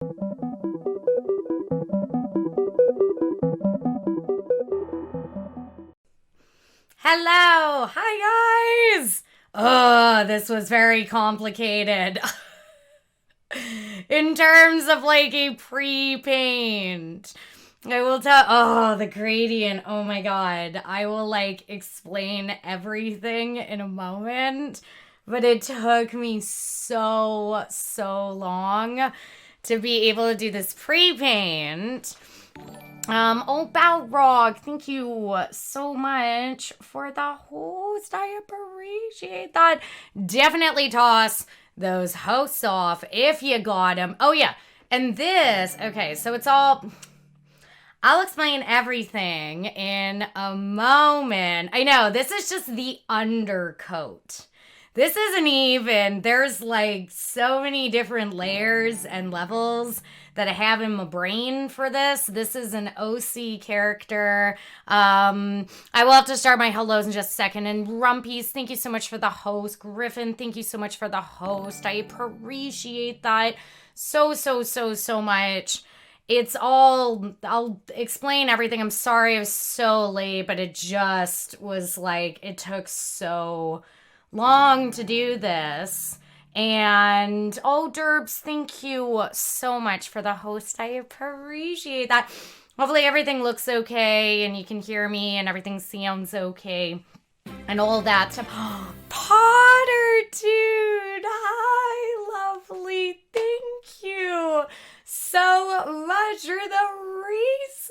Hello. Hi, guys. Oh, this was very complicated. In terms of like a pre-paint. I will tell, oh, the gradient. Oh my God. I will like explain everything in a moment, but it took me so long to be able to do this pre-paint. Oh, Balrog, thank you so much for the host. I appreciate that. Definitely toss those hosts off if you got them. Oh, yeah. And this, okay, so it's all, I'll explain everything in a moment. I know, this is just the undercoat. This isn't even, there's like so many different layers and levels that I have in my brain for this. This is an OC character. I will have to start my hellos in just a second. And Rumpies, thank you so much for the host. Griffin, thank you so much for the host. I appreciate that so much. It's all, I'll explain everything. I'm sorry I was so late, but it just was like, it took so long to do this. And oh, Derbs, thank you so much for the host. I appreciate that. Hopefully everything looks okay and you can hear me and everything sounds okay and all that stuff. Potter, dude. Hi, lovely. Thank you so much for the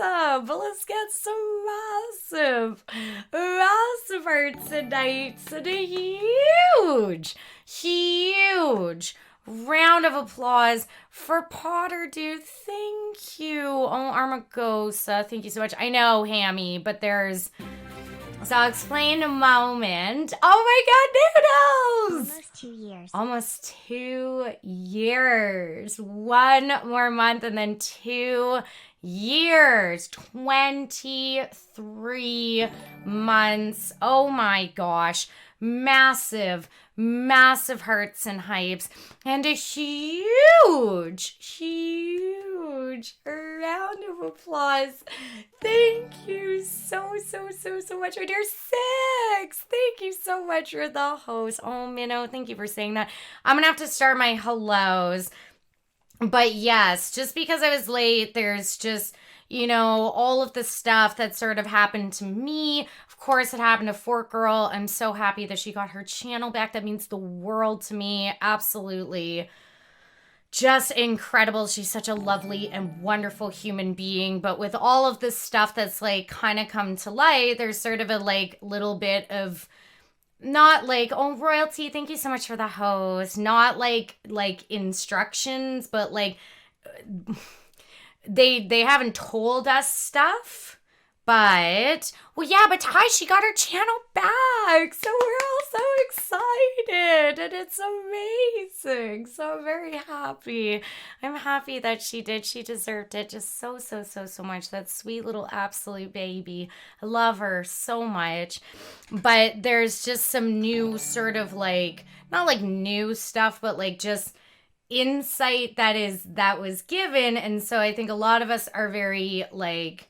resub. Let's get some massive hearts tonight. And a huge round of applause for Potter, dude. Thank you. Oh, Armagosa, thank you so much. I know, Hammy, but there's... So I'll explain in a moment. Oh my God, Noodles! Almost 2 years. Almost 2 years. 1 more month and then 2 years. 23 months. Oh my gosh. Massive hearts and hypes. And a huge round of applause. Thank you so much, my dear Six. Thank you so much for the host. Oh, Minnow, thank you for saying that. I'm going to have to start my hellos. But yes, just because I was late, there's just, all of the stuff that sort of happened to me. Of course, it happened to Fort Girl. I'm so happy that she got her channel back. That means the world to me. Absolutely. Just incredible. She's such a lovely and wonderful human being. But with all of this stuff that's like kind of come to light, there's sort of a like little bit of not like, oh, royalty, thank you so much for the host. Not like instructions, but like they haven't told us stuff. But, well, yeah, but Ty, she got her channel back. So we're all so excited. And it's amazing. So I'm very happy. I'm happy that she did. She deserved it just so much. That sweet little absolute baby. I love her so much. But there's just some new sort of like, not like new stuff, but like just insight that was given. And so I think a lot of us are very like,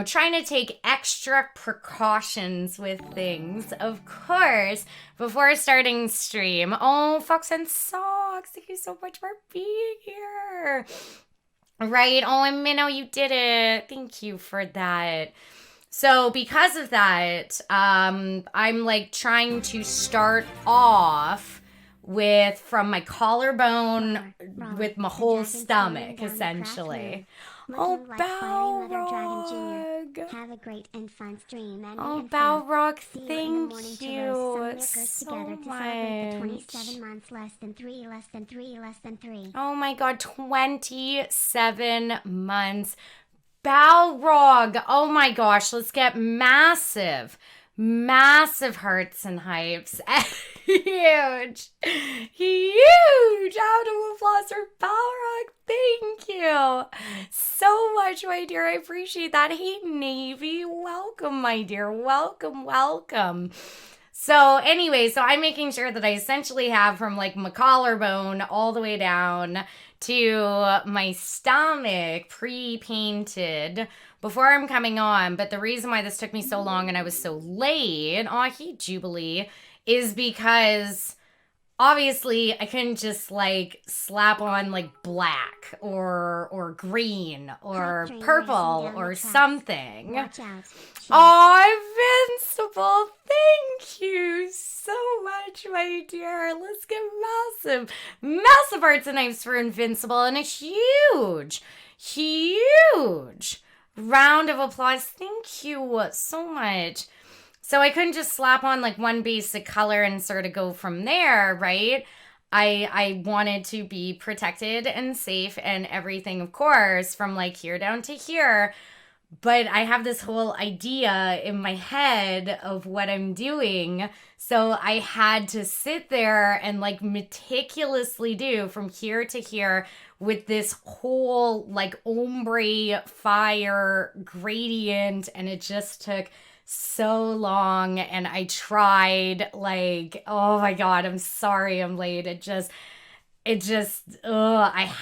trying to take extra precautions with things, of course, before starting stream. Oh, Fox and Socks, thank you so much for being here. Right? Oh, and Minnow, you did it. Thank you for that. So because of that, I'm like trying to start off from my collarbone with my whole stomach, essentially. Oh, Balrog. Have a great and fun stream. Oh, Balrog, thank you so much. 27 months, less than three. Oh my God, 27 months. Balrog, oh my gosh, let's get massive hearts and hypes. Huge round of applause for Balrog. Thank you so much, my dear. I appreciate that. Hey, Navy, welcome, my dear. Welcome. So anyway, so I'm making sure that I essentially have from like my collarbone all the way down to my stomach pre-painted before I'm coming on. But the reason why this took me so long and I was so late, oh, I hate Jubilee, is because obviously I couldn't just like slap on like black or green or train purple racing down or the tracks. something. Watch out. Oh, Invincible, thank you so much, my dear. Let's get massive hearts and knives for Invincible and a huge round of applause. Thank you so much. So I couldn't just slap on like one basic color and sort of go from there, right? I wanted to be protected and safe and everything, of course, from like here down to here. But I have this whole idea in my head of what I'm doing. So I had to sit there and like meticulously do from here to here with this whole like ombre fire gradient. And it just took so long. And I tried like, oh my God, I'm sorry I'm late. I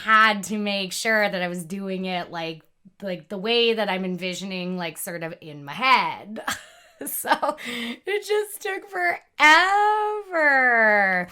had to make sure that I was doing it like the way that I'm envisioning, like sort of in my head. So it just took forever.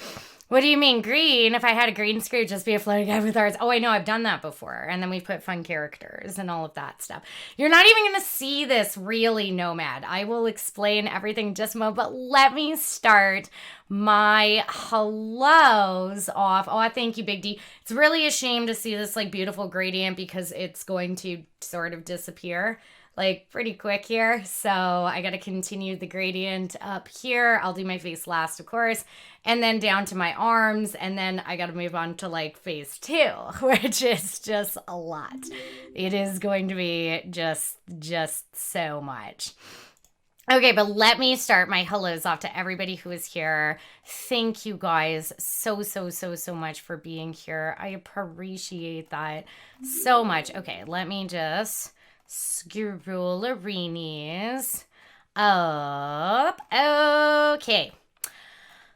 What do you mean green? If I had a green screen, it'd just be a floating guy with ours. Oh, I know, I've done that before. And then we put fun characters and all of that stuff. You're not even going to see this really, Nomad. I will explain everything in just a moment, but let me start my hellos off. Oh, thank you, Big D. It's really a shame to see this like beautiful gradient because it's going to sort of disappear like pretty quick here. So I got to continue the gradient up here. I'll do my face last, of course, and then down to my arms. And then I got to move on to like phase 2, which is just a lot. It is going to be just so much. Okay, but let me start my hellos off to everybody who is here. Thank you guys so much for being here. I appreciate that so much. Okay, let me just scrollerinis up. Okay.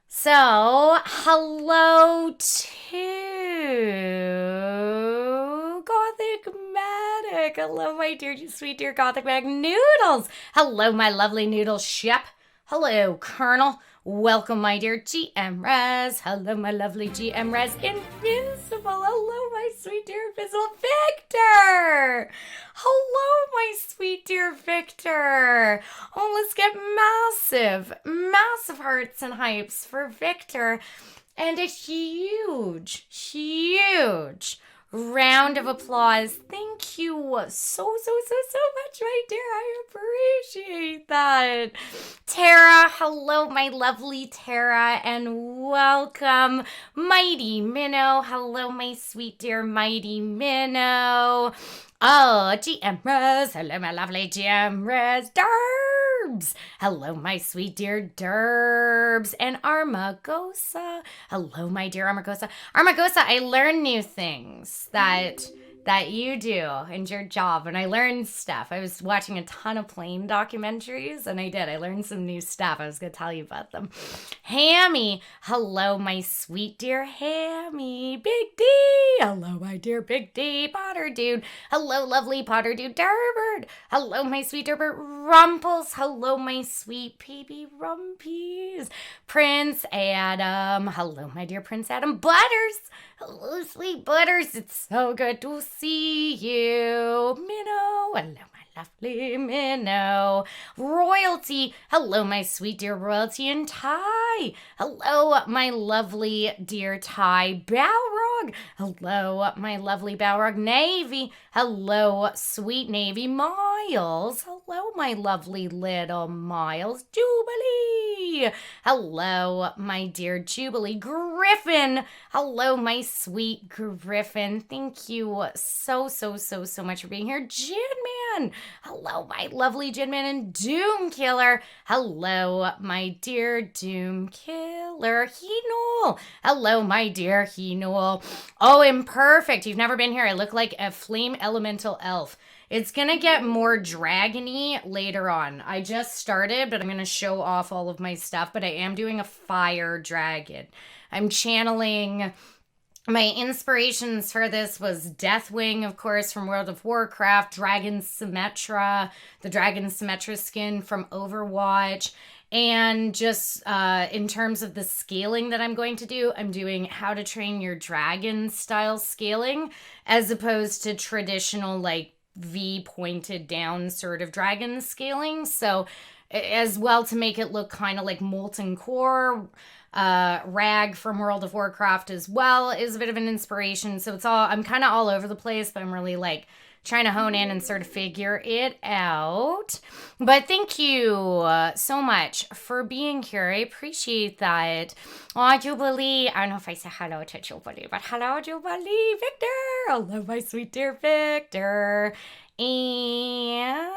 So, hello to Gothic Medic. Hello, my dear, sweet dear Gothic Medic Noodles. Hello, my lovely Noodle Shep. Hello, Colonel. Welcome, my dear GM Rez. Hello, my lovely GM Rez. Invincible. Hello, my sweet dear Invincible Victor. Hello, my sweet dear Victor. Oh, let's get massive hearts and hypes for Victor. And a huge round of applause. Thank you so much, my dear. I appreciate that. Tara, hello, my lovely Tara, and welcome. Mighty Minnow, hello, my sweet dear Mighty Minnow. Oh, GM Rez, hello, my lovely GM Rez. Derbs, hello, my sweet dear Derbs. And Armagosa, hello, my dear Armagosa. Armagosa, I learn new things that you do in your job, and I learned stuff. I was watching a ton of plane documentaries, and I learned some new stuff. I was going to tell you about them. Hammy, hello, my sweet dear Hammy. Big D, hello, my dear Big D. Potter Dude, hello, lovely Potter Dude. Durbird, hello, my sweet Durbird. Rumples, hello, my sweet baby Rumpies. Prince Adam, hello, my dear Prince Adam. Butters, hello, sweet Butters. It's so good to see you. Minnow, hello, my lovely Minnow. Royalty, hello, my sweet dear Royalty. And Ty, hello, my lovely dear Ty. Balrog, hello, my lovely Balrog. Navy, hello, sweet Navy. Miles, hello, my lovely little Miles. Jubilee, hello, my dear Jubilee. Griffin, hello, my sweet Griffin. Thank you so much for being here. Gin Man, hello, my lovely Gin Man. And Doom Killer, hello, my dear Doom Killer. Henol, hello, my dear Henol. Oh, imperfect. You've never been here. I look like a flame elemental elf. It's gonna get more dragony later on. I just started, but I'm gonna show off all of my stuff. But I am doing a fire dragon. I'm channeling My inspirations for this was Deathwing, of course, from World of Warcraft, Dragon Symmetra, the Dragon Symmetra skin from Overwatch, and just in terms of the scaling that I'm going to do, I'm doing How to Train Your Dragon style scaling, as opposed to traditional, like, V pointed down sort of dragon scaling. So, as well, to make it look kind of like Molten Core. Rag from World of Warcraft as well is a bit of an inspiration. So it's all, I'm kind of all over the place, but I'm really like trying to hone in and sort of figure it out. But thank you so much for being here. I appreciate that. Oh, Jubilee. I don't know if I said hello to Jubilee, but hello, Jubilee. Victor. Hello, my sweet dear Victor. And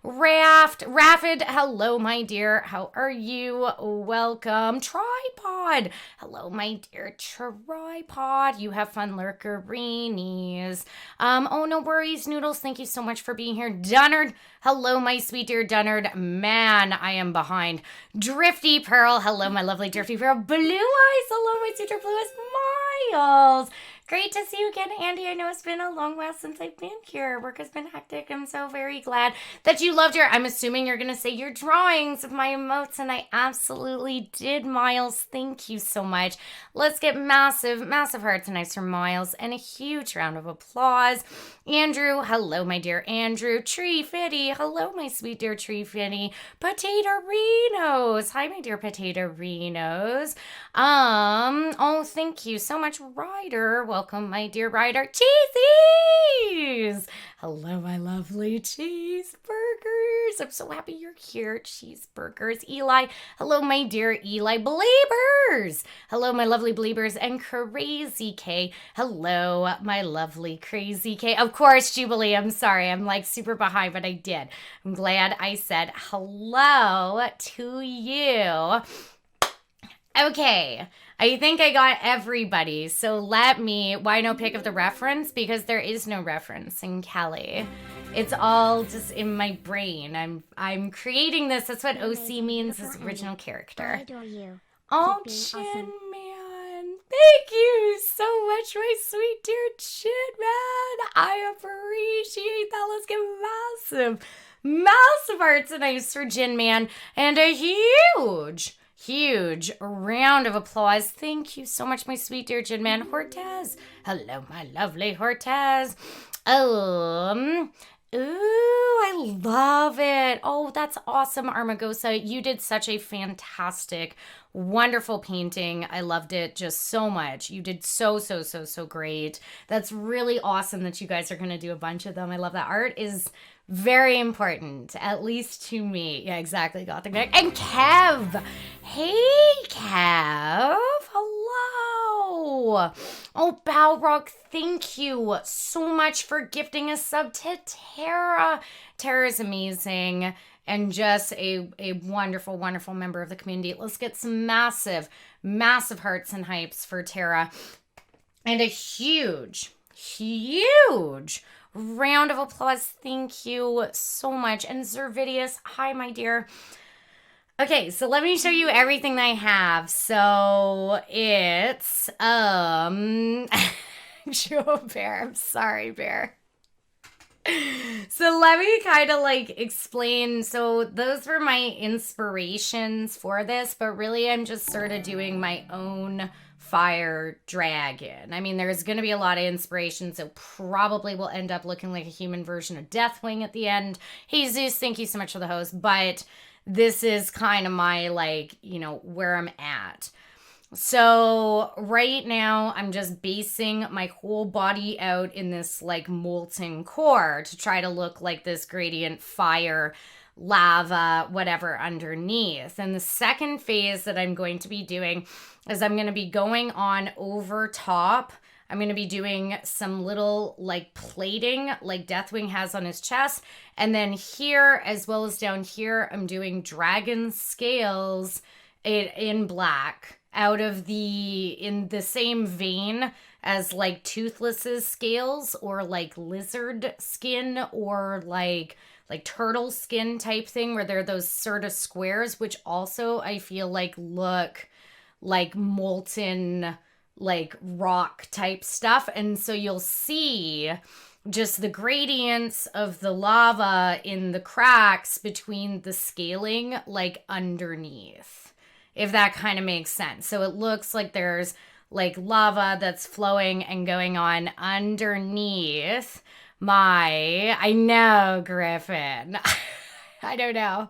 Raffid, hello, my dear. How are you? Welcome. Tripod. Hello, my dear Tripod. You have fun, lurkerinis. Oh, no worries, Noodles. Thank you so much for being here. Dunnard. Hello, my sweet dear Dunnard. Man, I am behind. Drifty Pearl. Hello, my lovely Drifty Pearl. Blue Eyes. Hello, my sweet dear Blue Eyes. Miles. Great to see you again, Andy. I know it's been a long while since I've been here. Work has been hectic. I'm so very glad that you loved your, I'm assuming you're going to say your drawings of my emotes, and I absolutely did, Miles. Thank you so much. Let's get massive, massive hearts and eyes for Miles, and a huge round of applause. Andrew, hello, my dear Andrew. Tree Fitty, hello, my sweet dear Tree Fitty. Potato Renos, hi, my dear Potato Renos. Oh, thank you so much, Ryder. Welcome, my dear Ryder. Cheesies! Hello, my lovely cheeseburgers. I'm so happy you're here, cheeseburgers. Eli, hello, my dear Eli. Beliebers! Hello, my lovely Beliebers. And Crazy K. Hello, my lovely Crazy K. Of course, Jubilee, I'm sorry. I'm like super behind, but I did. I'm glad I said hello to you. Okay, I think I got everybody. So let me, why no pick of the reference? Because there is no reference in Kelly. It's all just in my brain. I'm creating this. That's what OC means, is original character. I adore you. Oh, Keep being Chin awesome. Man. Thank you so much, my sweet dear Chin Man. I appreciate that. Let's get massive, massive hearts and ice for Jin Man. And a huge round of applause. Thank you so much, my sweet dear Jin Man. Hortez. Hello, my lovely Hortez. Ooh, I love it. Oh, that's awesome, Armagosa. You did such a fantastic, wonderful painting. I loved it just so much. You did so great. That's really awesome that you guys are going to do a bunch of them. I love that. Art is very important, at least to me. Yeah, exactly. Gothic Nick. And Kev. Hey, Kev. Hello. Oh, Balrog, thank you so much for gifting a sub to Tara. Tara's amazing and just a wonderful, wonderful member of the community. Let's get some massive, massive hearts and hypes for Tara. And a huge round of applause. Thank you so much. And Zervidius, hi, my dear. Okay, so let me show you everything that I have. So it's Joe Bear. I'm sorry, Bear. So let me kind of like explain. So those were my inspirations for this, but really I'm just sort of doing my own fire dragon. I mean, there's going to be a lot of inspiration, so probably will end up looking like a human version of Deathwing at the end. Hey, Zeus, thank you so much for the host, but this is kind of my, like, you know, where I'm at. So right now I'm just basing my whole body out in this like molten core to try to look like this gradient fire, lava, whatever underneath. And the second phase that I'm going to be doing is I'm going to be going on over top. I'm going to be doing some little like plating like Deathwing has on his chest. And then here, as well as down here, I'm doing dragon scales in black out of in the same vein as like Toothless's scales or like lizard skin or like turtle skin type thing where they're those sort of squares, which also I feel like look like molten like rock type stuff. And so you'll see just the gradients of the lava in the cracks between the scaling, like underneath, if that kind of makes sense. So it looks like there's like lava that's flowing and going on underneath I know, Griffin. I don't know.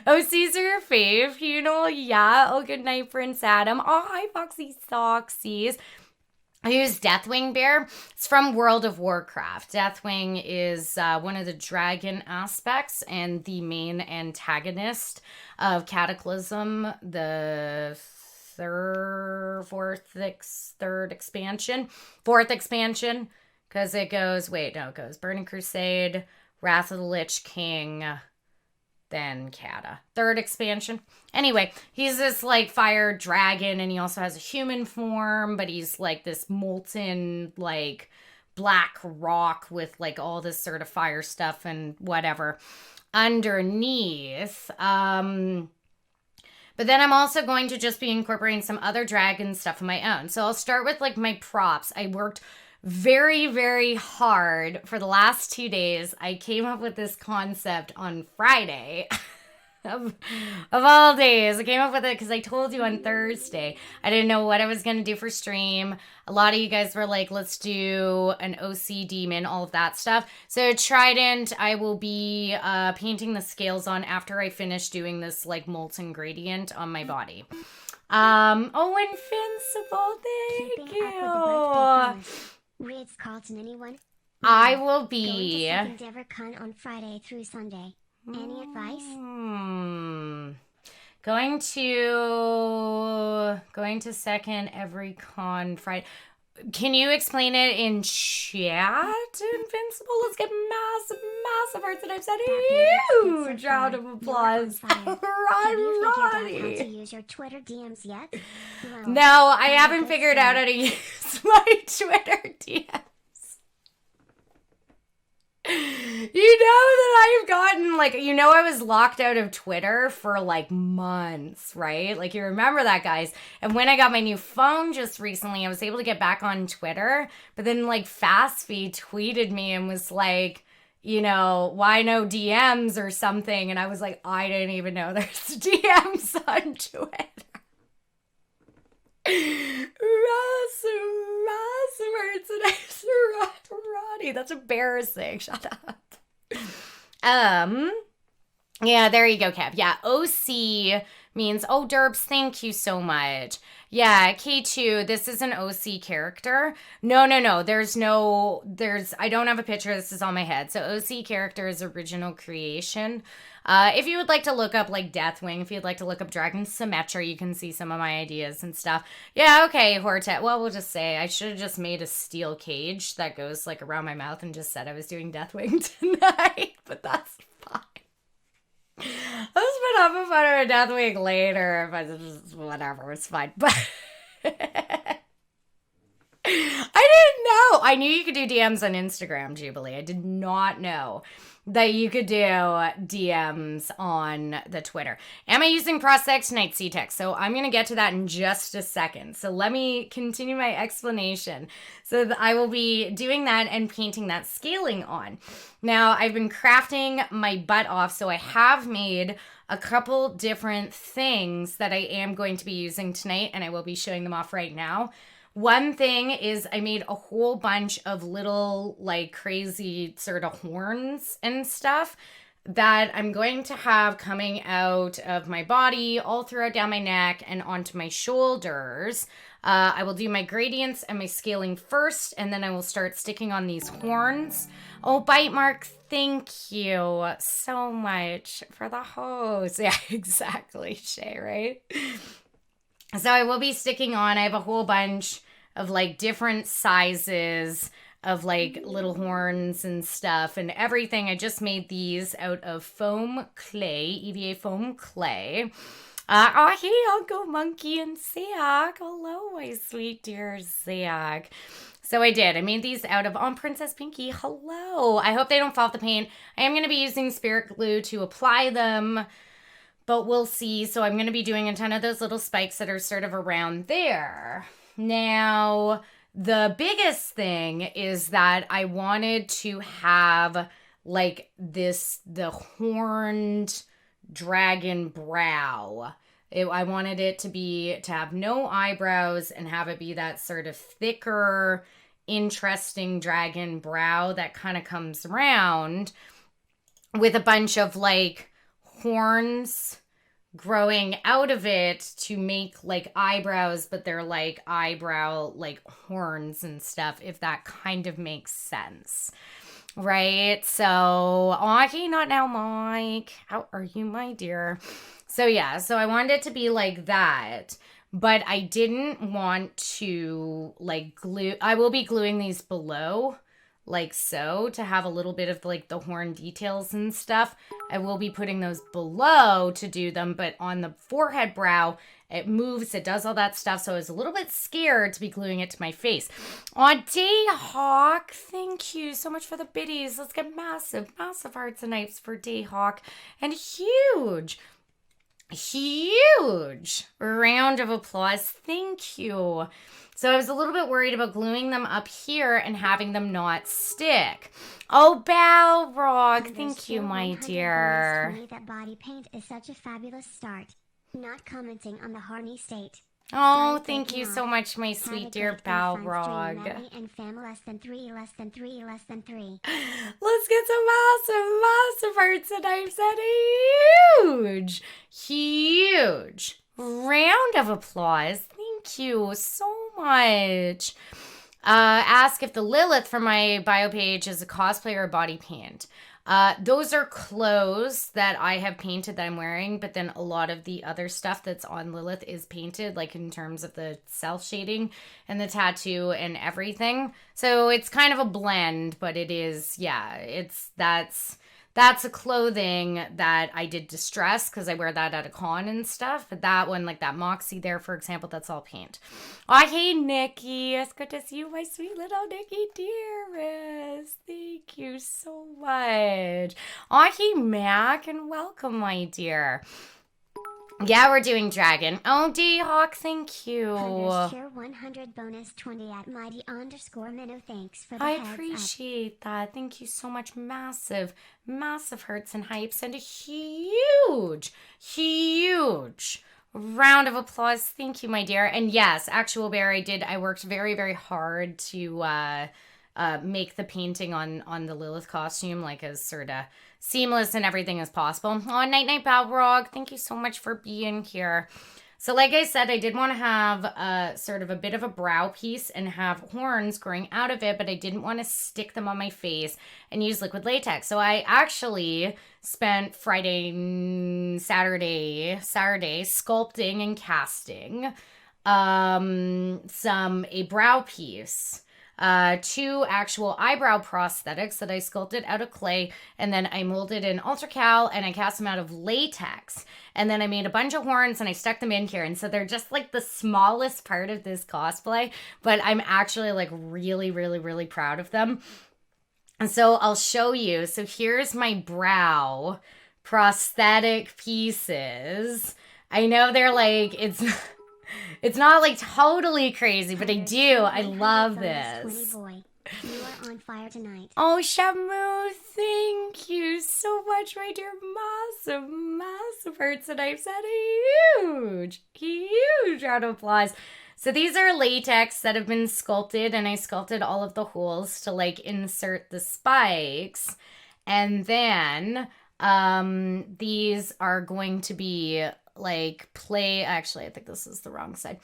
Oh, Caesar fave, you know, yeah. Oh, good night, Prince Adam. Oh, hi, Foxy Soxies. I use Deathwing Bear. It's from World of Warcraft. Deathwing is one of the dragon aspects and the main antagonist of Cataclysm, the fourth expansion, because it goes Burning Crusade, Wrath of the Lich King, then Kata. Third expansion. Anyway, he's this like fire dragon and he also has a human form, but he's like this molten like black rock with like all this sort of fire stuff and whatever underneath. But then I'm also going to just be incorporating some other dragon stuff of my own. So I'll start with like my props. I worked very, very hard for the last 2 days. I came up with this concept on Friday of all days. I came up with it because I told you on Thursday. I didn't know what I was going to do for stream. A lot of you guys were like, let's do an OC demon, all of that stuff. So Trident, I will be painting the scales on after I finish doing this like molten gradient on my body. Invincible, thank you. Ritz Carlton, anyone? I will be going to Endeavor Con on Friday through Sunday. Any advice? Going to second every con Friday. Can you explain it in chat, Invincible? Let's get massive hearts, and I've said huge round of applause. Roddy. Have you figured out how to use your Twitter DMs yet? Well, no, I haven't figured out how to use my Twitter DMs. You know that I've gotten, like, you know, I was locked out of Twitter for, like, months, right? Like, you remember that, guys. And when I got my new phone just recently, I was able to get back on Twitter. But then, like, FastFeed tweeted me and was like, you know, why no DMs or something? And I was like, I didn't even know there's DMs on Twitter. Roddy, that's embarrassing. Shut up. Yeah, there you go, Kev. Yeah, OC means, oh, Derbs, thank you so much. Yeah, K2, this is an OC character. No, I don't have a picture. This is on my head. So OC character is original creation. If you would like to look up like Deathwing, if you'd like to look up Dragon Symmetra, you can see some of my ideas and stuff. Yeah, okay, Hortet. Well, we'll just say I should have just made a steel cage that goes like around my mouth and just said I was doing Deathwing tonight, but that's fine. I'll just put up a photo of Deathwing later, but just whatever, it's fine. But I didn't know. I knew you could do DMs on Instagram, Jubilee. I did not know that you could do DMs on the Twitter. Am I using Prosthex tonight, C-Tech? So I'm going to get to that in just a second. So let me continue my explanation. So I will be doing that and painting that scaling on. Now, I've been crafting my butt off, so I have made a couple different things that I am going to be using tonight, and I will be showing them off right now. One thing is I made a whole bunch of little like crazy sort of horns and stuff that I'm going to have coming out of my body all throughout down my neck and onto my shoulders. I will do my gradients and my scaling first, and then I will start sticking on these horns. Oh, Bite Mark, thank you so much for the hose. Yeah, exactly, Shay, right? So I will be sticking on. I have a whole bunch of like different sizes of like little horns and stuff and everything. I just made these out of foam clay, EVA foam clay. Hey, Uncle Monkey and Zach. Hello, my sweet dear Zach. So I did. I made these out of Princess Pinky. Hello. I hope they don't fall off the paint. I am going to be using spirit glue to apply them, but we'll see. So I'm going to be doing a ton of those little spikes that are sort of around there. Now, the biggest thing is that I wanted to have like the horned dragon brow. I wanted it to have no eyebrows and have it be that sort of thicker, interesting dragon brow that kind of comes around with a bunch of like horns growing out of it to make like eyebrows, but they're like eyebrow like horns and stuff, if that kind of makes sense. Right? So, okay, not now, Mike. How are you, my dear? So, yeah, so I wanted it to be like that, but I didn't want to like glue. I will be gluing these below, like so, to have a little bit of like the horn details and stuff. I will be putting those below to do them, but on the forehead brow, it moves, it does all that stuff. So I was a little bit scared to be gluing it to my face. On Dayhawk, thank you so much for the biddies. Let's get massive, massive hearts and knives for Dayhawk. And huge round of applause. Thank you. So I was a little bit worried about gluing them up here and having them not stick. Oh, Balrog, thank you, my dear. That body paint is such a fabulous start. Not commenting on the horny state. Oh, thank you so much, my sweet dear Balrog. And fam less than 3. Let's get some massive hearts and knives and a huge round of applause. Thank you so much. Ask if the Lilith from my bio page is a cosplay or a body paint. Those are clothes that I have painted that I'm wearing, but then a lot of the other stuff that's on Lilith is painted, like in terms of the self shading and the tattoo and everything. So it's kind of a blend, but it is, yeah, that's a clothing that I did distress because I wear that at a con and stuff. But that one, like that Moxie there, for example, that's all paint. Oh, hey, Nikki. It's good to see you, my sweet little Nikki dearest. Thank you so much. Oh, hey, Mac, and welcome, my dear. Yeah, we're doing dragon. Oh, D-Hawk, thank you. Share 100 bonus 20 at mighty_minnow. Thanks for the I heads appreciate up. that. Thank you so much. Massive hearts and hypes and a huge round of applause. Thank you, my dear. And yes, Actual Bear, I worked very, very hard to make the painting on the Lilith costume like as sort of seamless and everything as possible. Oh, Night Balrog, thank you so much for being here. So like I said, I did want to have sort of a bit of a brow piece and have horns growing out of it, but I didn't want to stick them on my face and use liquid latex. So I actually spent Saturday sculpting and casting a brow piece. 2 actual eyebrow prosthetics that I sculpted out of clay, and then I molded in ultracal and I cast them out of latex. And then I made a bunch of horns and I stuck them in here. And so they're just like the smallest part of this cosplay, but I'm actually like really, really, really proud of them. And so I'll show you. So here's my brow prosthetic pieces. I know they're like, it's not like totally crazy, but I love this. You are on fire tonight. Oh, Shamu, thank you so much, my dear. Massive hearts and I've said a huge round of applause. So these are latex that have been sculpted, and I sculpted all of the holes to like insert the spikes. And then these are going to be like actually, I think this is the wrong side.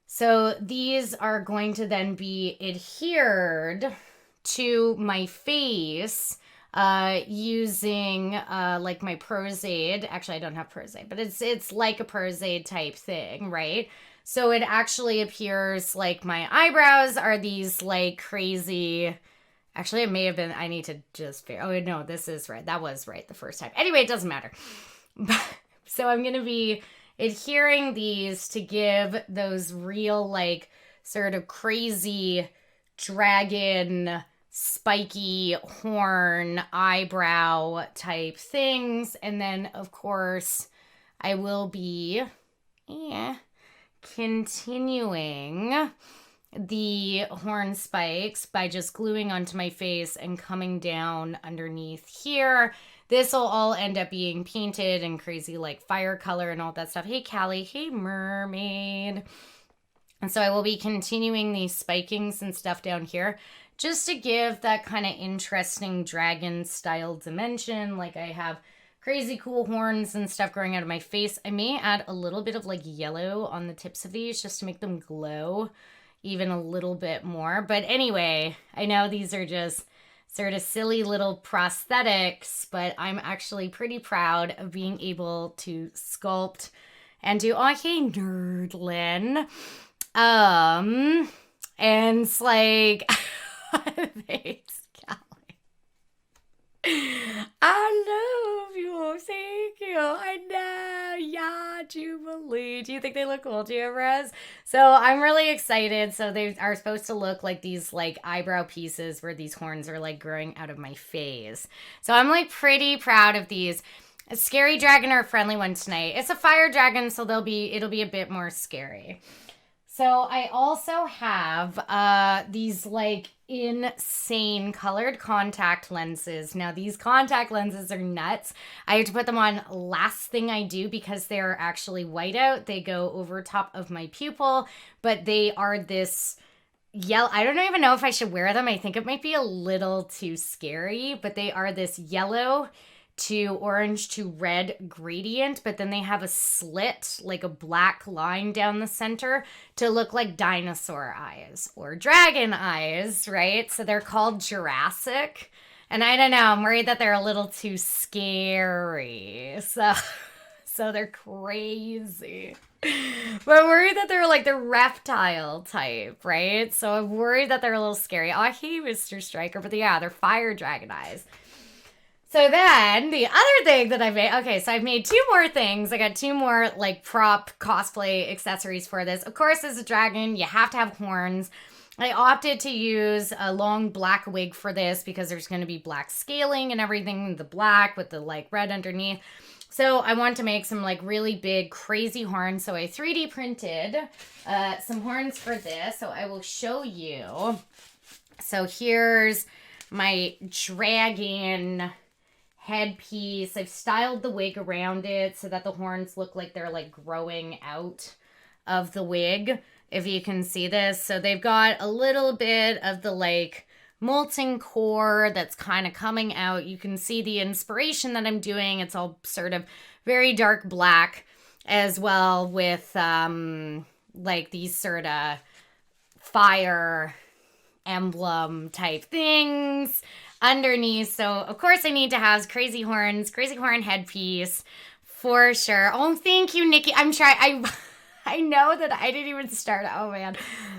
So these are going to then be adhered to my face using like my Pros-Aid. Actually, I don't have Pros-Aid, but it's like a Pros-Aid type thing, right? So it actually appears like my eyebrows are these like crazy. Actually, it may have been. I need to just figure. Oh no, this is right. That was right the first time. Anyway, it doesn't matter. So I'm gonna be adhering these to give those real like sort of crazy dragon spiky horn eyebrow type things. And then of course I will be continuing the horn spikes by just gluing onto my face and coming down underneath here. This will all end up being painted in crazy like fire color and all that stuff. Hey, Callie. Hey, mermaid. And so I will be continuing these spikings and stuff down here just to give that kind of interesting dragon style dimension. Like I have crazy cool horns and stuff growing out of my face. I may add a little bit of like yellow on the tips of these just to make them glow even a little bit more. But anyway, I know these are just sort of silly little prosthetics, but I'm actually pretty proud of being able to sculpt and do, oh, hey, Nerdlin. And it's like, thanks, Callie. I love you. Thank you. I know. Yeah, Jubilee. Do you think they look cool to you, Rez? So I'm really excited. So they are supposed to look like these like eyebrow pieces where these horns are like growing out of my face. So I'm like pretty proud of these. A scary dragon or a friendly one tonight. It's a fire dragon, so it'll be a bit more scary. So I also have these like insane colored contact lenses. Now these contact lenses are nuts. I have to put them on last thing I do because they're actually whiteout. They go over top of my pupil, but they are this yellow. I don't even know if I should wear them. I think it might be a little too scary, but they are this yellow to orange to red gradient, but then they have a slit, like a black line down the center to look like dinosaur eyes or dragon eyes, right? So they're called Jurassic. And I don't know, I'm worried that they're a little too scary. So they're crazy. But I'm worried that they're like the reptile type, right? So I'm worried that they're a little scary. Oh, I hate Mr. Striker, but yeah, they're fire dragon eyes. So then the other thing that I made, okay, so I've made 2 more things. I got 2 more like prop cosplay accessories for this. Of course, as a dragon, you have to have horns. I opted to use a long black wig for this because there's going to be black scaling and everything, the black with the like red underneath. So I want to make some like really big crazy horns. So I 3D printed some horns for this. So I will show you. So here's my dragon headpiece. I've styled the wig around it so that the horns look like they're like growing out of the wig, if you can see this. So they've got a little bit of the like molten core that's kind of coming out. You can see the inspiration that I'm doing. It's all sort of very dark black as well with like these sort of fire emblem type things underneath. So of course I need to have crazy horn headpiece for sure. Oh, thank you, Nikki. I'm trying. I know that I didn't even start. Oh man,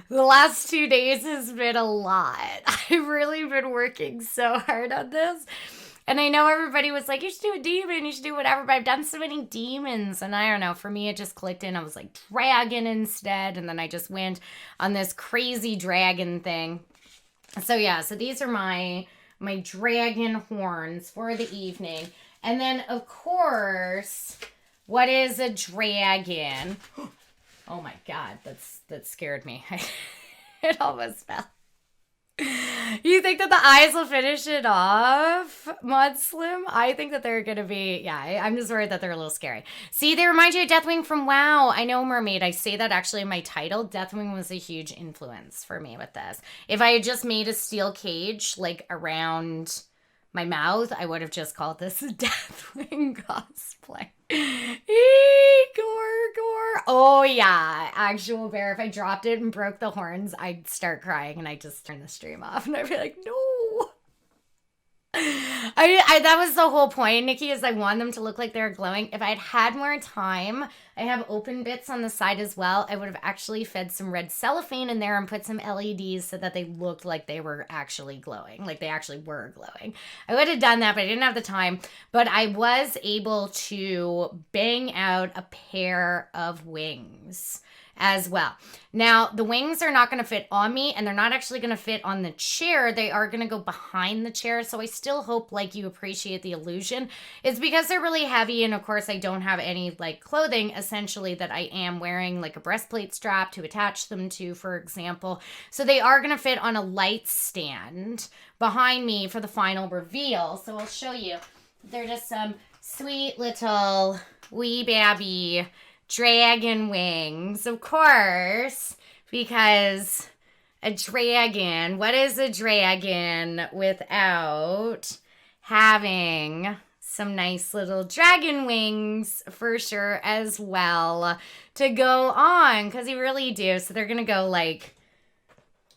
the last 2 days has been a lot. I've really been working so hard on this. And I know everybody was like, you should do a demon, you should do whatever, but I've done so many demons. And I don't know, for me, it just clicked in. I was like, dragon instead. And then I just went on this crazy dragon thing. So yeah, so these are my dragon horns for the evening. And then, of course, what is a dragon? Oh my God, that scared me. It almost fell. You think that the eyes will finish it off, Mod Slim? I think that they're going to be, yeah, I'm just worried that they're a little scary. See, they remind you of Deathwing from WoW. I know, Mermaid. I say that actually in my title. Deathwing was a huge influence for me with this. If I had just made a steel cage, like, around my mouth, I would have just called this a Deathwing cosplay. Gore. Oh, yeah. Actual bear. If I dropped it and broke the horns, I'd start crying and I'd just turn the stream off and I'd be like, no. That was the whole point, Nikki, is I want them to look like they're glowing. If I'd had more time, I have open bits on the side as well. I would have actually fed some red cellophane in there and put some LEDs so that they looked like they were actually glowing, like they actually were glowing. I would have done that, but I didn't have the time. But I was able to bang out a pair of wings. as well. Now, the wings are not going to fit on me, and they're not actually going to fit on the chair. They are going to go behind the chair, so I still hope, like, you appreciate the illusion. It's because they're really heavy, and of course, I don't have any, like, clothing, essentially, that I am wearing, like a breastplate strap to attach them to, for example. So they are going to fit on a light stand behind me for the final reveal. So I'll show you. They're just some sweet little wee babby dragon wings, of course, because a dragon, what is a dragon without having some nice little dragon wings for sure as well to go on, because you really do. So they're gonna go like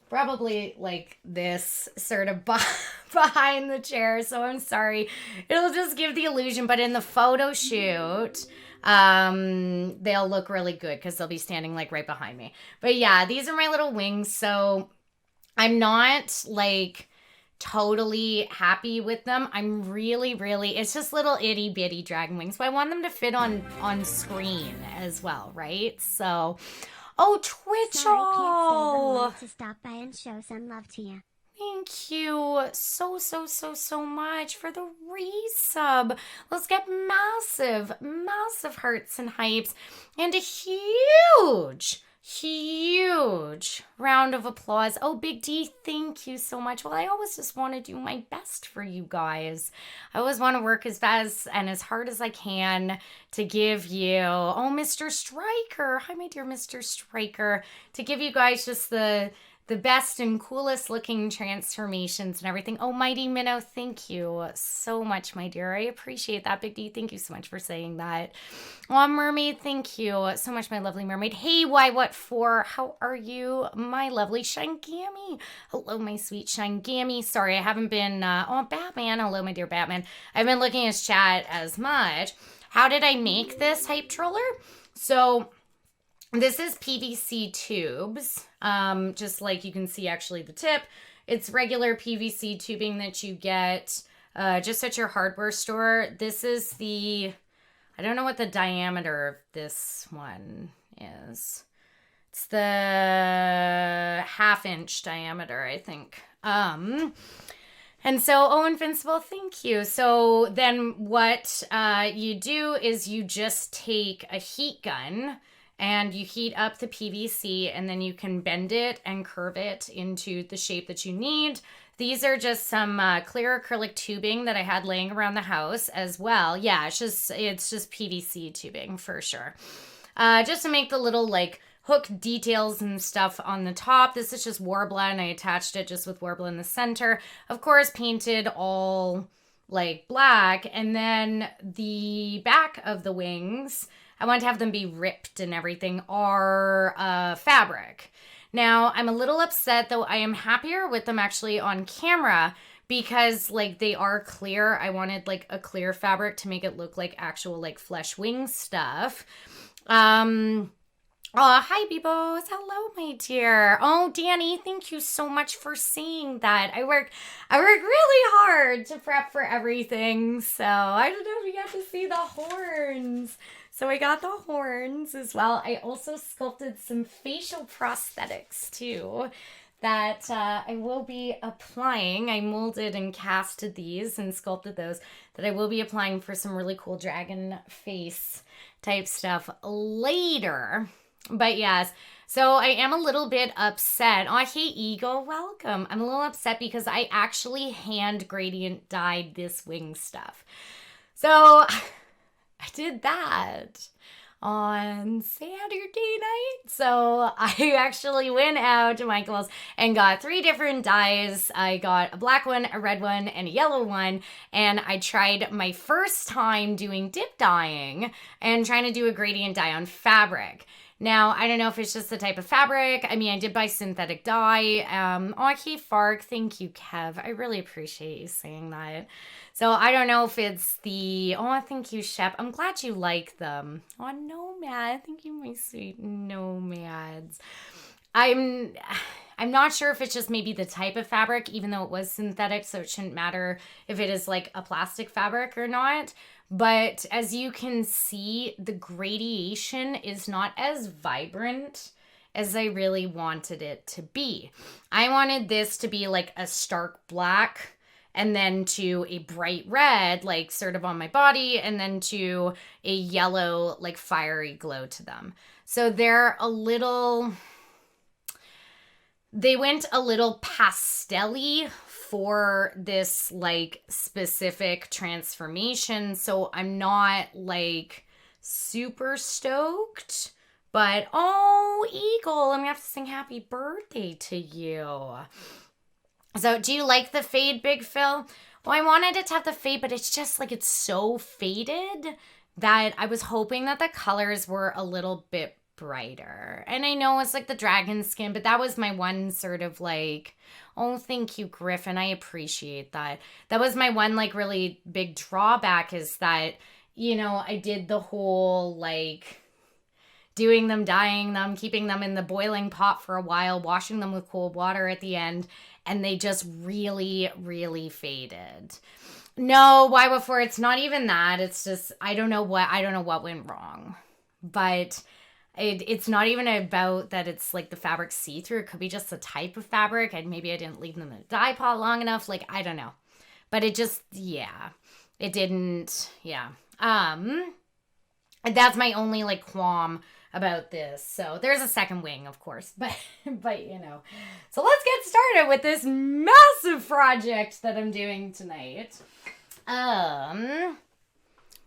probably like this sort of behind the chair. So I'm sorry, it'll just give the illusion, but in the photo shoot they'll look really good because they'll be standing like right behind me. But yeah, these are my little wings. So I'm not like totally happy with them. I'm really, it's just little itty bitty dragon wings, but I want them to fit on screen as well, right? So, oh, Twitchell! Sorry, can't stay, but wanted to stop by and show some love to you. Thank you so much for the resub. Let's get massive hearts and hypes and a huge round of applause. Oh, Big D, thank you so much. Well, I always just want to do my best for you guys. I always want to work as fast and as hard as I can to give you, oh, Mr. Striker. Hi, my dear Mr. Striker. To give you guys just the best and coolest looking transformations and everything. Oh, Mighty Minnow, thank you so much, my dear. I appreciate that. Big D, thank you so much for saying that. Oh, Mermaid, thank you so much, my lovely mermaid. Hey, why, what for? How are you, my lovely Shingami? Hello, my sweet Shingami. Sorry, I haven't been, oh, Batman. Hello, my dear Batman. I've been looking at his chat as much. How did I make this hype troller? So this is PVC tubes, just like you can see actually the tip. It's regular PVC tubing that you get just at your hardware store. This is the, I don't know what the diameter of this one is. It's the 1/2 inch diameter, I think. And so, oh, Invincible, thank you. So then what you do is you just take a heat gun and you heat up the PVC, and then you can bend it and curve it into the shape that you need. These are just some clear acrylic tubing that I had laying around the house as well. Yeah, it's just PVC tubing for sure. Just to make the little like hook details and stuff on the top. This is just Warbler, and I attached it just with Warbler in the center. Of course, painted all like black, and then the back of the wings, I want to have them be ripped and everything, are fabric. Now, I'm a little upset, though I am happier with them actually on camera because, like, they are clear. I wanted, like, a clear fabric to make it look like actual, like, flesh wing stuff. Oh, hi, Bebos. Hello, my dear. Oh, Danny, thank you so much for seeing that. I work really hard to prep for everything, so I don't know if you got to see the horns. So I got the horns as well. I also sculpted some facial prosthetics too that I will be applying. I molded and casted these and sculpted those that I will be applying for some really cool dragon face type stuff later. But yes, so I am a little bit upset. Oh, hey, Eagle, welcome. I'm a little upset because I actually hand gradient dyed this wing stuff. So I did that on Saturday night. So I actually went out to Michael's and got 3 different dyes. I got a black one, a red one, and a yellow one. And I tried my first time doing dip dyeing and trying to do a gradient dye on fabric. Now, I don't know if it's just the type of fabric. I mean, I did buy synthetic dye. Oh, okay, Fark. Thank you, Kev. I really appreciate you saying that. So I don't know if it's the, oh, thank you, Shep. I'm glad you like them. Oh, Nomad. Thank you, my sweet Nomads. I'm not sure if it's just maybe the type of fabric, even though it was synthetic, so it shouldn't matter if it is like a plastic fabric or not. But as you can see, the gradation is not as vibrant as I really wanted it to be. I wanted this to be like a stark black and then to a bright red, like sort of on my body, and then to a yellow, like fiery glow to them. So they're a little, they went a little pastel-y for this like specific transformation. So I'm not like super stoked. But, oh, Eagle, I'm going to have to sing happy birthday to you. So, do you like the fade, Big Phil? Well, I wanted it to have the fade, but it's just like it's so faded that I was hoping that the colors were a little bit brighter. And I know it's like the dragon skin, but that was my one sort of like, oh, thank you, Griffin. I appreciate that. That was my one like really big drawback is that, you know, I did the whole like doing them, dyeing them, keeping them in the boiling pot for a while, washing them with cold water at the end, and they just really, really faded. No, why before? It's not even that. It's just I don't know what went wrong. But it's not even about that it's like the fabric see-through. It could be just the type of fabric, and maybe I didn't leave them in a dye pot long enough. Like, I don't know. But it just, yeah. It didn't, yeah. That's my only like qualm about this. So there's a second wing, of course, but you know. So let's get started with this massive project that I'm doing tonight.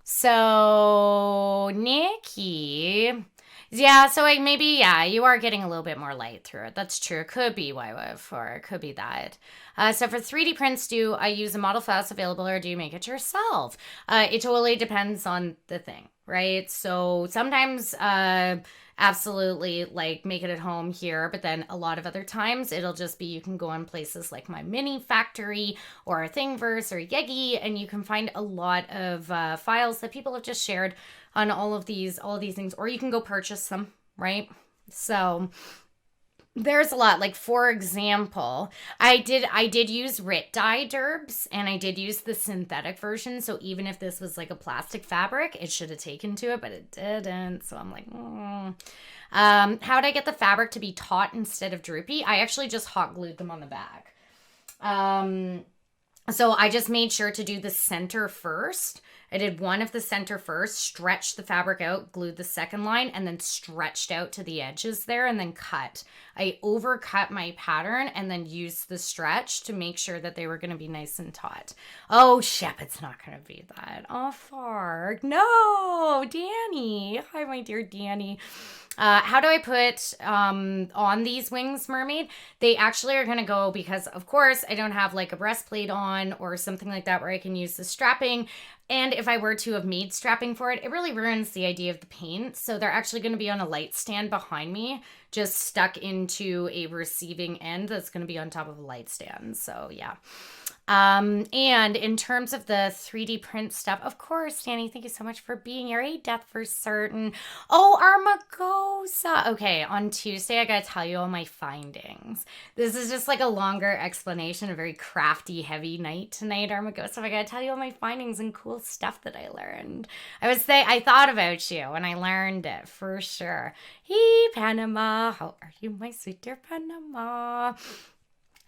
So Nikki, yeah, so like maybe, yeah, you are getting a little bit more light through it. That's true. It could be YY4. It could be that. So for 3D prints, do I use a model file available or do you make it yourself? It totally depends on the thing, right? So sometimes absolutely like make it at home here, but then a lot of other times it'll just be you can go on places like My Mini Factory or Thingiverse or Yegi, and you can find a lot of files that people have just shared on all of these things, or you can go purchase them, right? So there's a lot. Like, for example, I did use RIT dye derbs, and I did use the synthetic version. So even if this was like a plastic fabric, it should have taken to it, but it didn't. So I'm like, how'd I get the fabric to be taut instead of droopy? I actually just hot glued them on the back. So I just made sure to do the center first. I did one of the center first, stretched the fabric out, glued the second line, and then stretched out to the edges there and then cut. I overcut my pattern and then used the stretch to make sure that they were going to be nice and taut. Oh, Shep, it's not going to be that. Oh, Farg. No, Danny. Hi, my dear Danny. How do I put on these wings, Mermaid? They actually are going to go because, of course, I don't have like a breastplate on or something like that where I can use the strapping. And if I were to have made strapping for it, it really ruins the idea of the paint. So they're actually going to be on a light stand behind me, just stuck into a receiving end that's going to be on top of a light stand. So yeah. And in terms of the 3D print stuff, of course, Danny, thank you so much for being here. A death for certain. Oh, Armagosa. Okay, on Tuesday, I gotta tell you all my findings. This is just like a longer explanation, a very crafty, heavy night tonight, Armagosa. I gotta tell you all my findings and cool stuff that I learned. I thought about you and I learned it for sure. Hey, Panama. How are you, my sweet dear Panama?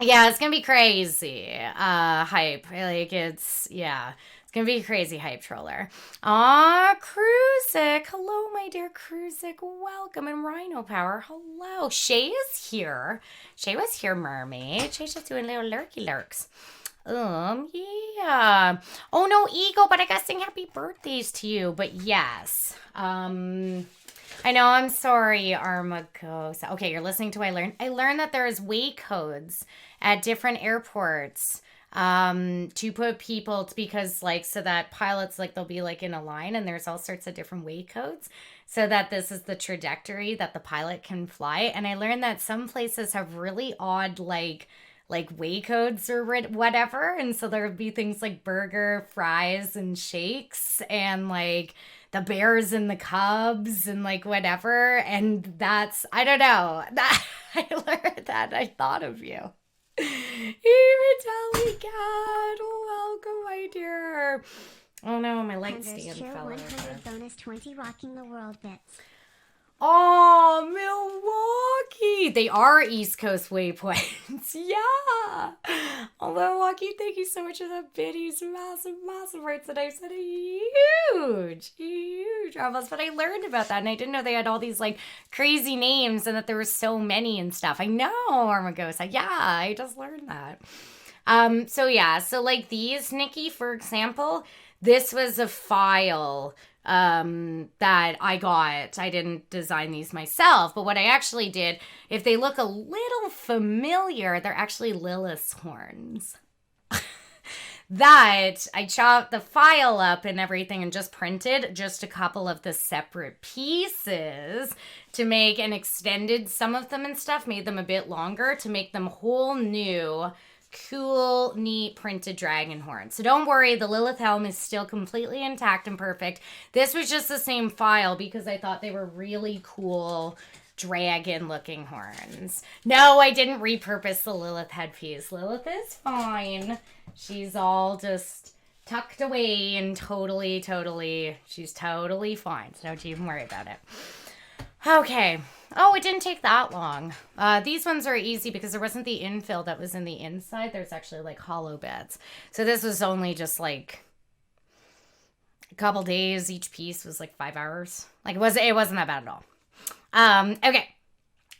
Yeah, it's gonna be crazy. Hype. Like it's gonna be a crazy hype troller. Aw, Cruisic. Hello, my dear Cruisic. Welcome. And Rhino Power. Hello. Shay is here. Shay was here, mermaid. Shay's just doing little lurky lurks. Yeah. Oh no, Ego, but I gotta sing happy birthdays to you. But yes. I know, I'm sorry, Armagosa. Okay, you're listening to what I learned. I learned that there is way codes at different airports to put people because like so that pilots like they'll be like in a line and there's all sorts of different way codes so that this is the trajectory that the pilot can fly. And I learned that some places have really odd like way codes or whatever, and so there would be things like burger, fries, and shakes, and like the Bears and the Cubs and like whatever. And that's, I don't know, that I learned that. I thought of you. Even Cat, welcome, my dear. Oh no, my light Converse stand cheer fell 100 over. bonus 20 rocking the world bits. Oh, Milwaukee. They are East Coast waypoints. Yeah. Oh, Milwaukee, thank you so much for that biddies. Massive, massive hearts. And I said huge, huge almost. But I learned about that and I didn't know they had all these like crazy names and that there were so many and stuff. I know, Armagosa. Yeah, I just learned that. So yeah, so like these, Nikki, for example, this was a file that I got. I didn't design these myself, but what I actually did, if they look a little familiar, they're actually Lilith's horns. That I chopped the file up and everything and just printed just a couple of the separate pieces to make and extended some of them and stuff, made them a bit longer to make them whole new cool, neat printed dragon horn. So don't worry, the Lilith helm is still completely intact and perfect. This was just the same file because I thought they were really cool dragon looking horns. No, I didn't repurpose the Lilith headpiece. Lilith is fine. She's all just tucked away and she's totally fine. So don't even worry about it. Okay. Oh, it didn't take that long. These ones are easy because there wasn't the infill that was in the inside. There's actually like hollow beds. So this was only just like a couple days. Each piece was like 5 hours. Like it wasn't that bad at all. Okay.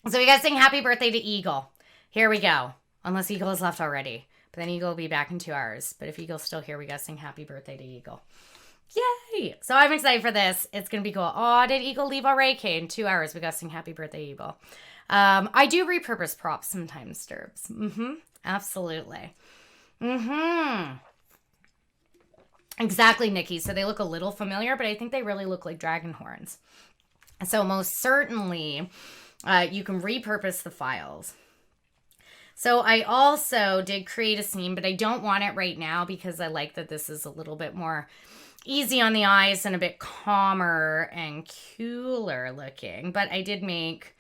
So we gotta sing happy birthday to Eagle. Here we go. Unless Eagle has left already. But then Eagle will be back in 2 hours. But if Eagle's still here, we gotta sing happy birthday to Eagle. Yay! So I'm excited for this. It's gonna be cool. Oh, did Eagle leave already? Okay, in 2 hours, we gotta sing happy birthday, Eagle. I do repurpose props sometimes, Sturbs. Absolutely. Exactly, Nikki. So they look a little familiar, but I think they really look like dragon horns. So most certainly, you can repurpose the files. So I also did create a scene, but I don't want it right now because I like that this is a little bit more easy on the eyes and a bit calmer and cooler looking. But I did make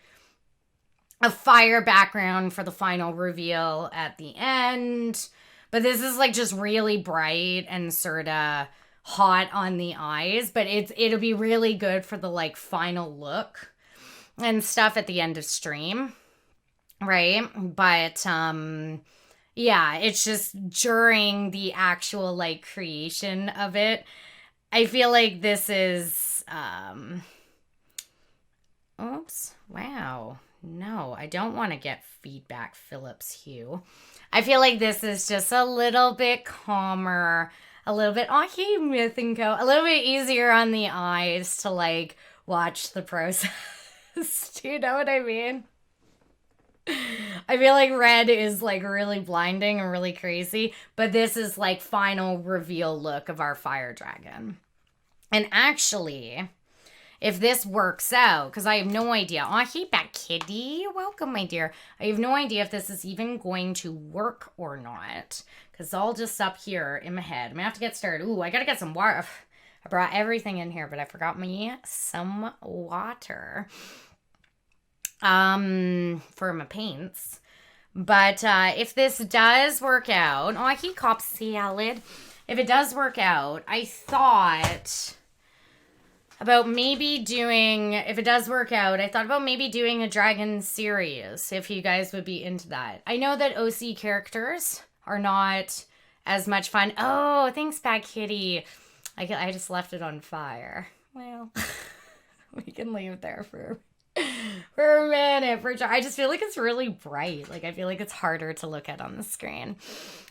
a fire background for the final reveal at the end. But this is like just really bright and sort of hot on the eyes, but it'll be really good for the like final look and stuff at the end of stream, right? But yeah, it's just during the actual like creation of it, I feel like this is oops, wow, no, I don't want to get feedback, Phillips Hue. I feel like this is just a little bit calmer, a little bit, oh, hey, Mythinko, a little bit easier on the eyes to like watch the process. Do you know what I mean? I feel like red is like really blinding and really crazy, but this is like final reveal look of our fire dragon. And actually, if this works out, because I have no idea. Oh, hey, back kitty. Welcome, my dear. I have no idea if this is even going to work or not. Because it's all just up here in my head. I'm going to have to get started. Ooh, I got to get some water. I brought everything in here, but I forgot me some water. For my paints. But if this does work out. Oh, I keep cop salad. If it does work out, I thought about maybe doing, if it does work out, I thought about maybe doing a dragon series, if you guys would be into that. I know that OC characters are not as much fun. Oh, thanks, Bad Kitty. I just left it on fire. Well, we can leave it there for a minute. I just feel like it's really bright. Like, I feel like it's harder to look at on the screen.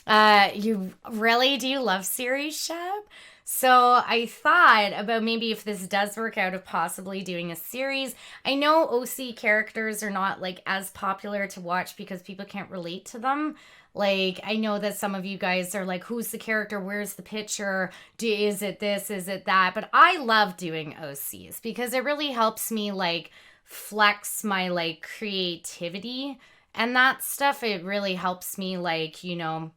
You really, do you love series, Shep? So I thought about maybe if this does work out of possibly doing a series. I know OC characters are not like as popular to watch because people can't relate to them. Like, I know that some of you guys are like, who's the character? Where's the picture? Is it this? Is it that? But I love doing OCs because it really helps me like flex my like creativity and that stuff. It really helps me like, you know,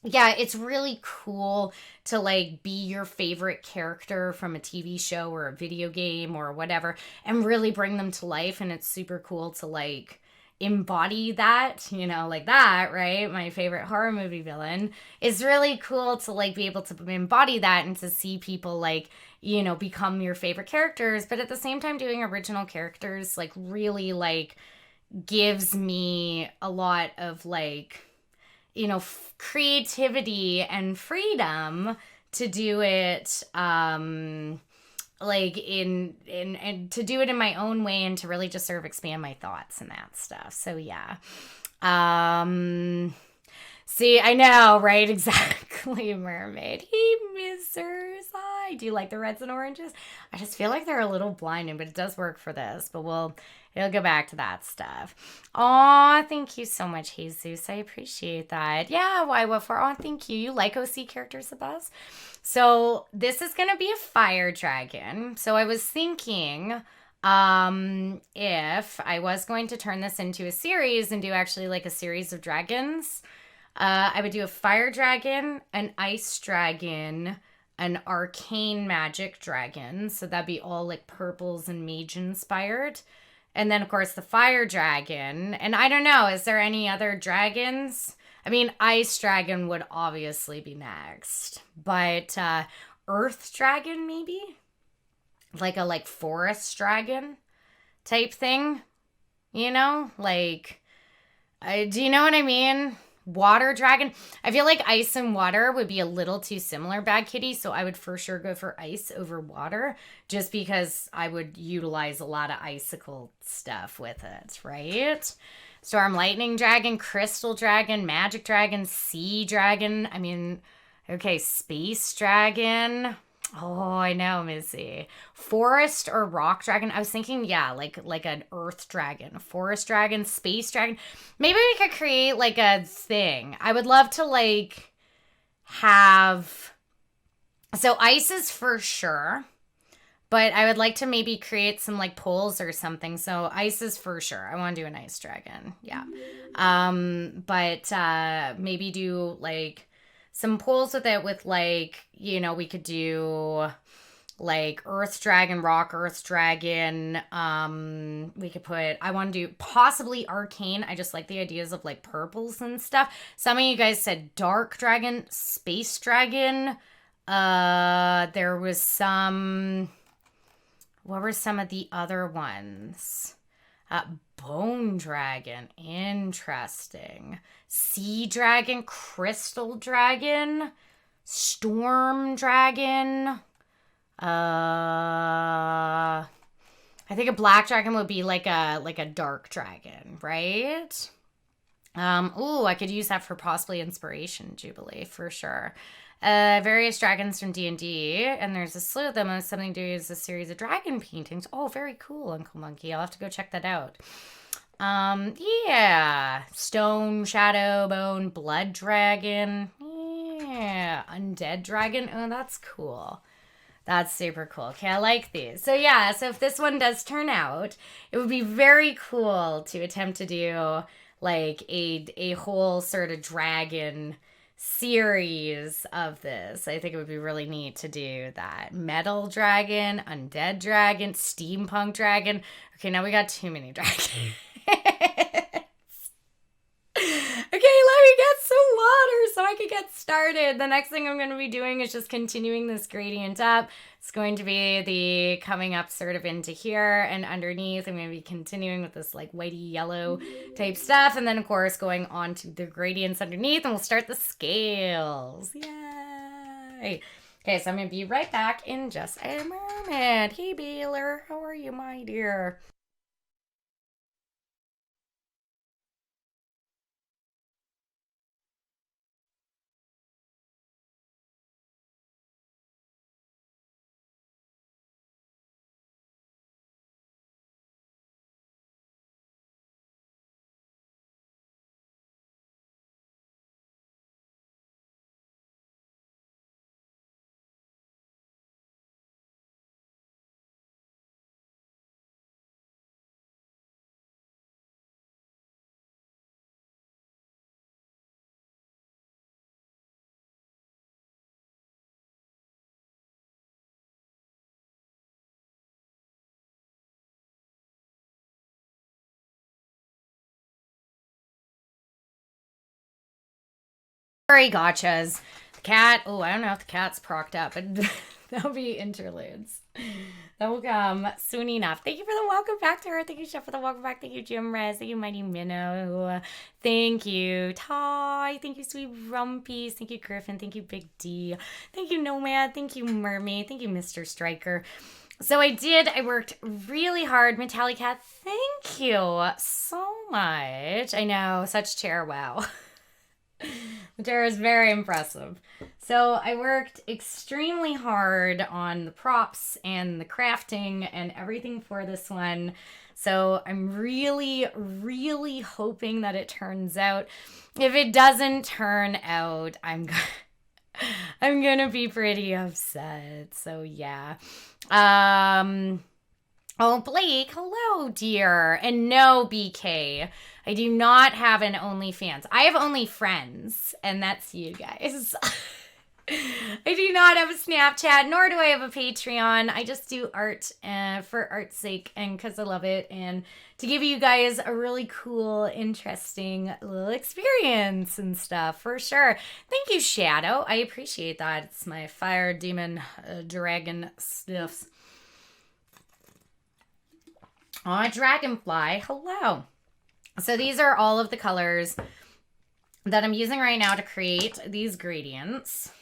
yeah, it's really cool to like be your favorite character from a TV show or a video game or whatever and really bring them to life. And it's super cool to like embody that, like that, right? My favorite horror movie villain. It's really cool to like be able to embody that and to see people like, become your favorite characters, but at the same time doing original characters like really like gives me a lot of like, creativity and freedom to do it like in and to do it in my own way and to really just sort of expand my thoughts and that stuff. So yeah. See, I know, right? Exactly, mermaid. He misses. Hi. Do you like the reds and oranges? I just feel like they're a little blinding, but it does work for this. But it'll go back to that stuff. Aw, thank you so much, Jesus. I appreciate that. Yeah, why, what for? Aw, thank you. You like OC characters the best? So this is gonna be a fire dragon. So I was thinking if I was going to turn this into a series and do actually like a series of dragons, I would do a fire dragon, an ice dragon, an arcane magic dragon. So that'd be all like purples and mage inspired. And then, of course, the fire dragon. And I don't know, is there any other dragons? I mean, ice dragon would obviously be next. But earth dragon, maybe? Like a like forest dragon type thing? Like, do you know what I mean? Water dragon. I feel like ice and water would be a little too similar, Bad Kitty, so I would for sure go for ice over water just because I would utilize a lot of icicle stuff with it, right? Storm lightning dragon, crystal dragon, magic dragon, sea dragon. I mean, okay, space dragon. Oh, I know, Missy. Forest or rock dragon? I was thinking, yeah, like an earth dragon, forest dragon, space dragon. Maybe we could create like a thing. I would love to like have. So ice is for sure, but I would like to maybe create some like poles or something. So ice is for sure. I want to do an ice dragon. Yeah. But maybe do like some poles with it with like, we could do like earth dragon, rock earth dragon. We could put, I want to do possibly arcane. I just like the ideas of like purples and stuff. Some of you guys said dark dragon, space dragon. There was some, what were some of the other ones? Bone dragon, interesting. Sea dragon, crystal dragon, storm dragon. I think a black dragon would be like a dark dragon, right? Ooh, I could use that for possibly inspiration, Jubilee, for sure. Various dragons from D&D, and there's a slew of them, and something to do is a series of dragon paintings. Oh, very cool, Uncle Monkey. I'll have to go check that out. Yeah. Stone, shadow, bone, blood dragon. Yeah. Undead dragon. Oh, that's cool. That's super cool. Okay, I like these. So yeah, so if this one does turn out, it would be very cool to attempt to do like a whole sort of dragon series of this. I think it would be really neat to do that. Metal dragon, undead dragon, steampunk dragon. Okay, now we got too many dragons. Okay, let me get some water so I can get started. The next thing I'm going to be doing is just continuing this gradient up. It's going to be the coming up sort of into here and underneath. I'm going to be continuing with this like whitey yellow type stuff. And then of course going on to the gradients underneath and we'll start the scales. Yay! Okay, so I'm going to be right back in just a moment. Hey, Baylor, how are you, my dear? Sorry, gotchas. The cat. Oh, I don't know if the cat's procked up, but that'll be interludes. That will come soon enough. Thank you for the welcome back to her. Thank you, Chef, for the welcome back. Thank you, Jim Rez. Thank you, Mighty Minnow. Thank you, Ty. Thank you, Sweet Rumpies. Thank you, Griffin. Thank you, Big D. Thank you, Nomad. Thank you, Mermaid. Thank you, Mr. Striker. So I worked really hard. Metallic Cat, thank you so much. I know, such chair, wow. The chair is very impressive. So I worked extremely hard on the props and the crafting and everything for this one. So I'm really, really hoping that it turns out. If it doesn't turn out, I'm gonna be pretty upset. So yeah. Oh, Blake, hello, dear. And no, BK, I do not have an OnlyFans. I have OnlyFriends, and that's you guys. I do not have a Snapchat, nor do I have a Patreon. I just do art for art's sake and because I love it and to give you guys a really cool, interesting little experience and stuff for sure. Thank you, Shadow. I appreciate that. It's my fire demon dragon sniffs. Aw, Dragonfly, hello. So these are all of the colors that I'm using right now to create these gradients.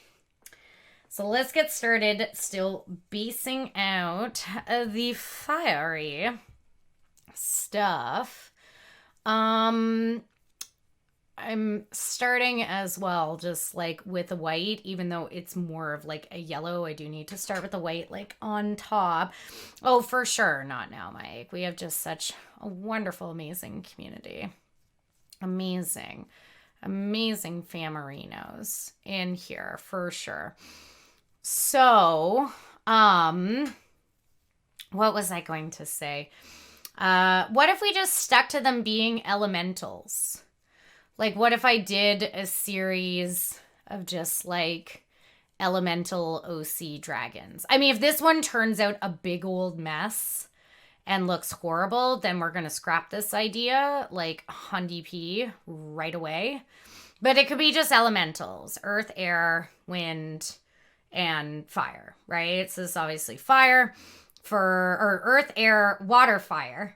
So let's get started still basing out the fiery stuff. I'm starting as well just like with the white, even though it's more of like a yellow. I do need to start with the white like on top. Oh, for sure. Not now, Mike. We have just such a wonderful, amazing community. Amazing famarinos in here for sure. So, what was I going to say? What if we just stuck to them being elementals? Like, what if I did a series of just, like, elemental OC dragons? I mean, if this one turns out a big old mess and looks horrible, then we're going to scrap this idea, like, Hundy P right away. But it could be just elementals. Earth, air, wind, and fire, right? So this is obviously fire or earth, air, water, fire.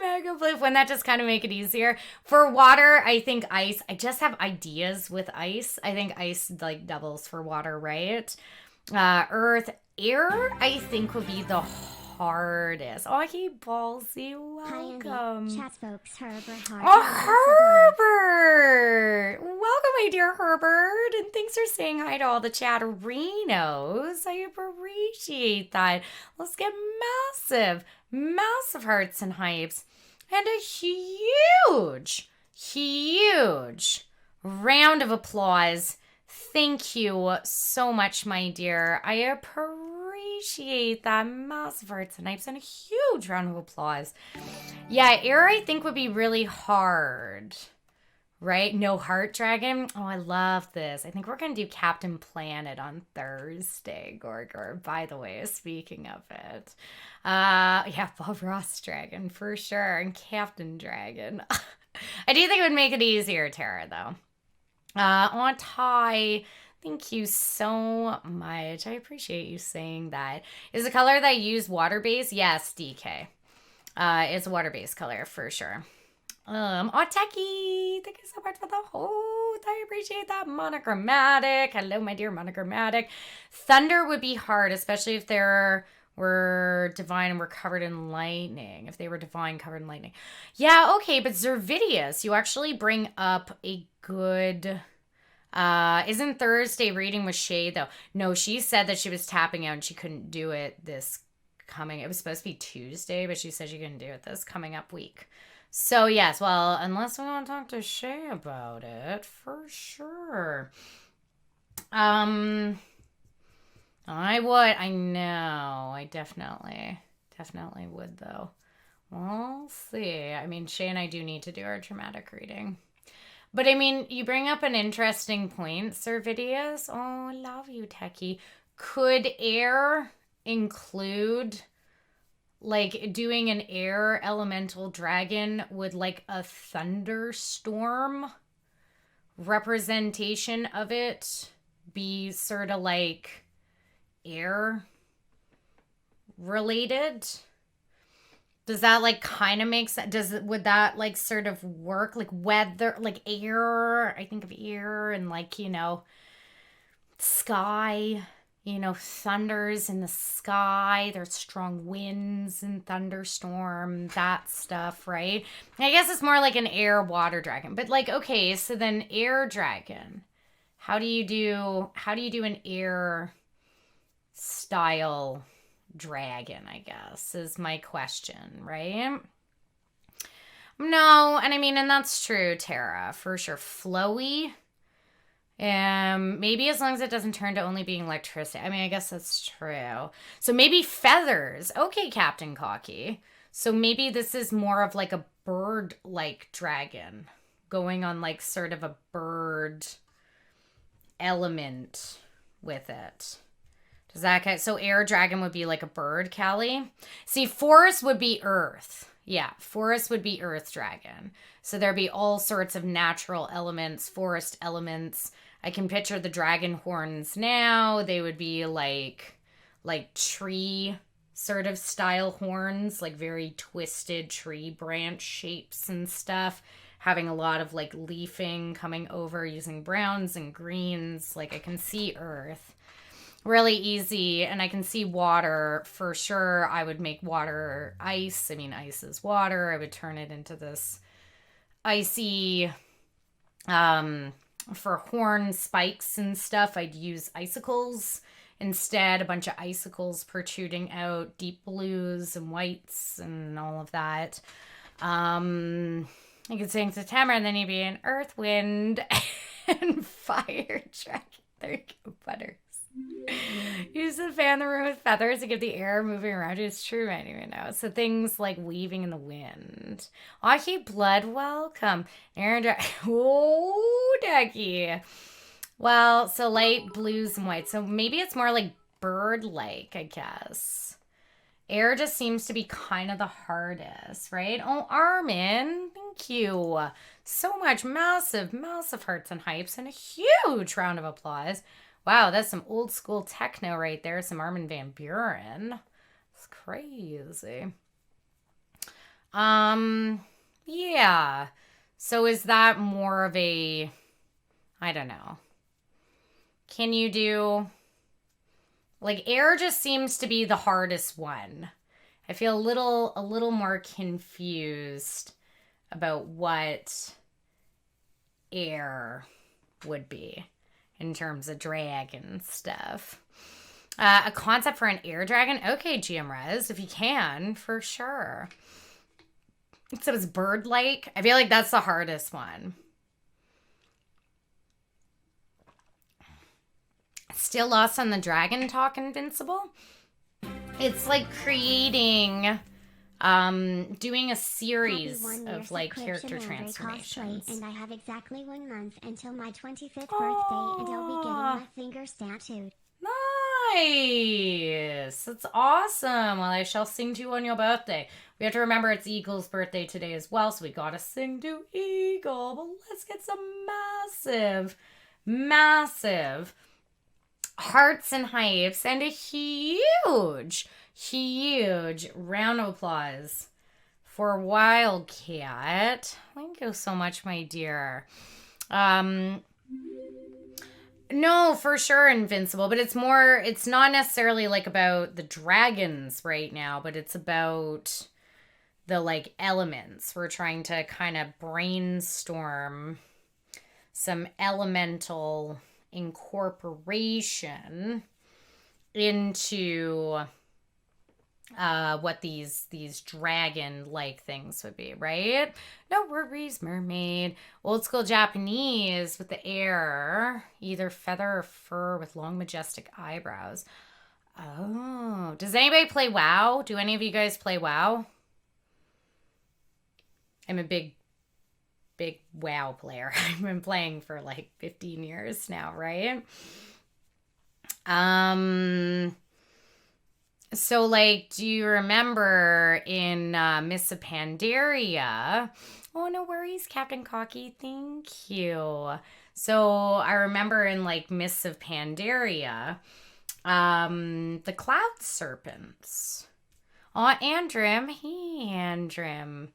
Mega Blue, when that just kind of make it easier. For water, I think ice. I just have ideas with ice. I think ice like doubles for water, right? Earth, air, I think would be the hardest. Oh, hey, Ballsy, welcome. Hi, chat folks, Herbert. Oh, Herbert! Welcome, my dear Herbert, and thanks for saying hi to all the chatterinos. I appreciate that. Let's get massive hearts and hypes, and a huge round of applause. Thank you so much, my dear. I appreciate that. Massive hearts and hypes and a huge round of applause. Yeah, air I think would be really hard. Right? No heart dragon. Oh, I love this. I think we're going to do Captain Planet on Thursday, Gorgor. By the way, speaking of it. Yeah, Bob Ross dragon for sure. And Captain Dragon. I do think it would make it easier, Tara, though. On Ty, thank you so much. I appreciate you saying that. Is the color that you use water-based? Yes, DK. It's a water-based color for sure. Techie, thank you so much for the host. I appreciate that. Monochromatic. Hello, my dear Monochromatic. Thunder would be hard, especially if there were divine and were covered in lightning. If they were divine covered in lightning. Yeah, okay, but Zervidius, you actually bring up a good... isn't Thursday reading with Shay, though? No, she said that she was tapping out and she couldn't do it this coming... It was supposed to be Tuesday, but she said she couldn't do it this coming up week. So, yes, well, unless we want to talk to Shay about it, for sure. I would. I know. I definitely would, though. We'll see. I mean, Shay and I do need to do our dramatic reading. But, I mean, you bring up an interesting point, Servidius. Oh, I love you, Techie. Could air include... like doing an air elemental dragon with like a thunderstorm representation of it be sort of like air related? Does that like kind of make sense? Would that like sort of work? Like weather, like air. I think of air and like, sky, thunders in the sky. There's strong winds and thunderstorm, that stuff, right? I guess it's more like an air water dragon. But like, okay, so then air dragon. How do you do an air style dragon, I guess, is my question, right? No, and I mean, and that's true, Tara, for sure. Flowy. Maybe as long as it doesn't turn to only being electricity. I mean, I guess that's true. So maybe feathers. Okay, Captain Cocky. So maybe this is more of like a bird-like dragon going on like sort of a bird element with it. Does that count? So air dragon would be like a bird, Callie? See, forest would be earth. Yeah, forest would be earth dragon. So there'd be all sorts of natural elements, forest elements. I can picture the dragon horns now. They would be like tree sort of style horns, like very twisted tree branch shapes and stuff, having a lot of like leafing coming over using browns and greens. Like I can see earth really easy, and I can see water for sure. I would make water ice. I mean, ice is water. I would turn it into this icy, for horn spikes and stuff, I'd use icicles instead, a bunch of icicles protruding out, deep blues and whites and all of that. You could sing September, and then you'd be an earth, wind, and fire dragon. There you go, Butters. Use the fan the room with feathers to give the air moving around you. It's true, I don't even know. So things like weaving in the wind. Aki Blood, welcome. Aaron, oh, Ducky. Well, so light blues and white. So maybe it's more like bird-like, I guess. Air just seems to be kind of the hardest, right? Oh, Armin, thank you so much. Massive, massive hearts and hypes and a huge round of applause. Wow, that's some old school techno right there. Some Armin van Buren. It's crazy. Yeah. So is that more of a, I don't know. Can you do, like, air just seems to be the hardest one. I feel a little more confused about what air would be in terms of dragon stuff. A concept for an air dragon? Okay, GM Rez, if you can, for sure. So it's bird-like. I feel like that's the hardest one. Still lost on the dragon talk, Invincible? It's like creating, doing a series of like character transformations. And I have exactly 1 month until my 25th birthday, and I'll be getting my fingers tattooed. Nice! That's awesome. Well, I shall sing to you on your birthday. We have to remember it's Eagle's birthday today as well, so we gotta sing to Eagle. But let's get some massive, massive hearts and hypes and a huge, huge round of applause for Wildcat. Thank you so much, my dear. No, for sure, Invincible, but it's not necessarily like about the dragons right now, but it's about the like elements. We're trying to kind of brainstorm some elemental incorporation into what these dragon-like things would be, right? No worries, mermaid. Old school Japanese with the air, either feather or fur with long majestic eyebrows. Oh, does anybody play WoW? Do any of you guys play WoW? I'm a big WoW player. I've been playing for like 15 years now, right? So, like, do you remember in Miss Pandaria? Oh, no worries, Captain Cocky. Thank you. So I remember in like Mists of Pandaria, the cloud serpents. Oh, Andrim. Hey, Andrim.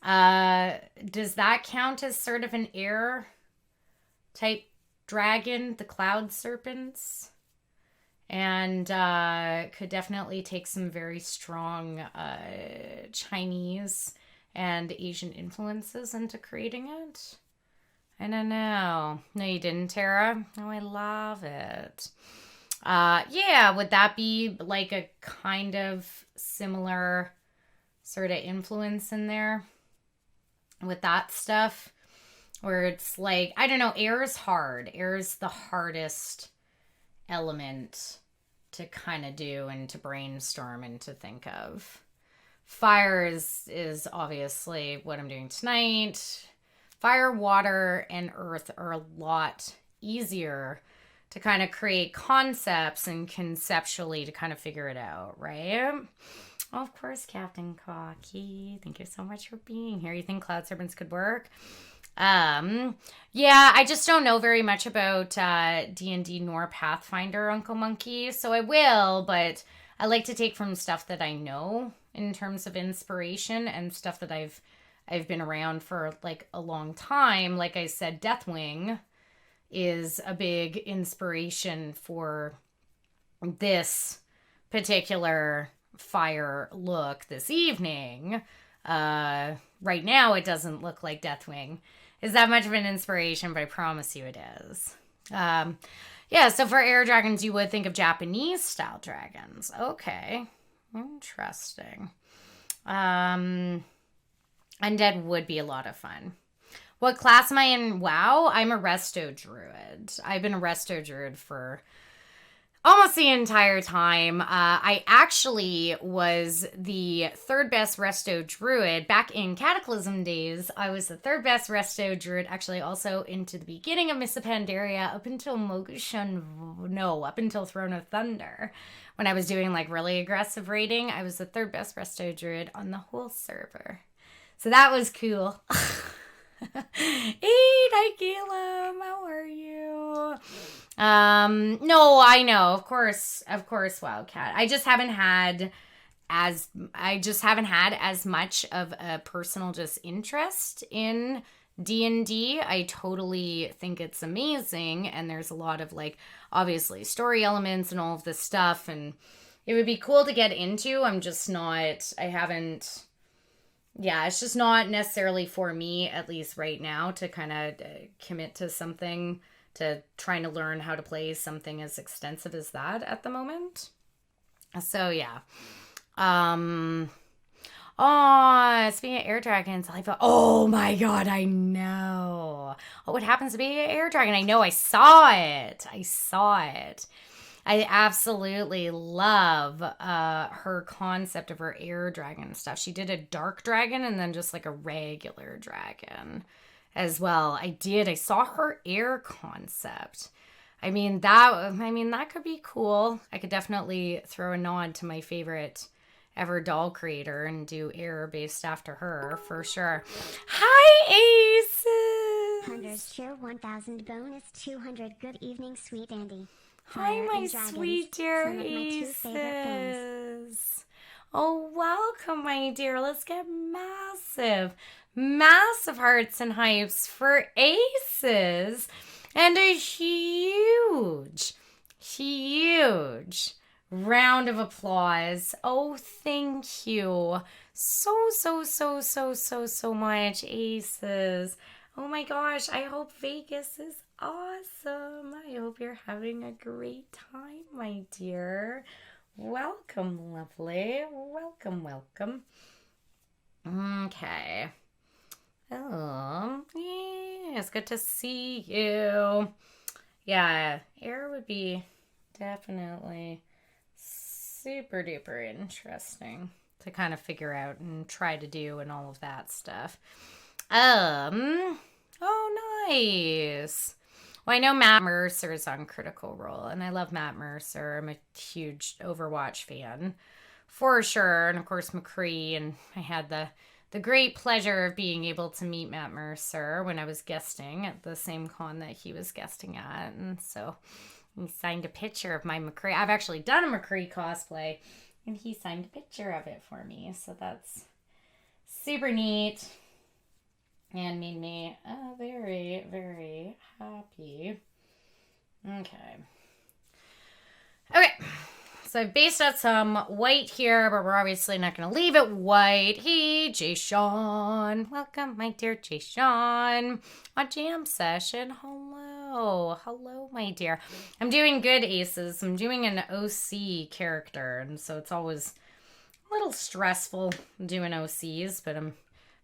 Does that count as sort of an air type dragon, the cloud serpents? And could definitely take some very strong Chinese and Asian influences into creating it. I don't know. No, you didn't, Tara? Oh, I love it. Yeah, would that be like a kind of similar sort of influence in there with that stuff? Where it's like, I don't know, air is hard. Air is the hardest element to kind of do and to brainstorm and to think of. Fire is obviously what I'm doing tonight. Fire, water, and earth are a lot easier to kind of create concepts and conceptually to kind of figure it out, right? Of course, Captain Cocky. Thank you so much for being here. You think cloud serpents could work? Yeah, I just don't know very much about D&D nor Pathfinder, Uncle Monkey, so I will, but I like to take from stuff that I know in terms of inspiration and stuff that I've been around for like a long time. Like I said, Deathwing is a big inspiration for this particular fire look this evening. Right now it doesn't look like Deathwing is that much of an inspiration, but I promise you it is. Yeah, so for air dragons, you would think of Japanese style dragons. Okay, interesting. Undead would be a lot of fun. What class am I in? WoW? I'm a Resto Druid. I've been a Resto Druid for almost the entire time. I actually was the third best Resto Druid back in Cataclysm days. I was the third best Resto Druid, actually also into the beginning of Mists of Pandaria, up until up until Throne of Thunder. When I was doing like really aggressive raiding, I was the third best Resto Druid on the whole server. So that was cool. Hey, Nigelum, how are you? No, I know, of course, Wildcat. I just haven't had as much of a personal just interest in D&D. I totally think it's amazing, and there's a lot of like obviously story elements and all of this stuff, and it would be cool to get into. Yeah, it's just not necessarily for me, at least right now, to kind of commit to something, to trying to learn how to play something as extensive as that at the moment. So, yeah. Speaking of air dragons, oh my god, I know. Oh, what happens to be an air dragon? I know, I saw it. I absolutely love her concept of her air dragon stuff. She did a dark dragon and then just like a regular dragon as well. I saw her air concept. That could be cool. I could definitely throw a nod to my favorite ever doll creator and do air based after her for sure. Hi, Aces! Hunters cheer 1000 bonus 200. Good evening, sweet Andy. Hi, my sweet dear Aces. Oh, welcome, my dear. Let's get massive hearts and hypes for Aces. And a huge round of applause. Oh, thank you so much, Aces. Oh my gosh, I hope Vegas is awesome. I hope you're having a great time, my dear. Welcome, lovely. Welcome. Okay. Oh, yeah, it's good to see you. Yeah, air would be definitely super duper interesting to kind of figure out and try to do and all of that stuff. Oh, nice. Well, I know Matt Mercer is on Critical Role, and I love Matt Mercer. I'm a huge Overwatch fan, for sure. And of course, McCree, and I had the the great pleasure of being able to meet Matt Mercer when I was guesting at the same con that he was guesting at. And so he signed a picture of my McCree. I've actually done a McCree cosplay, and he signed a picture of it for me. So that's super neat and made me very, very happy. Okay. So I've based out some white here, but we're obviously not going to leave it white. Hey, Jay Sean. Welcome, my dear Jay Sean. A jam session. Hello. Hello, my dear. I'm doing good, Aces. I'm doing an OC character, and so it's always a little stressful doing OCs, but I'm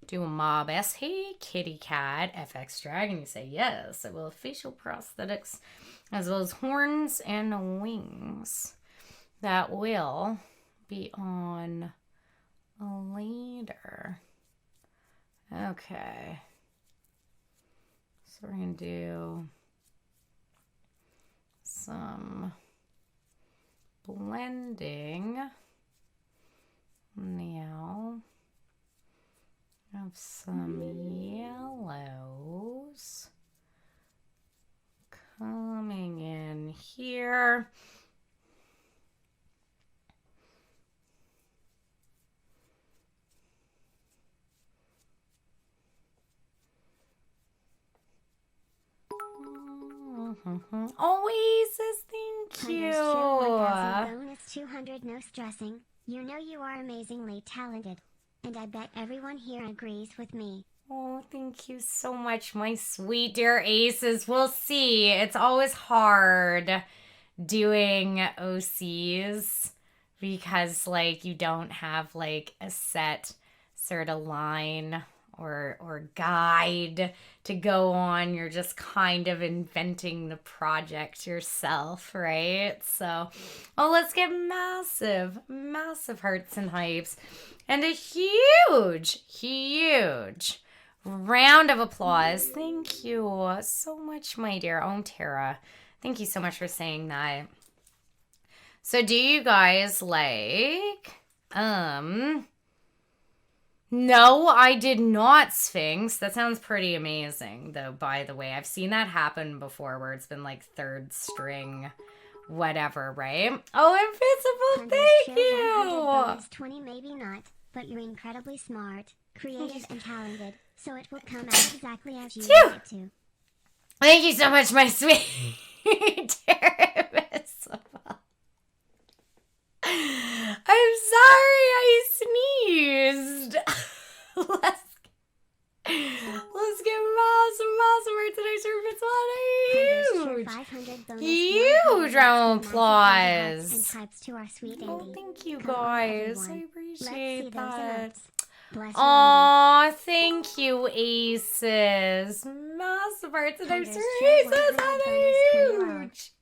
doing Mob S. Hey, Kitty Cat. FX Dragon. You say yes. I will have facial prosthetics as well as horns and wings. That will be on later. Okay. So we're going to do some blending now of some yellows coming in here. Oasis, thank you. Bonus 200, no stressing. You know you are amazingly talented. And I bet everyone here agrees with me. Oh, thank you so much, my sweet dear Aces. We'll see. It's always hard doing OCs because, like, you don't have, like, a set sort of line or guide to go on. You're just kind of inventing the project yourself, right? So, oh, let's get massive, massive hearts and hypes and a huge, huge round of applause. Thank you so much, my dear Tara. Thank you so much for saying that. So do you guys like, no, I did not, Sphinx. That sounds pretty amazing, though, by the way. I've seen that happen before where it's been like third string, whatever, right? Oh, Invisible, thank you! 20, maybe not, but you're incredibly smart, creative, and talented, so it will come out exactly as you want it to. Thank you so much, my sweet dear Invisible. I'm sorry I sneezed. Let's get massive words and I serve huge round of applause. Oh, thank you guys. I appreciate that. Aw, thank you, Aces. Massive hearts and I serve huge.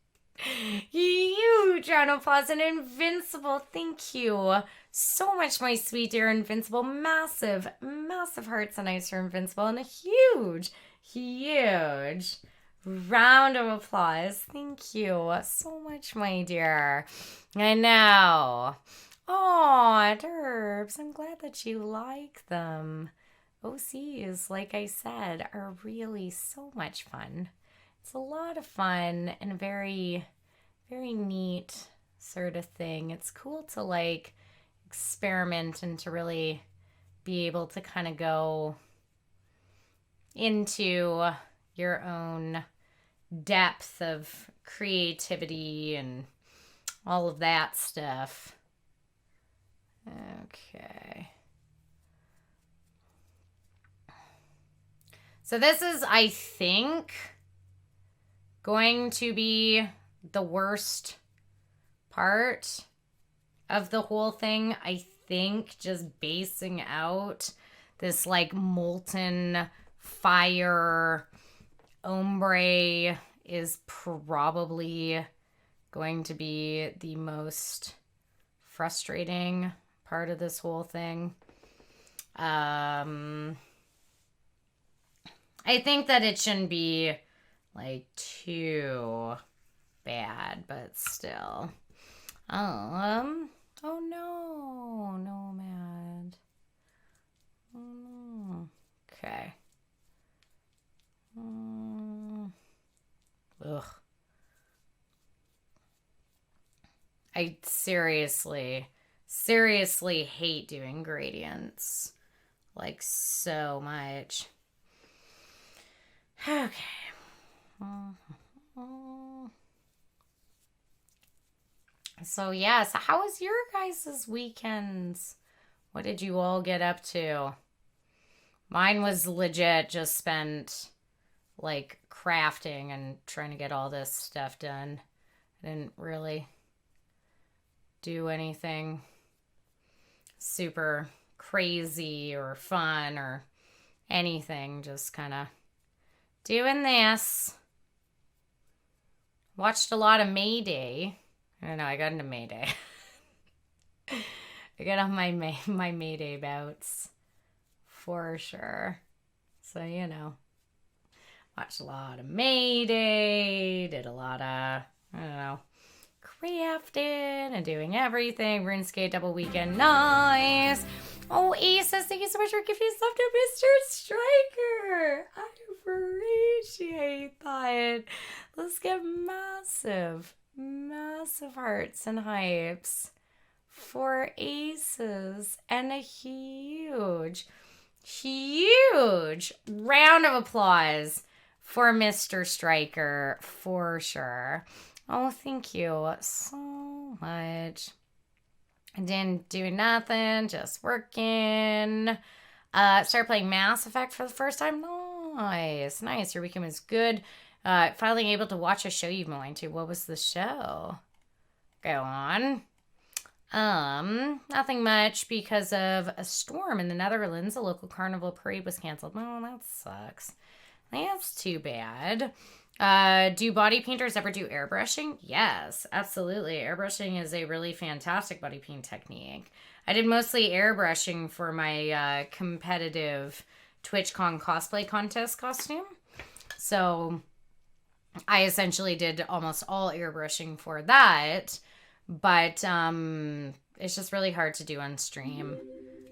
Huge round of applause and Invincible. Thank you so much, my sweet dear Invincible. Massive, massive hearts and ice for Invincible and a huge, huge round of applause. Thank you so much, my dear. I know. Aw, Derbs, I'm glad that you like them. OCs, like I said, are really so much fun. It's a lot of fun and a very, very neat sort of thing. It's cool to like experiment and to really be able to kind of go into your own depth of creativity and all of that stuff. Okay. So this is, I think, going to be the worst part of the whole thing. I think just basing out this like molten fire ombre is probably going to be the most frustrating part of this whole thing. I think that it shouldn't be like too bad, but still. Oh no, Nomad. Oh I seriously hate doing gradients. Like, so much. Okay. So, yeah. So, how was your guys' weekends? What did you all get up to? Mine was legit just spent, like, crafting and trying to get all this stuff done. I didn't really do anything super crazy or fun or anything. Just kind of doing this. Watched a lot of Mayday. I don't know, I got into Mayday. I got on my Mayday bouts for sure. So, watched a lot of Mayday, did a lot of, I don't know, crafting and doing everything. RuneScape double weekend, nice. Oh, Aces, thank you so much for gifting stuff to Mr. Striker. I appreciate that. Let's get massive hearts and hypes for Aces and a huge round of applause for Mr. Striker for sure. Oh, thank you so much. I didn't do nothing, just working. Started playing Mass Effect for the first time. Nice. Your weekend was good. Finally able to watch a show you've been wanting to. What was the show? Go on. Nothing much because of a storm in the Netherlands. A local carnival parade was canceled. Oh, that sucks. That's too bad. Do body painters ever do airbrushing? Yes, absolutely. Airbrushing is a really fantastic body paint technique. I did mostly airbrushing for my competitive TwitchCon cosplay contest costume. So I essentially did almost all airbrushing for that. But it's just really hard to do on stream.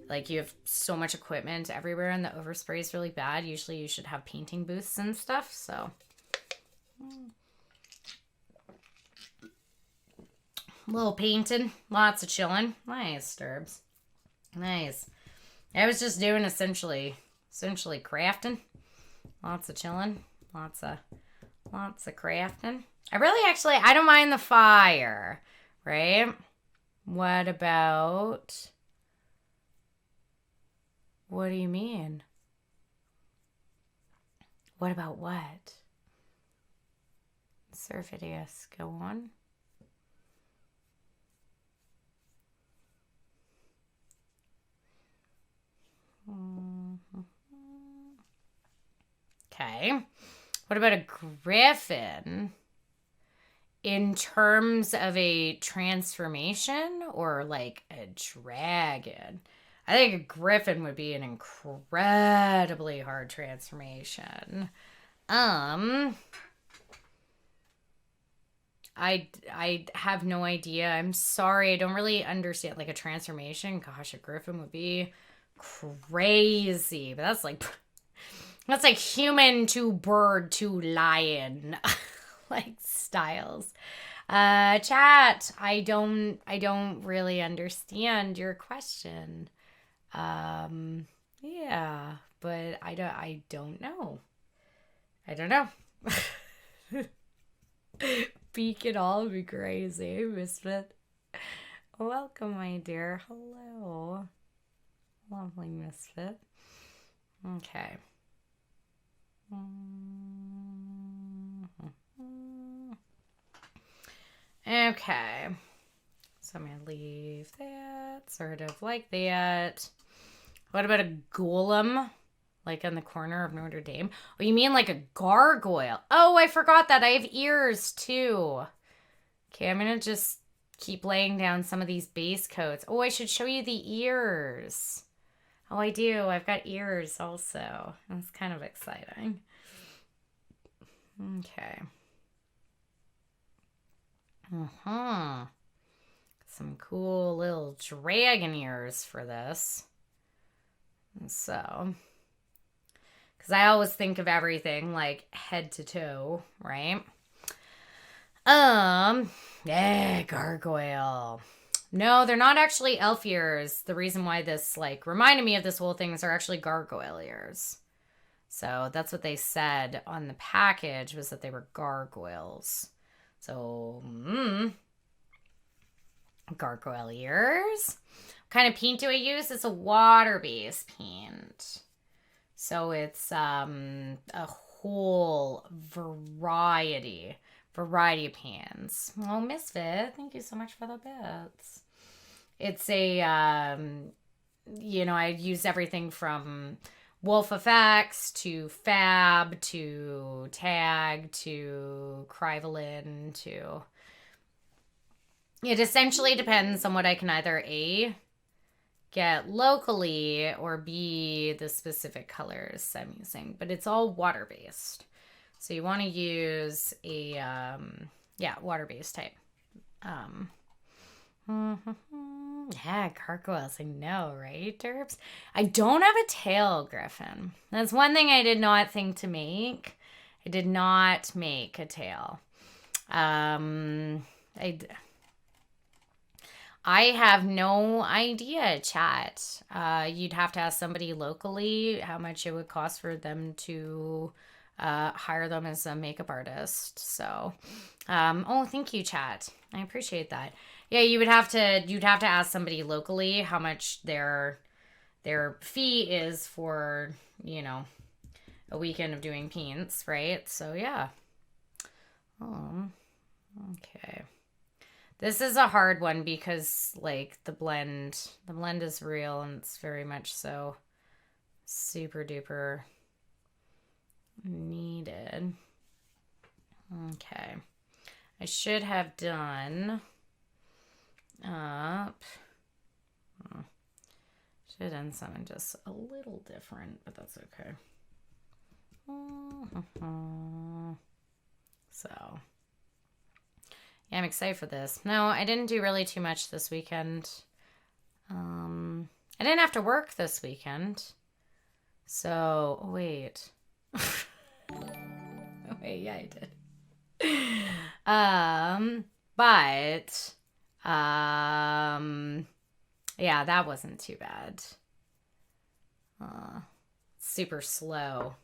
Like, you have so much equipment everywhere and the overspray is really bad. Usually you should have painting booths and stuff, so... A little painting, lots of chilling. Nice, Sturbs. Nice. I was just doing essentially crafting. Lots of chilling. Lots of crafting. I don't mind the fire, right? What do you mean? What about what? Surfidius, go on. Okay. What about a griffin? In terms of a transformation or like a dragon? I think a griffin would be an incredibly hard transformation. I have no idea. I'm sorry. I don't really understand like a transformation. Gosh, a griffin would be crazy. But that's like human to bird to lion like styles. Chat, I don't really understand your question. Yeah, but I don't know. I don't know. Peek at all would be crazy, Misfit. Welcome, my dear. Hello. Lovely Misfit. Okay. Okay. So I'm going to leave that sort of like that. What about a golem? Like in the corner of Notre Dame? Oh, you mean like a gargoyle? Oh, I forgot that. I have ears too. Okay, I'm going to just keep laying down some of these base coats. Oh, I should show you the ears. Oh, I do. I've got ears also. That's kind of exciting. Okay. Some cool little dragon ears for this. So... because I always think of everything like head to toe, right? Yeah, gargoyle. No, they're not actually elf ears. The reason why this like reminded me of this whole thing is they're actually gargoyle ears. So that's what they said on the package, was that they were gargoyles. So, gargoyle ears. What kind of paint do I use? It's a water-based paint. So it's a whole variety of pans. Oh, Misfit, thank you so much for the bits. It's a, I use everything from Wolf Effects to Fab to Tag to Crivelin to... It essentially depends on what I can either A, get locally, or B, the specific colors I'm using. But it's all water-based. So you want to use a, water-based type. Yeah, gargoyles. I know, right, Derps? I don't have a tail, Griffin. That's one thing I did not think to make. I did not make a tail. I have no idea, chat. You'd have to ask somebody locally how much it would cost for them to hire them as a makeup artist. So, thank you, chat. I appreciate that. Yeah, you'd have to ask somebody locally how much their fee is for, a weekend of doing paints, right? So, yeah. Oh, okay. This is a hard one because, like, the blend is real, and it's very much so super duper needed. Okay. I should have done up. Should have done something just a little different, but that's okay. So... yeah, I'm excited for this. No, I didn't do really too much this weekend. I didn't have to work this weekend. So, wait. Wait, yeah, I did. Yeah, that wasn't too bad. Super slow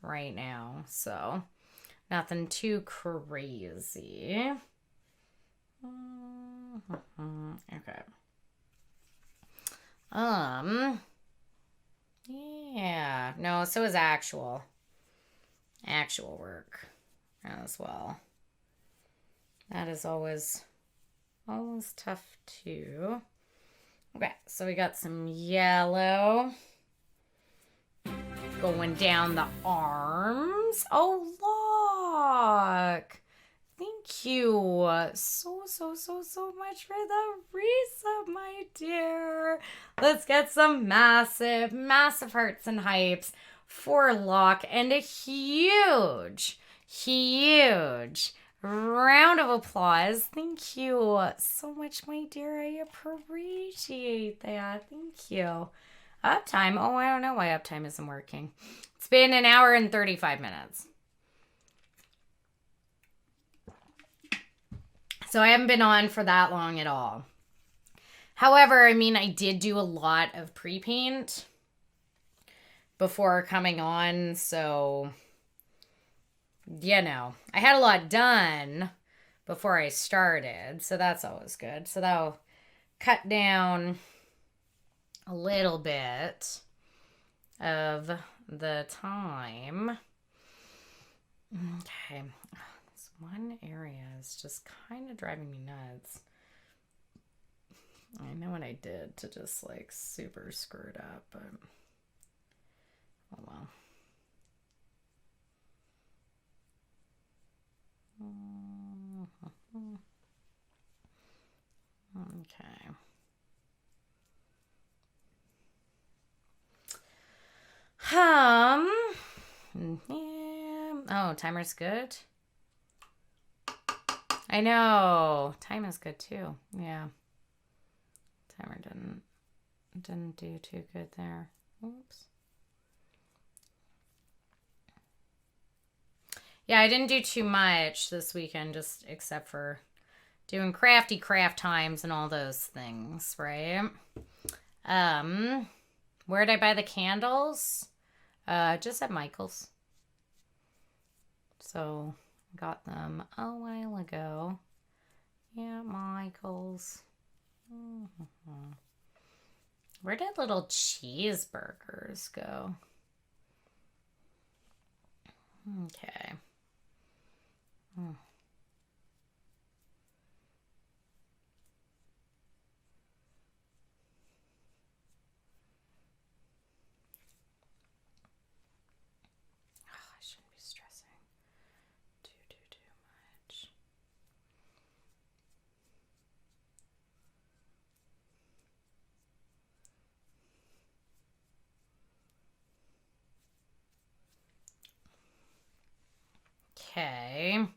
right now, so nothing too crazy. Okay. Yeah. No, so is actual work as well. That is always tough too. Okay, so we got some yellow going down the arms. Oh, look. Thank you so much for the resub, my dear. Let's get some massive hearts and hypes for Locke, and a huge round of applause. Thank you so much, my dear. I appreciate that. Thank you. Uptime. Oh, I don't know why uptime isn't working. It's been an hour and 35 minutes. So I haven't been on for that long at all. However, I mean, I did do a lot of pre-paint before coming on, so, I had a lot done before I started, so that's always good. So that'll cut down a little bit of the time. Okay. This one area is just kind of driving me nuts. I know what I did to just like super screw it up, but oh well. Okay. Yeah. Oh, timer's good. I know. Time is good too. Yeah. Timer didn't do too good there. Oops. Yeah, I didn't do too much this weekend, just except for doing crafty craft times and all those things, right? Where'd I buy the candles? Just at Michael's. So, got them a while ago. Yeah, Michael's. Mm-hmm. Where did little cheeseburgers go? Okay. Oh, I shouldn't be stressing too much. Okay.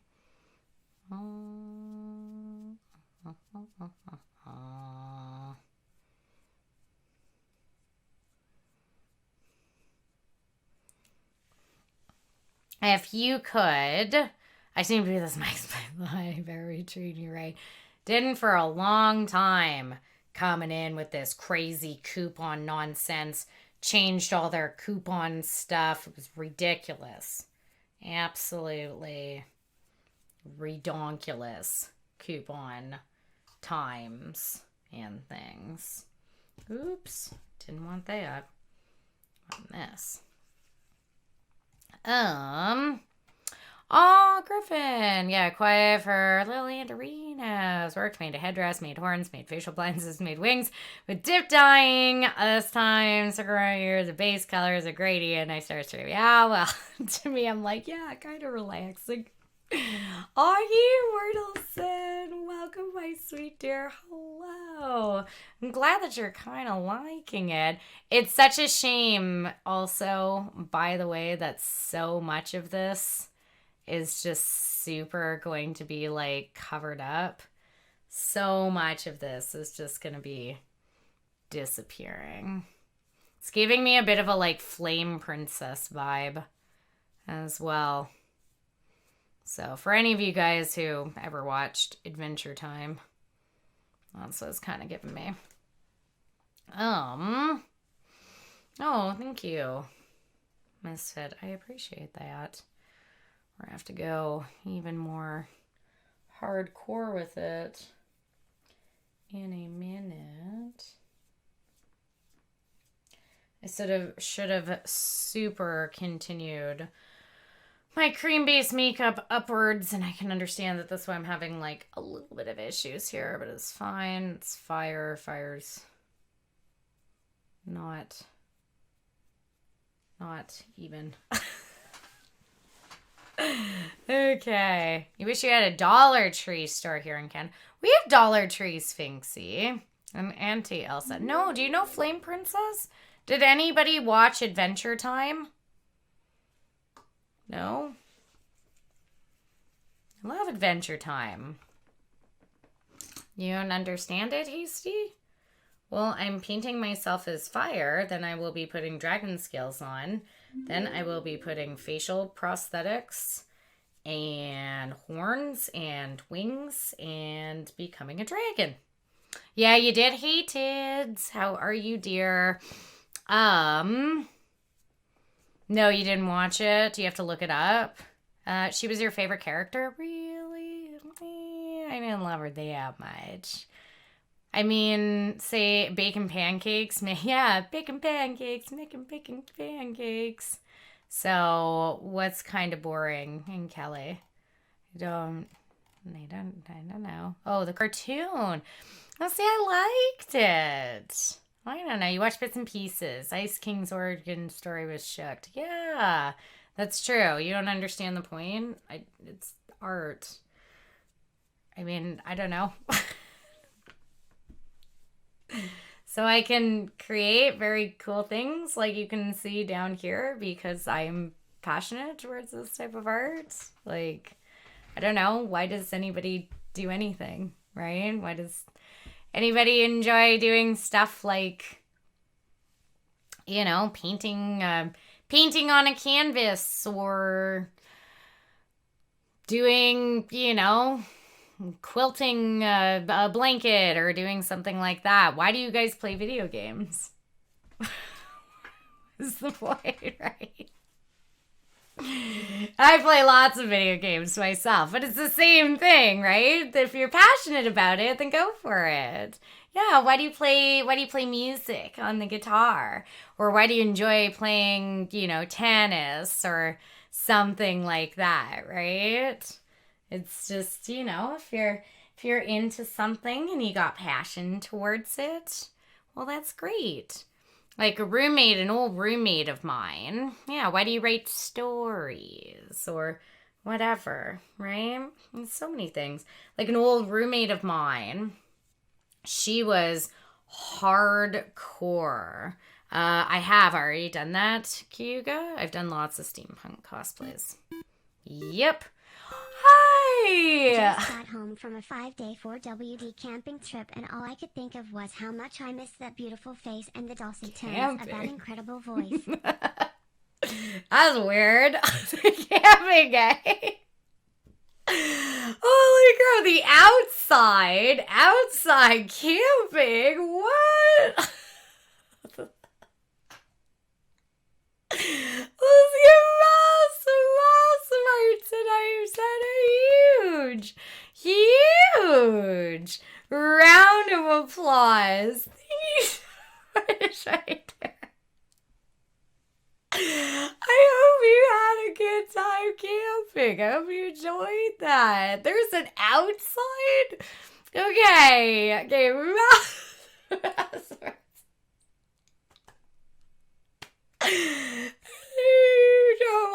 If you could, I seem to be this nice by very treating you right. Didn't for a long time coming in with this crazy coupon nonsense. Changed all their coupon stuff. It was ridiculous. Absolutely redonkulous coupon times and things. Oops. Didn't want that. On this. Oh, Griffin. Yeah, quiet for little Andarinas. Worked, made a headdress, made horns, made facial blinds, made wings with dip dyeing. This time, Sakura ears, a base color is a gradient. I start to, yeah, well, to me, I'm like, yeah, kind of relaxing. Augie Wordleson, welcome, my sweet dear. Hello. I'm glad that you're kind of liking it. It's such a shame, also, by the way, that so much of this is just super going to be like covered up. So much of this is just going to be disappearing. It's giving me a bit of a like Flame Princess vibe as well. So, for any of you guys who ever watched Adventure Time, that's what it's kind of giving me. Oh, thank you, Misfit. I appreciate that. We're going to have to go even more hardcore with it in a minute. I should have super continued my cream-based makeup upwards, and I can understand that that's why I'm having like a little bit of issues here, but it's fine. It's fire. Fire's not even. Okay. You wish you had a Dollar Tree store here in Canada. We have Dollar Trees, Finksy. And Auntie Elsa. No, do you know Flame Princess? Did anybody watch Adventure Time? No? I love Adventure Time. You don't understand it, Hasty? Well, I'm painting myself as fire. Then I will be putting dragon scales on. Then I will be putting facial prosthetics and horns and wings and becoming a dragon. Yeah, you did, Hated. How are you, dear? No, you didn't watch it. You have to look it up. She was your favorite character? Really? I didn't love her that much. I mean, say bacon pancakes. Yeah, bacon pancakes, making bacon pancakes. So, what's kind of boring in Kelly? I don't know. Oh, the cartoon. Oh, see, I liked it. I don't know. You watch bits and pieces. Ice King's origin story was shook. Yeah, that's true. You don't understand the point. It's art. I mean, I don't know. So I can create very cool things like you can see down here because I'm passionate towards this type of art. Like, I don't know. Why does anybody do anything, right? Why does anybody enjoy doing stuff like, you know, painting on a canvas or doing, you know, quilting a blanket or doing something like that. Why do you guys play video games? Is the point, right? I play lots of video games myself, but it's the same thing, right? If you're passionate about it, then go for it. Yeah, why do you play music on the guitar? Or why do you enjoy playing, tennis or something like that, right? It's just, if you're into something and you got passion towards it, well, that's great. Like an old roommate of mine. Yeah, why do you write stories or whatever, right? There's so many things. Like an old roommate of mine, she was hardcore. I have already done that, Kyuga. I've done lots of steampunk cosplays. Yep. Hi! Just got home from a 5-day 4WD camping trip, and all I could think of was how much I missed that beautiful face and the dulcet tones of that incredible voice. That's weird. Camping, eh? Holy crow, the outside camping? What? Let's get massive hearts and huge round of applause. What is right there? I hope you had a good time camping. I hope you enjoyed that. There's an outside? Okay, massive.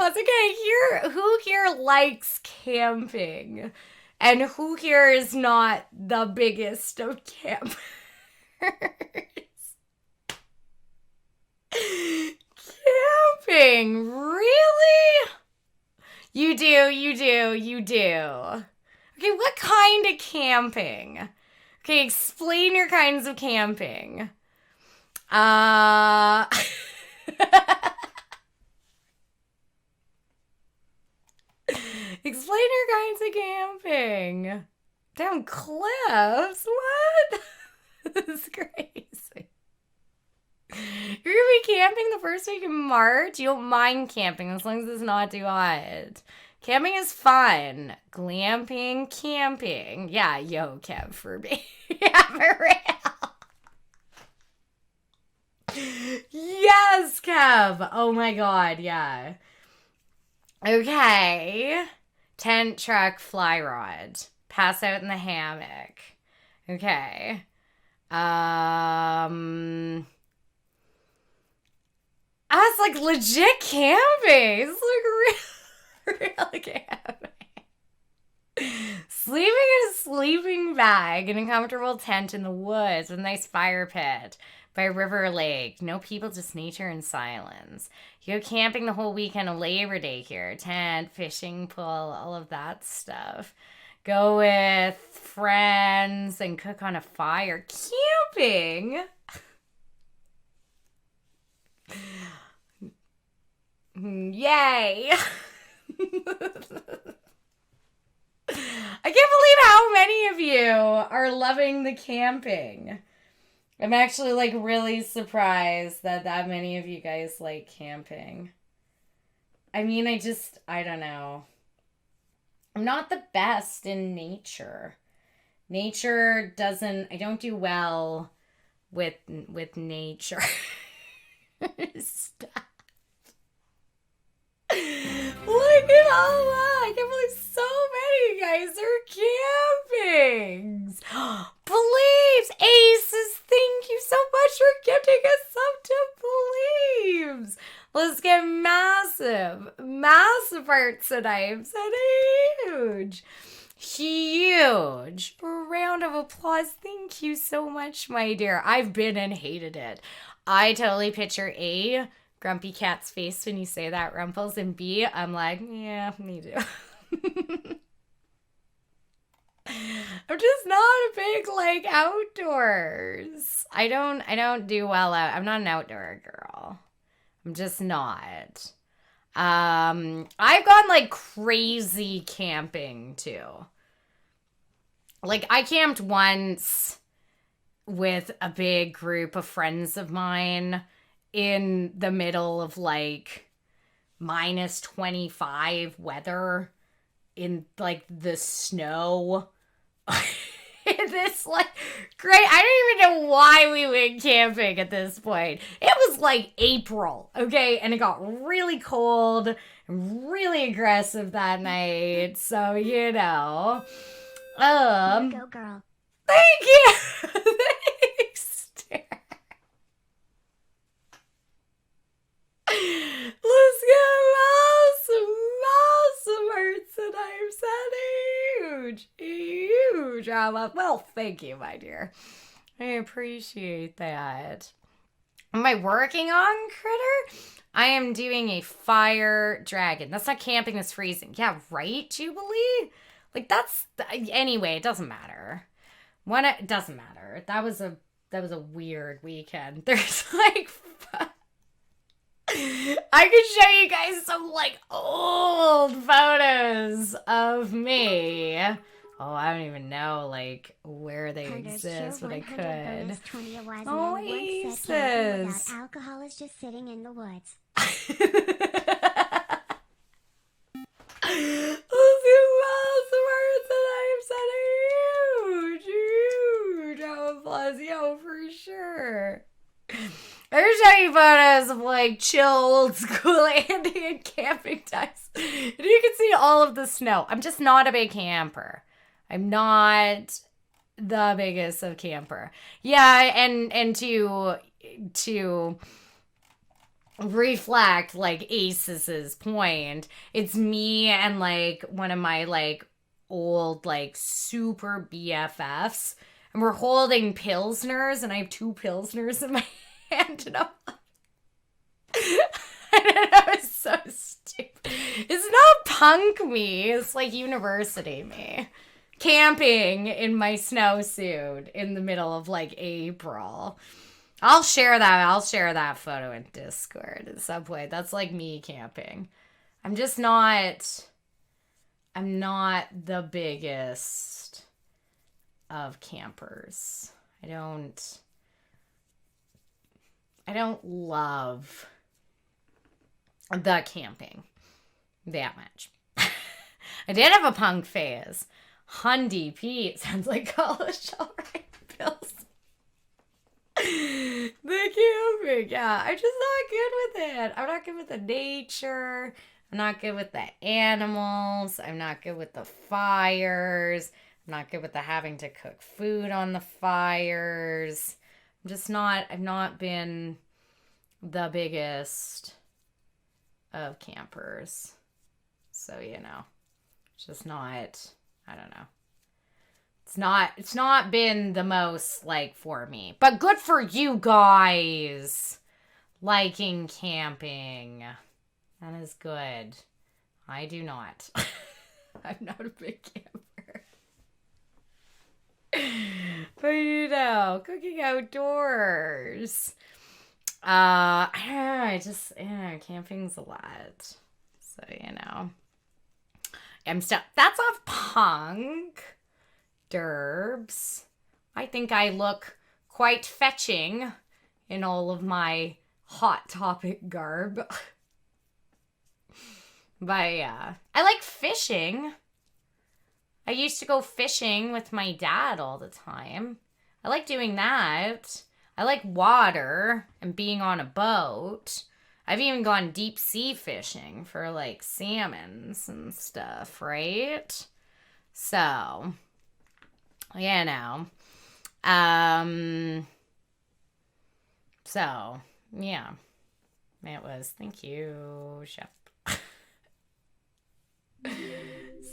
Okay, who here likes camping? And who here is not the biggest of campers? Camping, really? You do. Okay, what kind of camping? Okay, explain your kinds of camping. Explain your kinds of camping. Down cliffs? What? This is crazy. You're gonna be camping the first week of March? You don't mind camping as long as it's not too hot. Camping is fun. Glamping, camping. Yeah, yo, Kev, for me. Yeah, for real. Yes, Kev. Oh my god, yeah. Okay. Tent, truck, fly rod. Pass out in the hammock. Okay. It's like legit camping. It's like real camping. Sleeping in a sleeping bag in a comfortable tent in the woods with a nice fire pit by a river or lake. No people, just nature and silence. You go camping the whole weekend of Labor Day here. Tent, fishing pool, all of that stuff. Go with friends and cook on a fire. Camping? Yay! I can't believe how many of you are loving the camping. I'm actually like really surprised that many of you guys like camping. I mean, I don't know. I'm not the best in nature. I don't do well with nature. Stop. Look at all that. I can't believe so many of you guys are camping. Beliefs. Aces, thank you so much for gifting us up to beliefs. Let's get massive hearts and knives and huge round of applause. Thank you so much, my dear. I've been and hated it. I totally picture A, grumpy cat's face when you say that, Rumples, and B, I'm like, yeah, me too. I'm just not a big outdoors. I don't do well out. I'm not an outdoor girl. I'm just not. I've gone crazy camping too. like, I camped once with a big group of friends of mine in the middle of like minus 25 weather in like the snow. This like great. I don't even know why we went camping at this point. It was like April, okay, and it got really cold and really aggressive that night. So you know, You go, girl. thank you. Thanks, dear. Let's go, awesome hurts, and I'm sending huge drama. Well, thank you, my dear. I appreciate that. Am I working on Critter? I am doing a fire dragon. That's not camping, that's freezing. Yeah, right, Jubilee? Like, that's... Anyway, it doesn't matter. It doesn't matter. That was a weird weekend. There's, like... I could show you guys some, like, old photos of me. Oh, I don't even know, like, where they exist, but I could. Oh, Aces. Alcohol is just sitting in the woods. Yo, for sure. There's any photos of like chill old school Indian camping times. And you can see all of the snow. I'm just not a big camper. I'm not the biggest of camper. Yeah, and to reflect like Ace's point, it's me and like one of my like old like super BFFs, and we're holding pilsners, and I have 2 pilsners in my hand, and I'm like, I know, it's so stupid. It's not punk me, it's like university me. Camping in my snowsuit in the middle of like April. I'll share that photo in Discord at some point. That's like me camping. I'm not the biggest of campers. I don't love the camping that much. I did have a punk phase. Hundy Pete sounds like college, alright, Bills. The camping, yeah. I'm just not good with it. I'm not good with the nature. I'm not good with the animals. I'm not good with the fires. I'm not good with the having to cook food on the fires. I've not been the biggest of campers. So, you know, it's just not, I don't know. It's not been the most, like, for me. But good for you guys liking camping. That is good. I do not. I'm not a big camper. But, you know, cooking outdoors. I don't know, camping's a lot. So, you know. That's off punk. Derbs. I think I look quite fetching in all of my Hot Topic garb. But yeah, I like fishing. I used to go fishing with my dad all the time. I like doing that. I like water and being on a boat. I've even gone deep sea fishing for like salmons and stuff, right? So, you know. So, yeah. It was, thank you, Chef.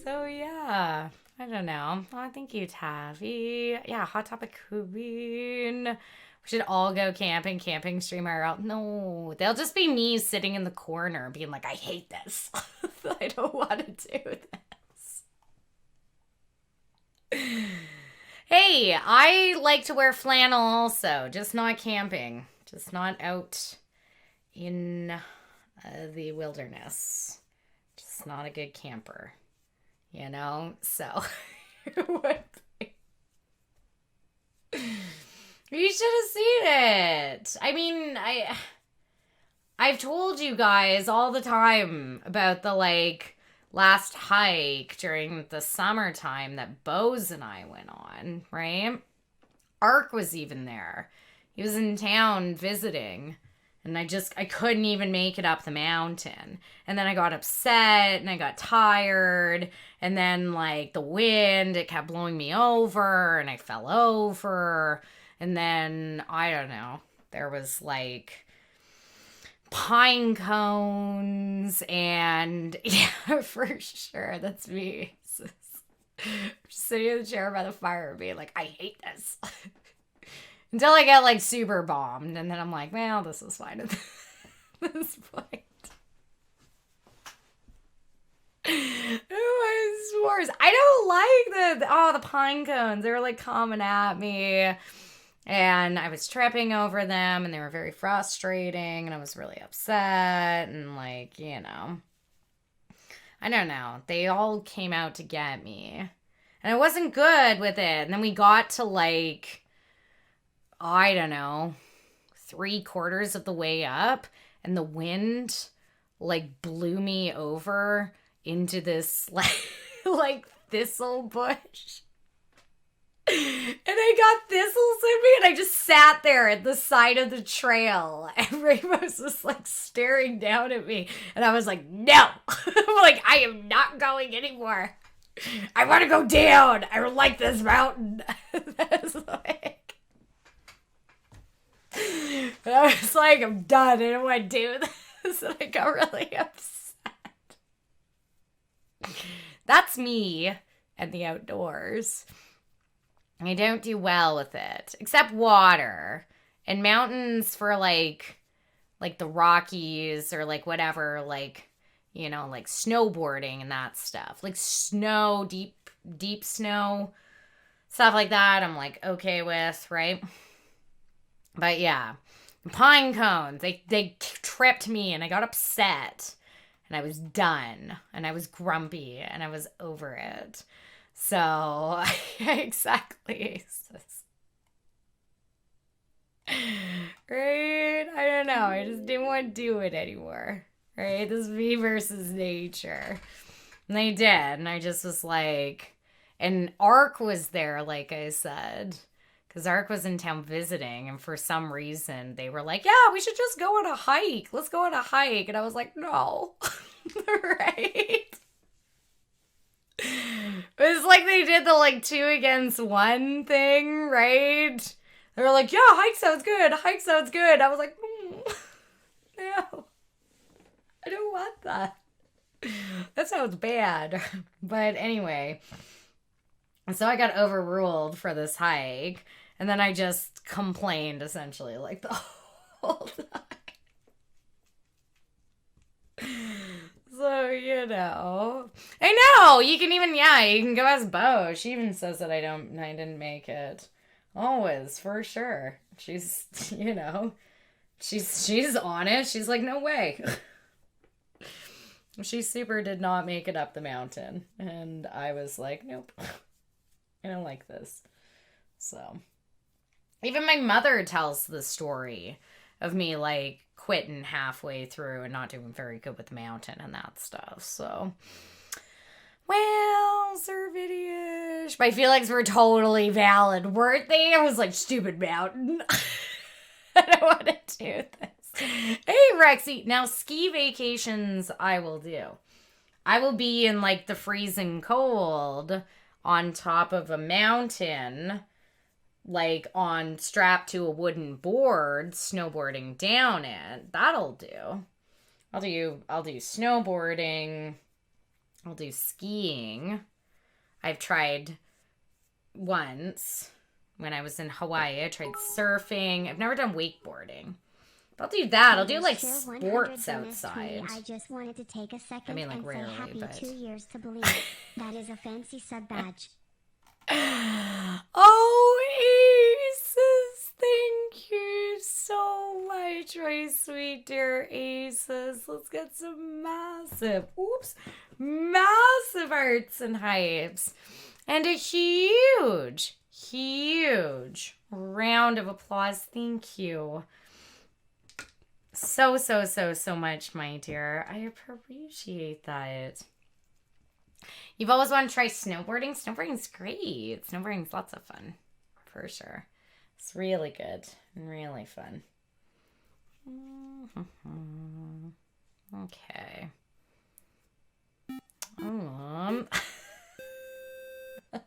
So, yeah. I don't know. Oh, thank you, Tavi. Yeah, Hot Topic Queen. We should all go camping streamer out. No, they'll just be me sitting in the corner being like, I hate this. I don't want to do this. Hey, I like to wear flannel also, just not camping. Just not out in the wilderness. Just not a good camper, you know? So, it would be. You should have seen it. I mean, I've told you guys all the time about the like last hike during the summertime that Bose and I went on, right? Ark was even there. He was in town visiting. And I couldn't even make it up the mountain. And then I got upset and I got tired. And then, like, the wind, it kept blowing me over and I fell over. And then, I don't know, there was like pine cones and, yeah, for sure, that's me. Just sitting in the chair by the fire being like, I hate this. Until I get, like, super bombed. And then I'm like, well, this is fine at this point. Oh, my s'mores. I don't like the pine cones. They were, like, coming at me. And I was tripping over them. And they were very frustrating. And I was really upset. And, like, you know. I don't know. They all came out to get me. And I wasn't good with it. And then we got to, like, I don't know, 3/4 of the way up, and the wind like blew me over into this like thistle bush. And I got thistles in me, and I just sat there at the side of the trail, and Rainbow was just like staring down at me, and I was like, no. I'm like, I am not going anymore. I want to go down. I don't like this mountain. That's like, and I was like, I'm done. I don't want to do this. And I got really upset. That's me and the outdoors. I don't do well with it. Except water. And mountains for like the Rockies or like whatever, like, you know, like snowboarding and that stuff. Like snow, deep snow, stuff like that I'm like okay with, right? But yeah, pine cones, they tripped me and I got upset and I was done and I was grumpy and I was over it. So, exactly. Right? I don't know. I just didn't want to do it anymore. Right? This is me versus nature. And they did. And I just was like, and Ark was there, like I said. Because Ark was in town visiting, and for some reason, they were like, yeah, we should just go on a hike. Let's go on a hike. And I was like, no. Right? It was like they did the, like, 2 against 1 thing, right? They were like, yeah, hike sounds good. Hike sounds good. I was like, no. I don't want that. That sounds bad. But anyway, so I got overruled for this hike. And then I just complained, essentially, like, the whole time. So, you know. I know! You can even, yeah, you can go as Bo. She even says that I didn't make it. Always, for sure. She's, you know, she's honest. She's like, no way. She super did not make it up the mountain. And I was like, nope. I don't like this. So, even my mother tells the story of me, like, quitting halfway through and not doing very good with the mountain and that stuff. So, well, Servidish. My feelings were totally valid, weren't they? I was like, stupid mountain. I don't want to do this. Hey, Rexy. Now, ski vacations I will do. I will be in, like, the freezing cold on top of a mountain, like strapped to a wooden board, snowboarding down it. That'll do. I'll do snowboarding. I'll do skiing. I've tried once when I was in Hawaii. I tried surfing. I've never done wakeboarding. I'll do that. I'll do, like, sports outside. I just wanted to take a second like, and rarely, say happy but 2 years to believe. That is a fancy sub badge. Oh, Aces, thank you so much, my sweet dear Aces. Let's get some massive hearts and hypes. And a huge Huge round of applause. Thank you. So much, my dear. I appreciate that. You've always wanted to try snowboarding? Snowboarding's great. Snowboarding's lots of fun. For sure. It's really good and really fun. Okay.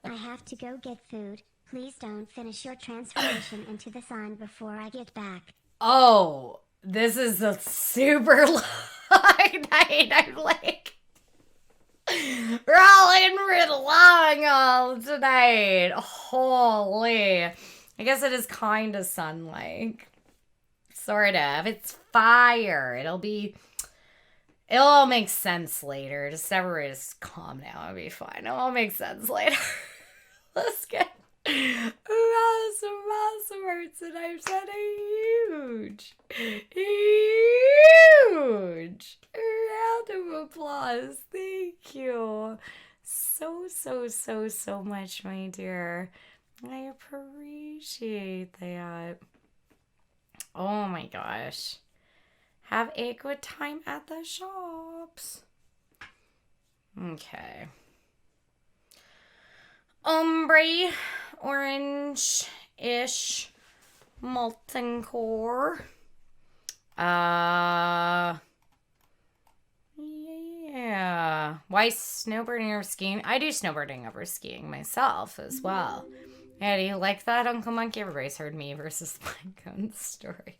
I have to go get food. Please don't finish your transformation into the sign before I get back. Oh, this is a super long night. I'm like rolling real long all tonight. Holy. I guess it is kind of sun-like. Sort of. It's fire. It'll all make sense later. Just everybody's calm now. It'll be fine. It'll all make sense later. Let's get massive hearts, and I've said a huge round of applause. Thank you so much, my dear. I appreciate that. Oh my gosh. Have a good time at the shops. Okay. Ombre, orange-ish, molten core. Yeah. Why snowboarding or skiing? I do snowboarding over skiing myself as well. Yeah, do you like that, Uncle Monkey? Everybody's heard me versus the Pinecone story.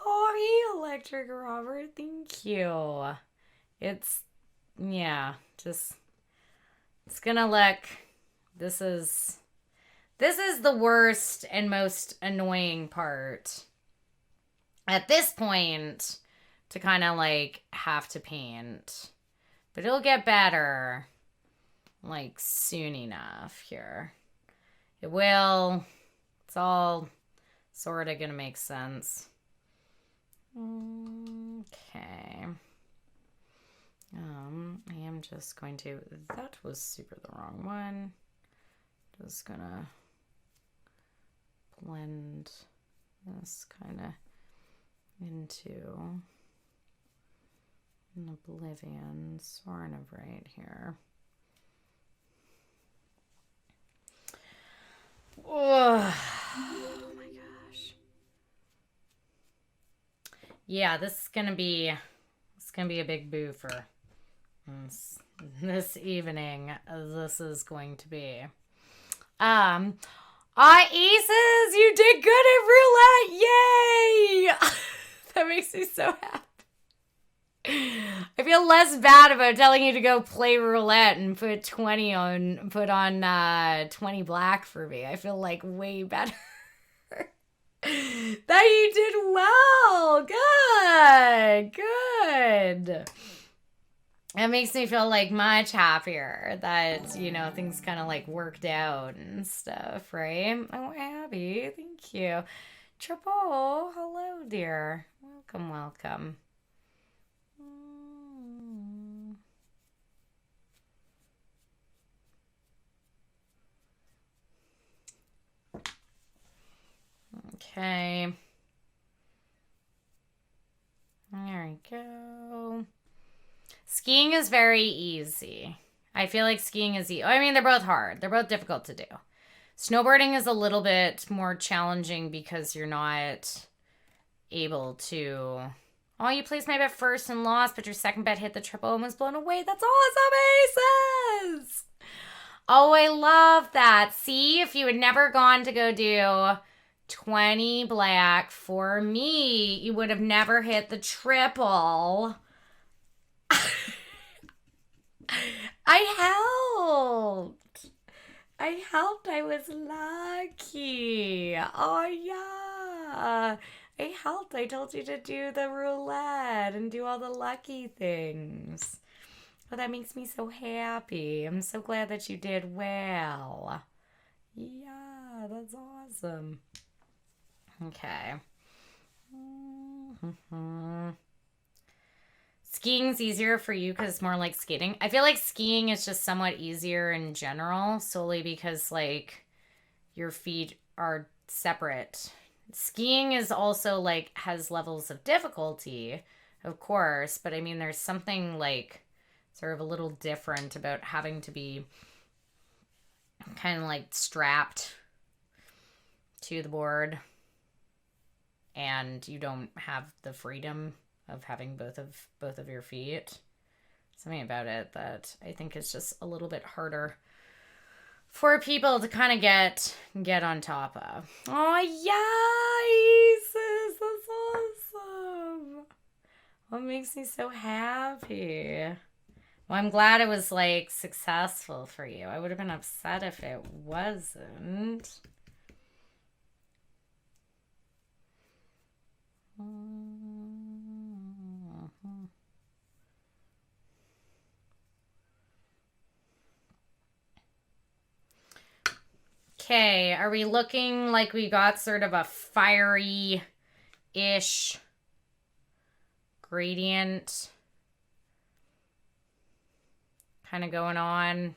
Oh, hey, Electric Robert. Thank you. It's gonna look. This is the worst and most annoying part at this point to kind of like have to paint. But it'll get better like soon enough here. It will. It's all sort of gonna make sense. Okay. I am just going to, that was super the wrong one. Just gonna blend this kind of into an oblivion sort of right here. Oh my gosh. Yeah, this is gonna be a big boo for this evening. This is going to be. Aces, you did good at roulette! Yay! That makes me so happy. I feel less bad about telling you to go play roulette and put 20 on 20 black for me. I feel like way better. That you did well. Good. It makes me feel like much happier that, you know, things kind of like worked out and stuff, right? Oh, Abby, thank you. Triple, hello, dear. Welcome. Okay. There we go. Skiing is very easy. I feel like skiing is easy. I mean, they're both hard. They're both difficult to do. Snowboarding is a little bit more challenging because you're not able to... Oh, you placed my bet first and lost, but your second bet hit the triple and was blown away. That's awesome, Aces! Oh, I love that. See, if you had never gone to go do 20 black for me, you would have never hit the triple. I helped. I was lucky. Oh, yeah. I helped. I told you to do the roulette and do all the lucky things. Oh, that makes me so happy. I'm so glad that you did well. Yeah, that's awesome. Okay. Skiing's easier for you because it's more like skating. I feel like skiing is just somewhat easier in general, solely because, like, your feet are separate. Skiing is also, like, has levels of difficulty, of course, but I mean, there's something, like, sort of a little different about having to be kind of, like, strapped to the board, and you don't have the freedom of having both of your feet. Something about it that I think is just a little bit harder for people to kind of get on top of. Oh yeah, Isis, that's awesome. What makes me so happy? Well, I'm glad it was, like, successful for you. I would have been upset if it wasn't. Okay, are we looking like we got sort of a fiery-ish gradient kind of going on?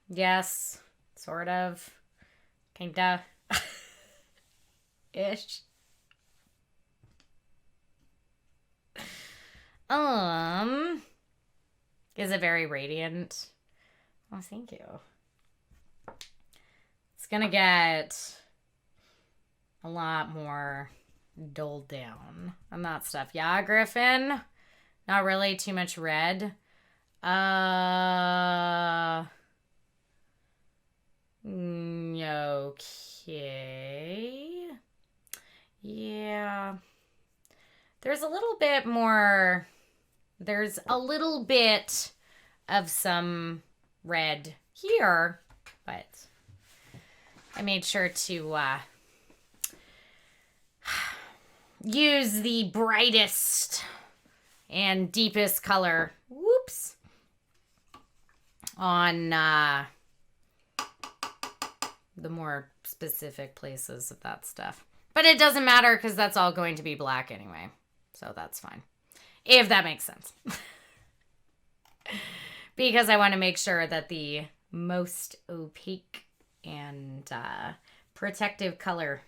Yes, sort of. Kinda. Ish. Is it very radiant? Oh, thank you. It's gonna get a lot more dulled down on that stuff. Yeah, Griffin? Not really too much red. Okay. Yeah. There's a little bit more. There's a little bit of some red here, but I made sure to use the brightest and deepest color. Whoops. On the more specific places of that stuff. But it doesn't matter because that's all going to be black anyway. So that's fine. If that makes sense. Because I want to make sure that the most opaque and protective color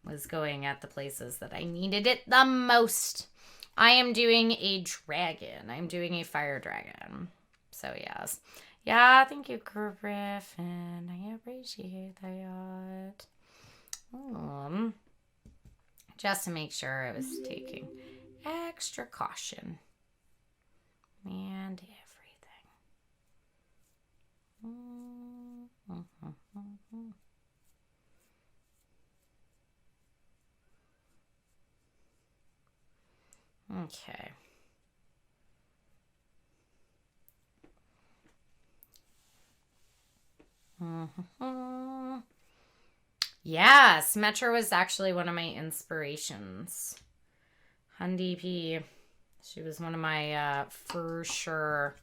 was going at the places that I needed it the most. I am doing a dragon. I'm doing a fire dragon. So yes. Yeah, thank you, Griffin. I appreciate that. Just to make sure I was taking extra caution and everything. Okay. Yes, Metro was actually one of my inspirations. Hundi P. She was one of my for sure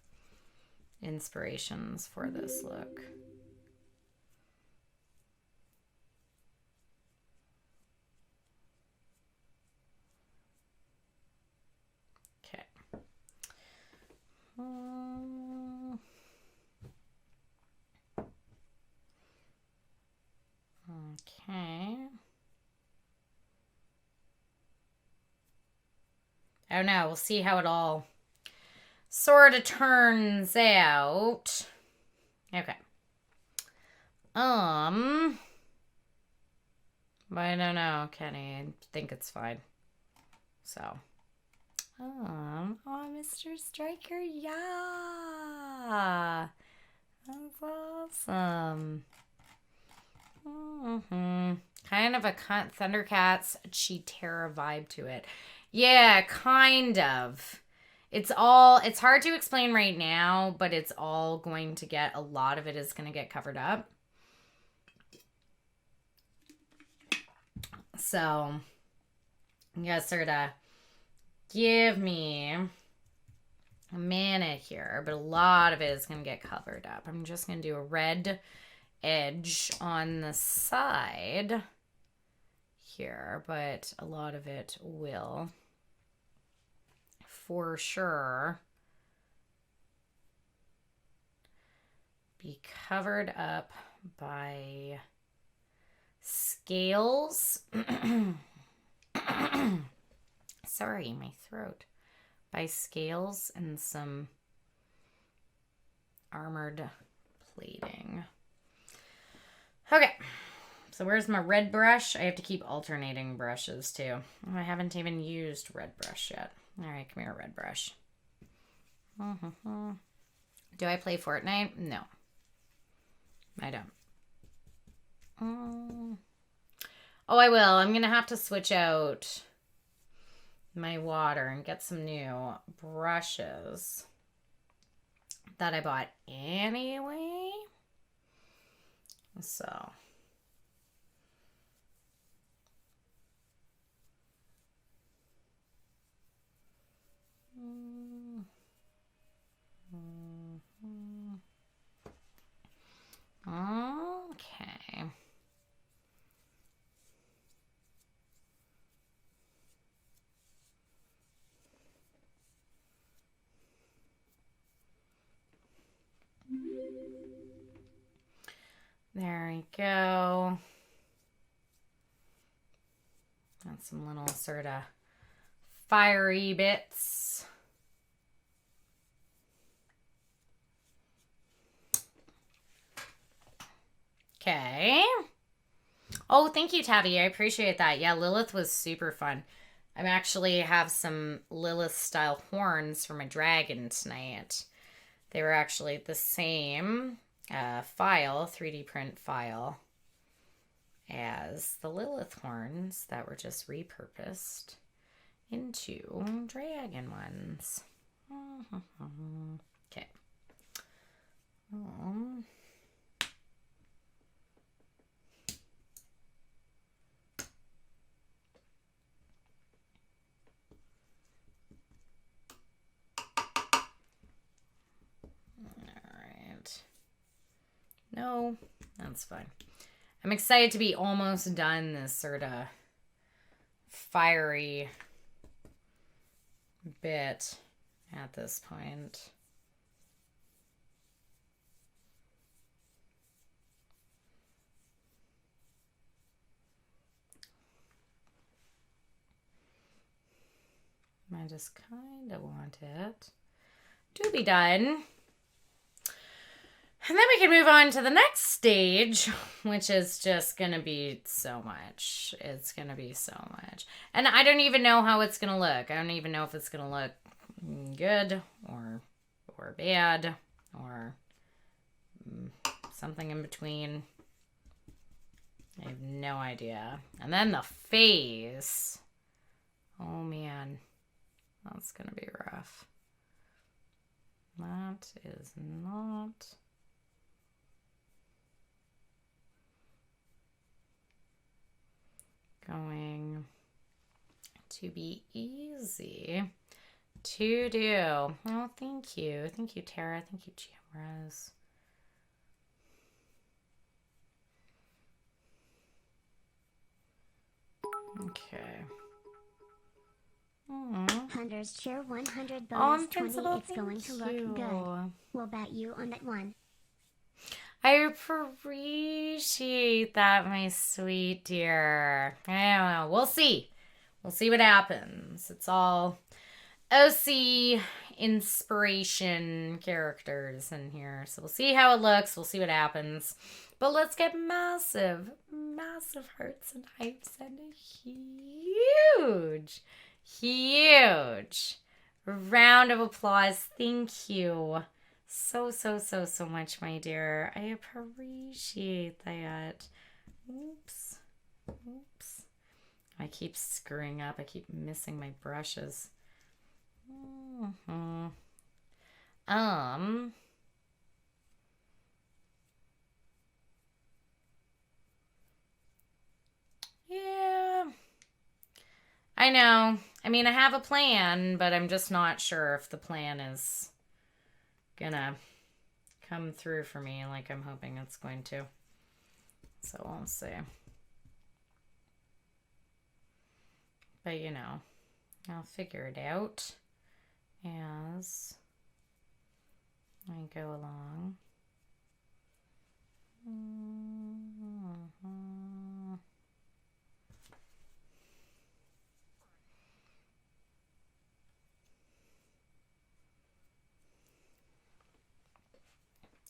inspirations for this look. Okay. Okay. Oh no, we'll see how it all sort of turns out. Okay. But I don't know, Kenny. I think it's fine. So. Oh, Mr. Striker, yeah. That's awesome. Kind of a Thundercats Cheetara vibe to it. Yeah, kind of. It's hard to explain right now, but it's all going to get, a lot of it is going to get covered up. So, you gotta sort of give me a minute here, but a lot of it is going to get covered up. I'm just going to do a red edge on the side here, but a lot of it will, for sure, be covered up by scales. Sorry, my throat. By scales and some armored plating. Okay, so where's my red brush? I have to keep alternating brushes too. Oh, I haven't even used red brush yet. All right, come here, red brush. Do I play Fortnite? No, I don't. Oh, I will. I'm gonna have to switch out my water and get some new brushes that I bought anyway. So okay. There we go. Got some little sort of fiery bits. Okay. Oh, thank you, Tavi. I appreciate that. Yeah, Lilith was super fun. I actually have some Lilith style horns for my dragon tonight. They were actually the same file, 3D print file, as the Lilith horns that were just repurposed into dragon ones. Okay. No, that's fine. I'm excited to be almost done this sort of fiery bit at this point. I just kind of want it to be done. And then we can move on to the next stage, which is just going to be so much. It's going to be so much. And I don't even know how it's going to look. I don't even know if it's going to look good or bad or something in between. I have no idea. And then the face. Oh, man. That's going to be rough. That is not going to be easy to do. Oh, thank you. Thank you, Tara. Thank you, Jamrose. Okay. Hunters cheer 100 bonus 20. It's going to look you. good. We'll bet you on that one. I appreciate that, my sweet dear. I don't know. We'll see. We'll see what happens. It's all OC inspiration characters in here. So we'll see how it looks. We'll see what happens. But let's get massive, massive hearts and hypes and a huge round of applause. Thank you so much, my dear. I appreciate that. Oops. I keep screwing up. I keep missing my brushes. Yeah. I know. I mean, I have a plan, but I'm just not sure if the plan is gonna come through for me like I'm hoping it's going to. So we'll see. But, you know, I'll figure it out as I go along.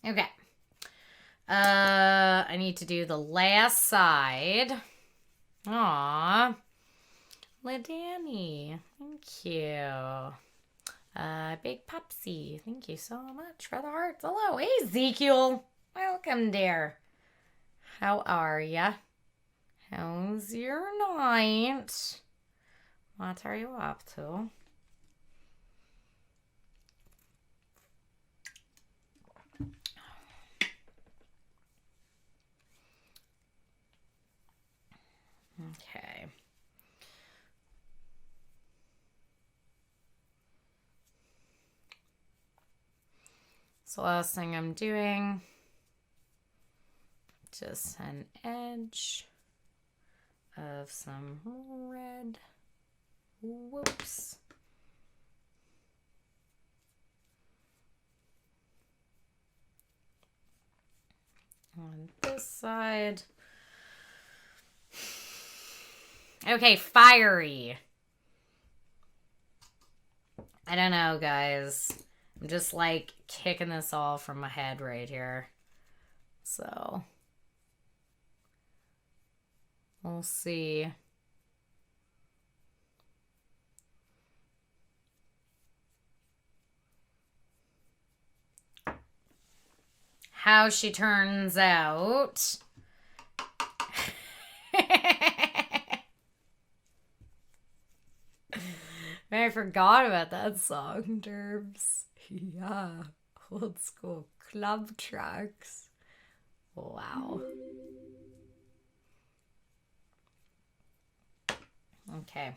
Okay. I need to do the last side. Aww. LaDanny. Thank you. Big Pupsy. Thank you so much for the hearts. Hello. Hey, Ezekiel. Welcome, dear. How are ya? How's your night? What are you up to? Okay. So last thing I'm doing, just an edge of some red. Whoops. On this side. Okay, fiery. I don't know, guys. I'm just like kicking this all from my head right here. So we'll see. How she turns out. I forgot about that song, Derbs. Yeah, old school club tracks. Wow. Okay.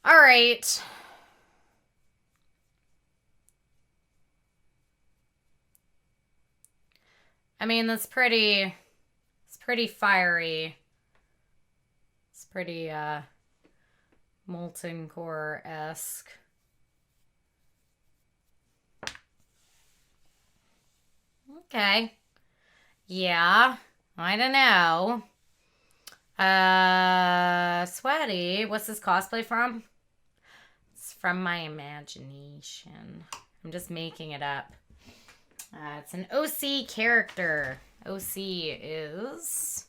All right. I mean, it's pretty fiery. It's pretty, molten core-esque. Okay. Yeah. I don't know. Sweaty. What's this cosplay from? It's from my imagination. I'm just making it up. It's an OC character. OC is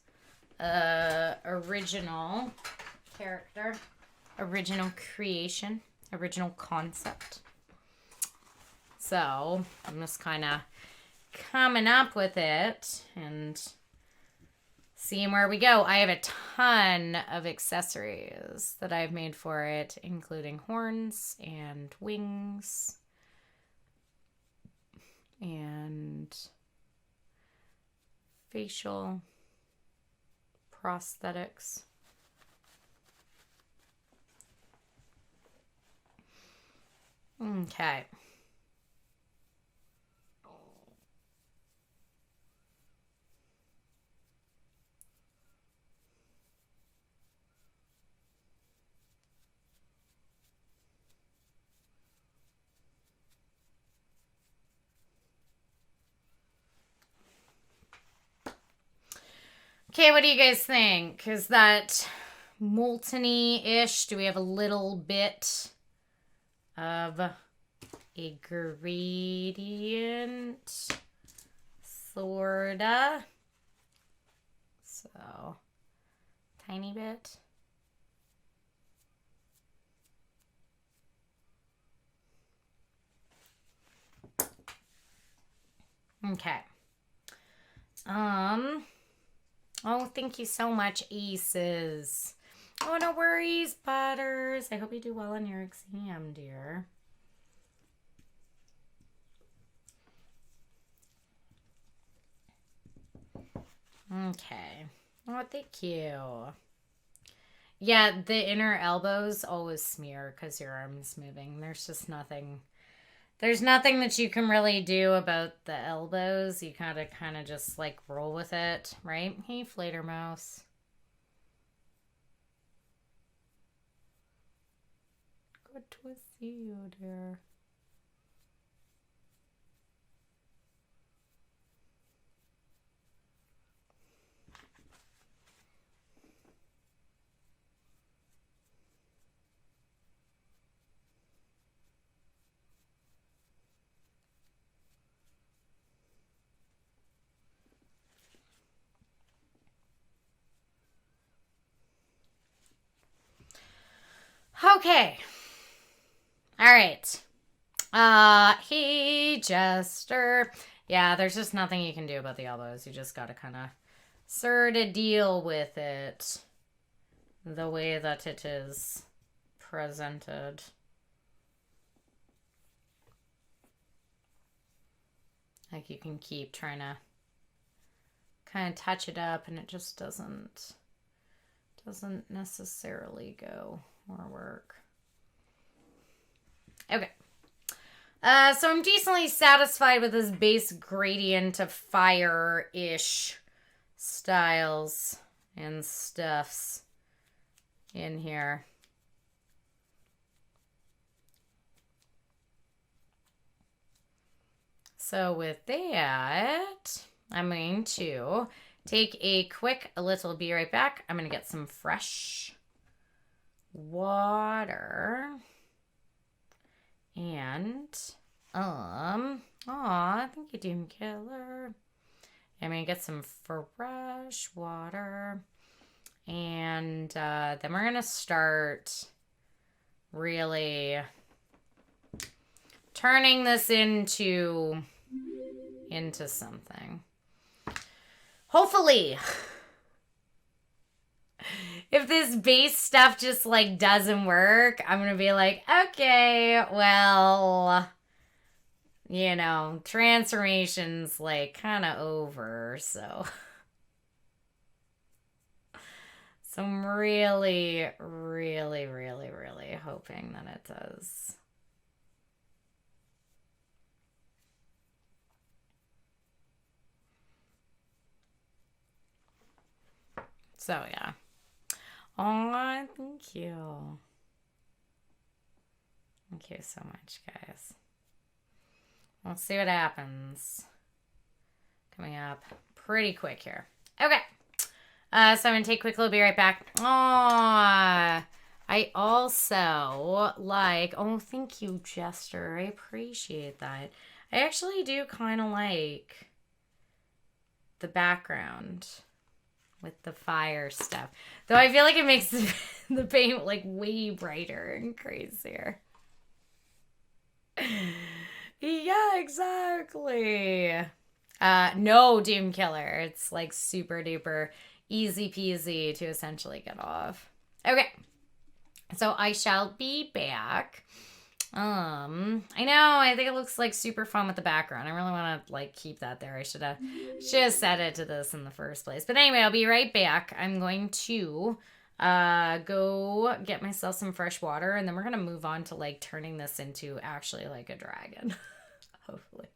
original character, original creation, original concept. So I'm just kind of coming up with it and seeing where we go. I have a ton of accessories that I've made for it, including horns and wings and facial prosthetics. Okay. Okay, what do you guys think? Is that molten-y-ish? Do we have a little bit of a gradient? Sorta. So, tiny bit. Okay. Oh, thank you so much, Aces. Oh, no worries, Butters. I hope you do well on your exam, dear. Okay. Oh, thank you. Yeah, the inner elbows always smear because your arm's moving. There's just nothing. There's nothing that you can really do about the elbows. You gotta kind of just like roll with it, right? Hey, Flatermouse. Good to see you, dear. Okay. All right. Hey, Jester. Yeah, there's just nothing you can do about the elbows. You just gotta kind of sort of deal with it the way that it is presented. Like you can keep trying to kind of touch it up and it just doesn't necessarily go or work. Okay. So I'm decently satisfied with this base gradient of fire-ish styles and stuffs in here. So with that, I'm going to take a quick little be right back. I'm going to get some fresh water. And, thank you, Doom Killer. I'm going to get some fresh water. And then we're going to start really turning this into something. Hopefully. If this base stuff just like doesn't work, I'm going to be like, okay, well, you know, transformation's like kind of over. So I'm really, really, really, really hoping that it does. So yeah. Oh, thank you. Thank you so much, guys. We'll see what happens. Coming up pretty quick here. Okay. So I'm going to take a quick little be right back. Aww. I also like... Oh, thank you, Jester. I appreciate that. I actually do kind of like the background with the fire stuff. Though I feel like it makes the paint like way brighter and crazier. Yeah, exactly. No, Doom Killer. It's like super duper easy peasy to essentially get off. Okay. So I shall be back. I know, I think it looks like super fun with the background. I really want to like keep that there. I should have set it to this in the first place. But anyway, I'll be right back. I'm going to go get myself some fresh water and then we're going to move on to like turning this into actually like a dragon. Hopefully.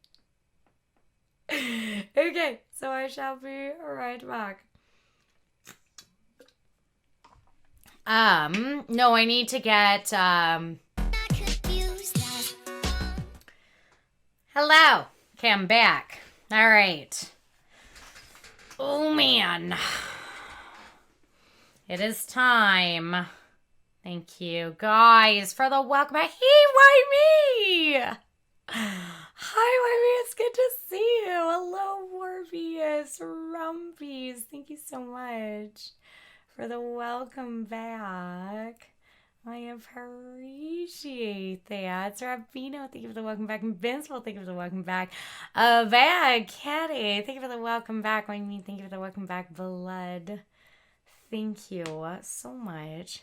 Okay, so I shall be right back. No, I need to get hello. Okay, I'm back. All right. Oh, man. It is time. Thank you, guys, for the welcome back. Hey, why me? Hi, Wymie. It's good to see you. Hello, Morpheus, Rumpies. Thank you so much for the welcome back. I appreciate that. Serafino, thank you for the welcome back. Invincible, thank you for the welcome back. Bad Caddy, thank you for the welcome back. Wymie, thank you for the welcome back. Blood, Thank you so much.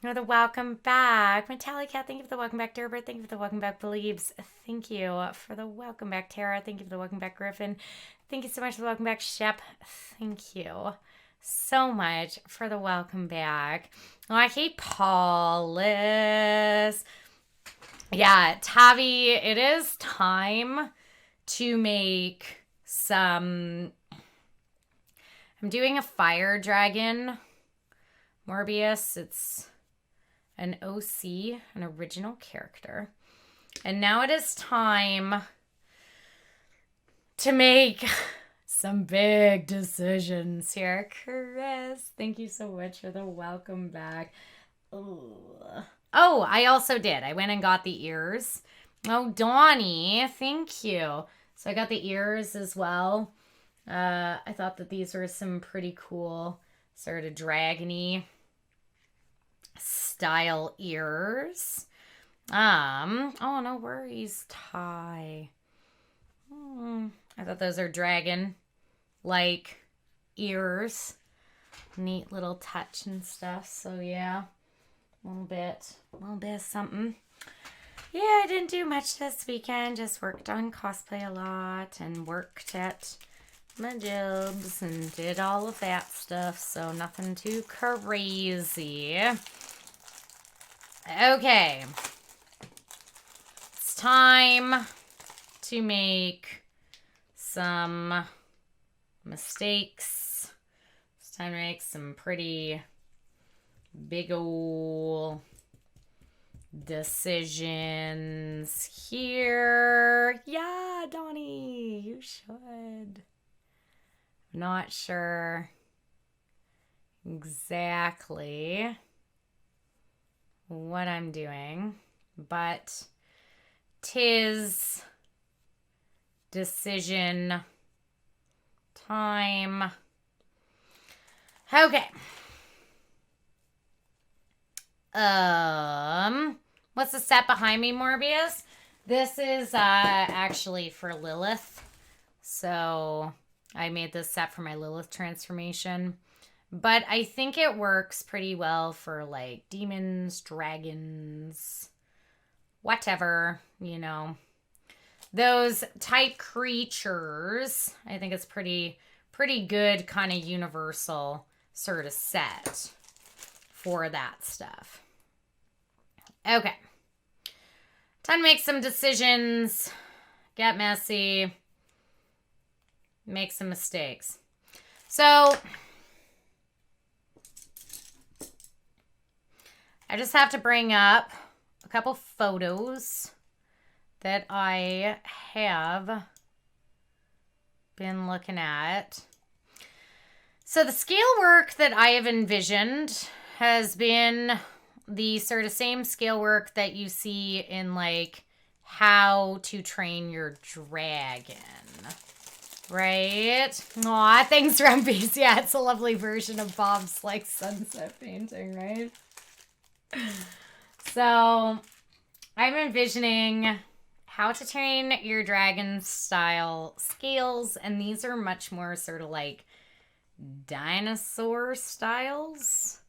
For the welcome back. Metallica, thank you for the welcome back. Durbert, thank you for the welcome back. Believes, thank you for the welcome back. Tara, thank you for the welcome back. Griffin, thank you so much for the welcome back. Shep, thank you so much for the welcome back. Oh, I hate Paulus. Yeah, Tavi, it is time to make some... I'm doing a fire dragon Morbius. It's an OC, an original character. And now it is time to make some big decisions here. Chris, thank you so much for the welcome back. Ugh. Oh, I also did. I went and got the ears. Oh, Donnie, thank you. So I got the ears as well. I thought that these were some pretty cool sort of dragony style ears. Oh, no worries, Ty. I thought those are dragon like ears. Neat little touch and stuff. So yeah, a little bit of something. Yeah, I didn't do much this weekend. Just worked on cosplay a lot and worked at my jobs and did all of that stuff. So nothing too crazy. Okay. It's time to make some mistakes. It's time to make some pretty big ol' decisions here. Yeah, Donnie, you should. Not sure exactly what I'm doing, but 'tis decision time. Okay. What's the set behind me, Morbius? This is actually for Lilith. So I made this set for my Lilith transformation. But I think it works pretty well for like demons, dragons, whatever, you know. Those type creatures. I think it's pretty good kind of universal sort of set for that stuff. Okay. Time to make some decisions. Get messy. Make some mistakes. So I just have to bring up a couple photos that I have been looking at. So the scale work that I have envisioned has been the sort of same scale work that you see in like How to Train Your Dragon. Right? Aw, thanks, Rumpies. Yeah, it's a lovely version of Bob's like sunset painting, right? So I'm envisioning How to Train Your Dragon style scales, and these are much more sort of like dinosaur styles,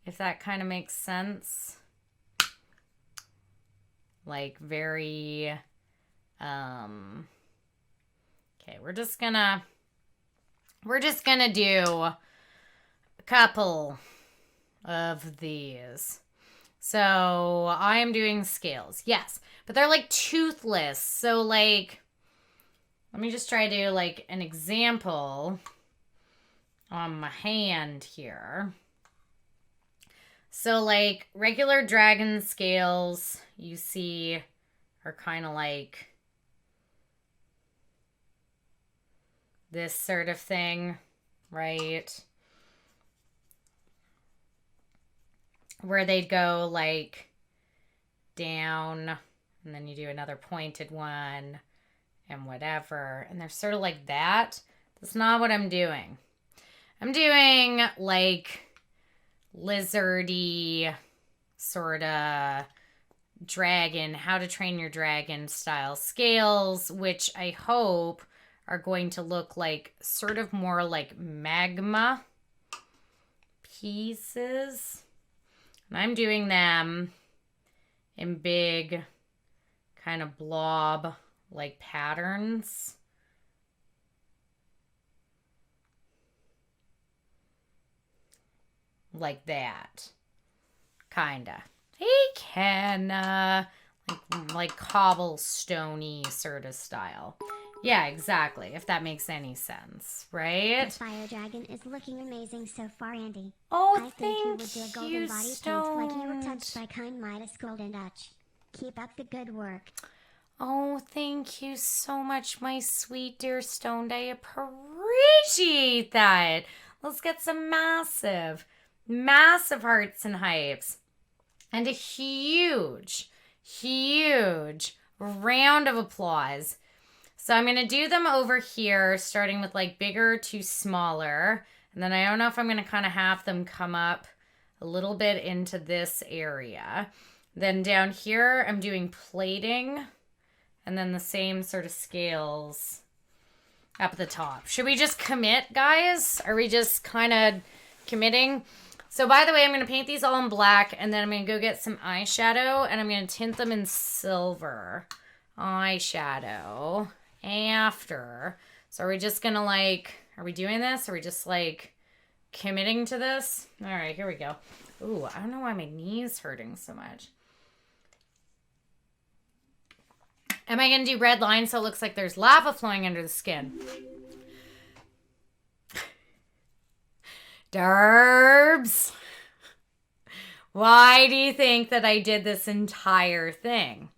if that kind of makes sense. Like very okay, we're just gonna do a couple of these. So I am doing scales, yes, but they're like toothless. So like, let me just try to do like an example on my hand here. So like regular dragon scales you see are kind of like this sort of thing, right? Where they'd go like down and then you do another pointed one and whatever. And they're sort of like that. That's not what I'm doing. I'm doing like lizardy sort of dragon, How to Train Your Dragon style scales, which I hope are going to look like sort of more like magma pieces. And I'm doing them in big kind of blob like patterns. Like that. Kinda. Hey, Kenna. Like cobblestone-y sort of style. Yeah, exactly. If that makes any sense, right? The fire dragon is looking amazing so far, Andy. Oh, I think you would do a golden body Stone. paint like you were touched by kind Midas golden touch. Keep up the good work. Oh, thank you so much, my sweet dear Stoned. I appreciate that. Let's get some massive hearts and hypes. And a huge round of applause. So I'm going to do them over here, starting with like bigger to smaller. And then I don't know if I'm going to kind of have them come up a little bit into this area. Then down here, I'm doing plating. And then the same sort of scales up at the top. Should we just commit, guys? Are we just kind of committing? So by the way, I'm going to paint these all in black. And then I'm going to go get some eyeshadow. And I'm going to tint them in silver eyeshadow after. So are we just going to like, are we doing this? Are we just like committing to this? All right, here we go. Ooh, I don't know why my knee's hurting so much. Am I going to do red lines so it looks like there's lava flowing under the skin? Derbs. Why do you think that I did this entire thing?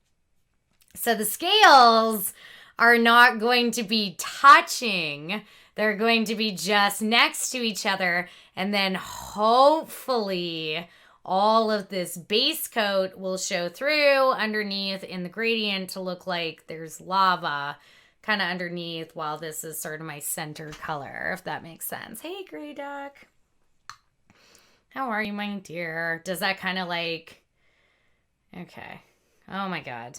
So the scales are not going to be touching. They're going to be just next to each other. And then hopefully all of this base coat will show through underneath in the gradient to look like there's lava kind of underneath while this is sort of my center color, if that makes sense. Hey, Gray Duck. How are you, my dear? Does that kind of like... Okay. Oh, my God.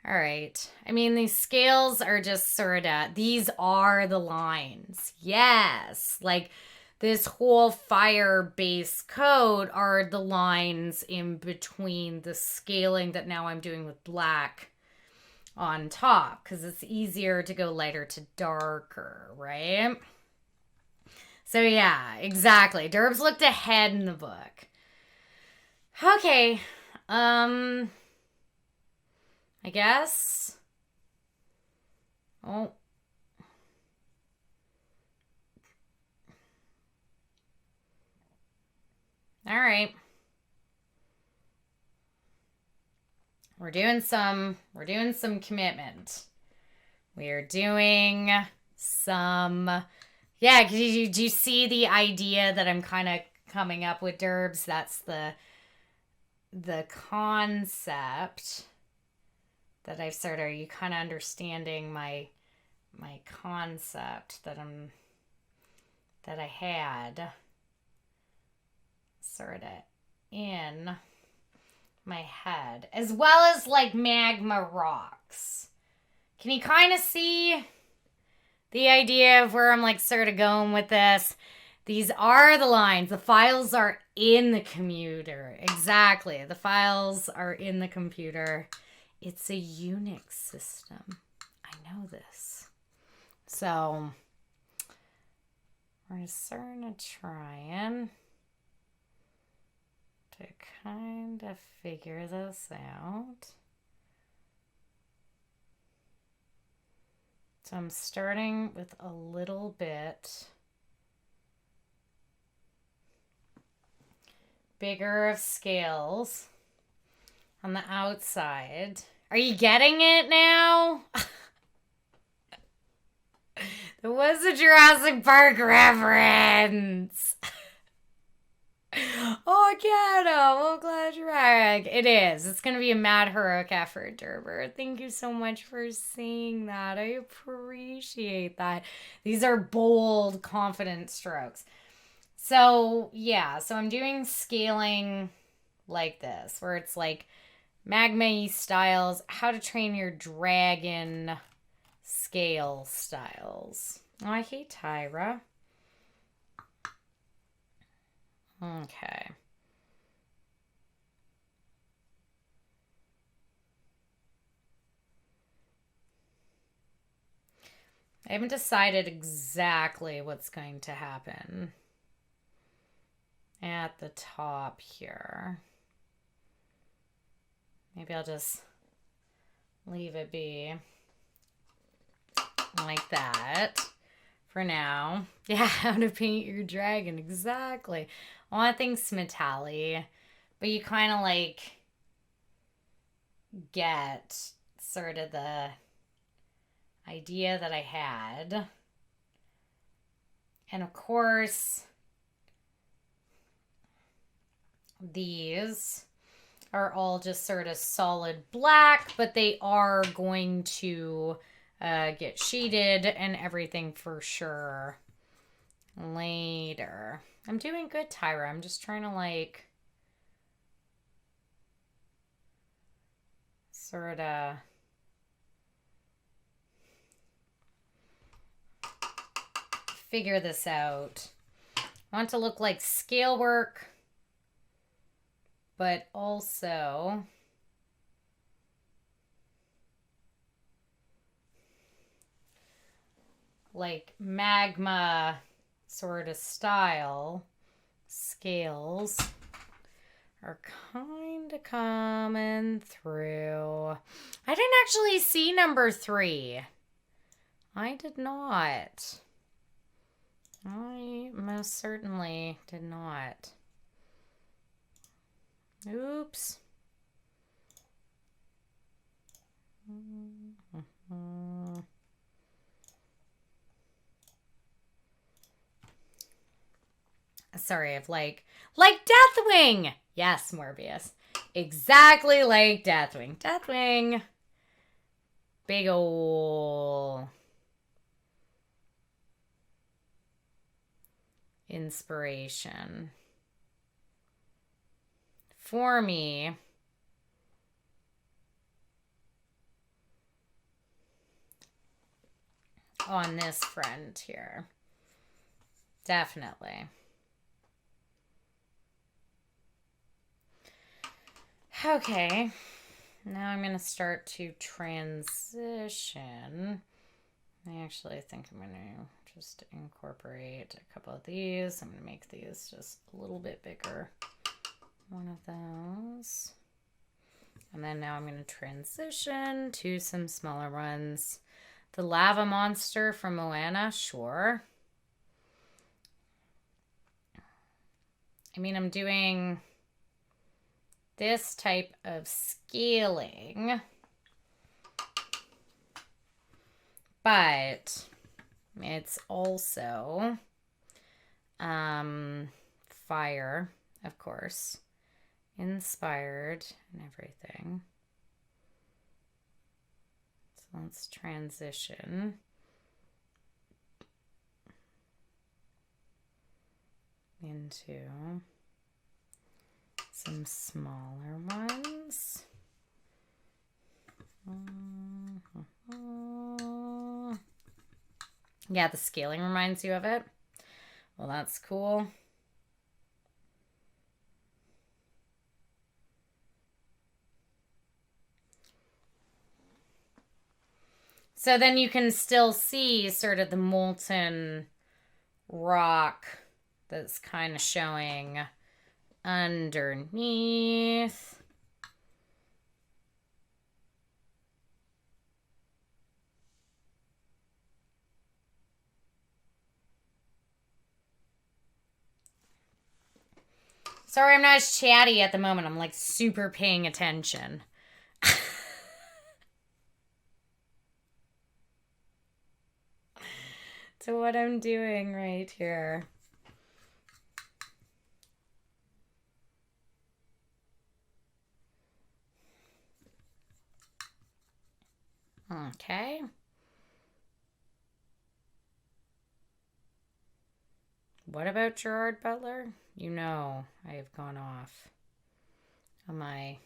All right. I mean, these scales are just sort of... These are the lines. Yes. Like... This whole fire base coat are the lines in between the scaling that now I'm doing with black on top because it's easier to go lighter to darker, right? So yeah, exactly. Derbs looked ahead in the book. Okay. I guess. Oh. All right. We're doing some commitment. We are doing some, yeah, do you see the idea that I'm kind of coming up with, Derbs? That's the concept that I've started. Are you kind of understanding my concept that I had sort of in my head, as well as like magma rocks? Can you kind of see the idea of where I'm like sort of going with this? These are the lines. The files are in the computer. Exactly. The files are in the computer. It's a Unix system. I know this. So we're sort of trying to kind of figure this out. So I'm starting with a little bit bigger of scales on the outside. Are you getting it now? There was a Jurassic Park reference. Oh, Kiana, well, glad you're back. It is. It's going to be a mad heroic effort, Derber. Thank you so much for saying that. I appreciate that. These are bold, confident strokes. So, yeah. So I'm doing scaling like this, where it's like magma-y styles, how to train your dragon scale styles. Oh, I hate Tyra. Okay. I haven't decided exactly what's going to happen at the top here. Maybe I'll just leave it be like that for now. Yeah, how to paint your dragon. Exactly. Well, I think Smitali, but you kind of like get sort of the idea that I had. And of course, these are all just sort of solid black, but they are going to get shaded and everything for sure later. I'm doing good, Tyra. I'm just trying to like sort of figure this out. I want it to look like scale work, but also like magma sort of style scales are kind of coming through. I didn't actually see number 3. I did not. I most certainly did not. Oops. Sorry, I've like Deathwing. Yes, Morbius. Exactly like Deathwing. Deathwing. Big ol' inspiration for me. On this front here. Definitely. Okay. Now I'm going to start to transition. I actually think I'm going to just incorporate a couple of these. I'm going to make these just a little bit bigger. One of those. And then now I'm going to transition to some smaller ones. The lava monster from Moana, sure. I mean, I'm doing this type of scaling, but it's also fire, of course, inspired and everything. So let's transition into some smaller ones. Yeah, the scaling reminds you of it. Well, that's cool. So then you can still see sort of the molten rock that's kind of showing underneath. Sorry, I'm not as chatty at the moment. I'm like super paying attention. To what I'm doing right here. Okay. What about Gerard Butler? You know I have gone off on my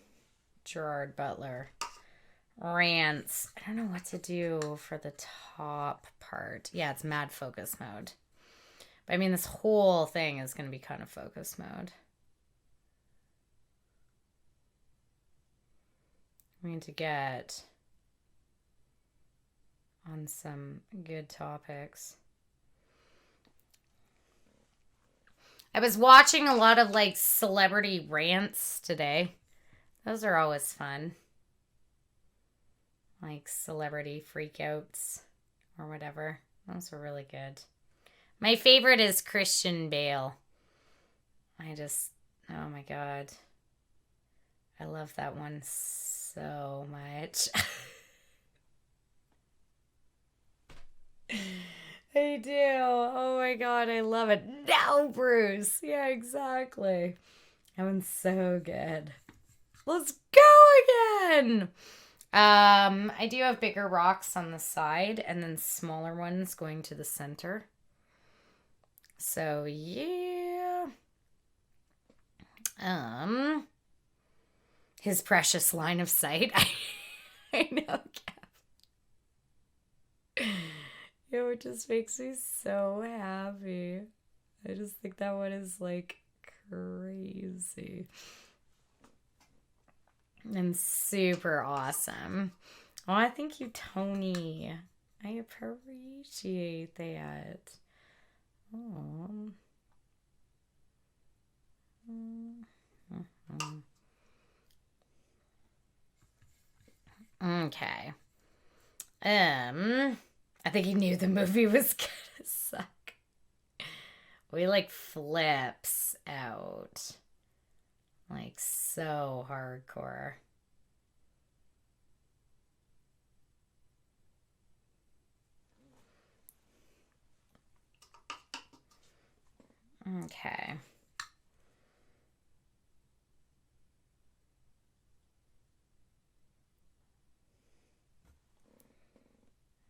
Gerard Butler rants. I don't know what to do for the top part. Yeah, it's mad focus mode. But I mean, this whole thing is going to be kind of focus mode. We need to get on some good topics. I was watching a lot of like celebrity rants today. Those are always fun. Like celebrity freakouts or whatever. Those were really good. My favorite is Christian Bale. Oh my God. I love that one so much. I do. Oh my God, I love it. No, Bruce. Yeah, exactly. That one's so good. Let's go again. I do have bigger rocks on the side and then smaller ones going to the center. So yeah. His precious line of sight. I know, Kev. It just makes me so happy. I just think that one is like crazy. And super awesome. Oh, thank you, Tony. I appreciate that. Oh. Okay. I think he knew the movie was gonna suck. We like flips out. Like so hardcore. Okay.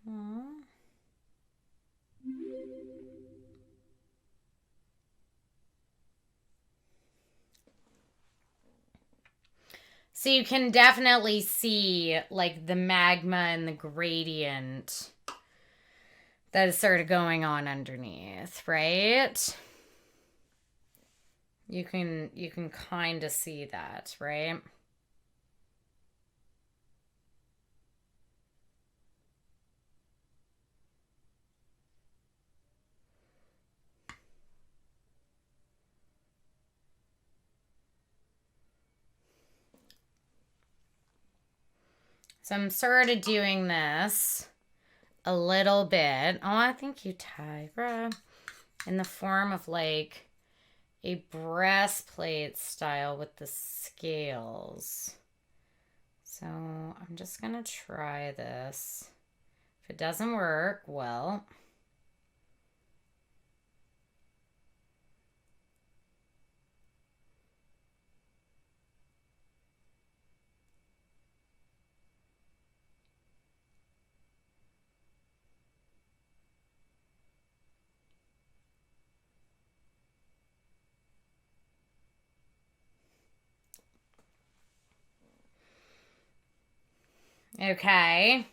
Aww. So you can definitely see like the magma and the gradient that is sort of going on underneath, right? You can kind of see that, right? So I'm sort of doing this a little bit. Oh, I think you, Tyra. In the form of like a breastplate style with the scales. So I'm just going to try this. If it doesn't work, well... Okay.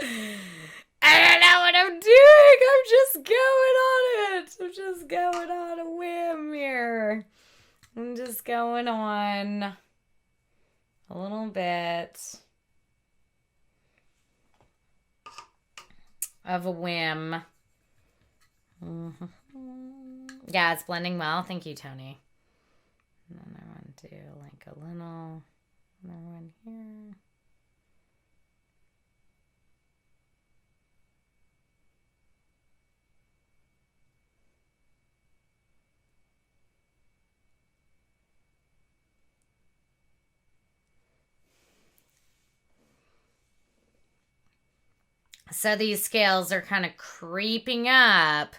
I don't know what I'm doing. I'm just going on it. I'm just going on a whim here. I'm just going on a little bit of a whim. Yeah, it's blending well. Thank you, Tony. And then I want to do like a little another one here. So these scales are kind of creeping up.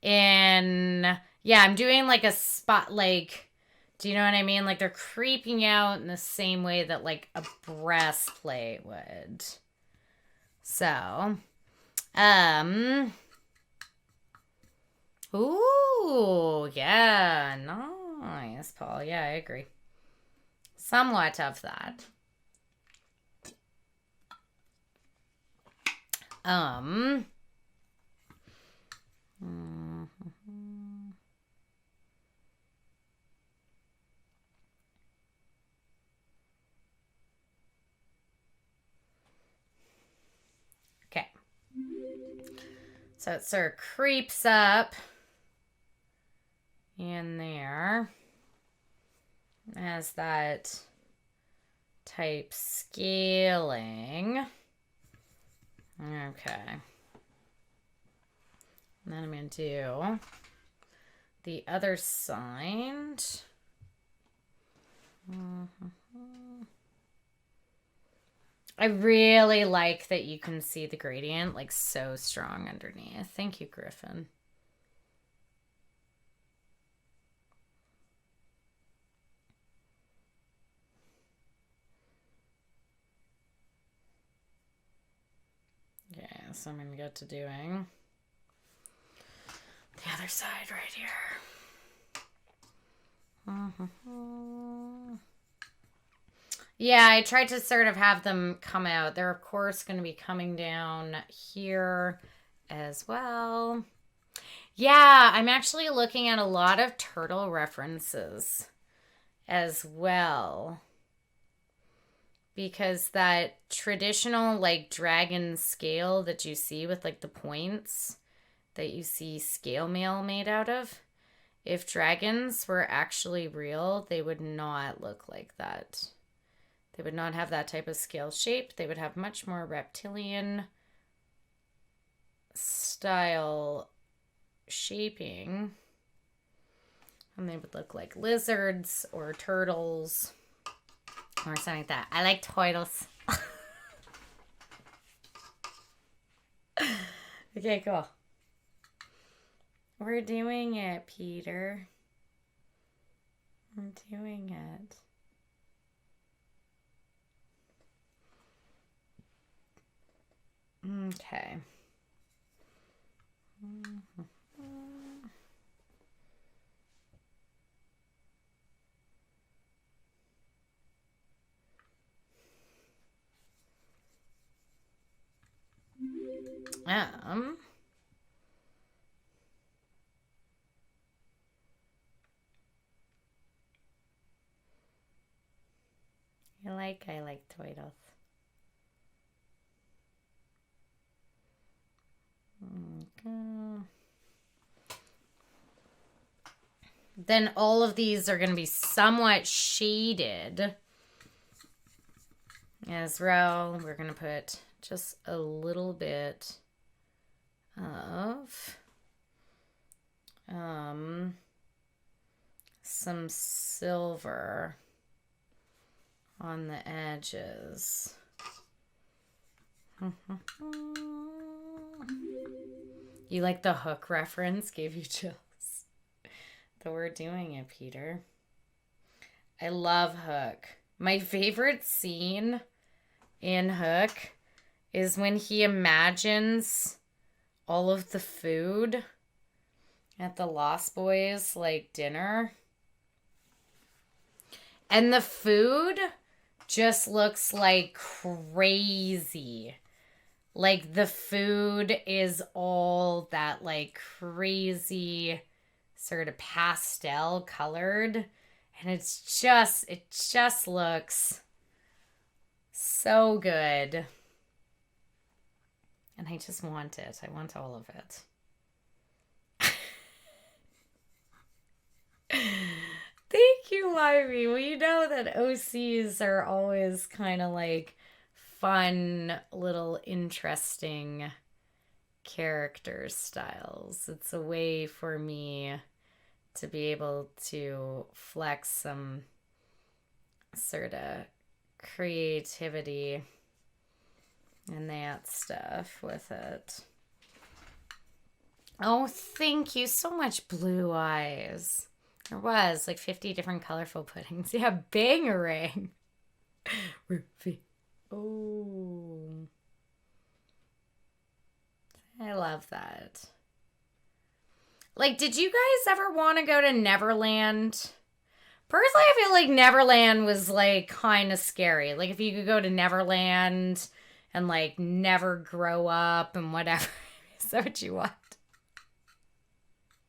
And yeah, I'm doing like a spot, like, do you know what I mean? Like they're creeping out in the same way that like a breastplate would. So, ooh, yeah, nice, Paul. Yeah, I agree. Somewhat of that. Um, okay. So it sort of creeps up in there as that type scaling. Okay. And then I'm going to do the other side. I really like that you can see the gradient like so strong underneath. Thank you, Griffin. Okay, so I'm going to get to doing the other side right here. Yeah, I tried to sort of have them come out. They're, of course, going to be coming down here as well. Yeah, I'm actually looking at a lot of turtle references as well. Because that traditional, like, dragon scale that you see with, like, the points that you see scale mail made out of, if dragons were actually real, they would not look like that. They would not have that type of scale shape. They would have much more reptilian style shaping. And they would look like lizards or turtles or something like that. I like turtles. Okay, cool. We're doing it, Peter. I'm doing it. Okay. I like turtles. Okay. Then all of these are going to be somewhat shaded as well. We're going to put just a little bit of some silver on the edges. You like the hook reference? Gave you chills. Though we're doing it, Peter. I love Hook. My favorite scene in Hook is when he imagines all of the food at the Lost Boys, like, dinner. And the food just looks like crazy. Like, the food is all that, like, crazy sort of pastel colored. And it just looks so good. And I just want it. I want all of it. Thank you, Ivy. Well, you know that OCs are always kind of like fun, little interesting character styles. It's a way for me to be able to flex some sort of creativity and that stuff with it. Oh, thank you so much, Blue Eyes. There was like 50 different colorful puddings. Yeah, bangarang. Oh. I love that. Like, did you guys ever want to go to Neverland? Personally, I feel like Neverland was, like, kind of scary. Like, if you could go to Neverland and like never grow up and whatever. Is that what you want?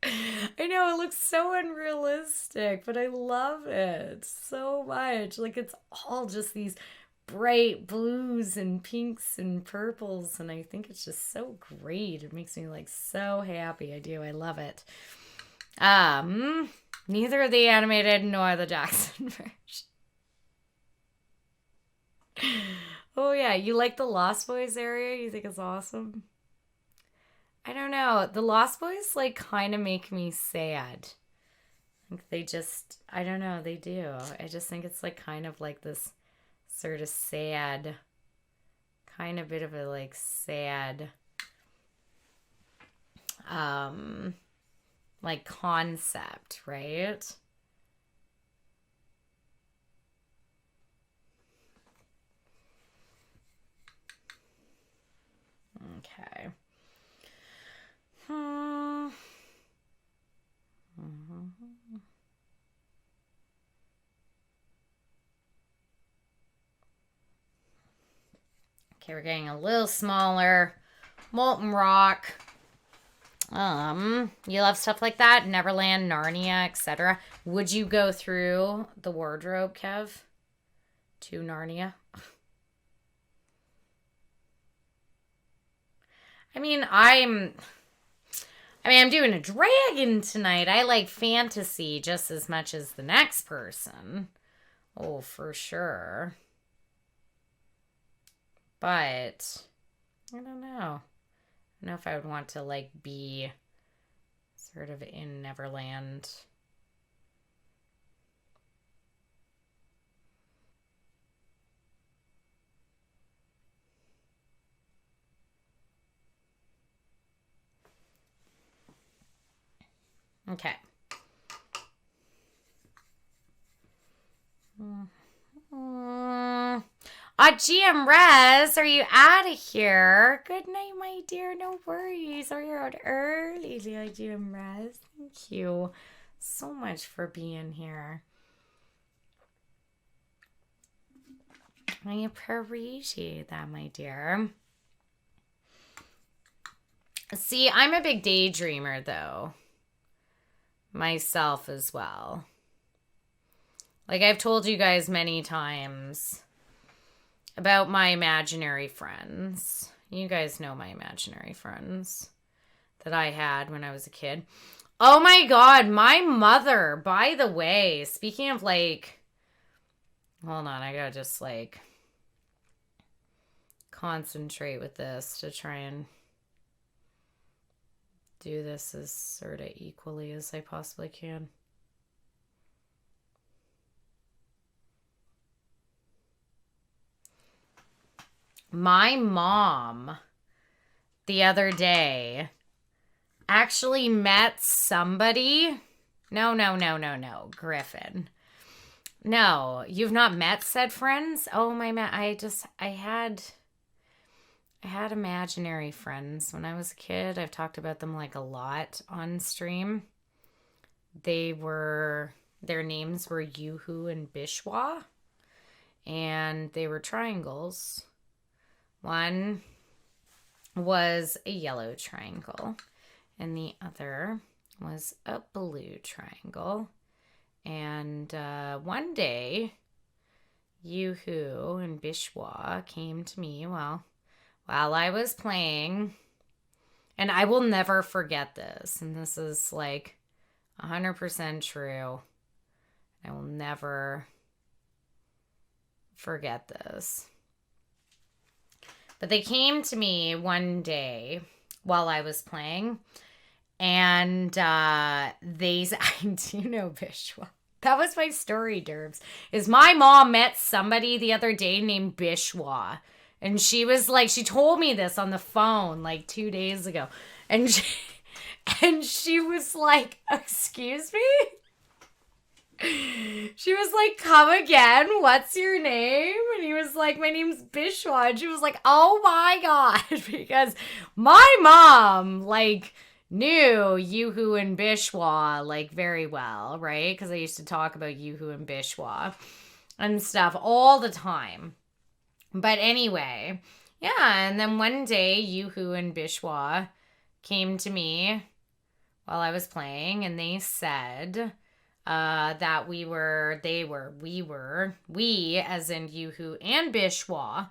I know it looks so unrealistic, but I love it so much. Like it's all just these bright blues and pinks and purples, and I think it's just so great. It makes me like so happy. I do. I love it. Neither the animated nor the Jackson version. Oh yeah, you like the Lost Boys area? You think it's awesome? I don't know. The Lost Boys like kind of make me sad. Like they just, I don't know, they do. I just think it's like kind of like this sort of sad, kind of bit of a like sad, like concept, right? Okay. Okay, we're getting a little smaller. Molten Rock. You love stuff like that? Neverland, Narnia, etc. Would you go through the wardrobe, Kev? To Narnia? I'm doing a dragon tonight. I like fantasy just as much as the next person. Oh, for sure. But I don't know. I don't know if I would want to like be sort of in Neverland. Okay. GM Rez, are you out of here? Good night, my dear. No worries. Are you out early, GM Rez? Thank you so much for being here. I appreciate that, my dear. See, I'm a big daydreamer, though. Myself as well. Like I've told you guys many times about my imaginary friends. You guys know my imaginary friends that I had when I was a kid. Oh my God, my mother, by the way, speaking of like, hold on, I gotta just like concentrate with this to try and do this as sort of equally as I possibly can. My mom the other day actually met somebody. No, Griffin. No, you've not met said friends? Oh my man, I had imaginary friends when I was a kid. I've talked about them like a lot on stream. Their names were Yoo-Hoo and Bishwa, and they were triangles. One was a yellow triangle, and the other was a blue triangle. And one day, Yoo-Hoo and Bishwa came to me while I was playing, and I will never forget this, and this is like 100% true. I will never forget this. But they came to me one day while I was playing, and they, do you know Bishwa? That was my story, Derbs, is my mom met somebody the other day named Bishwa. And she was like, she told me this on the phone like 2 days ago. And she was like, excuse me? She was like, come again? What's your name? And he was like, my name's Bishwa. And she was like, oh my God. Because my mom, like, knew Yoo-Hoo and Bishwa, like, very well, right? Because I used to talk about Yoo-Hoo and Bishwa and stuff all the time. But anyway, Yeah, and then one day, Yoo-hoo and Bishwa came to me while I was playing, and they said that we, as in Yoo-hoo and Bishwa,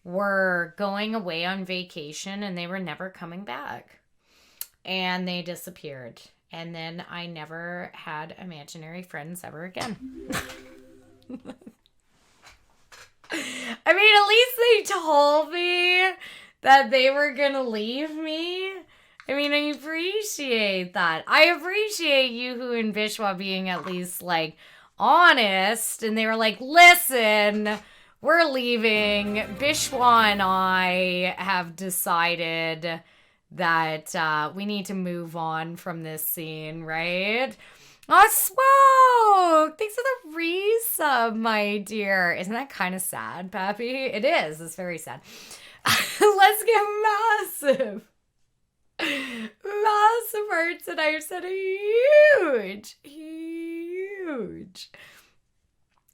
were going away on vacation, and they were never coming back. And they disappeared. And then I never had imaginary friends ever again. I mean, at least they told me that they were gonna leave me. I mean, I appreciate that. I appreciate Yoo-hoo and Bishwa being at least, like, honest. And they were like, listen, we're leaving. Bishwa and I have decided that we need to move on from this scene, right? Oh, Smoke! Thanks for the resub, my dear. Isn't that kind of sad, Pappy? It is. It's very sad. Let's get massive. Massive hearts and I said huge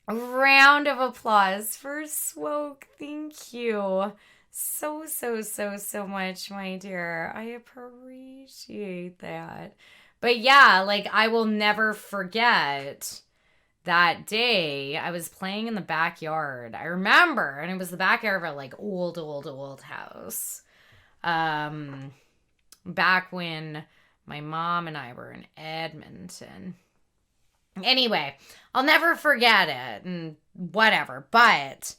round of applause for Swoke. Thank you so much, my dear. I appreciate that. But yeah, like, I will never forget that day. I was playing in the backyard. I remember, and it was the backyard of a, like, old house. Back when my mom and I were in Edmonton. Anyway, I'll never forget it, and whatever, but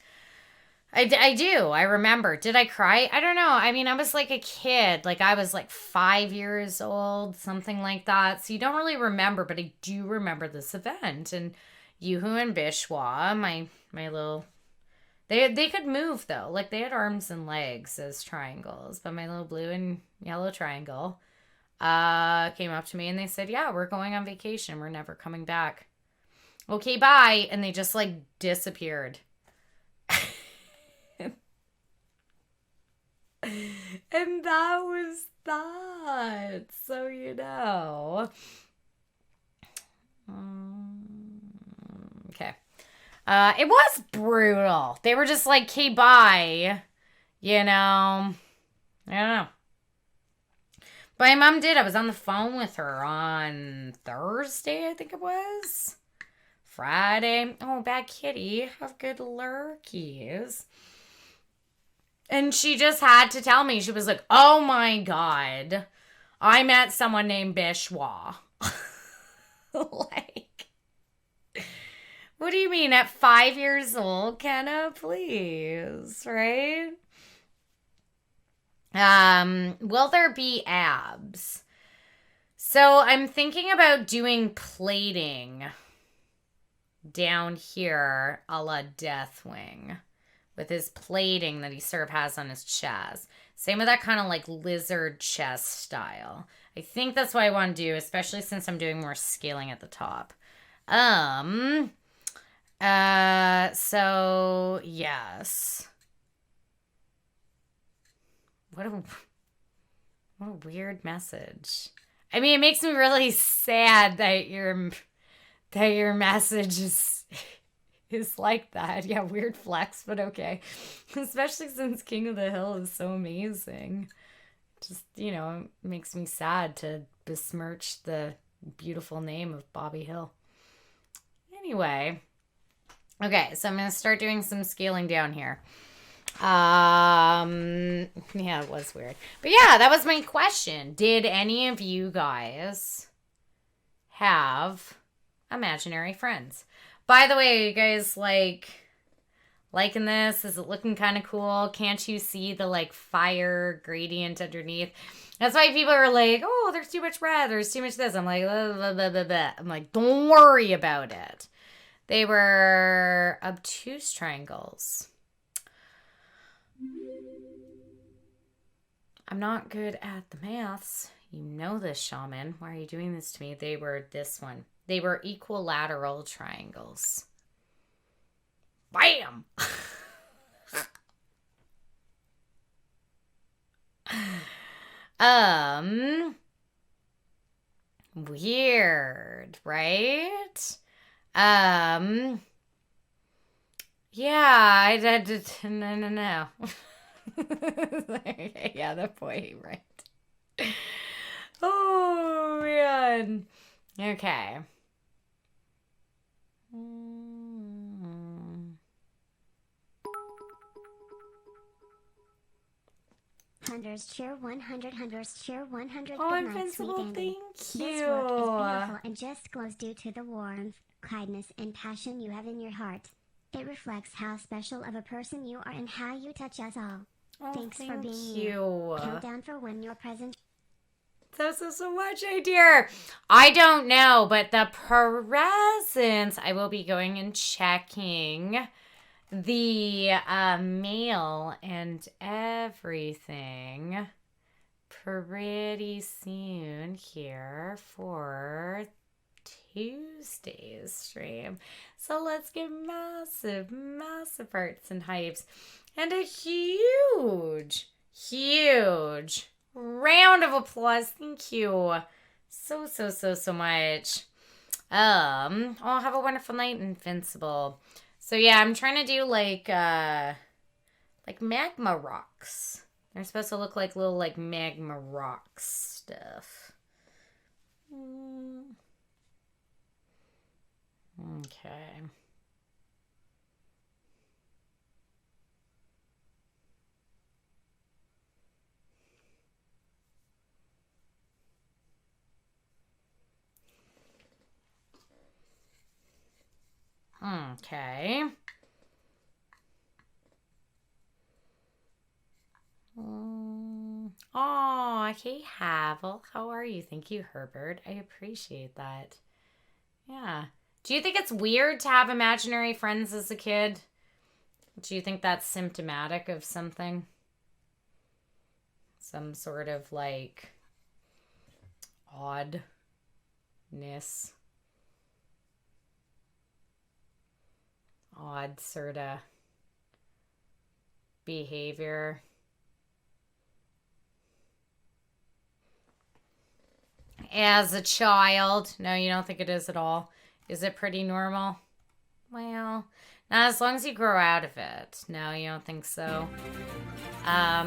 I do. I remember. Did I cry? I don't know. I mean, I was like a kid. Like, I was like 5 years old, something like that. So you don't really remember, but I do remember this event. And Yoo-hoo and Bishwa, my little... They could move, though. Like, they had arms and legs as triangles. But my little blue and yellow triangle came up to me and they said, yeah, we're going on vacation. We're never coming back. Okay, bye. And they just, like, disappeared. And that was that. So, you know. Okay. It was brutal. They were just like, okay, bye. You know. I don't know. But my mom did. I was on the phone with her on Thursday, I think it was. Friday. Oh, bad kitty. Have good lurkies. And she just had to tell me. She was like, oh my God, I met someone named Bishwa. Like, what do you mean at 5 years old? Kenna, please, right? Will there be abs? So I'm thinking about doing plating down here a la Deathwing. With his plating that he sort of has on his chest. Same with that kind of like lizard chest style. I think that's what I want to do, especially since I'm doing more scaling at the top. So yes. What a weird message. I mean, it makes me really sad that your message is like that. Yeah, weird flex, but okay. Especially since King of the Hill is so amazing. Just, you know, it makes me sad to besmirch the beautiful name of Bobby Hill. Anyway. Okay, so I'm going to start doing some scaling down here. Yeah, it was weird. But yeah, that was my question. Did any of you guys have imaginary friends? By the way, you guys, liking this? Is it looking kind of cool? Can't you see the, like, fire gradient underneath? That's why people are like, oh, there's too much red, there's too much this. I'm like, blah, blah, blah, blah, blah. I'm like, don't worry about it. They were obtuse triangles. I'm not good at the maths. You know this, shaman. Why are you doing this to me? They were this one. They were equilateral triangles. Bam! Weird, right? Yeah, I did. No. Yeah, the boy, right. Oh, man. Okay. Hunters cheer 100, hunters cheer 100. Oh, Good night, Invincible, sweet Andy. thank This work is you. beautiful and just glows due to the warmth, kindness, and passion you have in your heart. It reflects how special of a person you are and how you touch us all. Oh, Thanks for thank being you. you. Countdown for when your present. So much, dear. I don't know, but the presents, I will be going and checking the mail and everything pretty soon here for Tuesday's stream. So let's get massive hearts and hypes and a huge round of applause. Thank you so much. I'll have a wonderful night, Invincible. So yeah, I'm trying to do like magma rocks. They're supposed to look like little like magma rock stuff. Okay. Okay. Oh, hey, Havel. How are you? Thank you, Herbert. I appreciate that. Yeah. Do you think it's weird to have imaginary friends as a kid? Do you think that's symptomatic of something? Some sort of like oddness? Odd sort of behavior? As a child? No, you don't think it is at all? Is it pretty normal? Well, not as long as you grow out of it. No, you don't think so?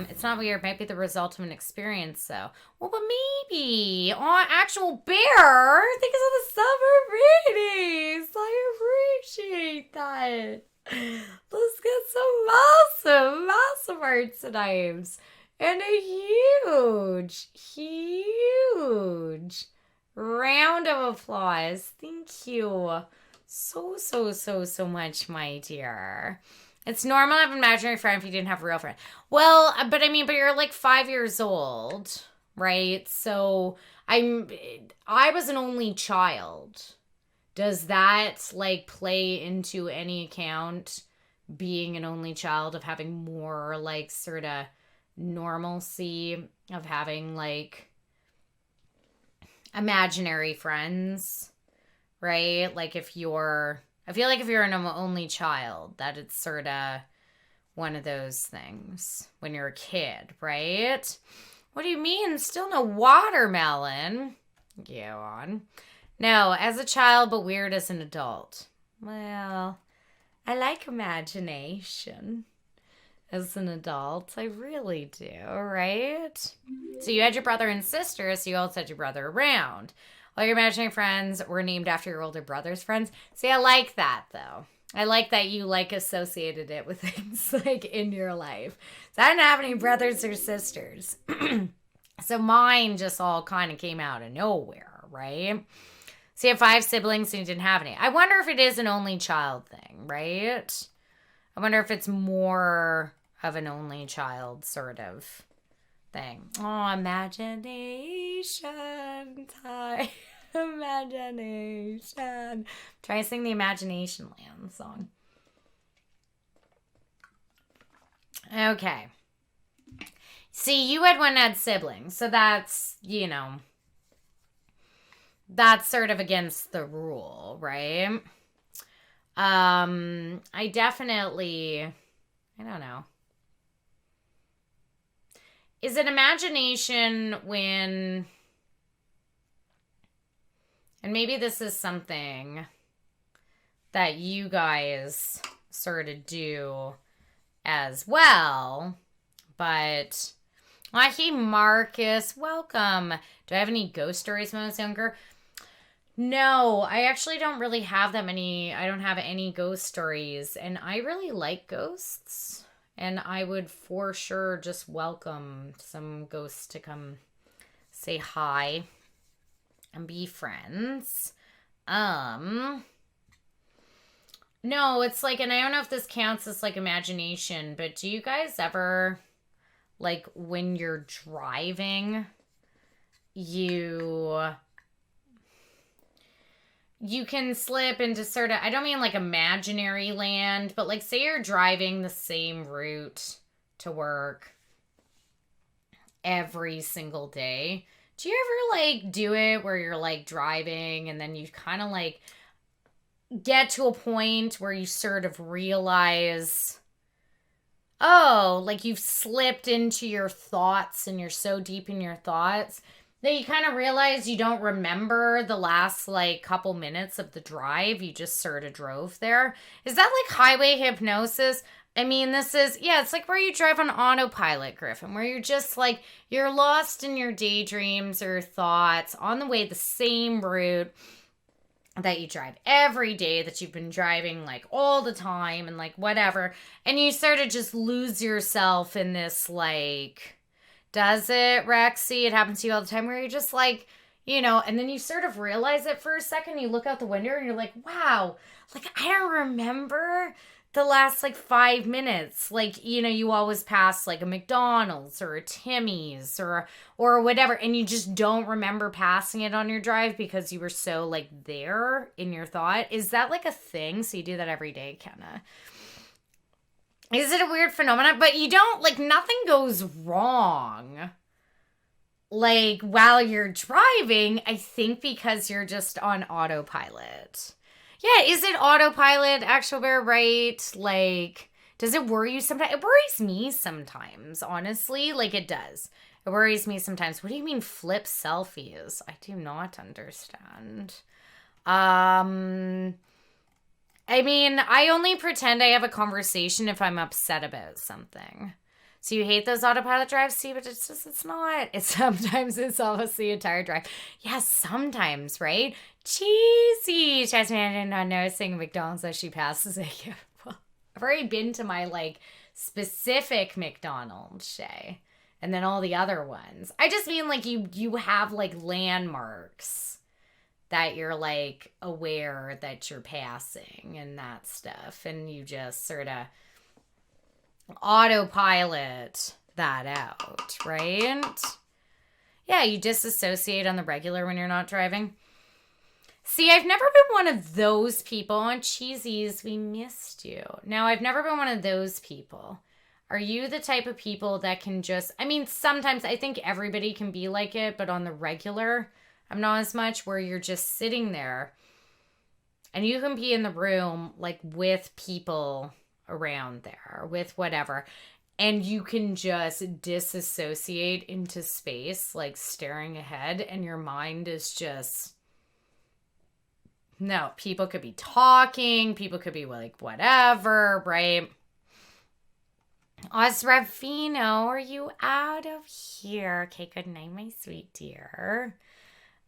It's not weird. It might be the result of an experience, though. Well, but maybe. Oh, actual bear! Thank you for the summer readings! I appreciate that. Let's get some massive hearts and names. And a huge round of applause. Thank you so much, my dear. It's normal to have an imaginary friend if you didn't have a real friend. Well, but you're like 5 years old, right? So I was an only child. Does that like play into any account, being an only child, of having more like sort of normalcy of having like imaginary friends, right? Like I feel like if you're an only child, that it's sort of one of those things when you're a kid, right? What do you mean? Still no watermelon? Go on. No, as a child, but weird as an adult. Well, I like imagination as an adult. I really do, right? So you had your brother and sister, so you also had your brother around. All your imaginary friends were named after your older brother's friends. See, I like that, though. I like that you, like, associated it with things, like, in your life. So I didn't have any brothers or sisters. So mine just all kind of came out of nowhere, right? So you have 5 siblings and you didn't have any. I wonder if it is an only child thing, right? I wonder if it's more of an only child sort of thing. Oh, imagination time. Imagination. Try to sing the Imagination Land song. Okay. See, you had siblings, so that's, that's sort of against the rule, right? I definitely, I don't know. Is it imagination when, and maybe this is something that you guys sort of do as well, But, hey, Marcus, welcome. Do I have any ghost stories when I was younger? No, I actually don't really have that many. I don't have any ghost stories. And I really like ghosts. And I would for sure just welcome some ghosts to come say hi and be friends. No, it's like, and I don't know if this counts as like imagination, but do you guys ever, like, when you're driving, you can slip into sort of, I don't mean like imaginary land, but like say you're driving the same route to work every single day. Do you ever like do it where you're like driving and then you kind of like get to a point where you sort of realize, oh, like you've slipped into your thoughts and you're so deep in your thoughts that you kind of realize you don't remember the last like couple minutes of the drive. You just sort of drove there. Is that like highway hypnosis? I mean, this is, yeah, it's like where you drive on autopilot, Griffin, where you're just like, you're lost in your daydreams or thoughts on the way the same route that you drive every day, that you've been driving like all the time and like whatever. And you sort of just lose yourself in this like, does it, Rexy? It happens to you all the time where you're just like, you know, and then you sort of realize it for a second. You look out the window and you're like, wow, like I don't remember the last like 5 minutes. Like, you know, you always pass like a McDonald's or a Timmy's or whatever, and you just don't remember passing it on your drive because you were so like there in your thought. Is that like a thing? So you do that every day, Kenna? Is it a weird phenomenon? But you don't, like, nothing goes wrong, like, while you're driving, I think because you're just on autopilot. Yeah, is it autopilot, Actual Bear, right? Like, does it worry you sometimes? It worries me sometimes, honestly. Like, it does. It worries me sometimes. What do you mean flip selfies? I do not understand. I mean, I only pretend I have a conversation if I'm upset about something. So you hate those autopilot drives? See, but it's just, it's not. It's sometimes it's almost the entire drive. Yes, sometimes, right? Cheesy. Jasmine not noticing McDonald's as she passes it. Well, I've already been to my, like, specific McDonald's, Shay. And then all the other ones. I just mean, like, you have, like, landmarks that you're like aware that you're passing and that stuff, and you just sort of autopilot that out, right? Yeah, you disassociate on the regular when you're not driving. See, I've never been one of those people. On Cheesies, we missed you. No, I've never been one of those people. Are you the type of people that can just, I mean, sometimes I think everybody can be like it, but on the regular, I'm not as much, where you're just sitting there and you can be in the room like with people around there, with whatever, and you can just disassociate into space, like staring ahead, and your mind is just, no, people could be talking, people could be like whatever, right? Osravino, are you out of here? Okay, good night, my sweet dear.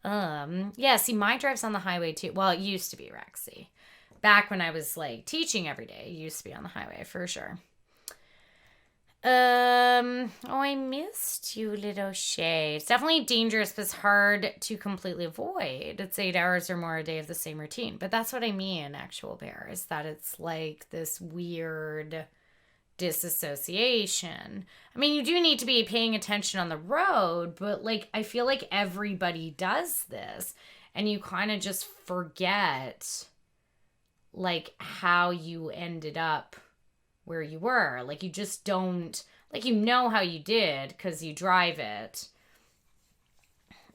Yeah, see, my drive's on the highway too. Well, it used to be, Rexy. Back when I was like teaching every day, it used to be on the highway for sure. Oh, I missed you, little Shay. It's definitely dangerous, but it's hard to completely avoid. It's 8 hours or more a day of the same routine. But that's what I mean, Actual Bear, is that it's like this weird disassociation. I mean, you do need to be paying attention on the road, but like I feel like everybody does this, and you kind of just forget like how you ended up where you were. Like you just don't, like, you know how you did because you drive it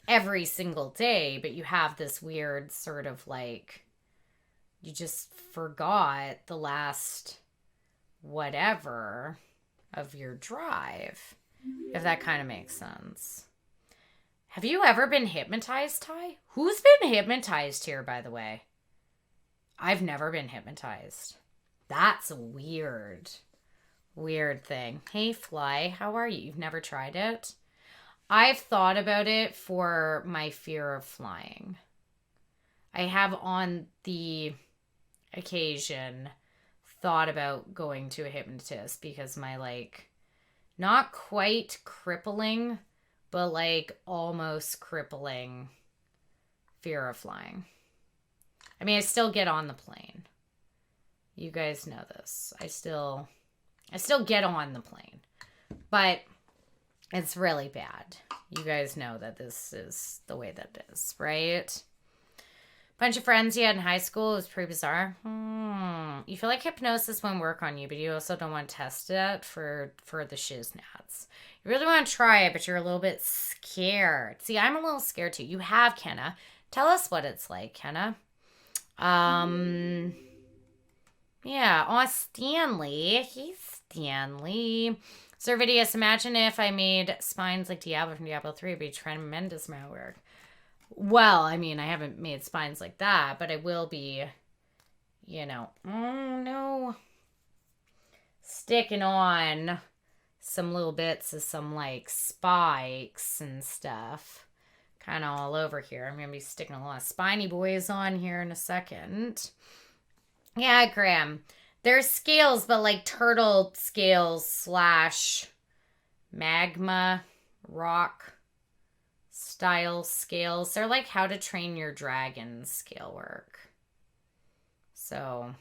every single day, but you have this weird sort of like, you just forgot the last whatever of your drive, if that kind of makes sense. Have you ever been hypnotized, Ty? Who's been hypnotized here, by the way? I've never been hypnotized. That's weird. Weird thing. Hey, Fly, how are you? You've never tried it? I've thought about it for my fear of flying. I have on the occasion thought about going to a hypnotist because my like not quite crippling, but like almost crippling fear of flying. I mean, I still get on the plane. You guys know this. I still get on the plane. But it's really bad. You guys know that this is the way that it is, right? Bunch of friends you had in high school. It was pretty bizarre. You feel like hypnosis won't work on you, but you also don't want to test it for the shiznats. You really want to try it, but you're a little bit scared. See, I'm a little scared too. You have Kenna. Tell us what it's like, Kenna. Yeah. Oh, Stanley. He's Stanley. Servidius, imagine if I made spines like Diablo from Diablo 3. It'd be tremendous amount of work. Well, I mean, I haven't made spines like that, but I will be, you know, oh no, sticking on some little bits of some like spikes and stuff kind of all over here. I'm going to be sticking a lot of spiny boys on here in a second. Yeah, Graham. There's scales, but like turtle scales / magma rock style scales. They're like How to Train Your Dragon scale work. So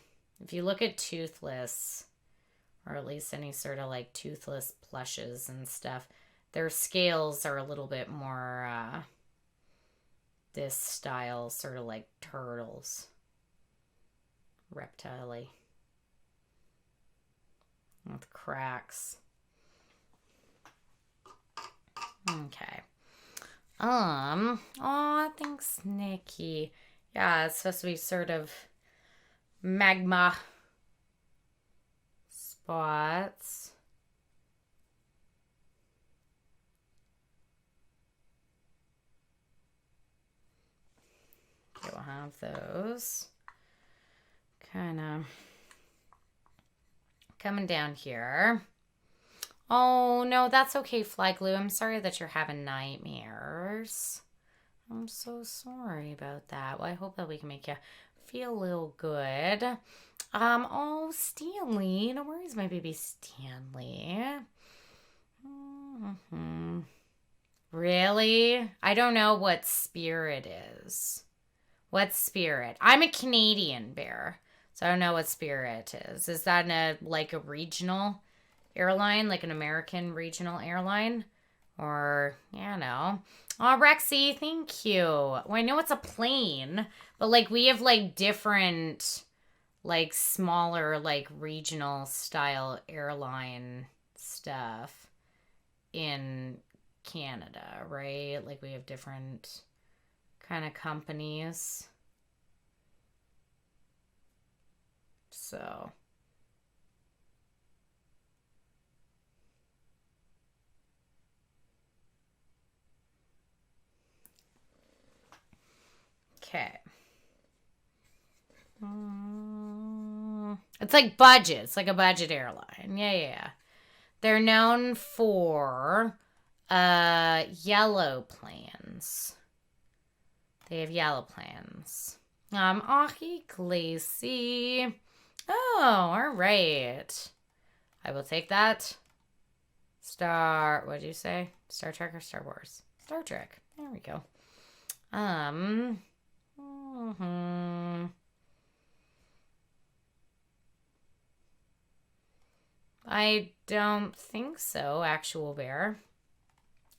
if you look at Toothless, or at least any sort of like Toothless plushes and stuff, their scales are a little bit more this style, sort of like turtles. Reptile-y. With cracks. Okay. Aw, thanks, Nikki. Yeah, it's supposed to be sort of magma spots. Okay, we'll have those. Kind of coming down here. Oh, no, that's okay, Fly Glue. I'm sorry that you're having nightmares. I'm so sorry about that. Well, I hope that we can make you feel a little good. Oh, Stanley. No worries, my baby Stanley. Really? I don't know what Spirit is. What Spirit? I'm a Canadian bear, so I don't know what Spirit is. Is that like a regional airline, like an American regional airline? Or, yeah, no. Oh, Rexy, thank you. Well, I know it's a plane, but like we have like different, like smaller, like regional style airline stuff in Canada, right? Like we have different kind of companies. So okay. It's like budget. It's like a budget airline. Yeah. They're known for yellow plans. They have yellow plans. Ahi Glacy. Oh, all right. I will take that. What'd you say? Star Trek or Star Wars? Star Trek. There we go. I don't think so, Actual Bear.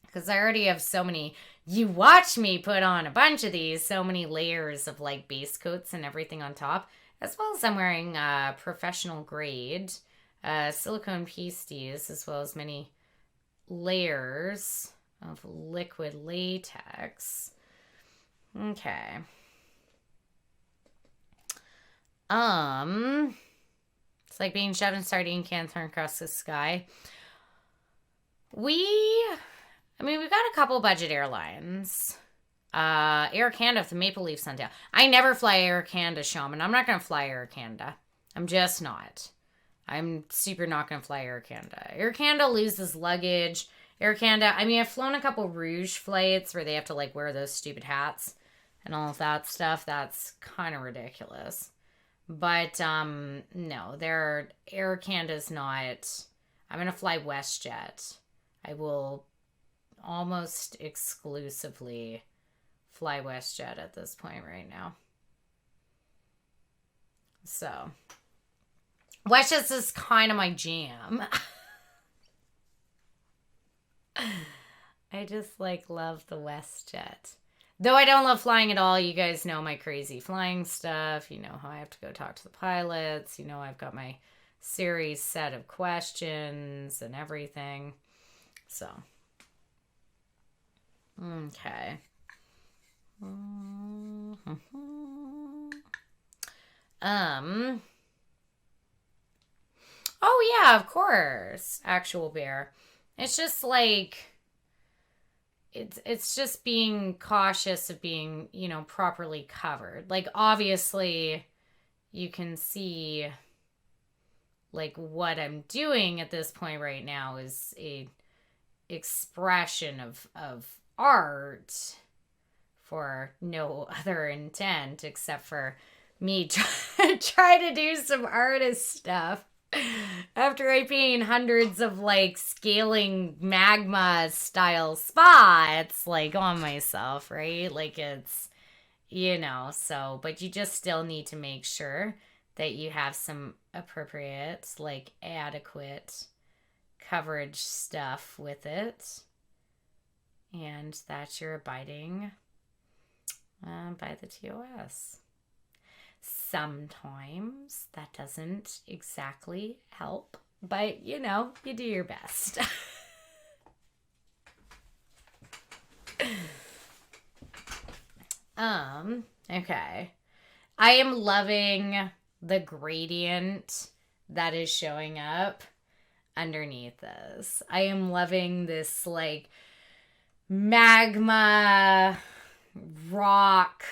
Because I already have so many. You watch me put on a bunch of these, so many layers of like base coats and everything on top. As well as I'm wearing professional grade silicone pasties, as well as many layers of liquid latex. Okay. It's like being shoved in sardine cans thrown across the sky. We've got a couple budget airlines. Air Canada with the Maple Leaf Suntail. I never fly Air Canada, Shaman. I'm not going to fly Air Canada. I'm just not. I'm super not going to fly Air Canada. Air Canada loses luggage. Air Canada, I mean, I've flown a couple Rouge flights where they have to like wear those stupid hats and all of that stuff. That's kind of ridiculous. But no, Air Canada's not. I'm going to fly WestJet. I will almost exclusively fly WestJet at this point right now. So, WestJet is kind of my jam. I just like love the WestJet. Though I don't love flying at all. You guys know my crazy flying stuff. You know how I have to go talk to the pilots. You know I've got my series set of questions and everything. So, okay. Oh yeah, of course. Actual bear. It's just like it's just being cautious of being, you know, properly covered. Like obviously you can see like what I'm doing at this point right now is a expression of art for no other intent except for me try to do some artist stuff after I paint hundreds of like scaling magma style spots like on myself, right? Like it's, you know, so, but you just still need to make sure that you have some appropriate, like adequate coverage stuff with it and that you're abiding by the TOS. Sometimes that doesn't exactly help, but you know, you do your best. Okay. I am loving the gradient that is showing up underneath this. I am loving this like magma rock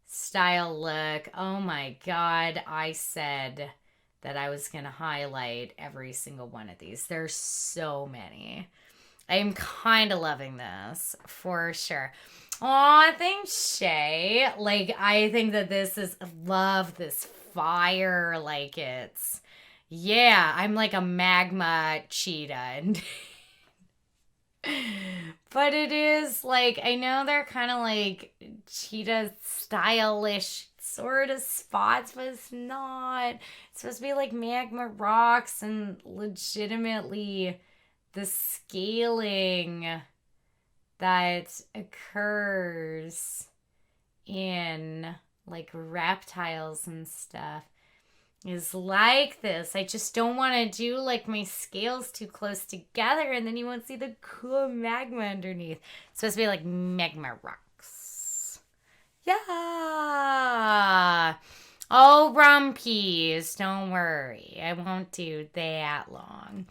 style look. Oh my god, I said that I was going to highlight every single one of these. There's so many. I'm kind of loving this for sure. Aw, thanks, Shay. Like, I think that this is, love this fire. Like, it's, yeah, I'm like a magma cheetah. But it is like, I know they're kind of like cheetah stylish sort of spots, but it's not. It's supposed to be like magma rocks and legitimately the scaling that occurs in like reptiles and stuff is like this. I just don't want to do like my scales too close together and then you won't see the cool magma underneath. It's supposed to be like magma rocks. Yeah. Oh, rumpies, don't worry. I won't do that long.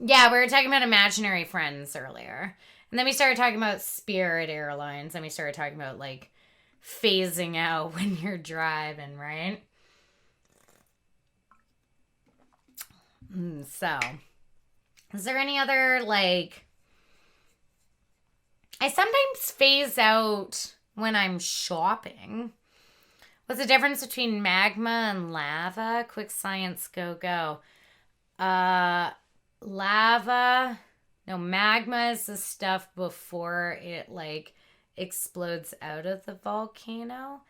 Yeah, we were talking about imaginary friends earlier. And then we started talking about Spirit Airlines. And we started talking about like phasing out when you're driving, right? So, is there any other, like, I sometimes phase out when I'm shopping. What's the difference between magma and lava? Quick science, go. Lava, no, magma is the stuff before it, like, explodes out of the volcano.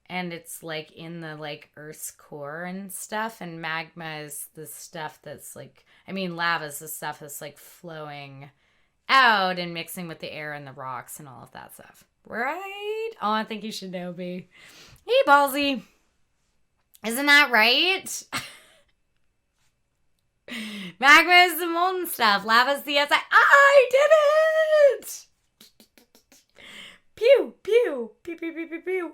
And it's like in the like Earth's core and stuff. And magma is the stuff that's like, I mean, lava is the stuff that's like flowing out and mixing with the air and the rocks and all of that stuff. Right? Oh, I think you should know me. Hey, Ballsy. Isn't that right? Magma is the molten stuff. Lava is the outside. I did it! Pew, pew, pew, pew, pew, pew, pew.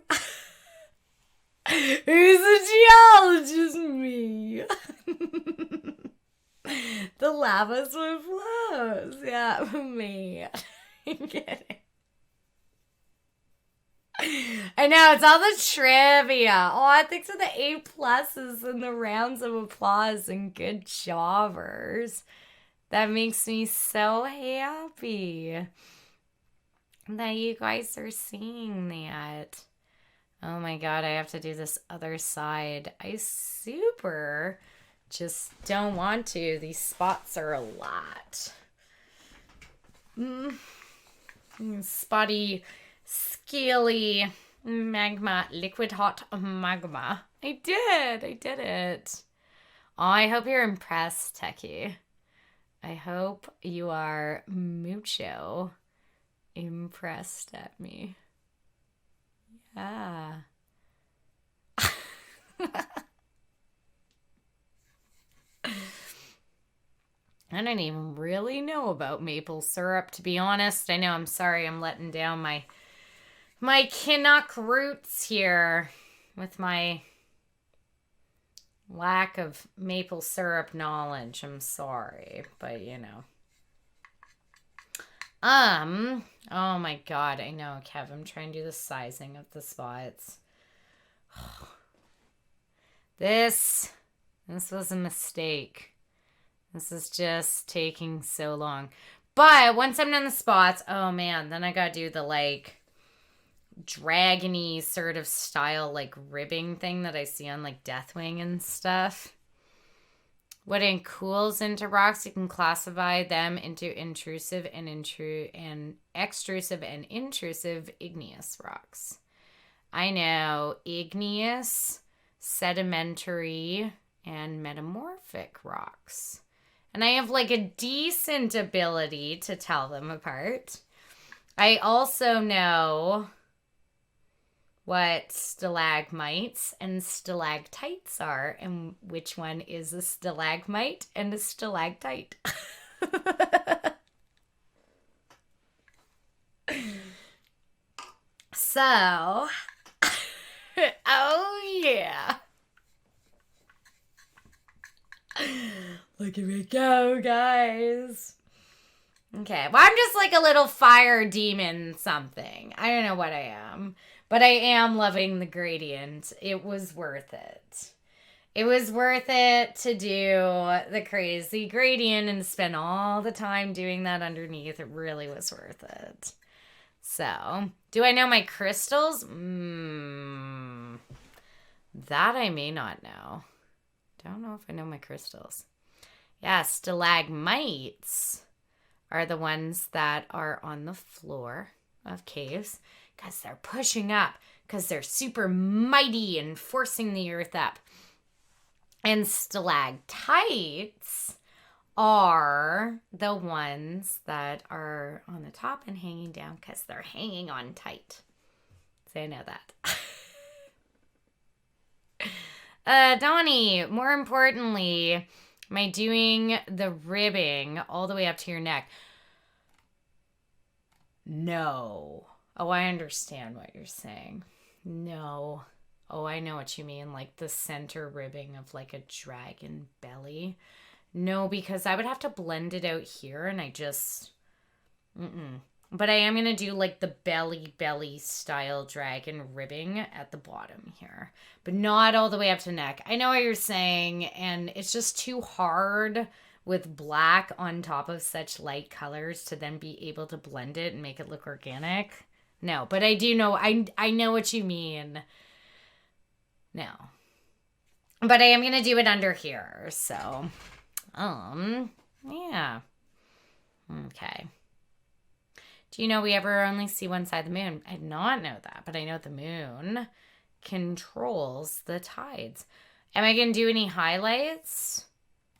Who's a geologist? Me. The lava's what flows. Yeah, me. I get it. I know, it's all the trivia. Oh, thanks for the A pluses and the rounds of applause and good jobbers. That makes me so happy that you guys are seeing that. Oh my god, I have to do this other side. I super just don't want to. These spots are a lot. Spotty, scaly magma, liquid hot magma. I did it. Oh, I hope you're impressed, Techie. I hope you are mucho impressed at me. Yeah. I don't even really know about maple syrup, to be honest. I know, I'm sorry I'm letting down my Canuck roots here with my lack of maple syrup knowledge. I'm sorry, but you know. Oh my god, I know, Kev, I'm trying to do the sizing of the spots. This was a mistake. This is just taking so long. But once I'm done the spots, oh man, then I gotta do the like dragony sort of style like ribbing thing that I see on like Deathwing and stuff. What cools into rocks, you can classify them into intrusive and extrusive and intrusive igneous rocks. I know igneous, sedimentary, and metamorphic rocks. And I have like a decent ability to tell them apart. I also know what stalagmites and stalactites are, and which one is a stalagmite and a stalactite. So, oh yeah. Look at me go, guys. Okay, well, I'm just like a little fire demon something. I don't know what I am. But I am loving the gradient. It was worth it. It was worth it to do the crazy gradient and spend all the time doing that underneath. It really was worth it. So, do I know my crystals? That I may not know. Don't know if I know my crystals. Yeah, stalagmites are the ones that are on the floor of caves. Because they're pushing up. Because they're super mighty and forcing the earth up. And stalactites are the ones that are on the top and hanging down. Because they're hanging on tight. So I know that. Donnie, more importantly, am I doing the ribbing all the way up to your neck? No. Oh, I understand what you're saying. No. Oh, I know what you mean. Like the center ribbing of like a dragon belly. No, because I would have to blend it out here and I just... But I am going to do like the belly style dragon ribbing at the bottom here. But not all the way up to neck. I know what you're saying, and it's just too hard with black on top of such light colors to then be able to blend it and make it look organic. No, but I do know, I know what you mean. No. But I am going to do it under here, so, yeah. Okay. Do you know we ever only see one side of the moon? I did not know that, but I know the moon controls the tides. Am I going to do any highlights,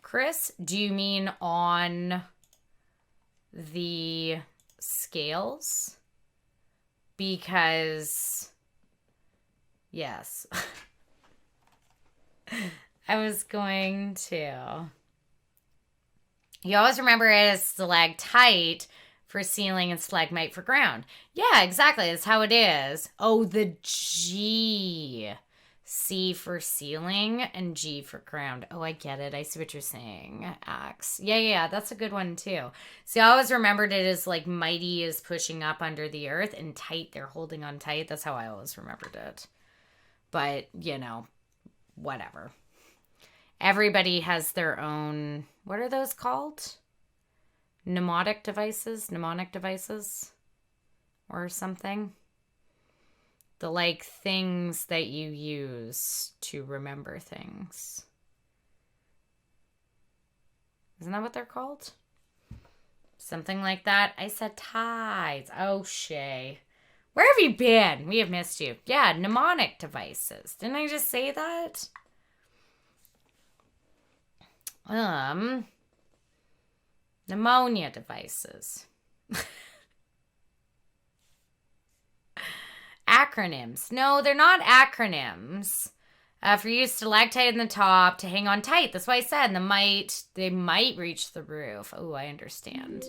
Chris? Do you mean on the scales? Because, yes. I was going to. You always remember it as stalactite for ceiling and stalagmite for ground. Yeah, exactly. That's how it is. Oh, the G. C for ceiling, and G for ground. Oh, I get it. I see what you're saying. Axe. Yeah, that's a good one too. See, I always remembered it as like mighty is pushing up under the earth and tight, they're holding on tight. That's how I always remembered it. But, whatever. Everybody has their own, what are those called? Mnemonic devices or something. The like things that you use to remember things. Isn't that what they're called? Something like that. I said tides. Oh, Shay. Where have you been? We have missed you. Yeah, mnemonic devices. Didn't I just say that? Pneumonia devices. Acronyms. No, they're not acronyms. For you, stalactite in the top to hang on tight. That's why I said they might reach the roof. Oh, I understand.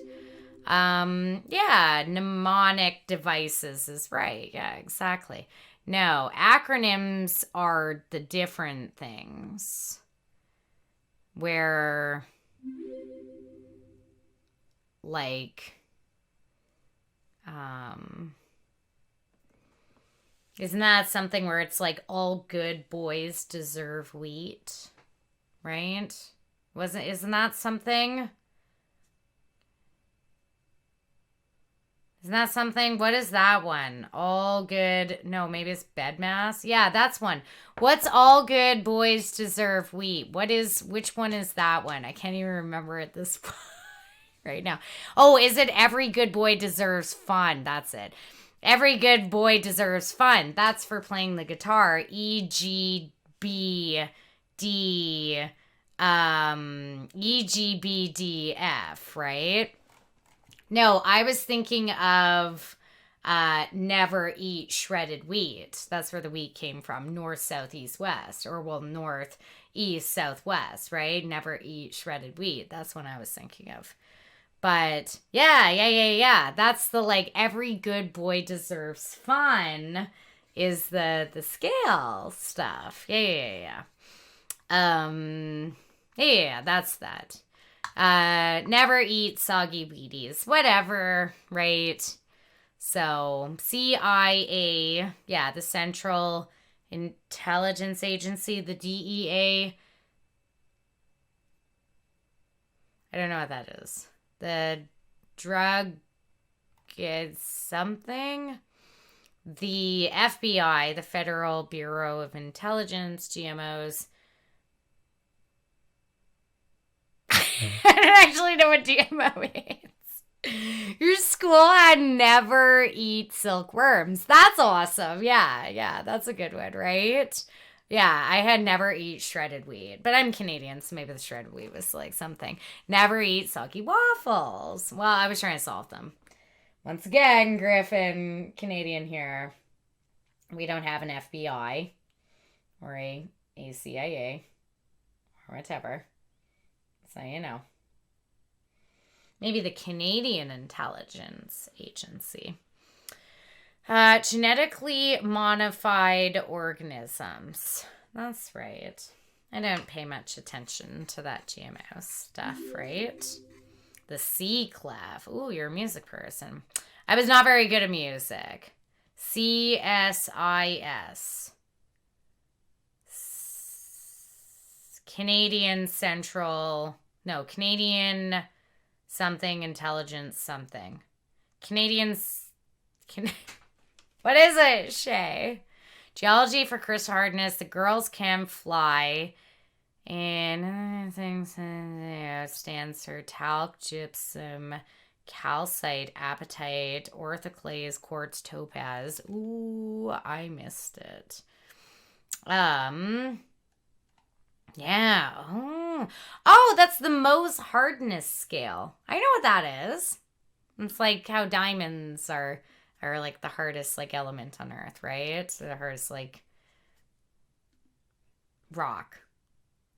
Yeah, mnemonic devices is right. Yeah, exactly. No, acronyms are the different things. Where, like, isn't that something where it's like all good boys deserve wheat? Right? Isn't that something? Isn't that something? What is that one? All good. No, maybe it's bedmass. Yeah, that's one. What's all good boys deserve wheat? Which one is that one? I can't even remember at this point right now. Oh, is it every good boy deserves fun? That's it. Every good boy deserves fun. That's for playing the guitar. E, G, B, D, E, G, B, D, F, right? No, I was thinking of never eat shredded wheat. That's where the wheat came from. North, south, east, west. Or, well, north, east, southwest, right? Never eat shredded wheat. That's what I was thinking of. But, yeah. That's the, like, every good boy deserves fun is the scale stuff. Yeah. Yeah, that's that. Never eat soggy Wheaties. Whatever, right? So, CIA, yeah, the Central Intelligence Agency, the DEA. I don't know what that is. The drug is something. The FBI, the Federal Bureau of Intelligence, GMOs. I don't actually know what GMO is. Your school had never eat silkworms. That's awesome. Yeah, that's a good one, right? Yeah, I had never eat shredded wheat, but I'm Canadian, so maybe the shredded wheat was like something. Never eat soggy waffles. Well, I was trying to solve them. Once again, Griffin, Canadian here. We don't have an FBI or a CIA or whatever. So, maybe the Canadian Intelligence Agency. Genetically modified organisms. That's right. I don't pay much attention to that GMO stuff, right? The C clef. Ooh, you're a music person. I was not very good at music. CSIS. Canadian something intelligence something. What is it, Shay? Geology for Chris Hardness. The girls can fly. And things stands for talc, gypsum, calcite, apatite, orthoclase, quartz, topaz. Ooh, I missed it. Yeah. Oh, that's the Mohs hardness scale. I know what that is. It's like how diamonds are like the hardest like element on Earth, right? The hardest like rock,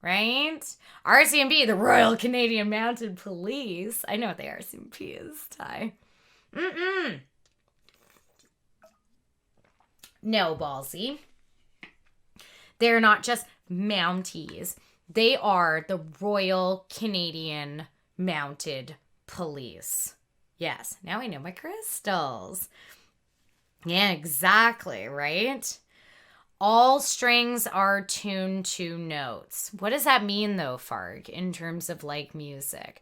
right? RCMP, the Royal Canadian Mounted Police. I know what the RCMP is, Ty. No, Ballsy. They're not just Mounties. They are the Royal Canadian Mounted Police. Yes, now I know my crystals. Yeah, exactly, right? All strings are tuned to notes. What does that mean, though, Farg, in terms of, like, music?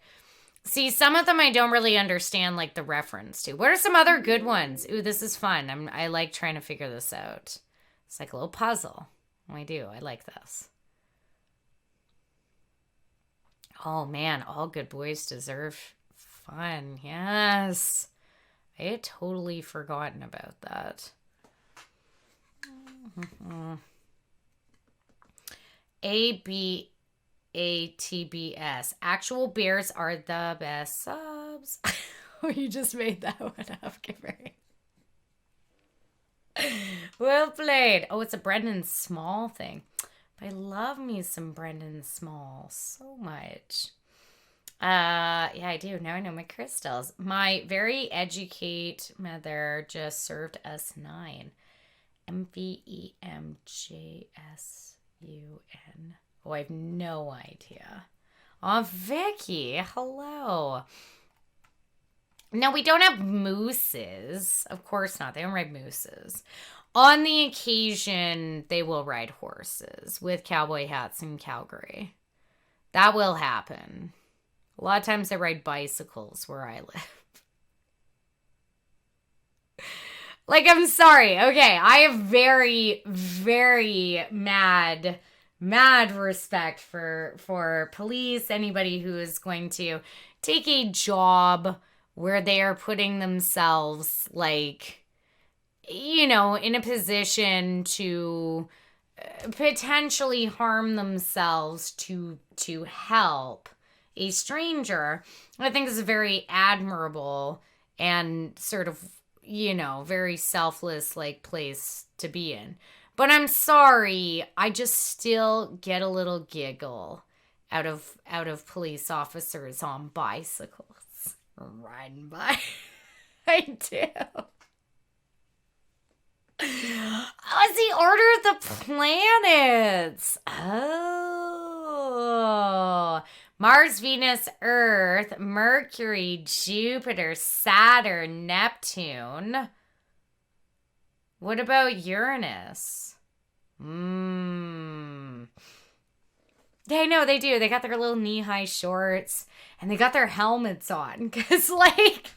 See, some of them I don't really understand, like, the reference to. What are some other good ones? Ooh, this is fun. I like trying to figure this out. It's like a little puzzle. I do. I like this. Oh, man. All good boys deserve fun. Yes. I had totally forgotten about that. ABATBS. Actual bears are the best subs. Oh, you just made that one up, Kimberly. Well played. Oh, it's a Brendan Small thing. I love me some Brendan Small so much. Yeah, I do. Now I know my crystals. My very educate mother just served us 9. MVEMJSUN. Oh, I have no idea. Oh, Vicky, hello. Now, we don't have mooses. Of course not. They don't ride mooses. On the occasion, they will ride horses with cowboy hats in Calgary. That will happen. A lot of times they ride bicycles where I live. Like, I'm sorry. Okay, I have very, very mad respect for police, anybody who is going to take a job where they are putting themselves, like, you know, in a position to potentially harm themselves to help a stranger. I think is a very admirable and sort of, you know, very selfless, like, place to be in. But I'm sorry, I just still get a little giggle out of police officers on bicycles riding by. I do. Oh, it's the Order of the Planets. Oh. Mars, Venus, Earth, Mercury, Jupiter, Saturn, Neptune. What about Uranus? I know, they do. They got their little knee-high shorts, and they got their helmets on, because, like,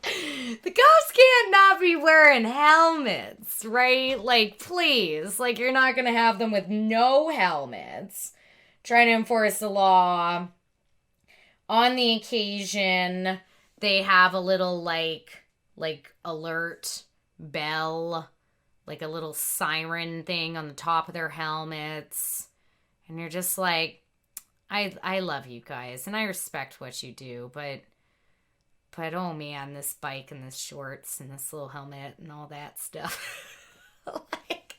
the cops can't not be wearing helmets, right? Like, please. Like, you're not going to have them with no helmets trying to enforce the law. On the occasion, they have a little, like alert bell, like a little siren thing on the top of their helmets. And you're just like, I love you guys, and I respect what you do, but oh man, this bike and this shorts and this little helmet and all that stuff. Like,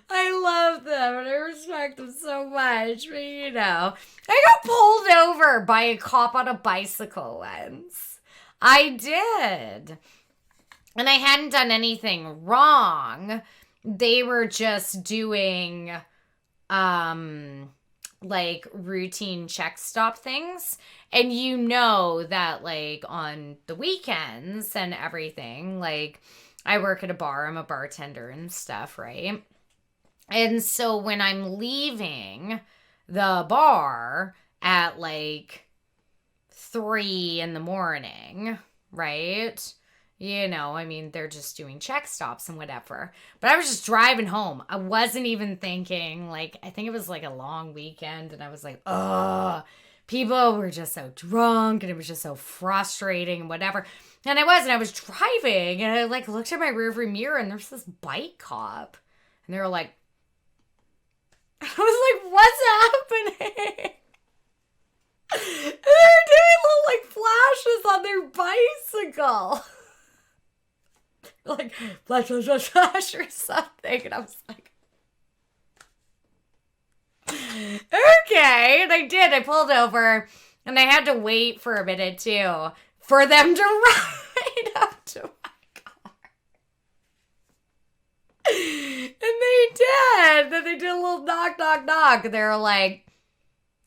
I love them and I respect them so much, but you know, I got pulled over by a cop on a bicycle once. I did. And I hadn't done anything wrong. They were just doing, like, routine check stop things. And you know that, like, on the weekends and everything, like, I work at a bar, I'm a bartender and stuff, right? And so when I'm leaving the bar at, like, 3 a.m, right? You know, I mean, they're just doing check stops and whatever. But I was just driving home. I wasn't even thinking, like, I think it was like a long weekend. And I was like, ugh, people were just so drunk and it was just so frustrating and whatever. And I was driving and I, like, looked at my rearview mirror and there's this bike cop. And they were like, I was like, what's happening? And they were doing little, like, flashes on their bicycle. Like, flash, flash, flash, flash, or something. And I was like, okay. And I did. I pulled over. And I had to wait for a minute, too, for them to ride up to my car. They did. Then they did a little knock, knock, knock. They were like,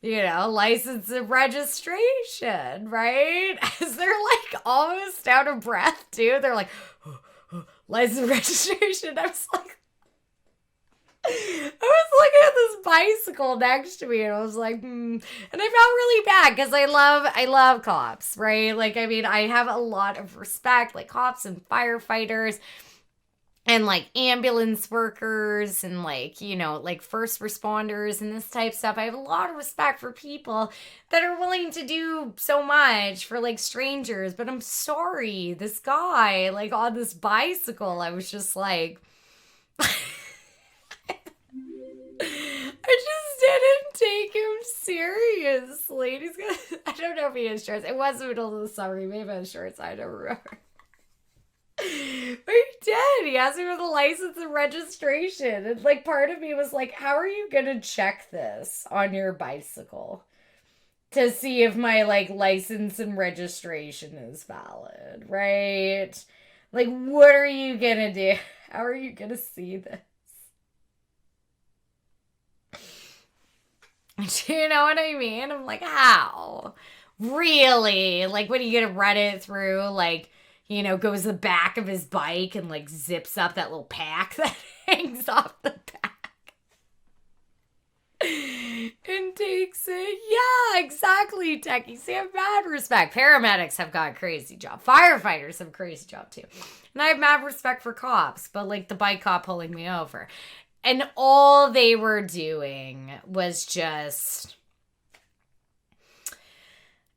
license and registration, right? As they're like almost out of breath, too. They're like, license and registration. I was looking at this bicycle next to me and I was like, And I felt really bad because I love cops, right? Like, I mean, I have a lot of respect, like cops and firefighters and like ambulance workers and like, like first responders and this type of stuff. I have a lot of respect for people that are willing to do so much for like strangers. But I'm sorry, this guy, like on this bicycle, I was just like, I just didn't take him seriously. I don't know if he has shorts. It was the middle of the summer. He may have had shorts. I don't remember. But he did. He asked me for the license and registration. And like part of me was like, how are you going to check this on your bicycle? To see if my like license and registration is valid, right? Like, what are you going to do? How are you going to see this? Do you know what I mean? I'm like, how? Really? Like, what are you going to run it through? Like, goes the back of his bike and like zips up that little pack that hangs off the back. And takes it. Yeah, exactly, techies. They have mad respect. Paramedics have got a crazy job. Firefighters have a crazy job too. And I have mad respect for cops, but like the bike cop pulling me over. And all they were doing was just,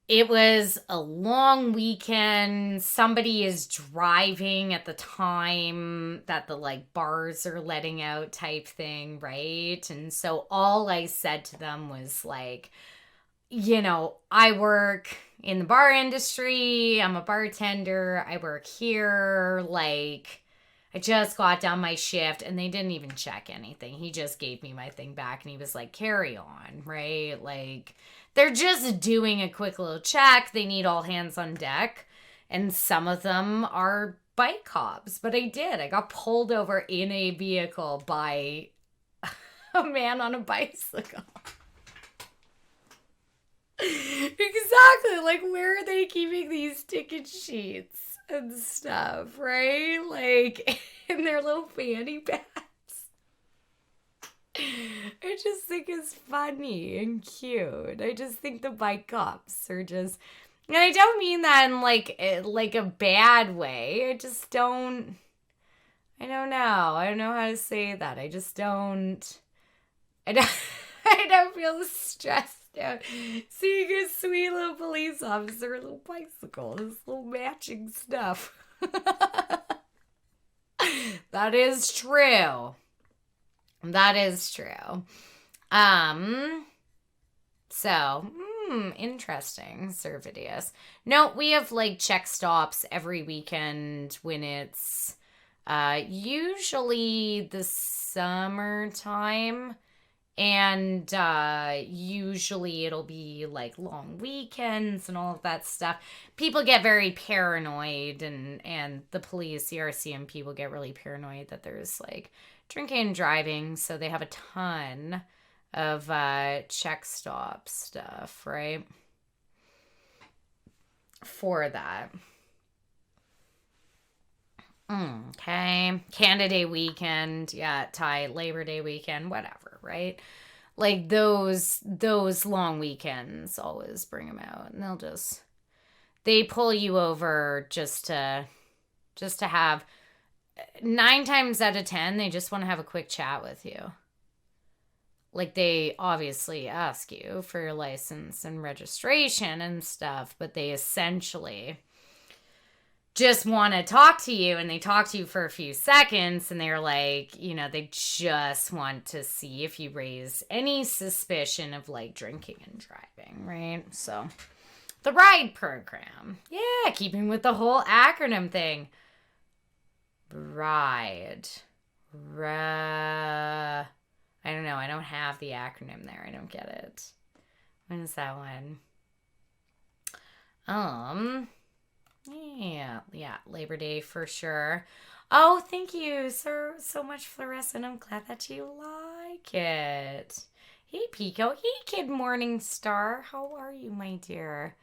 it was a long weekend. Somebody is driving at the time that the like bars are letting out type thing, right? And so all I said to them was like, I work in the bar industry. I'm a bartender. I work here. Like, I just got done my shift and they didn't even check anything. He just gave me my thing back and he was like, carry on, right? Like, they're just doing a quick little check. They need all hands on deck. And some of them are bike cops. But I did. I got pulled over in a vehicle by a man on a bicycle. Exactly. Like, where are they keeping these ticket sheets? And stuff, right? Like in their little fanny packs. I just think it's funny and cute. I just think the bike cops are just, and I don't mean that in like a bad way. I don't know. I don't know how to say that. I don't feel stressed out seeing a sweet little police officer, a little bicycle, this little matching stuff. That is true. So, interesting, Servidius. No, we have like check stops every weekend when it's usually the summertime. And usually it'll be like long weekends and all of that stuff. People get very paranoid and the police, the RCM people get really paranoid that there's like drinking and driving. So they have a ton of check stop stuff, right? For that. Okay. Canada Day weekend. Yeah, Thai Labor Day weekend, whatever, right? Like those long weekends always bring them out and they pull you over just to have 9 times out of 10, they just want to have a quick chat with you. Like they obviously ask you for your license and registration and stuff, but they essentially just want to talk to you, and they talk to you for a few seconds, and they're like, they just want to see if you raise any suspicion of like drinking and driving, right? So the RIDE program, yeah, keeping with the whole acronym thing. RIDE. I don't know. I don't have the acronym there. I don't get it. When is that one? Yeah, Labor Day for sure. Oh, thank you so much, Fluorescent. I'm glad that you like it. Hey, Pico. Hey, Kid Morningstar. How are you, my dear?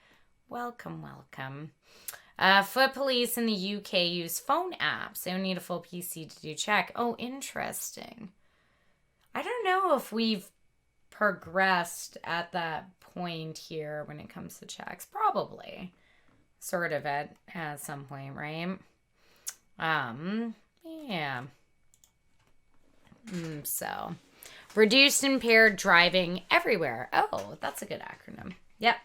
Welcome, welcome. Foot police in the UK use phone apps. They don't need a full PC to do check. Oh, interesting. I don't know if we've progressed at that point here when it comes to checks. Probably. Sort of at some point, right? Yeah. So, reduced impaired driving everywhere. Oh, that's a good acronym. Yep,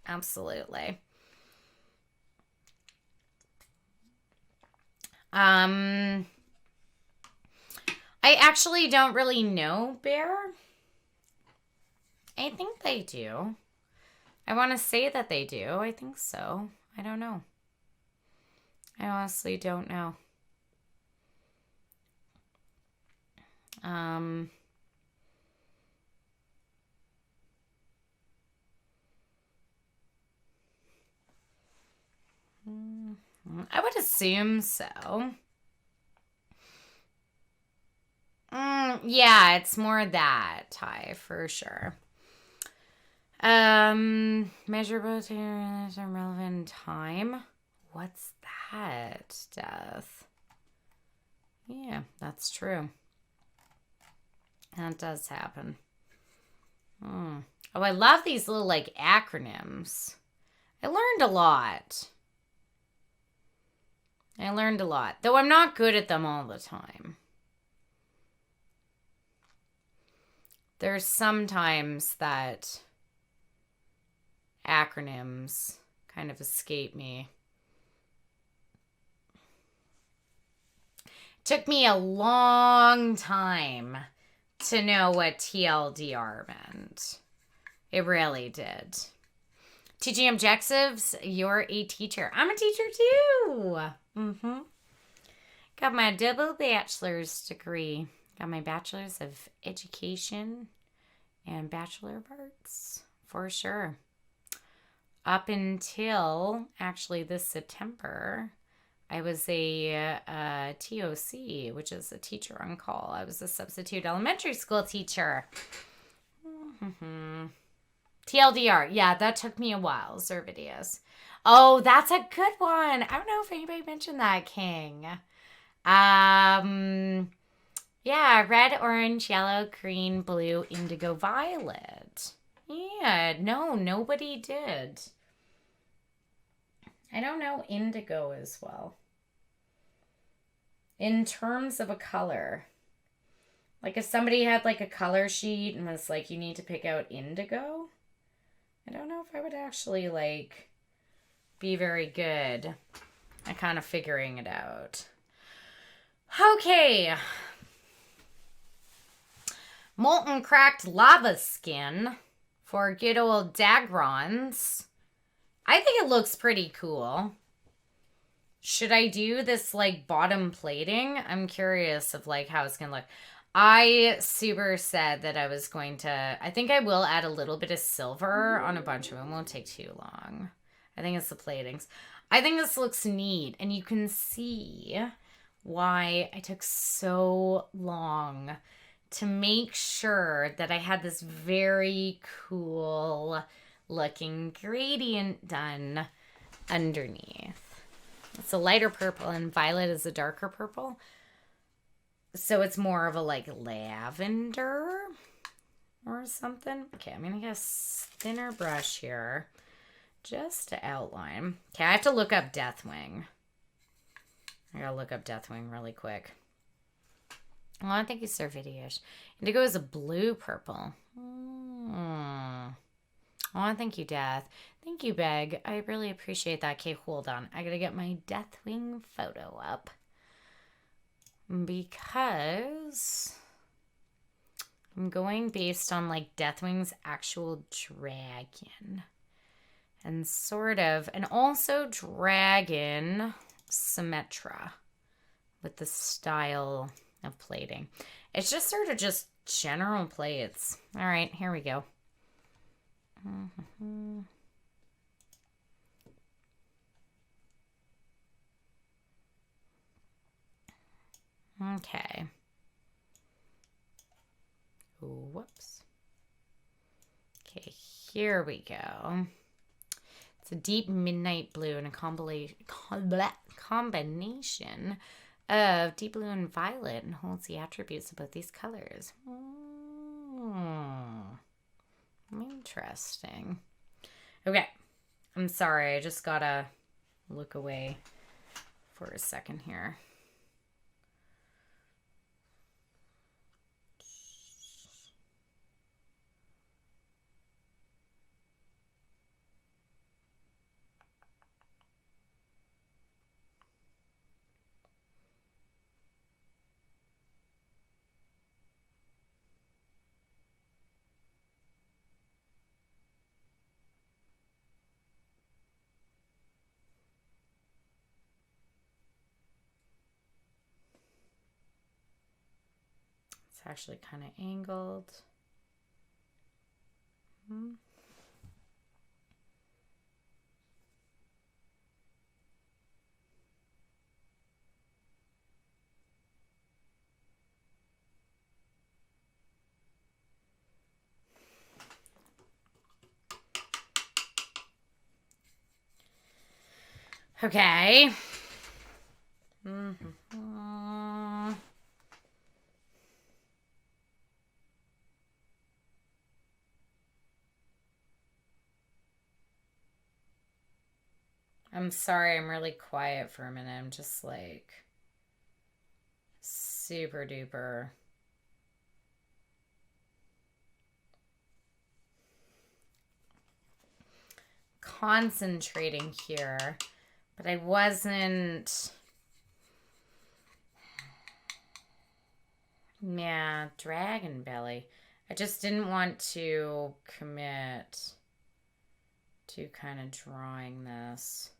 absolutely. I actually don't really know, Bear. I think they do. I want to say that they do. I think so. I don't know. I honestly don't know. I would assume so. Yeah, it's more that, Ty, for sure. Measurable to relevant time. What's that, Death? Yeah, that's true. That does happen. Oh, I love these little, like, acronyms. I learned a lot. Though I'm not good at them all the time. There's sometimes that acronyms kind of escape me. Took me a long time to know what TLDR meant. It really did. Teaching objectives, you're a teacher. I'm a teacher too. Got my double bachelor's degree. Got my bachelor's of education and bachelor of arts, for sure. Up until actually this September, I was a TOC, which is a teacher on call. I was a substitute elementary school teacher. TLDR. Yeah, that took me a while. Zervidius. Oh, that's a good one. I don't know if anybody mentioned that, King. Yeah, red, orange, yellow, green, blue, indigo, violet. Yeah, no, nobody did. I don't know indigo as well. In terms of a color. Like if somebody had like a color sheet and was like, you need to pick out indigo. I don't know if I would actually like be very good at kind of figuring it out. Okay. Molten cracked lava skin for good old Dagrons. I think it looks pretty cool. Should I do this like bottom plating? I'm curious of like how it's gonna look. I super said that I was going to, I think I will add a little bit of silver on a bunch of them. It won't take too long. I think it's the platings. I think this looks neat, and you can see why I took so long to make sure that I had this very cool looking gradient done underneath. It's a lighter purple and violet is a darker purple. So it's more of a like lavender or something. Okay, I'm going to get a thinner brush here just to outline. Okay, I have to look up Deathwing. I gotta look up Deathwing really quick. Oh, I think he's Servidius. Indigo is a blue purple. Oh, thank you, Death. Thank you, Beg. I really appreciate that. Okay, hold on. I gotta get my Deathwing photo up. Because I'm going based on like Deathwing's actual dragon. And sort of, and also dragon Symmetra with the style of plating. It's just sort of just general plates. All right, here we go. Okay. Whoops. Okay, here we go. It's a deep midnight blue and a combination of deep blue and violet and holds the attributes of both these colors. Interesting. Okay. I'm sorry. I just gotta look away for a second here. It's actually kind of angled. Okay. I'm sorry, I'm really quiet for a minute. I'm just like super duper concentrating here, but I wasn't. Yeah, dragon belly. I just didn't want to commit to kind of drawing this.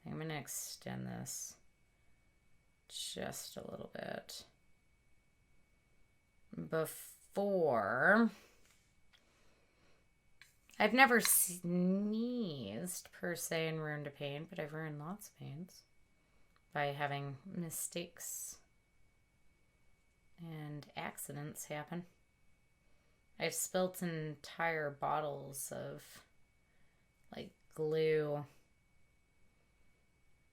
I'm going to extend this just a little bit. Before, I've never sneezed per se and ruined a paint, but I've ruined lots of paints by having mistakes and accidents happen. I've spilt entire bottles of like glue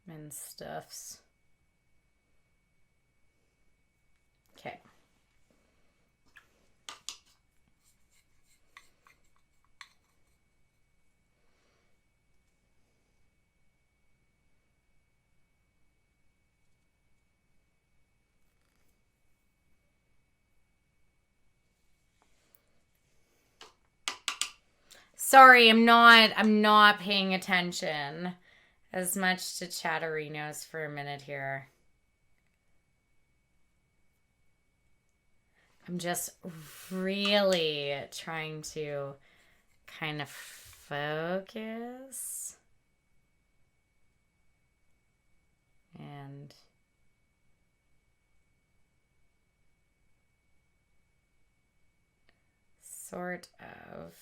and stuffs. Okay. Sorry, I'm not paying attention as much to Chatterinos for a minute here. I'm just really trying to kind of focus and sort of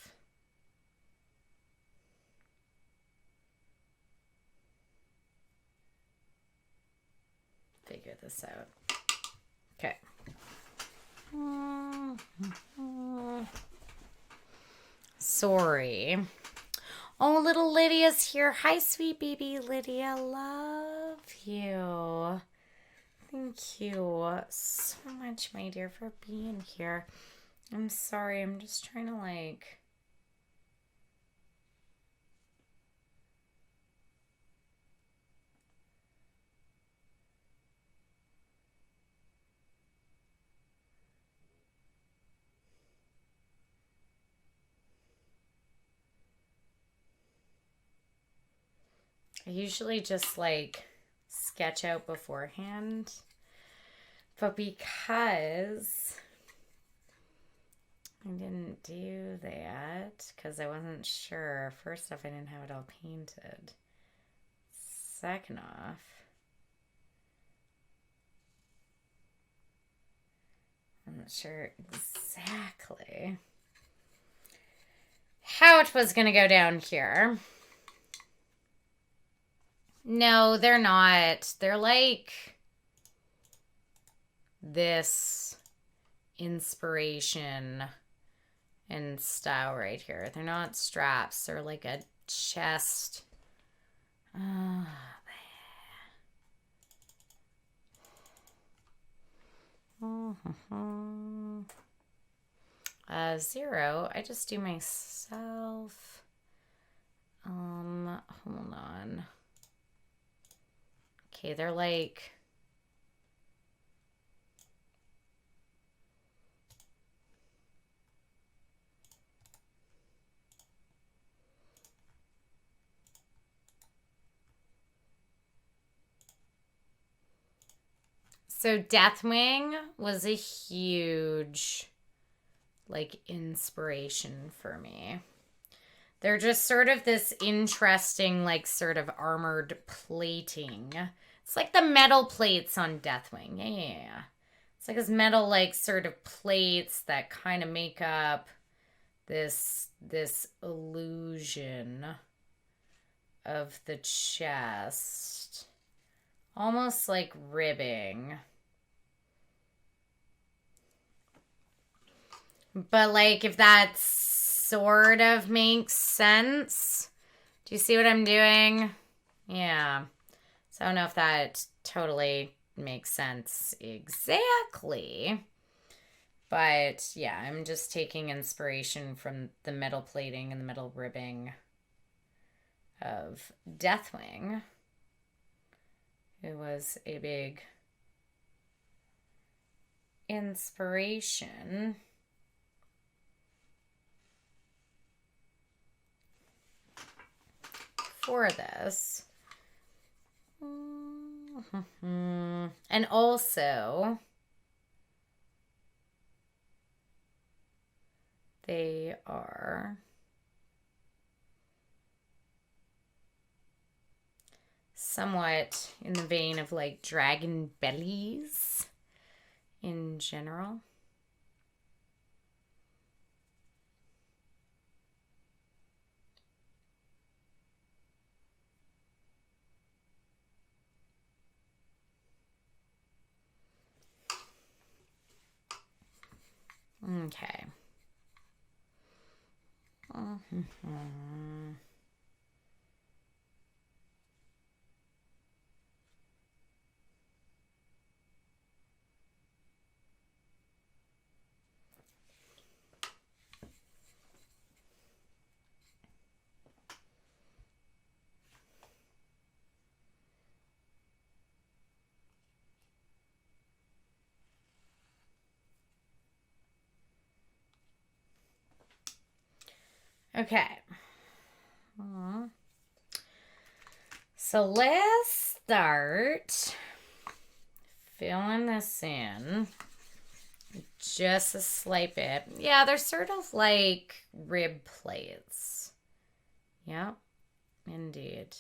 figure this out. Okay. Sorry. Oh, little Lydia's here. Hi, sweet baby Lydia. Love you. Thank you so much, my dear, for being here. I'm sorry. I'm just trying to like... I usually just like sketch out beforehand, but because I didn't do that because I wasn't sure. First off, I didn't have it all painted. Second off, I'm not sure exactly how it was going to go down here. No, they're not. They're like this inspiration and style right here. They're not straps. They're like a chest. Zero. I just do myself. Hold on. Okay, they're like... So Deathwing was a huge, like, inspiration for me. They're just sort of this interesting, like, sort of armored plating. It's like the metal plates on Deathwing. Yeah. It's like this metal, like, sort of plates that kind of make up this illusion of the chest. Almost like ribbing. But, like, if that sort of makes sense. Do you see what I'm doing? Yeah. So I don't know if that totally makes sense exactly. But, yeah, I'm just taking inspiration from the metal plating and the metal ribbing of Deathwing, who was a big inspiration for this. And also, they are somewhat in the vein of like dragon bellies in general. Okay. Okay. So let's start filling this in just a slight bit. Yeah, they're sort of like rib plates. Yep, indeed.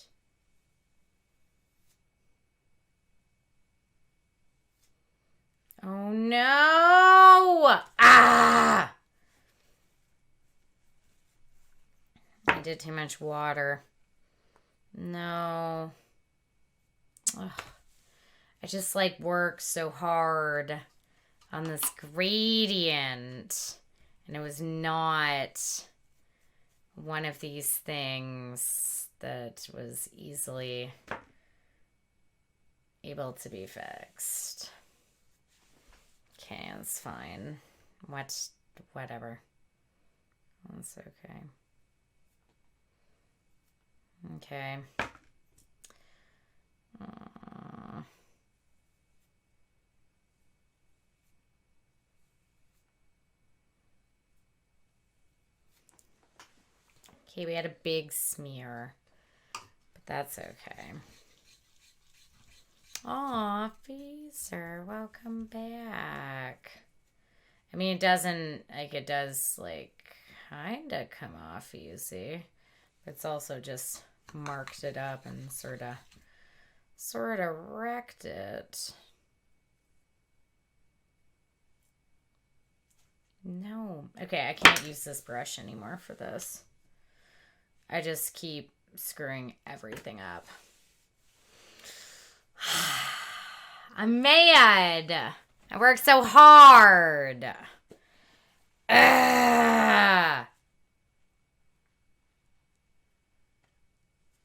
Oh no! Ah! I did too much water. No. Ugh. I just like work so hard on this gradient, and it was not one of these things that was easily able to be fixed. Okay, that's fine. Whatever. That's okay. Okay. Okay, we had a big smear, but that's okay. Aw, Feezer, welcome back. I mean, it doesn't, like, it does, like, kind of come off easy. But it's also just marked it up and sort of wrecked it. No. Okay, I can't use this brush anymore for this. I just keep screwing everything up. I'm mad. I work so hard. Ugh.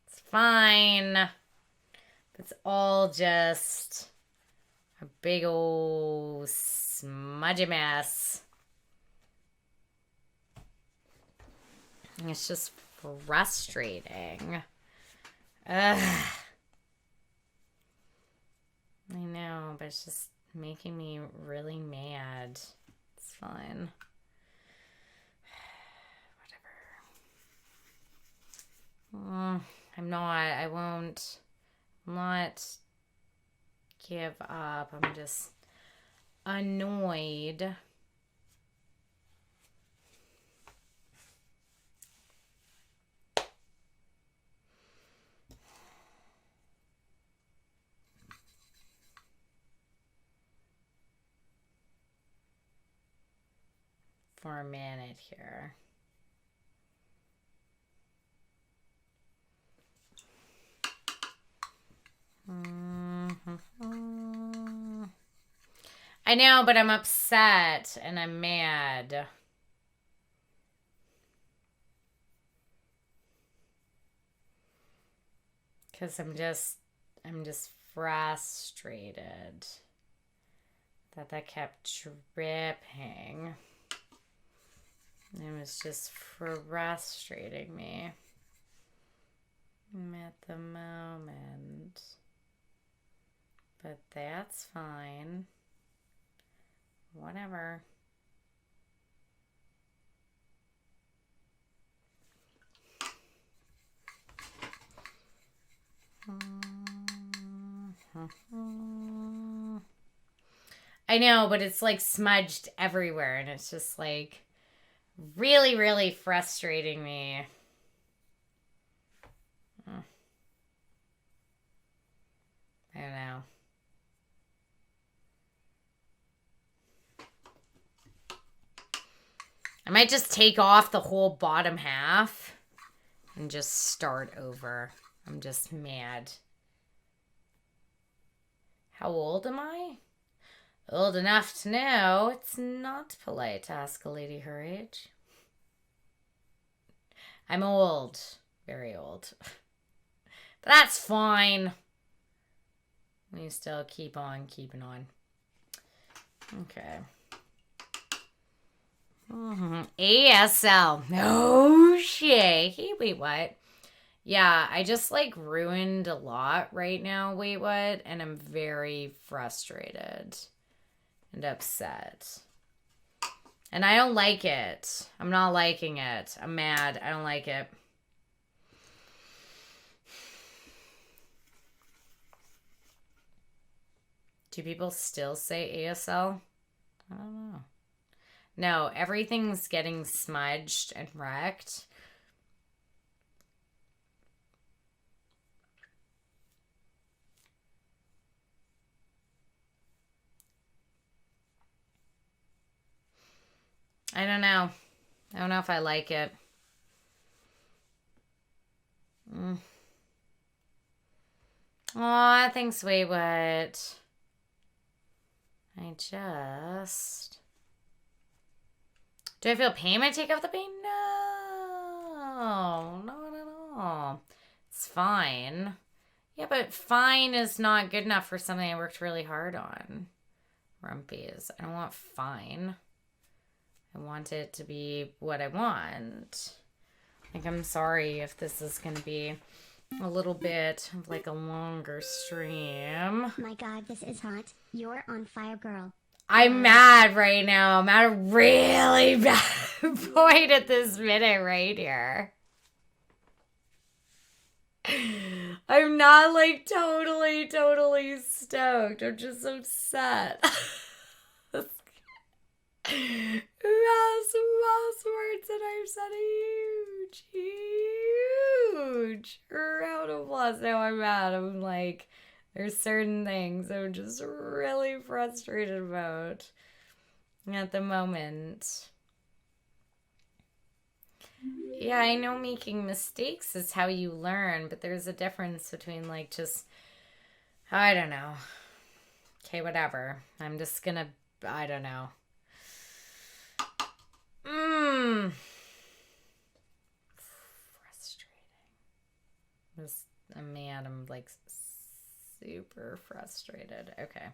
It's fine. It's all just a big old smudgy mess. It's just frustrating. Ugh. I know, but it's just making me really mad. It's fine. Whatever. I won't not give up. I'm just annoyed. For a minute here. I know, but I'm upset and I'm mad. Because I'm just frustrated that kept dripping. It was just frustrating me at the moment. But that's fine. Whatever. I know, but it's like smudged everywhere and it's just like really, really frustrating me. I don't know. I might just take off the whole bottom half and just start over. I'm just mad. How old am I? Old enough to know it's not polite to ask a lady her age. I'm old. Very old. But that's fine. We still keep on keeping on. Okay. ASL. No shit. Hey, wait, what? Yeah, I just like ruined a lot right now. Wait, what? And I'm very frustrated and upset. And I don't like it. I'm not liking it. I'm mad. I don't like it. Do people still say ASL? I don't know. No, everything's getting smudged and wrecked. I don't know. I don't know if I like it. Aw, thanks, Wait What. Do I feel pain when I take off the pain? No. Not at all. It's fine. Yeah, but fine is not good enough for something I worked really hard on. Rumpies. I don't want fine. I want it to be what I want. Like, I'm sorry if this is going to be a little bit of like a longer stream. My God, this is hot. You're on fire, girl. I'm mad right now. I'm at a really bad point at this minute right here. I'm not like totally stoked. I'm just upset. Mass words that I've said a huge round of applause. Now I'm mad. I'm like, there's certain things I'm just really frustrated about at the moment. Yeah, I know making mistakes is how you learn, but there's a difference between like just, I don't know, Okay, whatever. I'm just gonna, I don't know. Frustrating. Man, I'm like super frustrated. Okay.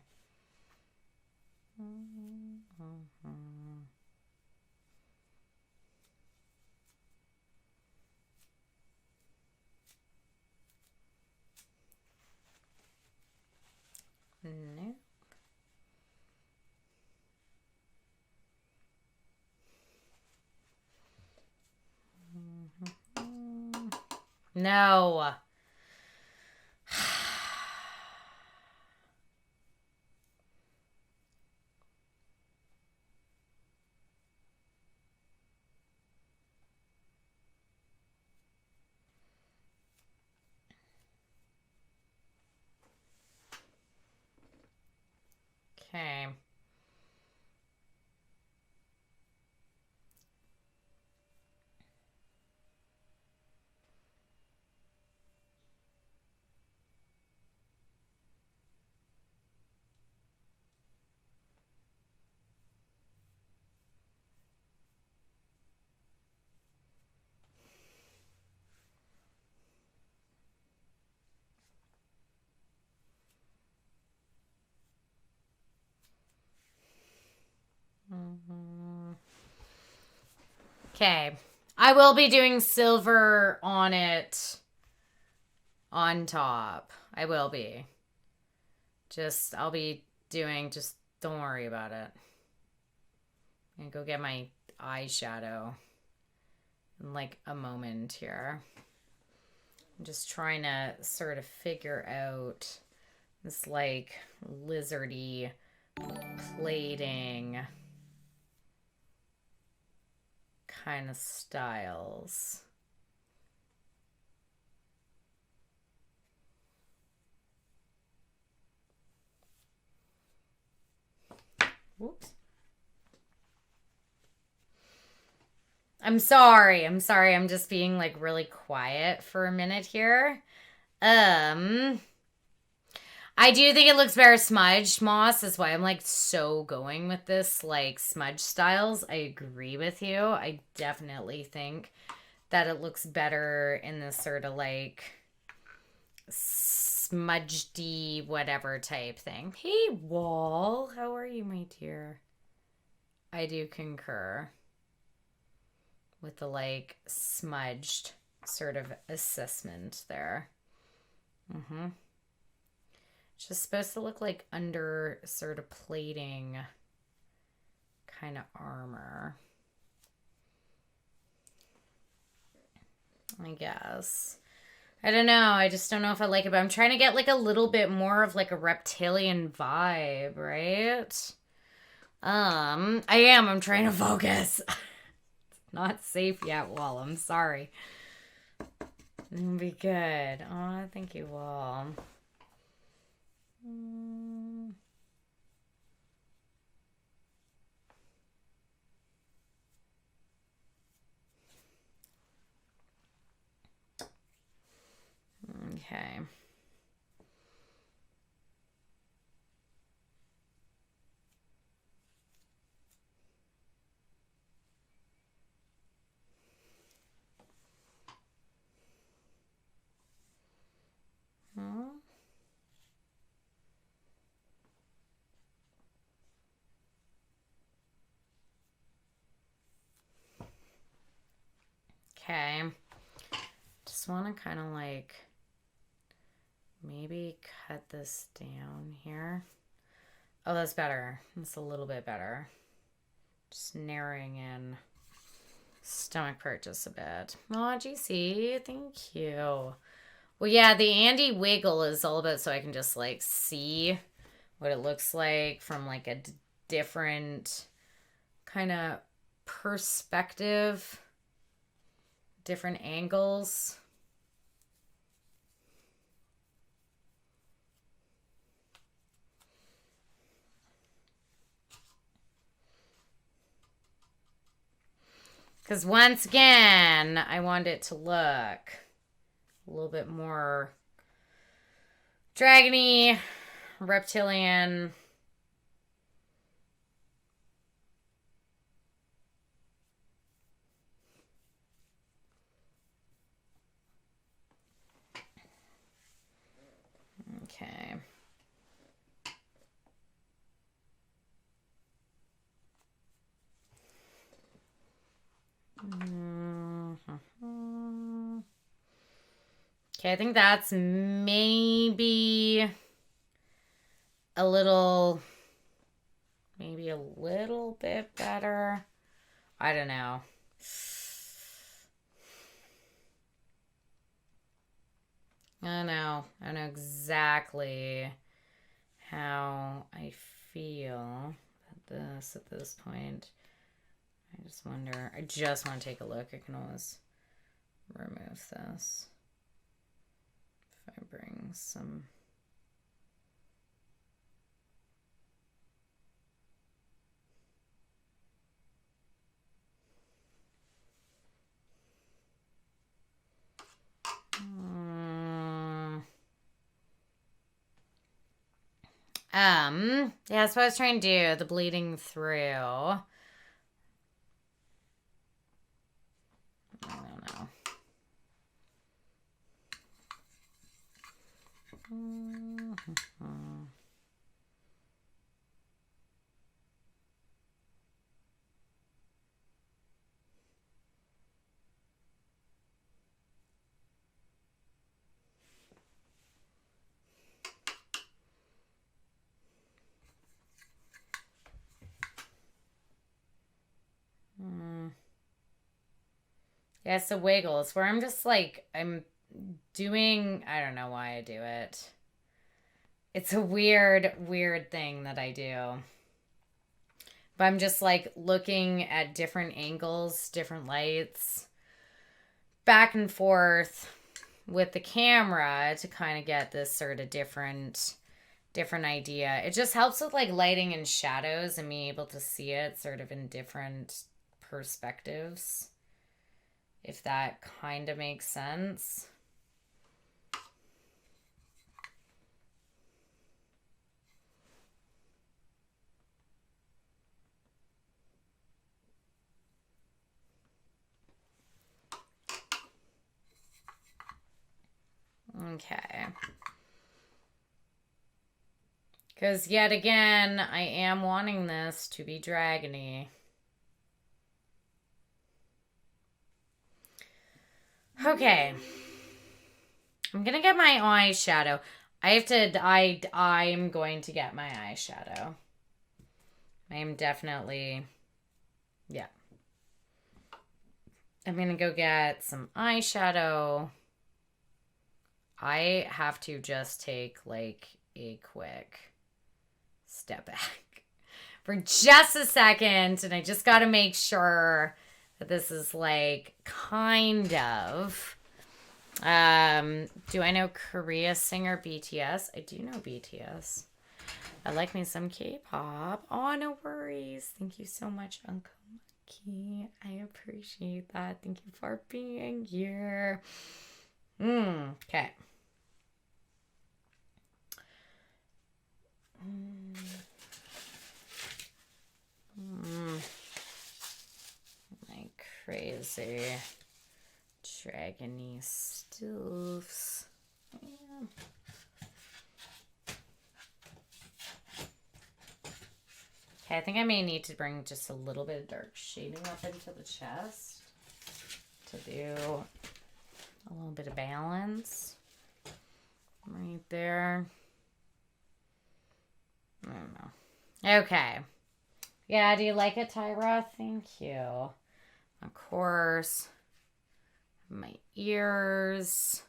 No. No. Okay. Okay. I will be doing silver on it on top. I will be. I'll be doing, just don't worry about it. I'm gonna go get my eyeshadow in like a moment here. I'm just trying to sort of figure out this like lizardy plating kind of styles. Whoops. I'm sorry. I'm just being like really quiet for a minute here. I do think it looks very smudged, Moss. That's why I'm like so going with this like smudge styles. I agree with you. I definitely think that it looks better in this sort of like smudgedy whatever type thing. Hey, Wall. How are you, my dear? I do concur with the like smudged sort of assessment there. It's just supposed to look like under sort of plating kind of armor, I guess. I don't know. I just don't know if I like it, but I'm trying to get like a little bit more of like a reptilian vibe, right? I am. I'm trying to focus. Not safe yet, Wall. I'm sorry. It'll be good. Oh, thank you, Wall. Okay. Okay. Just want to kind of like maybe cut this down here. Oh, that's better. That's a little bit better. Just narrowing in stomach part just a bit. Oh, GC, thank you. Well, yeah, the Andy Wiggle is all about so I can just like see what it looks like from like a different kind of perspective, different angles. Because once again, I want it to look a little bit more dragony, reptilian, Okay, I think that's maybe a little bit better. I don't know. I know exactly how I feel about this at this point. I just wonder, I just want to take a look. I can always remove this. If I bring some... yeah, that's what I was trying to do, the bleeding through. I don't know. Yeah, it's the wiggles where I'm just like, I'm doing, I don't know why I do it. It's a weird thing that I do. But I'm just like looking at different angles, different lights, back and forth with the camera to kind of get this sort of different idea. It just helps with like lighting and shadows and being able to see it sort of in different perspectives. If that kind of makes sense. Okay. Because yet again, I am wanting this to be dragony. Okay. I'm gonna get my eyeshadow. I'm going to get my eyeshadow. I am definitely, yeah. I'm gonna go get some eyeshadow. I have to just take like a quick step back for just a second, and I just gotta make sure that this is like kind of... do I know Korea singer BTS? I do know BTS. I like me some K-pop. Oh, no worries. Thank you so much, Uncle Monkey. I appreciate that. Thank you for being here. Okay. My crazy dragony stuffs. Yeah. Okay, I think I may need to bring just a little bit of dark shading up into the chest to do a little bit of balance right there. I don't know. Okay. Yeah, do you like it, Tyra? Thank you. Of course. My ears.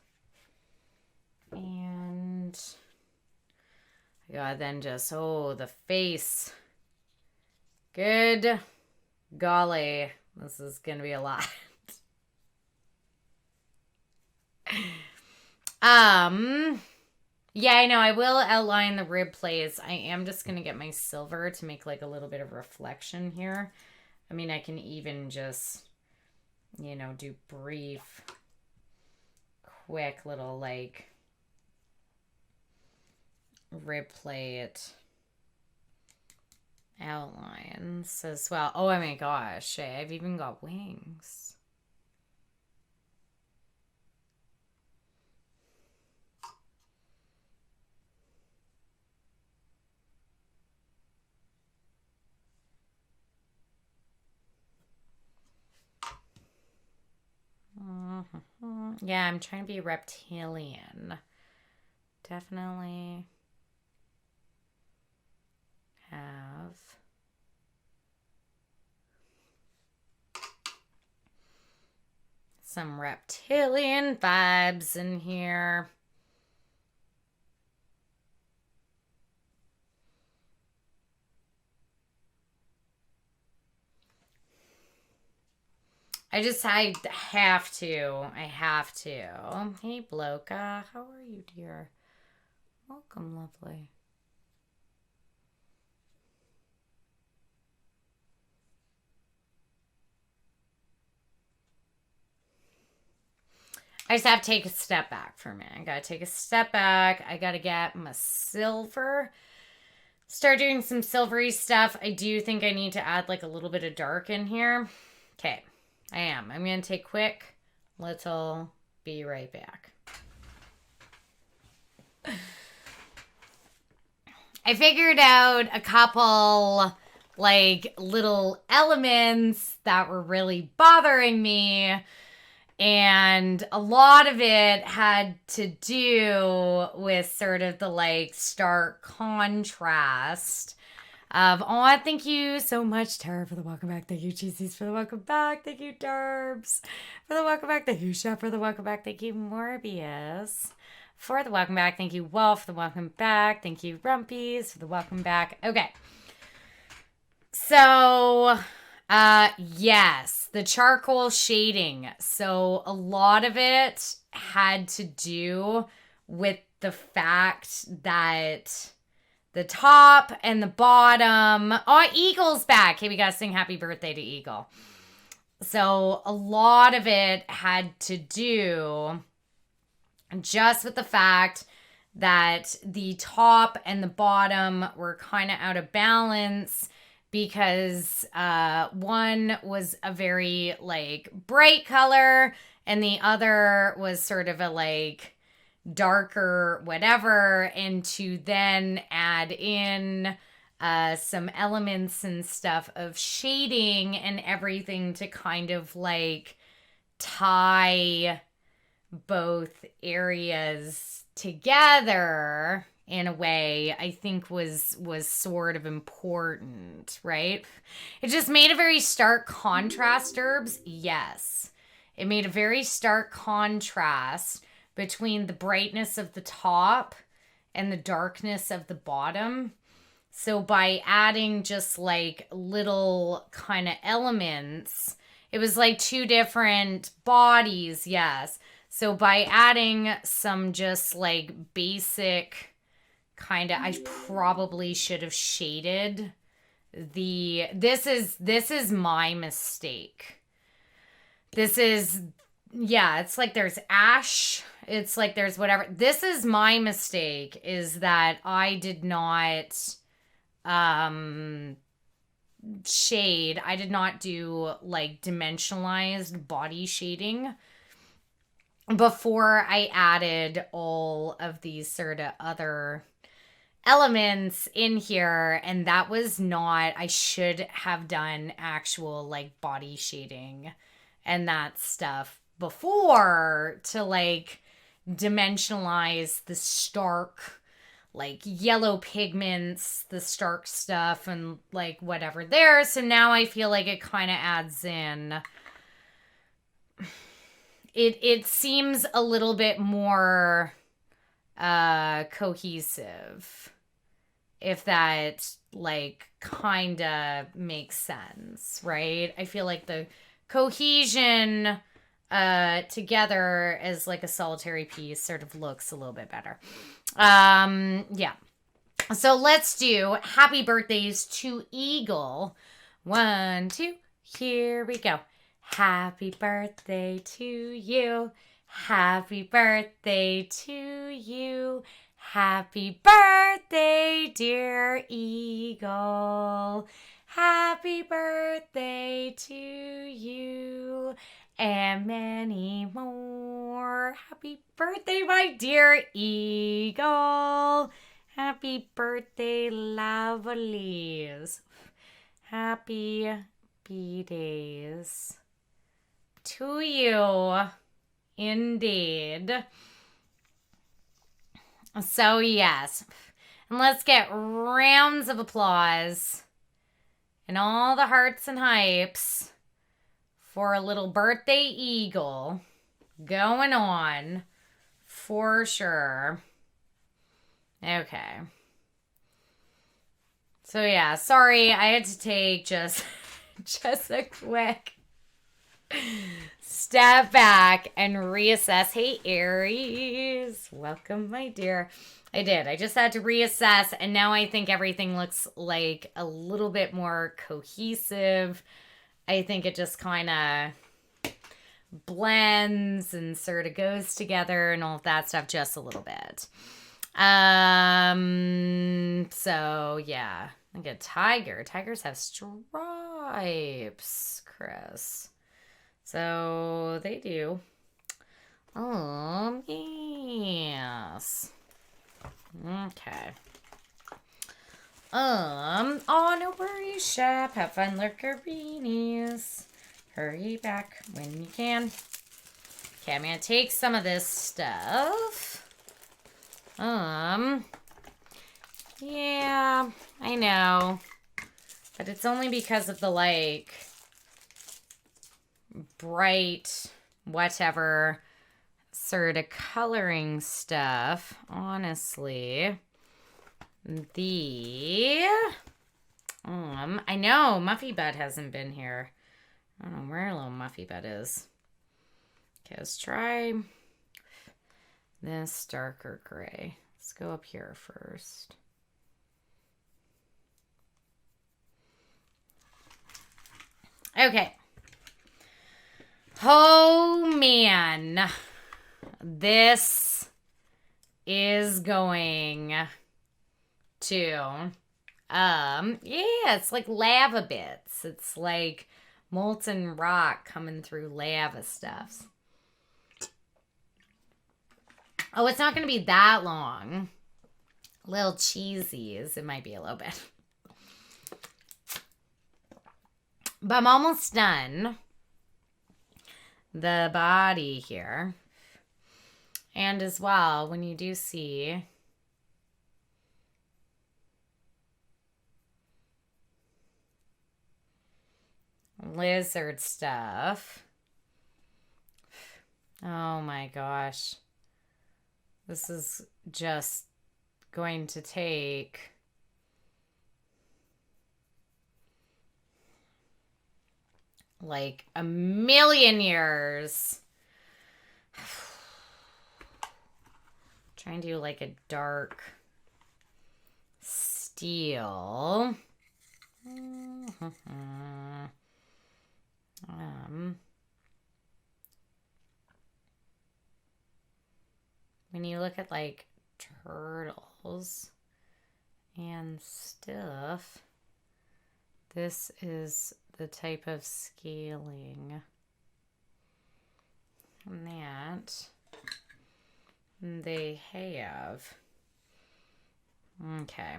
And yeah, then just, oh, the face. Good golly. This is going to be a lot. Yeah, I know. I will outline the rib plates. I am just going to get my silver to make like a little bit of reflection here. I mean, I can even just, you know, do brief, quick little like rib plate outlines as well. Oh my gosh, I've even got wings. Yeah, I'm trying to be reptilian. Definitely have some reptilian vibes in here. I have to. I have to. Hey, Bloka. How are you, dear? Welcome, lovely. I just have to take a step back for a minute. I gotta take a step back. I gotta get my silver. Start doing some silvery stuff. I do think I need to add like a little bit of dark in here. Okay, I am. I'm gonna take quick little. Be right back. I figured out a couple like little elements that were really bothering me. And a lot of it had to do with sort of the like stark contrast of, oh, thank you so much, Tara, for the welcome back. Thank you, Cheesies, for the welcome back. Thank you, Darbs, for the welcome back. Thank you, Chef, for the welcome back. Thank you, Morbius, for the welcome back. Thank you, Wolf, for the welcome back. Thank you, Rumpies, for the welcome back. Okay. So, yes, the charcoal shading. So a lot of it had to do with the fact that the top and the bottom. Oh, Eagle's back. Hey, we gotta sing happy birthday to Eagle. So a lot of it had to do just with the fact that the top and the bottom were kind of out of balance because one was a very like bright color and the other was sort of a like darker whatever, and to then add in some elements and stuff of shading and everything to kind of like tie both areas together in a way, I think was sort of important, right? It just made a very stark contrast, Herbs. Yes. It made a very stark contrast between the brightness of the top and the darkness of the bottom. So by adding just like little kind of elements, it was like two different bodies, yes. So by adding some just like basic kind of, I probably should have shaded the, this is my mistake. This is, yeah, it's like there's ash. It's like there's whatever. This is my mistake, is that I did not shade. I did not do like dimensionalized body shading before I added all of these sort of other elements in here. And that was not, I should have done actual like body shading and that stuff before to like dimensionalize the stark like yellow pigments, the stark stuff, and like whatever there. So now I feel like it kind of adds in. It seems a little bit more cohesive, if that like kind of makes sense, right? I feel like the cohesion together as like a solitary piece sort of looks a little bit better. Yeah. So let's do happy birthdays to Eagle. 1, 2, here we go. Happy birthday to you. Happy birthday to you. Happy birthday, dear Eagle. Happy birthday to you. And many more. Happy birthday, my dear Eagle. Happy birthday, lovelies. Happy B-days to you. Indeed. So, yes. And let's get rounds of applause and all the hearts and hypes for a little birthday eagle going on for sure. Okay. So, yeah. Sorry, I had to take just a quick step back and reassess. Hey, Aries. Welcome, my dear. I did. I just had to reassess, and now I think everything looks like a little bit more cohesive. I think it just kind of blends and sort of goes together and all of that stuff just a little bit. So yeah. Like a tiger. Tigers have stripes, Chris. So they do. Yes. Okay. Oh, no worries, Shep. Have fun, lurkerinis. Hurry back when you can. Okay, I'm gonna take some of this stuff. Yeah, I know. But it's only because of the, like, bright, whatever, sort of coloring stuff. Honestly. I know, Muffy Bud hasn't been here. I don't know where little Muffy Bud is. Okay, let's try this darker gray. Let's go up here first. Okay. Oh, man. This is going to, yeah, it's like lava bits. It's like molten rock coming through lava stuff. Oh, it's not going to be that long. A little cheesy as it might be a little bit. But I'm almost done. The body here. And as well, when you do see lizard stuff. Oh my gosh. This is just going to take like a million years. Trying to do like a dark steel. When you look at like turtles and stuff, this is the type of scaling that they have. Okay.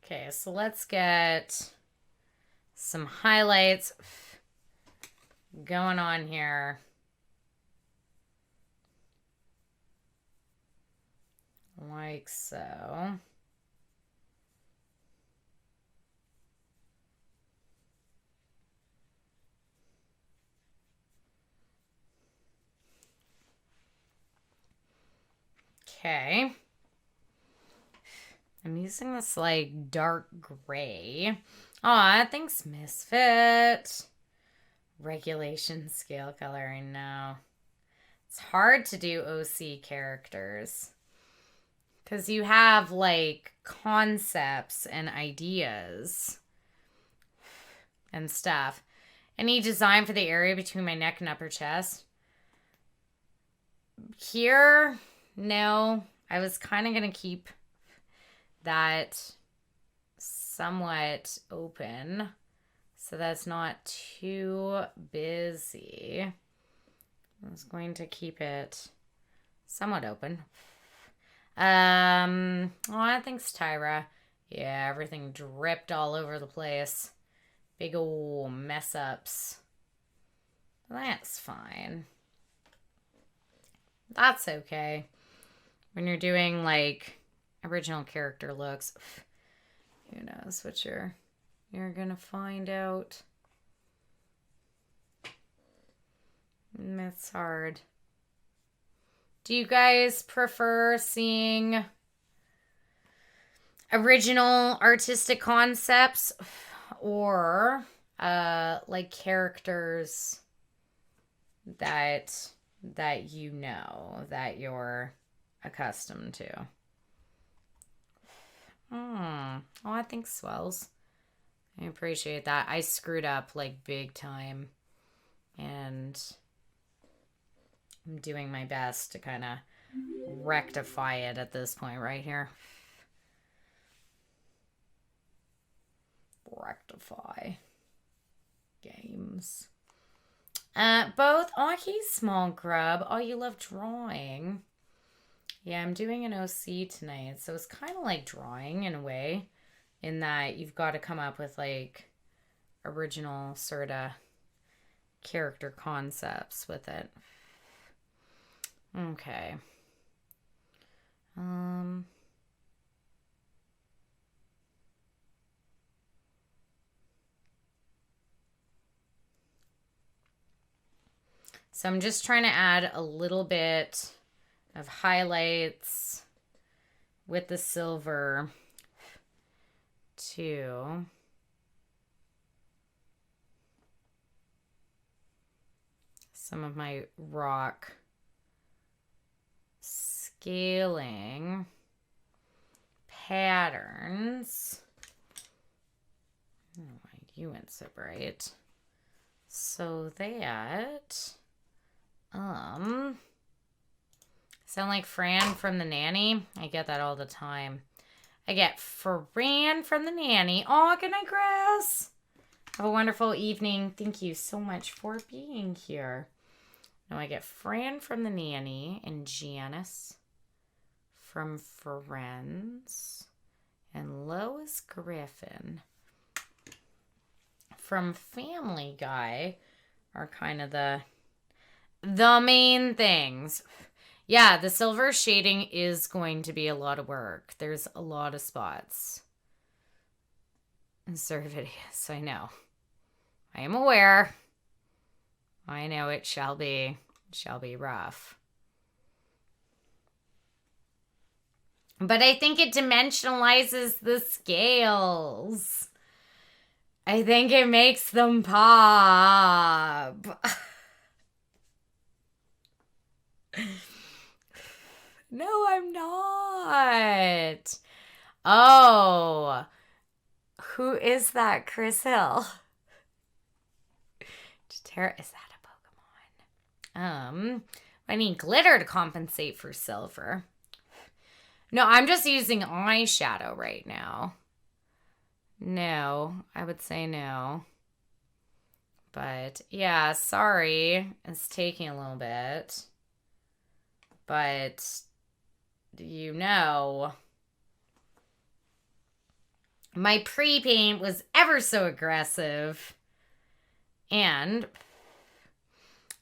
Okay, so let's get some highlights going on here. Like so. Okay. I'm using this like dark gray. Aw, thanks, Misfit. Regulation scale coloring now. It's hard to do OC characters. Because you have like concepts and ideas and stuff. Any design for the area between my neck and upper chest? Here, no. I was kind of going to keep that somewhat open so that's not too busy. I was going to keep it somewhat open. Oh, thanks, Tyra. Yeah, everything dripped all over the place. Big ol' mess ups. That's fine. That's okay. When you're doing, like, original character looks, who knows what you're gonna find out. It's hard. Do you guys prefer seeing original artistic concepts or like characters that you know, that you're accustomed to? Oh, I think swells. I appreciate that. I screwed up like big time, and I'm doing my best to kind of rectify it at this point right here. Rectify games. Both. Oh, he's small grub. Oh, you love drawing. Yeah, I'm doing an OC tonight, so it's kind of like drawing in a way, in that you've got to come up with like original sort of character concepts with it. Okay. So I'm just trying to add a little bit of highlights with the silver to some of my rock scaling patterns. Oh, you went so bright. So that sound like Fran from the nanny? I get that all the time. I get Fran from the nanny. Oh, good night, Grass. Have a wonderful evening. Thank you so much for being here. Now I get Fran from the nanny and Janice from Friends and Lois Griffin from Family Guy are kind of the main things. Yeah, the silver shading is going to be a lot of work. There's a lot of spots. Servidus, I know. I am aware. I know it shall be rough. But I think it dimensionalizes the scales. I think it makes them pop. No, I'm not. Oh. Who is that? Chris Hill. Tara, is that a Pokemon? I need glitter to compensate for silver. No, I'm just using eyeshadow right now. No, I would say no. But yeah, sorry. It's taking a little bit. But you know, my pre-paint was ever so aggressive. And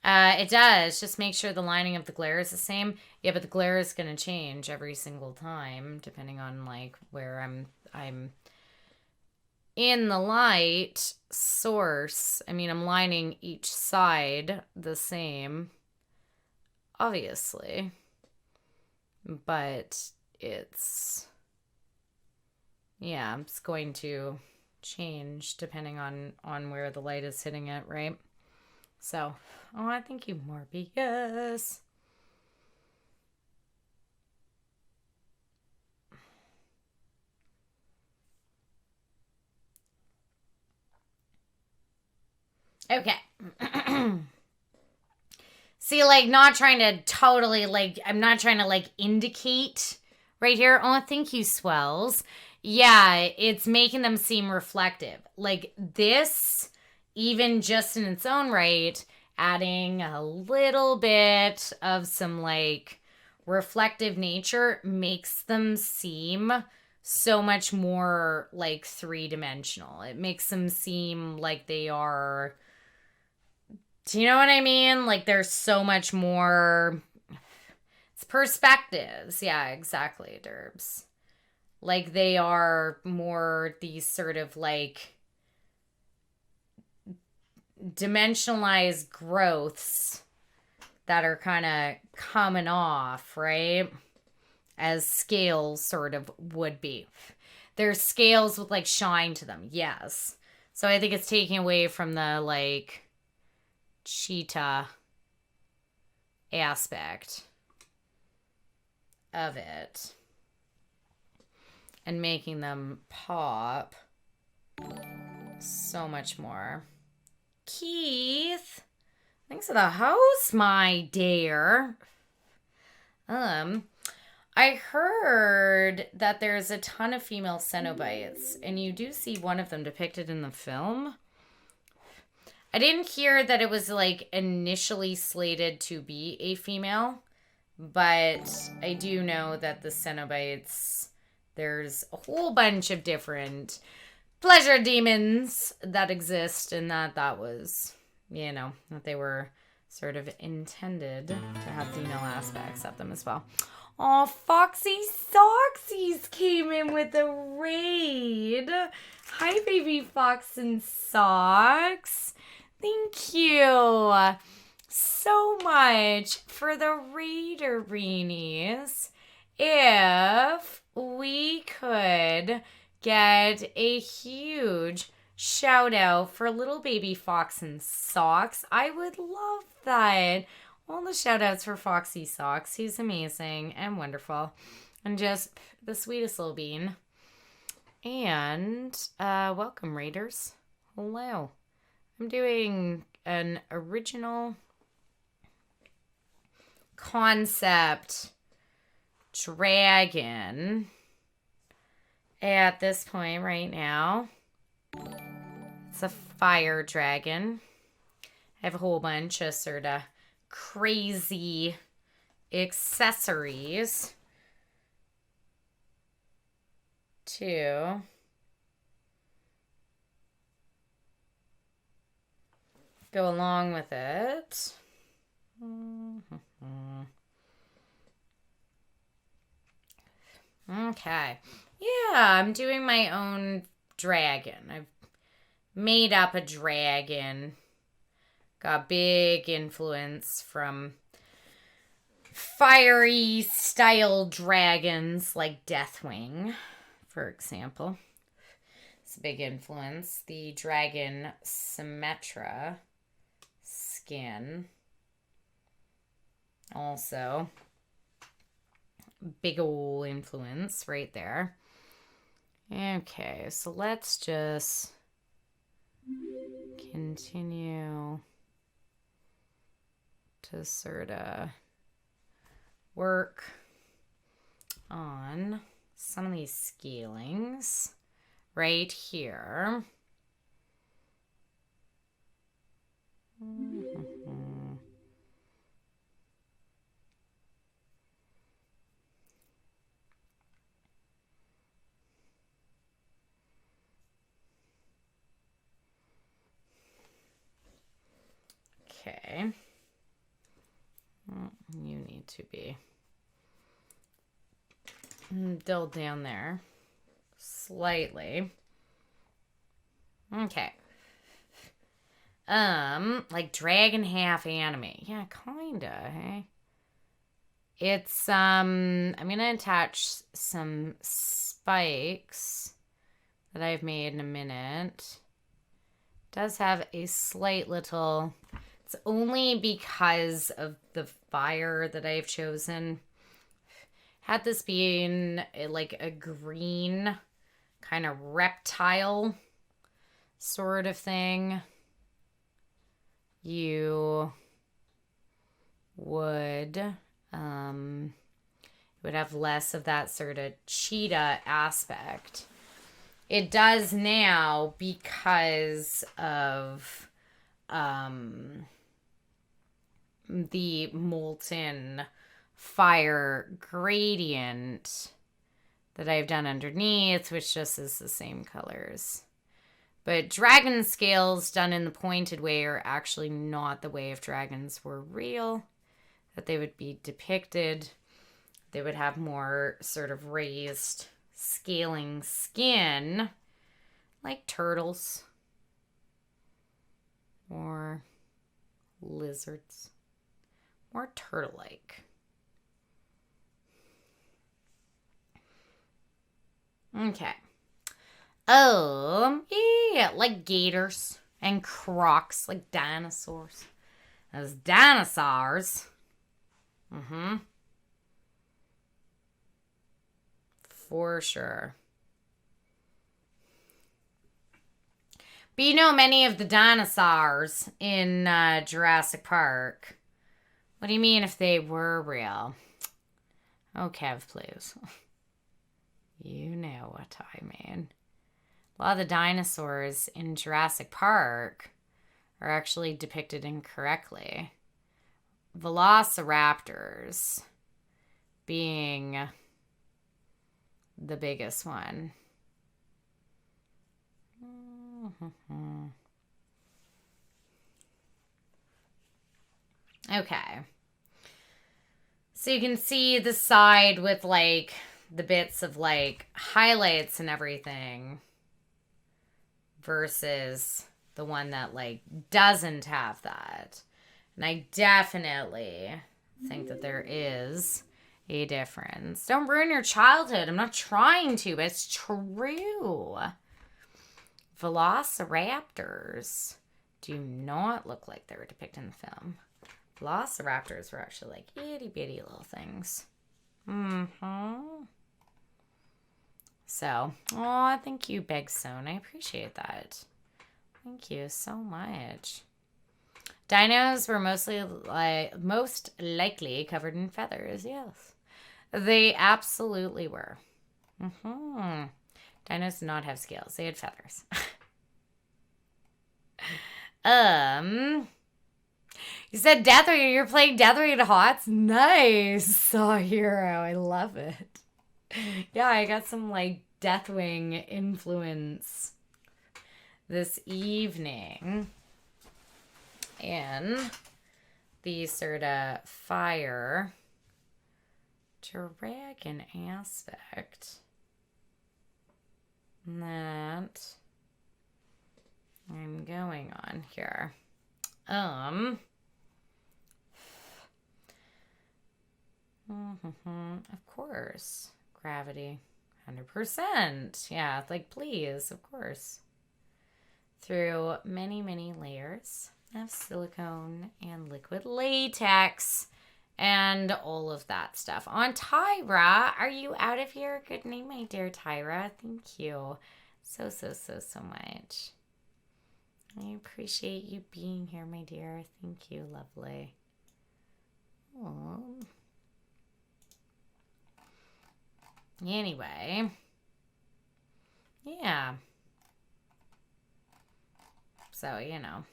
it does just make sure the lining of the glare is the same. Yeah, but the glare is going to change every single time depending on like where I'm in the light source. I mean, I'm lining each side the same, obviously, but it's going to change depending on where the light is hitting it, right? So, I thank you, Morbius. Okay. See, like, not trying to totally, like, I'm not trying to, like, indicate right here. Oh, thank you, Swells. Yeah, it's making them seem reflective. Like, this, even just in its own right, adding a little bit of some, like, reflective nature makes them seem so much more like three-dimensional. It makes them seem like they are, do you know what I mean? Like there's so much more, it's perspectives. Yeah, exactly, Derbs. Like they are more these sort of like dimensionalized growths that are kind of coming off, right? As scales sort of would be. They're scales with like shine to them, yes. So I think it's taking away from the like cheetah aspect of it and making them pop so much more. Keith, thanks for the host, my dear. I heard that there's a ton of female Cenobites, and you do see one of them depicted in the film. I didn't hear that it was like initially slated to be a female, but I do know that the Cenobites, there's a whole bunch of different pleasure demons that exist, and that was, you know, that they were sort of intended to have female aspects of them as well. Oh, Foxy Soxies came in with a raid. Hi, baby Fox and Socks. Thank you so much for the Raidereenies. If we could get a huge shout out for little baby Fox and Socks, I would love that. All the shout outs for Foxy Socks. He's amazing and wonderful and just the sweetest little bean. And welcome, Raiders. Hello. I'm doing an original concept dragon at this point right now. It's a fire dragon. I have a whole bunch of sort of crazy accessories to go along with it. Okay. Yeah, I'm doing my own dragon. I've made up a dragon. Got big influence from fiery style dragons like Deathwing, for example. It's a big influence. The dragon Symmetra skin. Also, big ol' influence right there. Okay, so let's just continue to sort of work on some of these scalings right here. Okay. Well, you need to be dulled down there slightly. Okay. Like dragon half anime. Yeah, kinda, hey? It's, I'm gonna attach some spikes that I've made in a minute. It does have a slight little, it's only because of the fire that I've chosen. Had this being like a green kind of reptile sort of thing, you would have less of that sort of cheetah aspect. It does now because of the molten fire gradient that I've done underneath, which just is the same colors. But dragon scales done in the pointed way are actually not the way if dragons were real, that they would be depicted. They would have more sort of raised scaling skin, like turtles or lizards. More turtle-like. Okay. Oh, yeah, like gators and crocs, like dinosaurs. Those dinosaurs. Mm-hmm. For sure. But you know, many of the dinosaurs in Jurassic Park. What do you mean if they were real? Oh, Kev, please. You know what I mean. A lot of the dinosaurs in Jurassic Park are actually depicted incorrectly. Velociraptors being the biggest one. Okay. So you can see the side with like the bits of like highlights and everything versus the one that like doesn't have that. And I definitely think that there is a difference. Don't ruin your childhood. I'm not trying to, but it's true. Velociraptors do not look like they were depicted in the film. Velociraptors were actually like itty bitty little things. So, oh, thank you, Big Son. I appreciate that. Thank you so much. Dinos were most likely covered in feathers. Yes, they absolutely were. Dinos did not have scales; they had feathers. You said Deathwing. You're playing Deathwing at Hots. Nice, Saw Hero. I love it. Yeah, I got some like Deathwing influence this evening. In the sort of fire dragon aspect that I'm going on here. Of course. Gravity. 100%. Yeah, like please, of course. Through many, many layers of silicone and liquid latex and all of that stuff. On Tyra, are you out of here? Good name, my dear Tyra. Thank you so much. I appreciate you being here, my dear. Thank you, lovely. Aww. Anyway. Yeah. So, you know.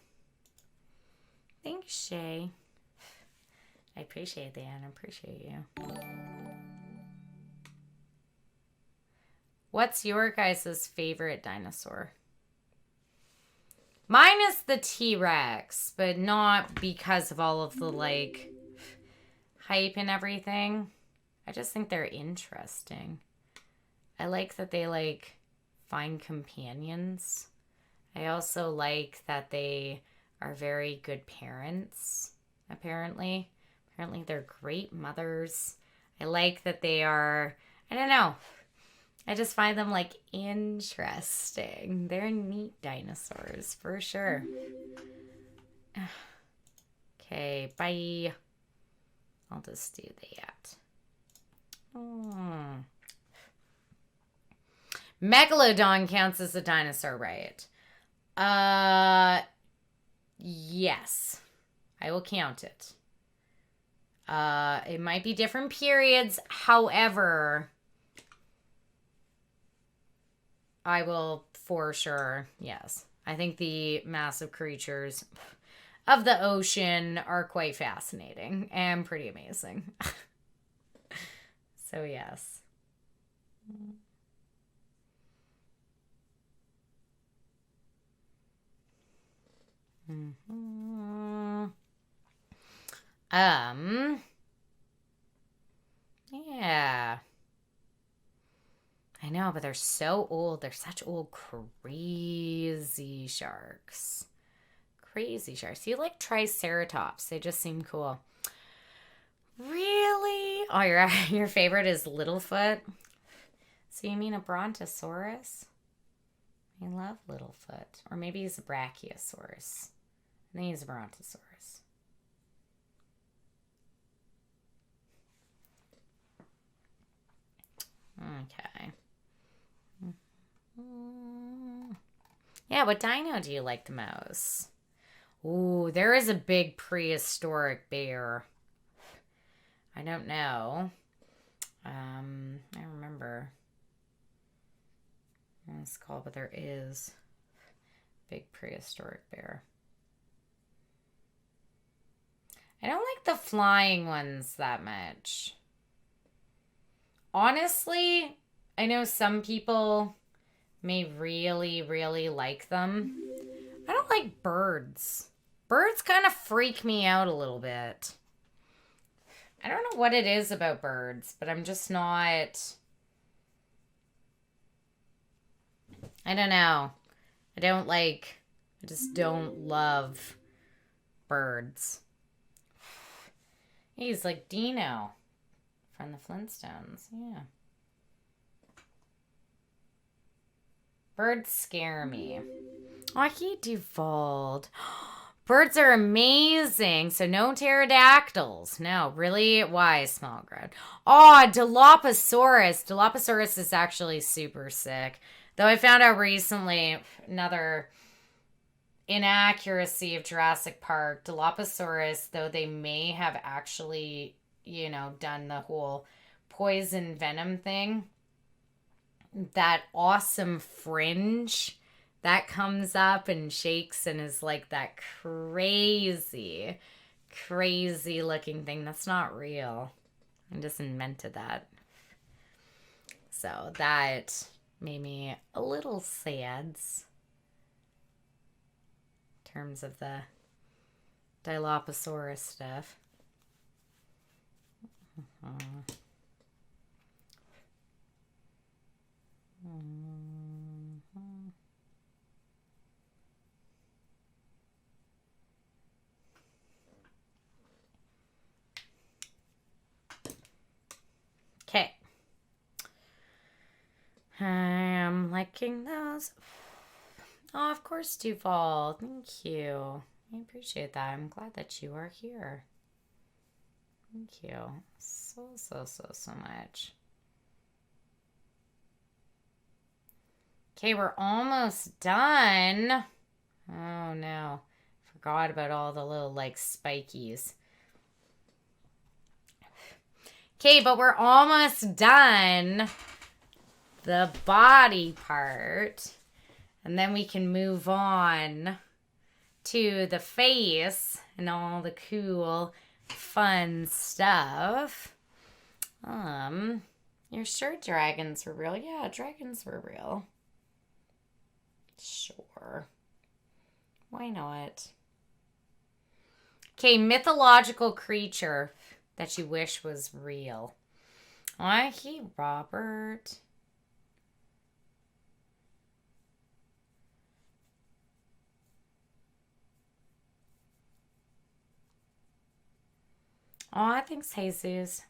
Thanks, Shay. I appreciate that. I appreciate you. What's your guys' favorite dinosaur? Mine is the T-Rex, but not because of all of the, like, hype and everything. I just think they're interesting. I like that they, like, find companions. I also like that they are very good parents, apparently. Apparently they're great mothers. I like that they are, I don't know. I just find them, like, interesting. They're neat dinosaurs, for sure. Okay, bye. I'll just do that. Megalodon counts as a dinosaur, right? Yes. I will count it. It might be different periods. However, I will for sure, yes. I think the massive creatures of the ocean are quite fascinating and pretty amazing. So yes. Yeah. I know, but they're so old. They're such old, crazy sharks. Crazy sharks. You like triceratops. They just seem cool. Really? Oh, your favorite is Littlefoot? So you mean a brontosaurus? I love Littlefoot. Or maybe he's a brachiosaurus. I think he's a brontosaurus. Okay. Yeah, what dino do you like the most? Ooh, there is a big prehistoric bear. I don't know. I remember what it's called, but there is big prehistoric bear. I don't like the flying ones that much. Honestly, I know some people may really, really like them. I don't like birds. Birds kind of freak me out a little bit. I don't know what it is about birds, but I'm just not... I don't know. I just don't love birds. He's like Dino from the Flintstones. Yeah. Birds scare me. Oh, he devolved. Birds are amazing. So no pterodactyls. No, really? Why, small growth? Oh, Dilophosaurus. Dilophosaurus is actually super sick. Though I found out recently another inaccuracy of Jurassic Park. Dilophosaurus, though they may have actually, done the whole poison venom thing, that awesome fringe that comes up and shakes and is like that crazy, crazy looking thing. That's not real. I just invented that. So that made me a little sad in terms of the Dilophosaurus stuff. Okay. I'm liking those. Oh, of course, Duval. Thank you. I appreciate that. I'm glad that you are here. Thank you so much. Okay, we're almost done. Oh, no. Forgot about all the little, spikies. Okay, but we're almost done. The body part. And then we can move on to the face and all the cool, fun stuff. You're sure dragons were real? Yeah, dragons were real. Sure. Why not? Okay, mythological creature that you wish was real. Why, Robert. Oh, I think it's Jesus.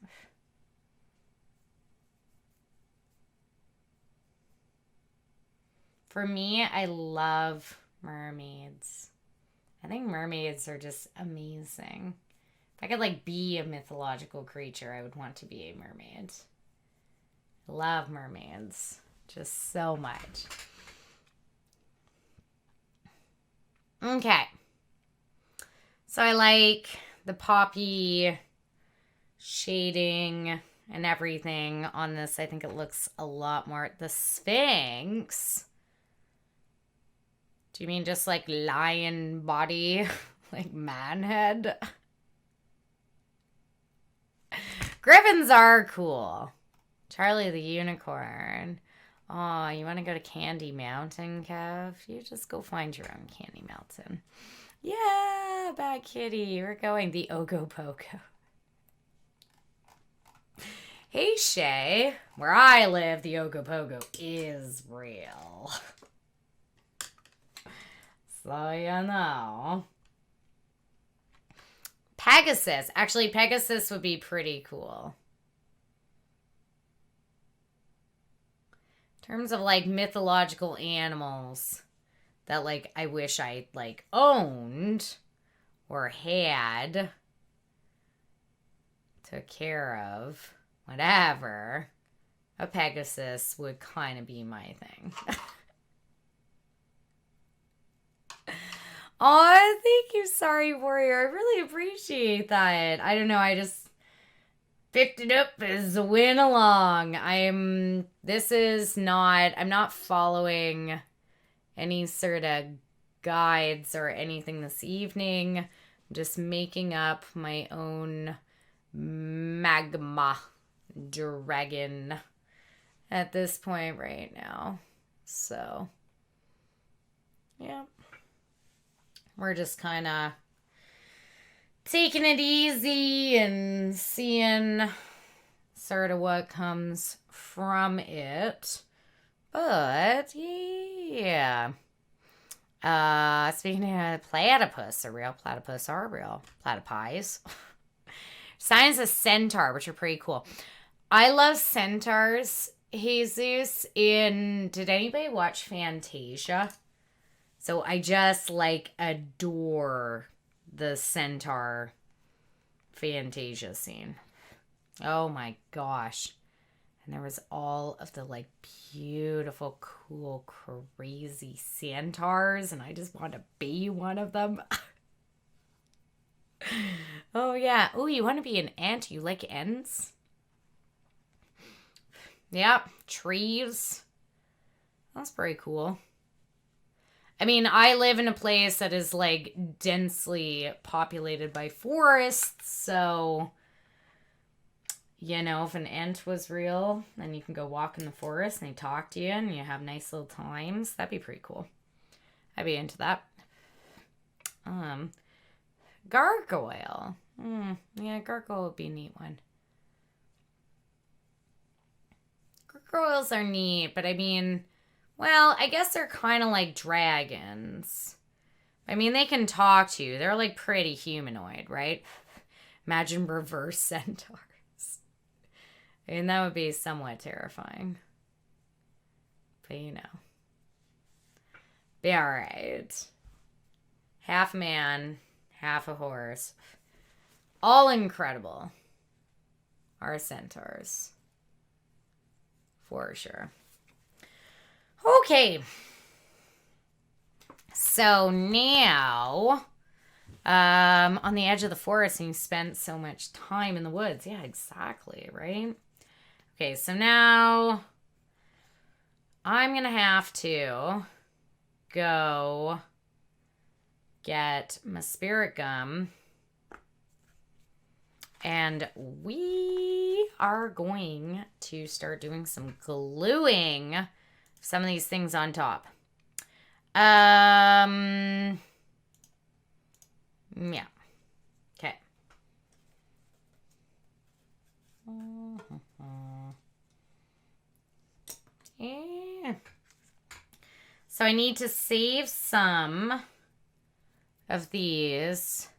For me, I love mermaids. I think mermaids are just amazing. If I could be a mythological creature, I would want to be a mermaid. Love mermaids just so much. Okay. So I like the poppy shading and everything on this. I think it looks a lot more... The Sphinx. Do you mean just lion body? Man head? Griffins are cool. Charlie the Unicorn. Oh, you want to go to Candy Mountain, Kev? You just go find your own Candy Mountain. Yeah, Bad Kitty. We're going the Ogopogo. Hey, Shay. Where I live, the Ogopogo is real. So you know. Pegasus. Actually, Pegasus would be pretty cool. In terms of, like, mythological animals that, like, I wish I, like, owned or had, took care of, whatever, a Pegasus would kind of be my thing. Oh, thank you, Sorry Warrior. I really appreciate that. I don't know, I just picked it up as a win along. I'm not following any sort of guides or anything this evening. I'm just making up my own magma dragon at this point right now. So, yeah. We're just kind of taking it easy and seeing sort of what comes from it. But, yeah. Speaking of platypus, a real platypus are real platypies. Signs of centaur, which are pretty cool. I love centaurs. Jesus, did anybody watch Fantasia? So I just, like, adore the centaur Fantasia scene. Oh my gosh. And there was all of the, like, beautiful, cool, crazy centaurs, and I just want to be one of them. Oh yeah. Oh, you want to be an ant? You like ants? Yeah, trees. That's pretty cool. I mean, I live in a place that is, like, densely populated by forests, so, you know, if an ant was real, then you can go walk in the forest and they talk to you and you have nice little times. That'd be pretty cool. I'd be into that. Gargoyle. Yeah, gargoyle would be a neat one. Gargoyles are neat, but I mean, well, I guess they're kind of like dragons. I mean, they can talk to you. They're, like, pretty humanoid, right? Imagine reverse centaurs. I mean, that would be somewhat terrifying. But, you know. Be alright. Half man, half a horse. All incredible. Are centaurs. For sure. Okay. So now, on the edge of the forest, and you spent so much time in the woods. Yeah, exactly, right? Okay, so now I'm going to have to go get my spirit gum. And we are going to start doing some gluing some of these things on top. Yeah. Okay. Yeah. So I need to save some of these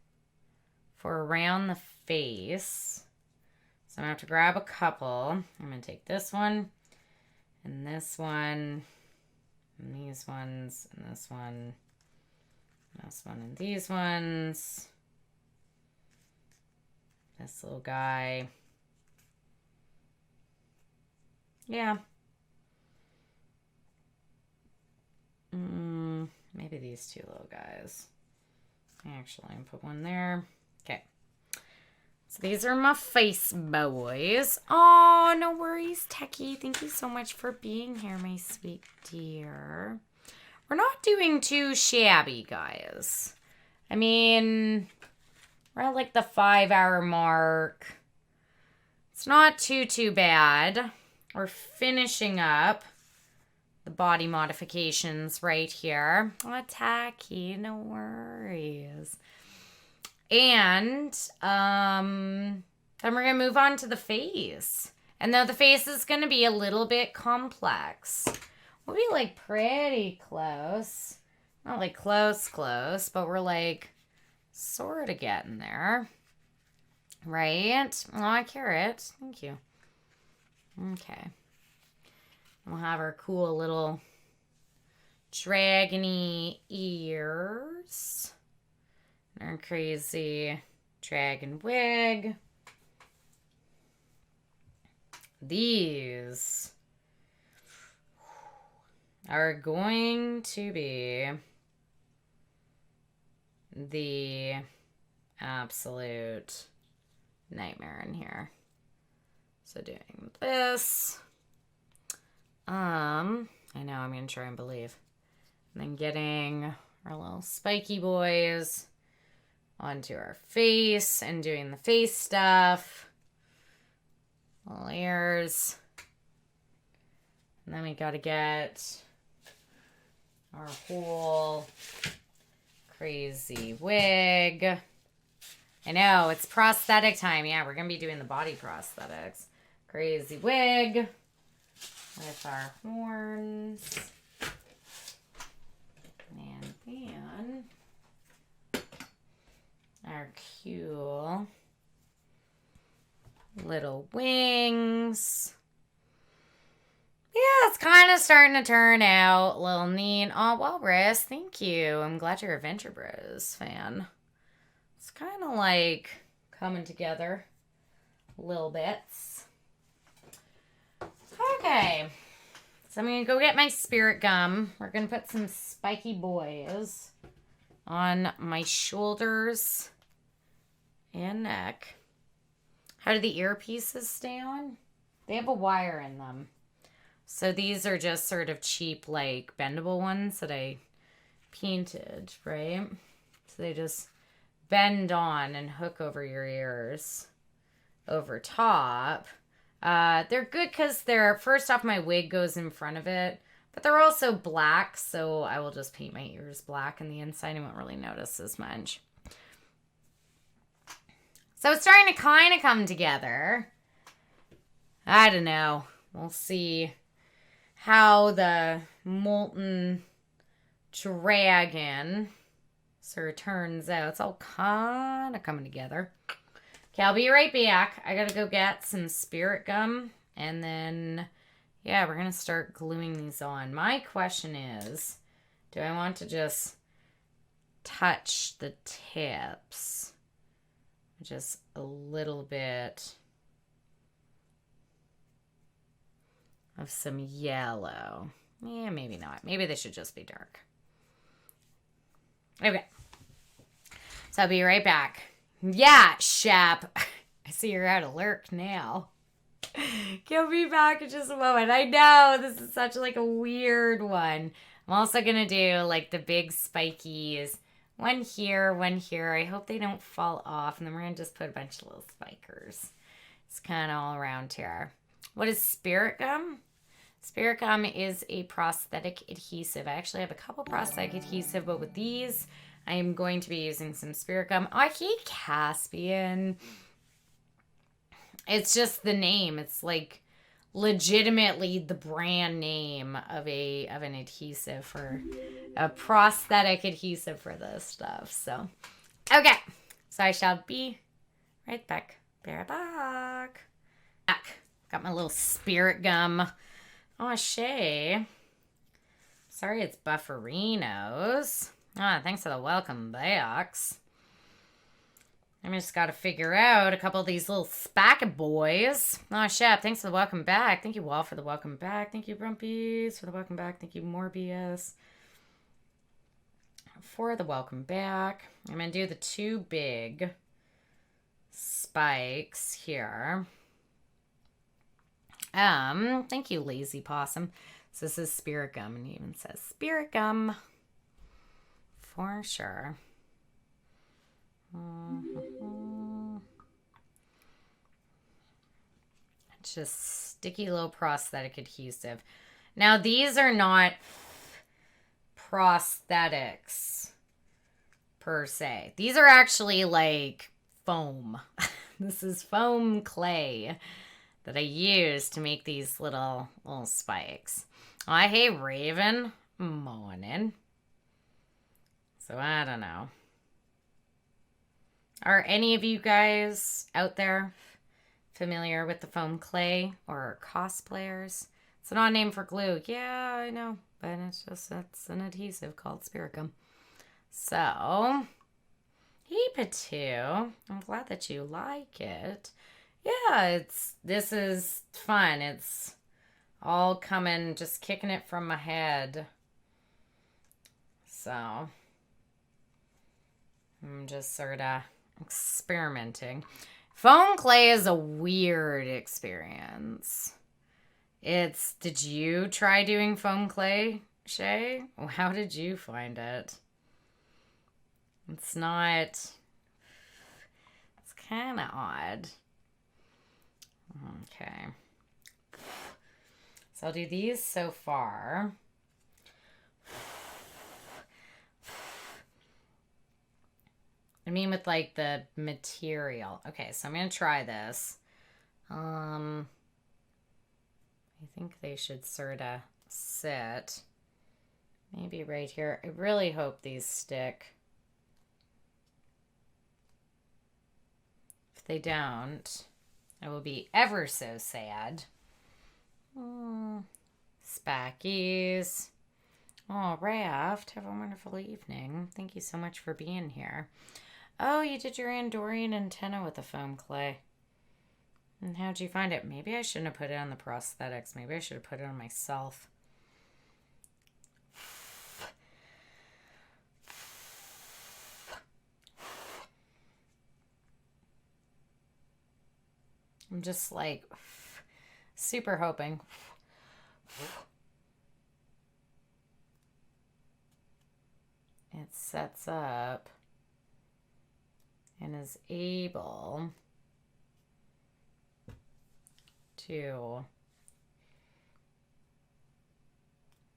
for around the face. So I'm going to have to grab a couple. I'm going to take this one, and this one, and these ones, and this one, and these ones. This little guy. Yeah. Maybe these two little guys. Actually, I'm going to put one there. Okay. So these are my face boys. Oh, no worries, Techie. Thank you so much for being here, my sweet dear. We're not doing too shabby, guys. I mean, we're at like the 5-hour mark. It's not too bad. we're finishing up the body modifications right here. Oh, tacky, no worries. And then we're going to move on to the face. And though the face is going to be a little bit complex, we'll be like pretty close. Not like close, but we're like sort of getting there. Right? Oh, carrot. Thank you. Okay. We'll have our cool little dragony ears. And our crazy dragon wig. These are going to be the absolute nightmare in here. So doing this. I know I'm going to try and believe. And then getting our little spiky boys onto our face and doing the face stuff. Little ears. And then we got to get our whole crazy wig. I know, it's prosthetic time. Yeah, we're going to be doing the body prosthetics. Crazy wig with our horns. And then our cute little wings. Yeah, it's kind of starting to turn out a little neat. Oh, Walrus, thank you. I'm glad you're a Venture Bros fan. It's kind of like coming together little bits. Okay. So I'm going to go get my spirit gum. We're going to put some spiky boys on my shoulders and neck. How do the earpieces stay on? They have a wire in them. So these are just sort of cheap, like, bendable ones that I painted, right? So they just bend on and hook over your ears over top. They're good because they're, first off, my wig goes in front of it, but they're also black, so I will just paint my ears black on the inside. You won't really notice as much. So it's starting to kind of come together. I don't know. We'll see how the molten dragon sort of turns out. It's all kind of coming together. Okay, I'll be right back. I gotta go get some spirit gum. And then, yeah, we're gonna start gluing these on. My question is, do I want to just touch the tips? Just a little bit of some yellow. Yeah, maybe not. Maybe they should just be dark. Okay. So I'll be right back. Yeah, Shep. I see you're out of lurk now. He'll be back in just a moment. I know, this is such like a weird one. I'm also going to do like the big spikies. One here, one here. I hope they don't fall off. And then we're going to just put a bunch of little spikers. It's kind of all around here. What is spirit gum? Spirit gum is a prosthetic adhesive. I actually have a couple prosthetic adhesive, but with these, I am going to be using some spirit gum. Oh, I hate Caspian. It's just the name. It's like legitimately the brand name of an adhesive for a prosthetic adhesive for this stuff. So, okay. So I shall be right back. Bear back. Got my little spirit gum. Oh, Shay. Sorry it's Bufferinos. Ah, thanks for the welcome backs. I just got to figure out a couple of these little spacket boys. Oh, Shep, thanks for the welcome back. Thank you, Wall, for the welcome back. Thank you, Brumpies, for the welcome back. Thank you, Morbius, for the welcome back. I'm going to do the two big spikes here. Thank you, Lazy Possum. So this is spirit gum, and it even says spirit gum. For sure. It's just sticky little prosthetic adhesive. Now, these are not prosthetics per se. These are actually like foam. This is foam clay that I use to make these little spikes. Oh, hey, Raven. Morning. So, I don't know. Are any of you guys out there familiar with the foam clay or cosplayers? It's not a name for glue. Yeah, I know. But it's an adhesive called Spiricum. So, hey, Patu. I'm glad that you like it. Yeah, this is fun. It's all coming, just kicking it from my head. So, I'm just sort of experimenting. Foam clay is a weird experience. Did you try doing foam clay, Shay? How did you find it? It's kind of odd. Okay. So I'll do these so far. I mean with like the material. Okay, so I'm going to try this. I think they should sort of sit. Maybe right here. I really hope these stick. If they don't, I will be ever so sad. Oh, Spackies. Oh, Raft, have a wonderful evening. Thank you so much for being here. Oh, you did your Andorian antenna with the foam clay. And how'd you find it? Maybe I shouldn't have put it on the prosthetics. Maybe I should have put it on myself. I'm just like super hoping. It sets up and is able to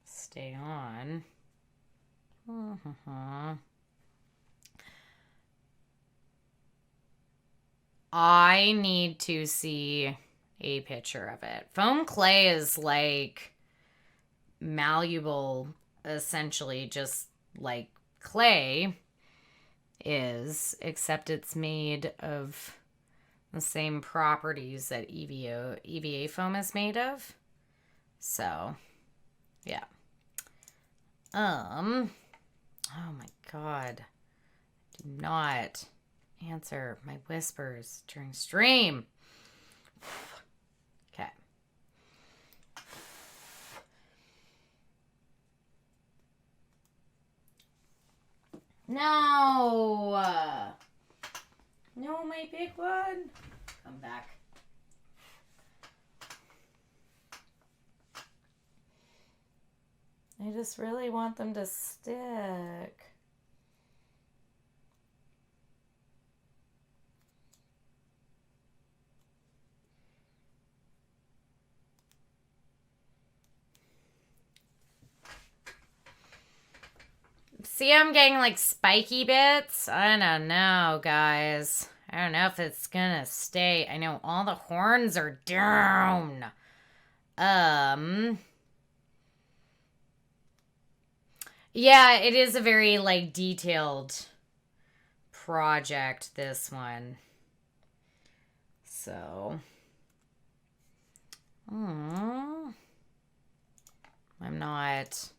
stay on. I need to see a picture of it. Foam clay is like malleable, essentially, just like clay is, except it's made of the same properties that EVA foam is made of. So, yeah. Oh my God. Do not answer my whispers during stream. Okay. No! No, my big one. Come back. I just really want them to stick. See, I'm getting like spiky bits. I don't know, guys. I don't know if it's gonna stay. I know all the horns are down. Yeah, it is a very like detailed project, this one. So, I'm not.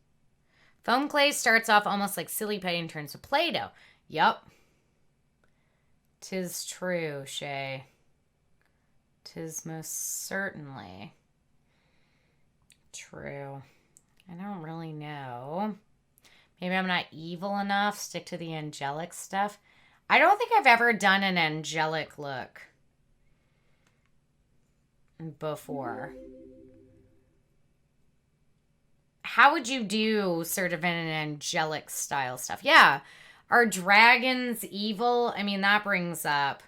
Foam clay starts off almost like silly putty and turns to Play-Doh. Yup. 'Tis true, Shay. 'Tis most certainly true. I don't really know. Maybe I'm not evil enough. Stick to the angelic stuff. I don't think I've ever done an angelic look before. How would you do sort of an angelic style stuff? Yeah. Are dragons evil? I mean, that brings up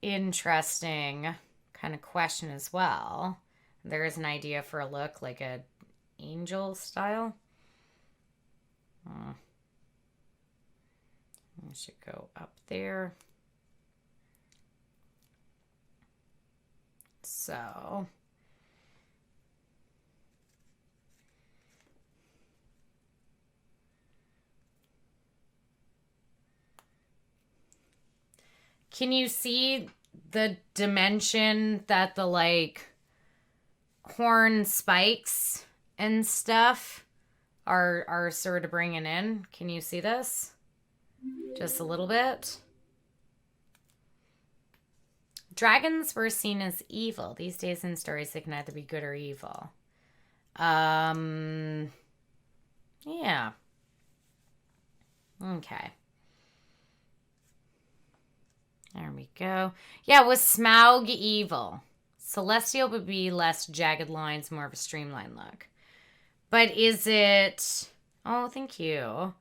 interesting kind of question as well. There is an idea for a look like a angel style. I should go up there. So can you see the dimension that the like horn spikes and stuff are sort of bringing in? Can you see this? Just a little bit. Dragons were seen as evil. These days in stories, they can either be good or evil. Yeah. Okay. There we go. Yeah, was Smaug evil? Celestial would be less jagged lines, more of a streamlined look. But is it... Oh, thank you.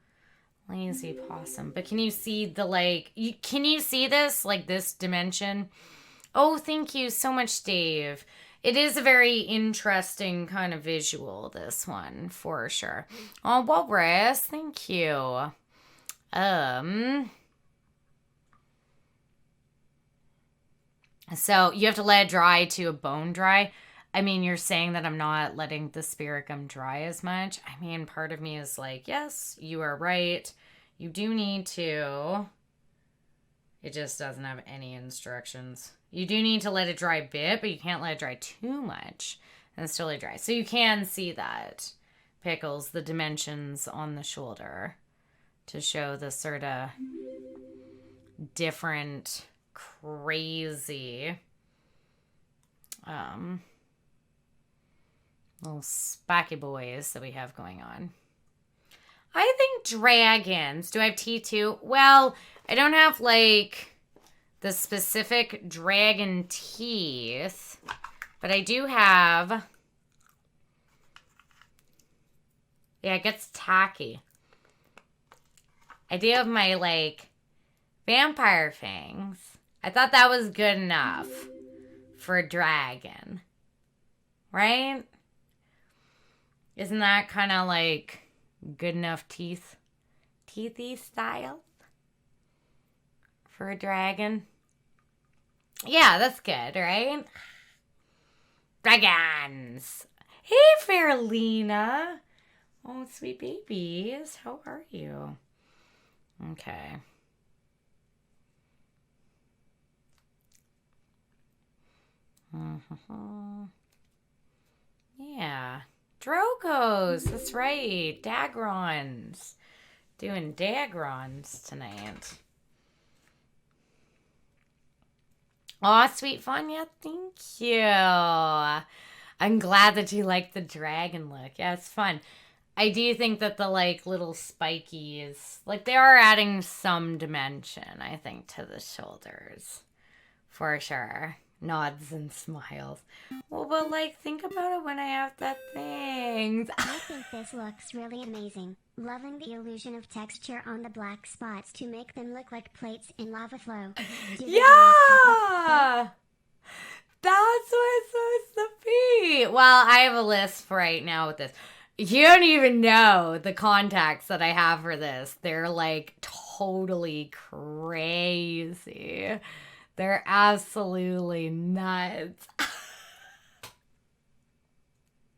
Lazy possum. But can you see the, like... Can you see this? Like, this dimension? Oh, thank you so much, Dave. It is a very interesting kind of visual, this one, for sure. Oh, Walrus, thank you. So you have to let it dry to a bone dry. I mean, you're saying that I'm not letting the spirit gum dry as much. I mean, part of me is like, yes, you are right. You do need to. It just doesn't have any instructions. You do need to let it dry a bit, but you can't let it dry too much. And it's totally dry. So you can see that. Pickles, the dimensions on the shoulder to show the sort of different, crazy little spiky boys that we have going on. I think dragons. Do I have T2? Well, I don't have like the specific dragon teeth, but I do have... Yeah, it gets tacky. I do have my like vampire fangs. I thought that was good enough for a dragon. Right? Isn't that kind of like good enough teeth? Teethy style? For a dragon? Yeah, that's good, right? Dragons! Hey, Fairlina! Oh, sweet babies. How are you? Okay. Yeah. Drogos. That's right. Dagrons. Doing Dagrons tonight. Aw, sweet Fanya. Thank you. I'm glad that you like the dragon look. Yeah, it's fun. I do think that the, like, little spikies, like, they are adding some dimension, I think, to the shoulders. For sure. Nods and smiles. Well, but, like, think about it when I have that thing. I think this looks really amazing. Loving the illusion of texture on the black spots to make them look like plates in lava flow. Yeah! That's what it's supposed to be. Well, I have a list right now with this. You don't even know the contacts that I have for this. They're like totally crazy. They're absolutely nuts.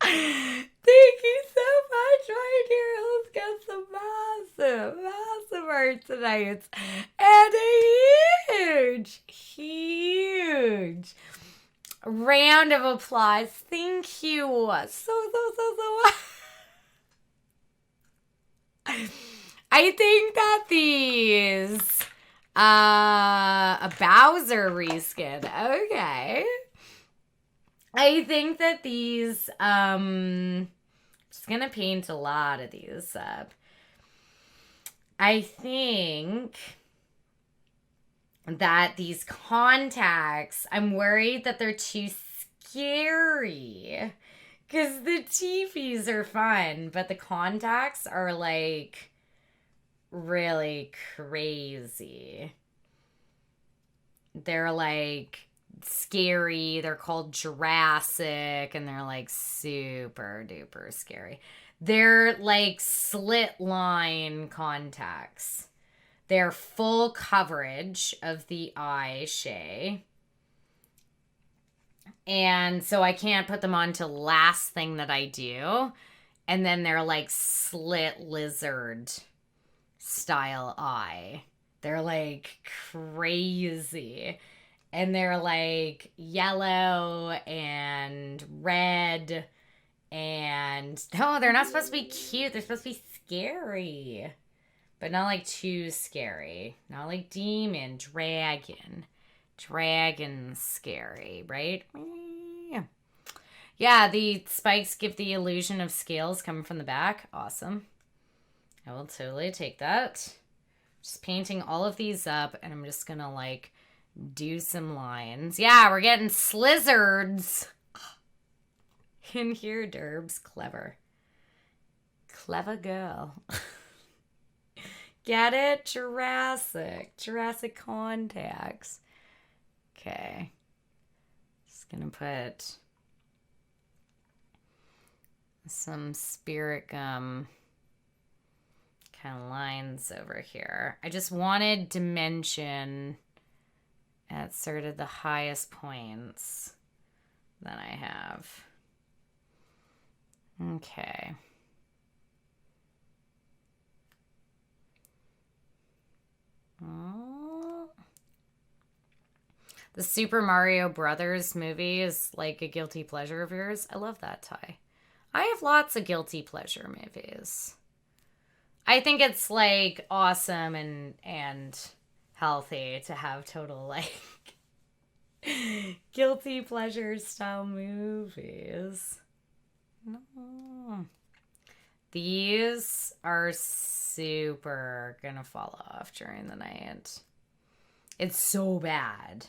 Thank you so much, right here. Let's get some massive art tonight. And a huge round of applause. Thank you so much. I think that these a Bowser reskin. Okay. I think that these just gonna paint a lot of these up. I think that these contacts, I'm worried that they're too scary. Because the teepees are fun, but the contacts are, like, really crazy. They're like scary. They're called Jurassic, and they're like super duper scary. They're like slit line contacts. They're full coverage of the eye, Shay. And so I can't put them on to last thing that I do. And then they're like slit lizard style eye. They're like crazy. And they're like yellow and red. And no, they're not supposed to be cute. They're supposed to be scary. But not like too scary. Not like demon, dragon. Dragon scary, right? Yeah, the spikes give the illusion of scales coming from the back. Awesome. I will totally take that. Just painting all of these up, and I'm just gonna like do some lines. Yeah, we're getting slizzards in here, Derbs. Clever. Clever girl. Get it? Jurassic. Jurassic contacts. Okay. Just gonna put some spirit gum kind of lines over here. I just wanted dimension at sort of the highest points that I have. Okay. Oh. The Super Mario Brothers movie is like a guilty pleasure of yours. I love that, Ty. I have lots of guilty pleasure movies. I think it's like awesome and healthy to have total like guilty pleasure style movies. No. These are super gonna fall off during the night. It's so bad.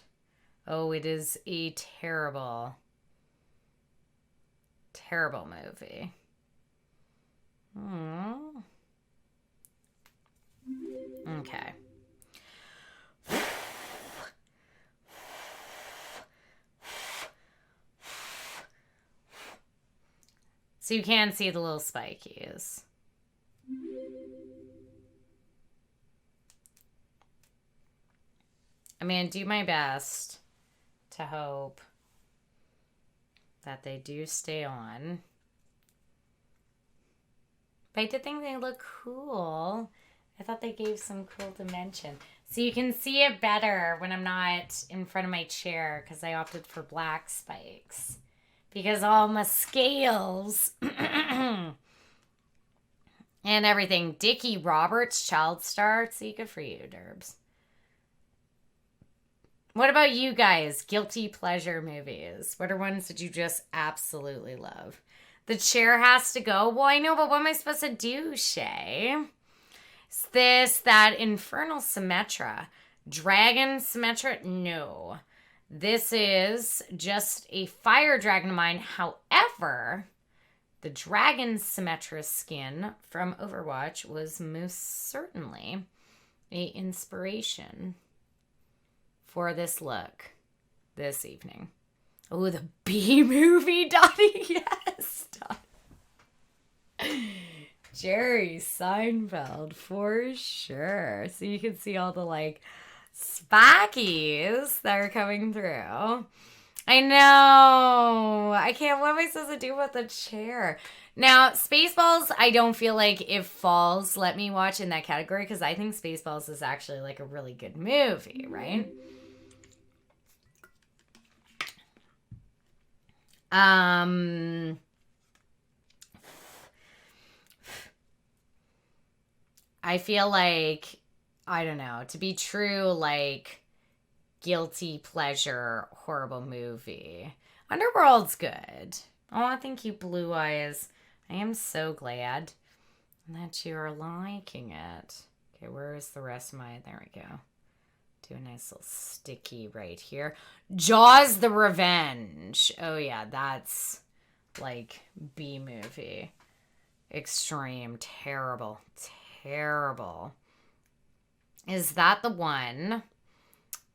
Oh, it is a terrible, terrible movie. Oh. Okay. So you can see the little spikies. I'm going to do my best to hope that they do stay on. But I did think they look cool. I thought they gave some cool dimension. So you can see it better when I'm not in front of my chair because I opted for black spikes. Because all my scales and everything. Dickie Roberts, child star. See, good for you, Derbs. What about you guys? Guilty pleasure movies. What are ones that you just absolutely love? The chair has to go. Well, I know, but what am I supposed to do, Shay? Is this that Infernal Symmetra? Dragon Symmetra? No. This is just a fire dragon of mine. However, the Dragon Symmetra skin from Overwatch was most certainly an inspiration for this look this evening. Oh, the B movie, Dottie. Yes, Dottie. Jerry Seinfeld, for sure. So you can see all the, like, spikies that are coming through. I know. I can't. What am I supposed to do with the chair? Now, Spaceballs, I don't feel like if falls let me watch in that category because I think Spaceballs is actually, like, a really good movie, right? I feel like, I don't know, to be true, like, guilty pleasure, horrible movie. Underworld's good. Oh, thank you, Blue Eyes. I am so glad that you are liking it. Okay, where is the rest of my... There we go. Do a nice little sticky right here. Jaws the Revenge. Oh, yeah, that's like B movie. Extreme. Terrible. Terrible. Is that the one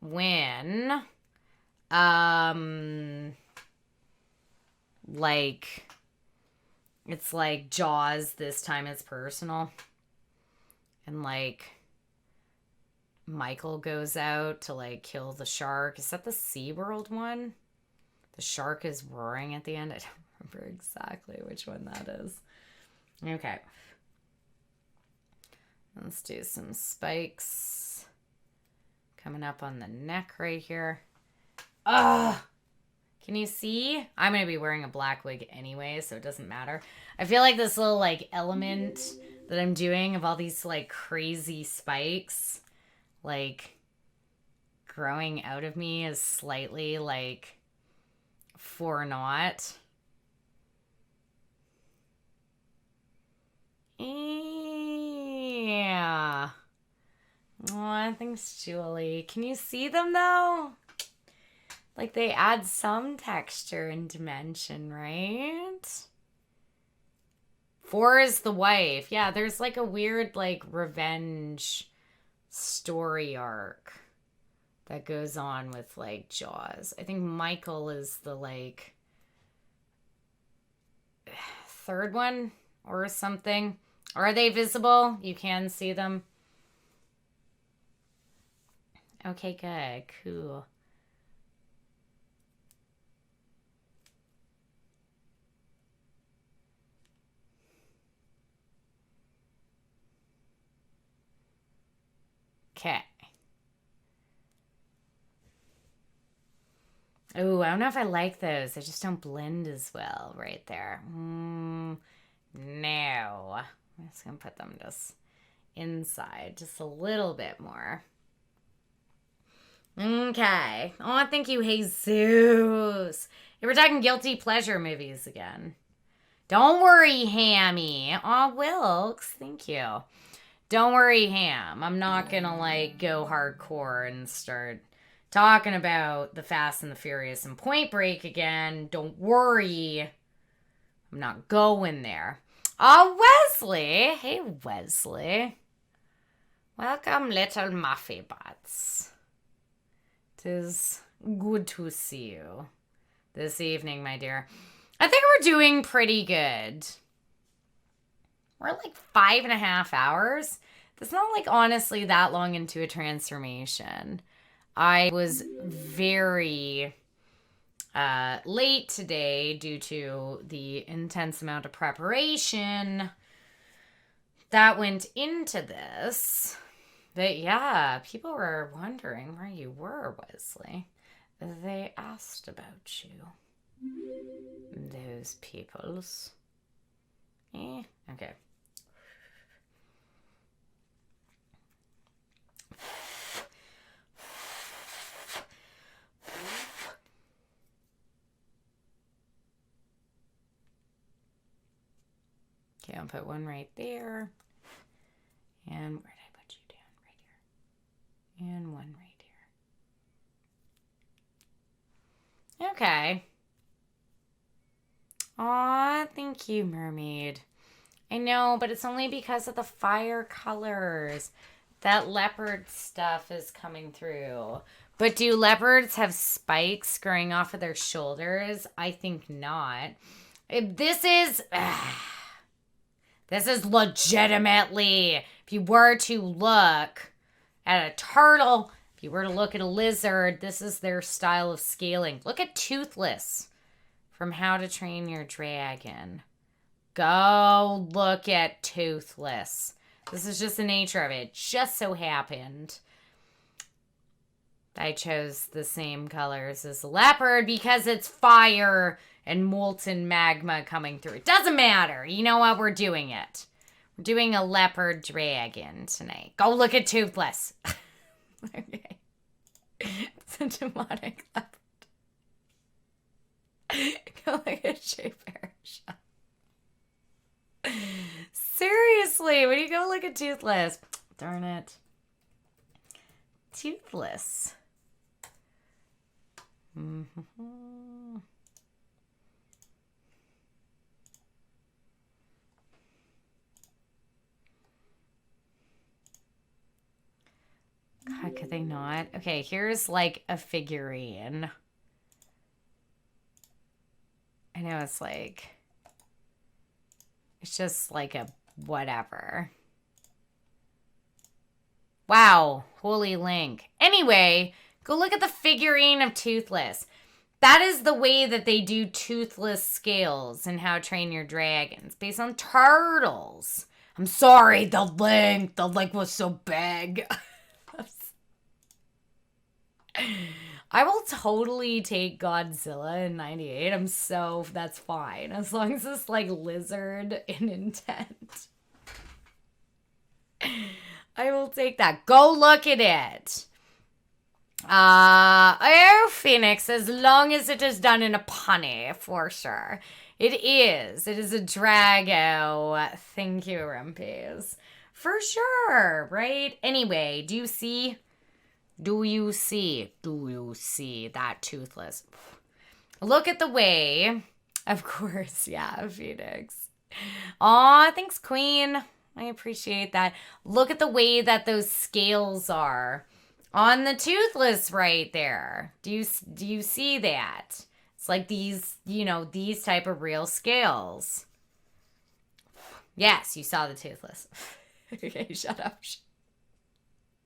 when, like, it's like Jaws, this time it's personal. And, like, Michael goes out to, like, kill the shark. Is that the SeaWorld one? The shark is roaring at the end. I don't remember exactly which one that is. Okay. Let's do some spikes. Coming up on the neck right here. Ugh! Can you see? I'm going to be wearing a black wig anyway, so it doesn't matter. I feel like this little, like, element that I'm doing of all these, like, crazy spikes, like, growing out of me is slightly, like, for naught. Yeah. Aw, thanks, Julie. Can you see them, though? Like, they add some texture and dimension, right? 4 is the wife. Yeah, there's, like, a weird, like, revenge story arc that goes on with, like, Jaws. I think Michael is the, like, 3rd one or something. Are they visible? You can see them. Okay, good. Cool. Okay. Oh, I don't know if I like those. They just don't blend as well right there. No. I'm just going to put them just inside just a little bit more. Okay. Oh, thank you, Jesus. Yeah, we're talking guilty pleasure movies again. Don't worry, Hammy. Aw, Wilkes, thank you. Don't worry, Ham. I'm not gonna, like, go hardcore and start talking about the Fast and the Furious and Point Break again. Don't worry. I'm not going there. Oh, Wesley. Hey, Wesley. Welcome, little Muffy Butts. It is good to see you this evening, my dear. I think we're doing pretty good. We're like 5.5 hours. That's not, like, honestly that long into a transformation. I was very late today due to the intense amount of preparation that went into this. But yeah, people were wondering where you were, Wesley. They asked about you. Those peoples. Okay. Okay, I'll put one right there. And where did I put you down? Right here. And one right here. Okay. Aw, thank you, mermaid. I know, but it's only because of the fire colors. That leopard stuff is coming through. But do leopards have spikes growing off of their shoulders? I think not. This is legitimately, if you were to look at a turtle, if you were to look at a lizard, this is their style of scaling. Look at Toothless from How to Train Your Dragon. Go look at Toothless. This is just the nature of it. It just so happened I chose the same colors as the leopard because it's fire and molten magma coming through. It doesn't matter. You know what? We're doing it. We're doing a leopard dragon tonight. Go look at Toothless. Okay. It's a demonic leopard. Go look at Shea Baruchel. Seriously, when you go look at Toothless. Darn it. Toothless. Mm-hmm. God, could they not? Okay, here's like a figurine. I know it's like, it's just like a whatever. Wow, holy link. Anyway, go look at the figurine of Toothless. That is the way that they do Toothless scales in How to Train Your Dragons, based on turtles. I'm sorry, the link was so big. I will totally take Godzilla in 98. That's fine. As long as it's like lizard in intent. I will take that. Go look at it. Oh, Phoenix, as long as it is done in a punny, for sure. It is. It is a Drago. Thank you, Rumpies. For sure, right? Anyway, do you see that Toothless? Look at the way, of course, yeah, Phoenix. Aw, thanks, Queen. I appreciate that. Look at the way that those scales are on the Toothless right there. Do you see that? It's like these, these type of real scales. Yes, you saw the Toothless. Okay, shut up.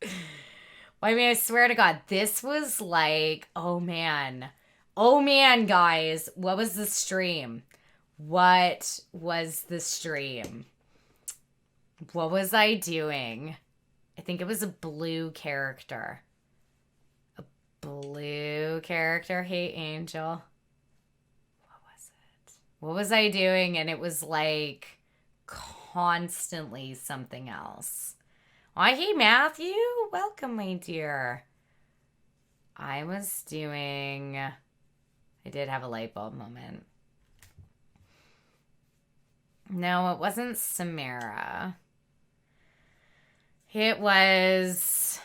Well, I mean, I swear to God, this was like, oh man, guys, what was the stream? What was the stream? What was I doing? I think it was a blue character. Hey, Angel. What was it? What was I doing? And it was like constantly something else. Oh, hey, Matthew. Welcome, my dear. I did have a light bulb moment. No, it wasn't Samara. It was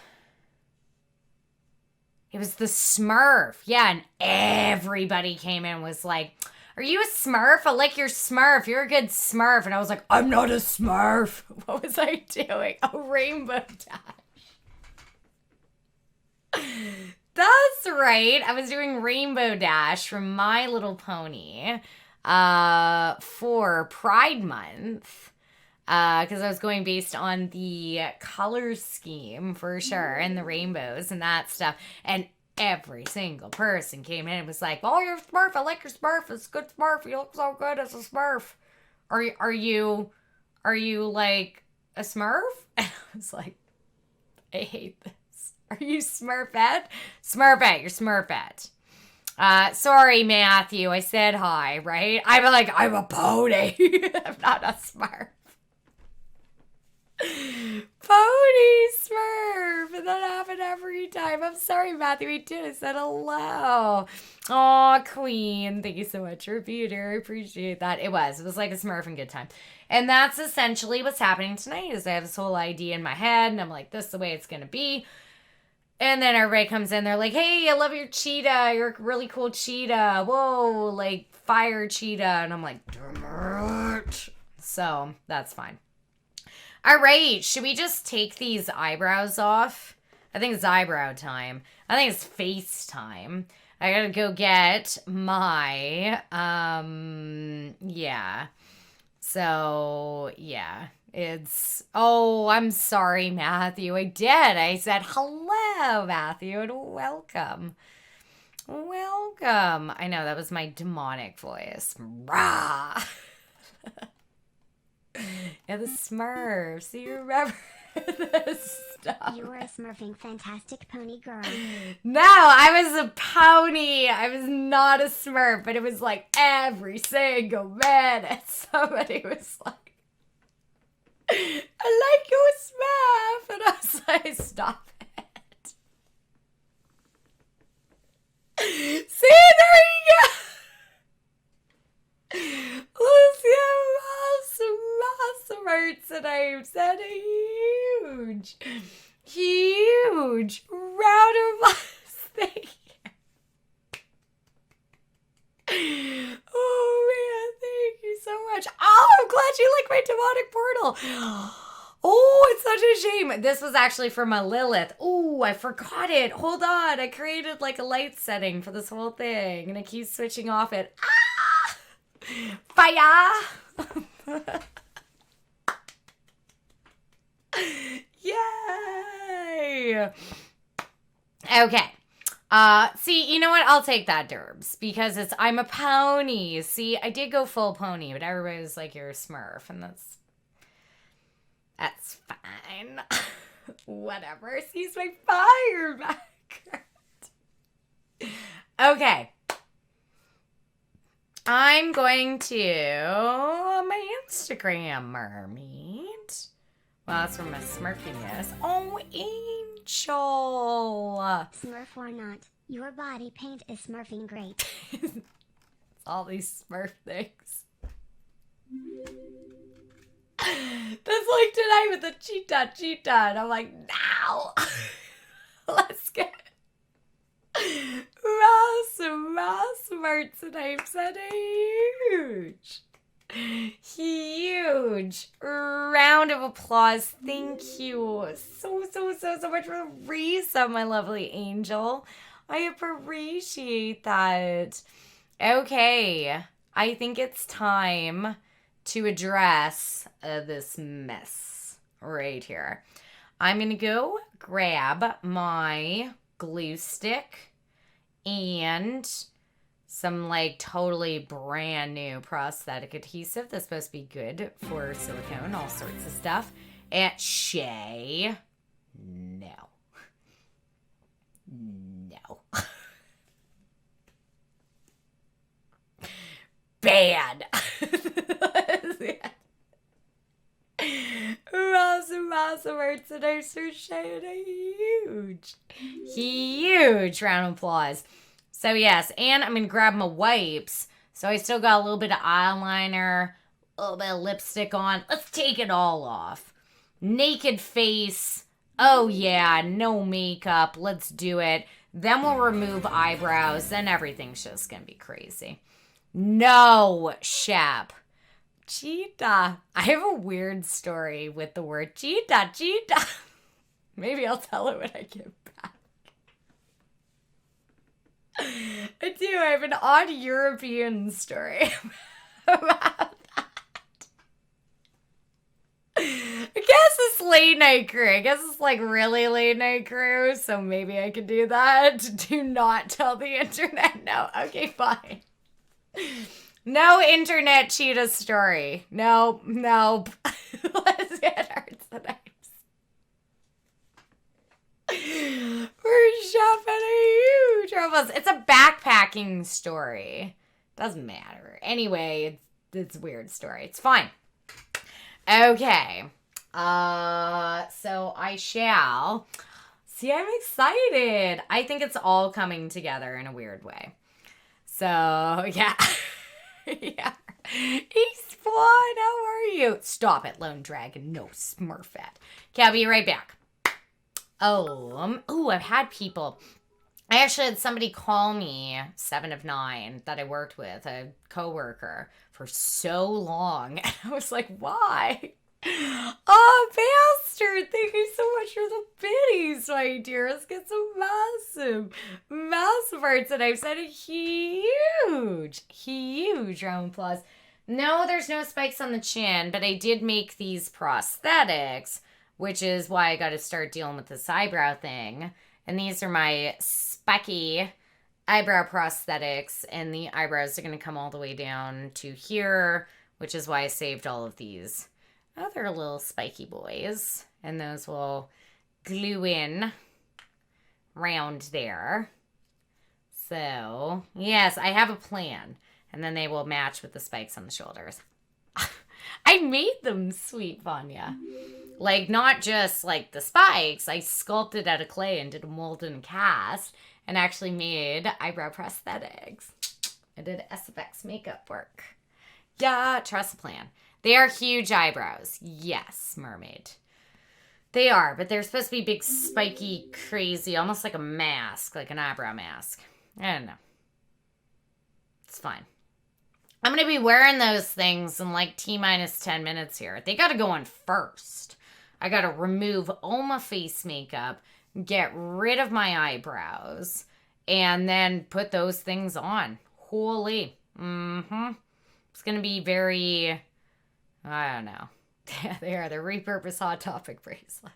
the Smurf. Yeah, and everybody came in and was like, are you a Smurf? I like your Smurf. You're a good Smurf. And I was like, I'm not a Smurf. What was I doing? A rainbow dash. That's right. I was doing Rainbow Dash from My Little Pony for Pride Month. Because I was going based on the color scheme for sure, and the rainbows and that stuff. And every single person came in and was like, "Oh, you're a Smurf. I like your Smurf. It's a good Smurf. You look so good as a Smurf. Are you like a Smurf?" And I was like, I hate this. Are you Smurfette? Smurfette, you're Smurfette. Sorry, Matthew. I said hi, right? I'm a pony. I'm not a Smurf. Pony Smurf, and that happened every time. I'm sorry, Matthew. We did. I said hello. Aw, Queen. Thank you so much for being here. I appreciate that. It was like a Smurf and good time. And that's essentially what's happening tonight. Is I have this whole idea in my head, and I'm like, this is the way it's gonna be. And then everybody comes in. They're like, hey, I love your cheetah. You're a really cool cheetah. Whoa, like fire cheetah. And I'm like, damn it. So that's fine. All right, should we just take these eyebrows off? I think it's eyebrow time. I think it's face time. I gotta go get my, yeah. So, yeah, I'm sorry, Matthew. I did. I said, hello, Matthew, and welcome. Welcome. I know, that was my demonic voice. Rah! Yeah, the Smurfs. Do you remember this stuff? You were a smurfing fantastic pony girl. No, I was a pony. I was not a Smurf, but it was like every single minute somebody was like, I like your Smurf. And I was like, stop it. See, there you go. Awesome hurts, and I said a huge round of applause. Thank you. Oh man, thank you so much. Oh, I'm glad you like my demonic portal. Oh, it's such a shame. This was actually for my Lilith. Oh, I forgot it. Hold on. I created like a light setting for this whole thing, and it keeps switching off it. Ah! Fire! Yay! Okay. See, you know what? I'll take that, Derbs, because I'm a pony. See, I did go full pony, but everybody was like, you're a Smurf, and that's fine. Whatever. Sees my fire back. Okay. I'm going to my Instagram, mermaid. Well, that's where my smurfing is. Oh, Angel. Smurf or not, your body paint is smurfing great. All these smurf things. That's like tonight with the cheetah. And I'm like, now. Let's get Ross merchandise and huge round of applause. Thank you so much for the resub, my lovely Angel. I appreciate that. Okay, I think it's time to address this mess right here. I'm gonna go grab my glue stick and some like totally brand new prosthetic adhesive that's supposed to be good for silicone, all sorts of stuff. And Shay, no. Bad. Ross merchandise for Shay, and a huge round of applause. So yes, and I'm going to grab my wipes. So I still got a little bit of eyeliner, a little bit of lipstick on. Let's take it all off. Naked face. Oh yeah, no makeup. Let's do it. Then we'll remove eyebrows. Then everything's just going to be crazy. No, Shep. Cheetah. I have a weird story with the word cheetah. Maybe I'll tell it when I get back. I do. I have an odd European story about that. I guess it's late night crew. I guess it's like really late night crew, so maybe I could do that. Do not tell the internet. No. Okay, fine. No internet cheetah story. Nope. Let's get our tonight. We're shopping a huge troubles. It's a backpacking story. Doesn't matter. Anyway, it's a weird story. It's fine. Okay. So I shall. See, I'm excited. I think it's all coming together in a weird way. So, yeah. Yeah. East One, how are you? Stop it, Lone Dragon. No, Smurfette. Okay, I'll be right back. I've had people. I actually had somebody call me, 7 of 9, that I worked with, a coworker, for so long. And I was like, why? Oh, bastard! Thank you so much for the biddies, my dear. Let's get some massive arts. And I've said a huge round of applause. No, there's no spikes on the chin, but I did make these prosthetics, which is why I got to start dealing with this eyebrow thing. And these are my spiky eyebrow prosthetics, and the eyebrows are going to come all the way down to here, which is why I saved all of these other little spiky boys, and those will glue in round there. So, yes, I have a plan, and then they will match with the spikes on the shoulders. I made them, sweet Vanya. Like, not just, like, the spikes. I sculpted out of clay and did a mold and cast and actually made eyebrow prosthetics. I did SFX makeup work. Yeah, trust the plan. They are huge eyebrows. Yes, mermaid. They are, but they're supposed to be big, spiky, crazy, almost like a mask, like an eyebrow mask. I don't know. It's fine. I'm going to be wearing those things in like T-minus 10 minutes here. They got to go on first. I gotta remove all my face makeup, get rid of my eyebrows, and then put those things on. Holy. Mm-hmm. It's gonna be very, I don't know. Yeah, they are. They're repurposed Hot Topic bracelets.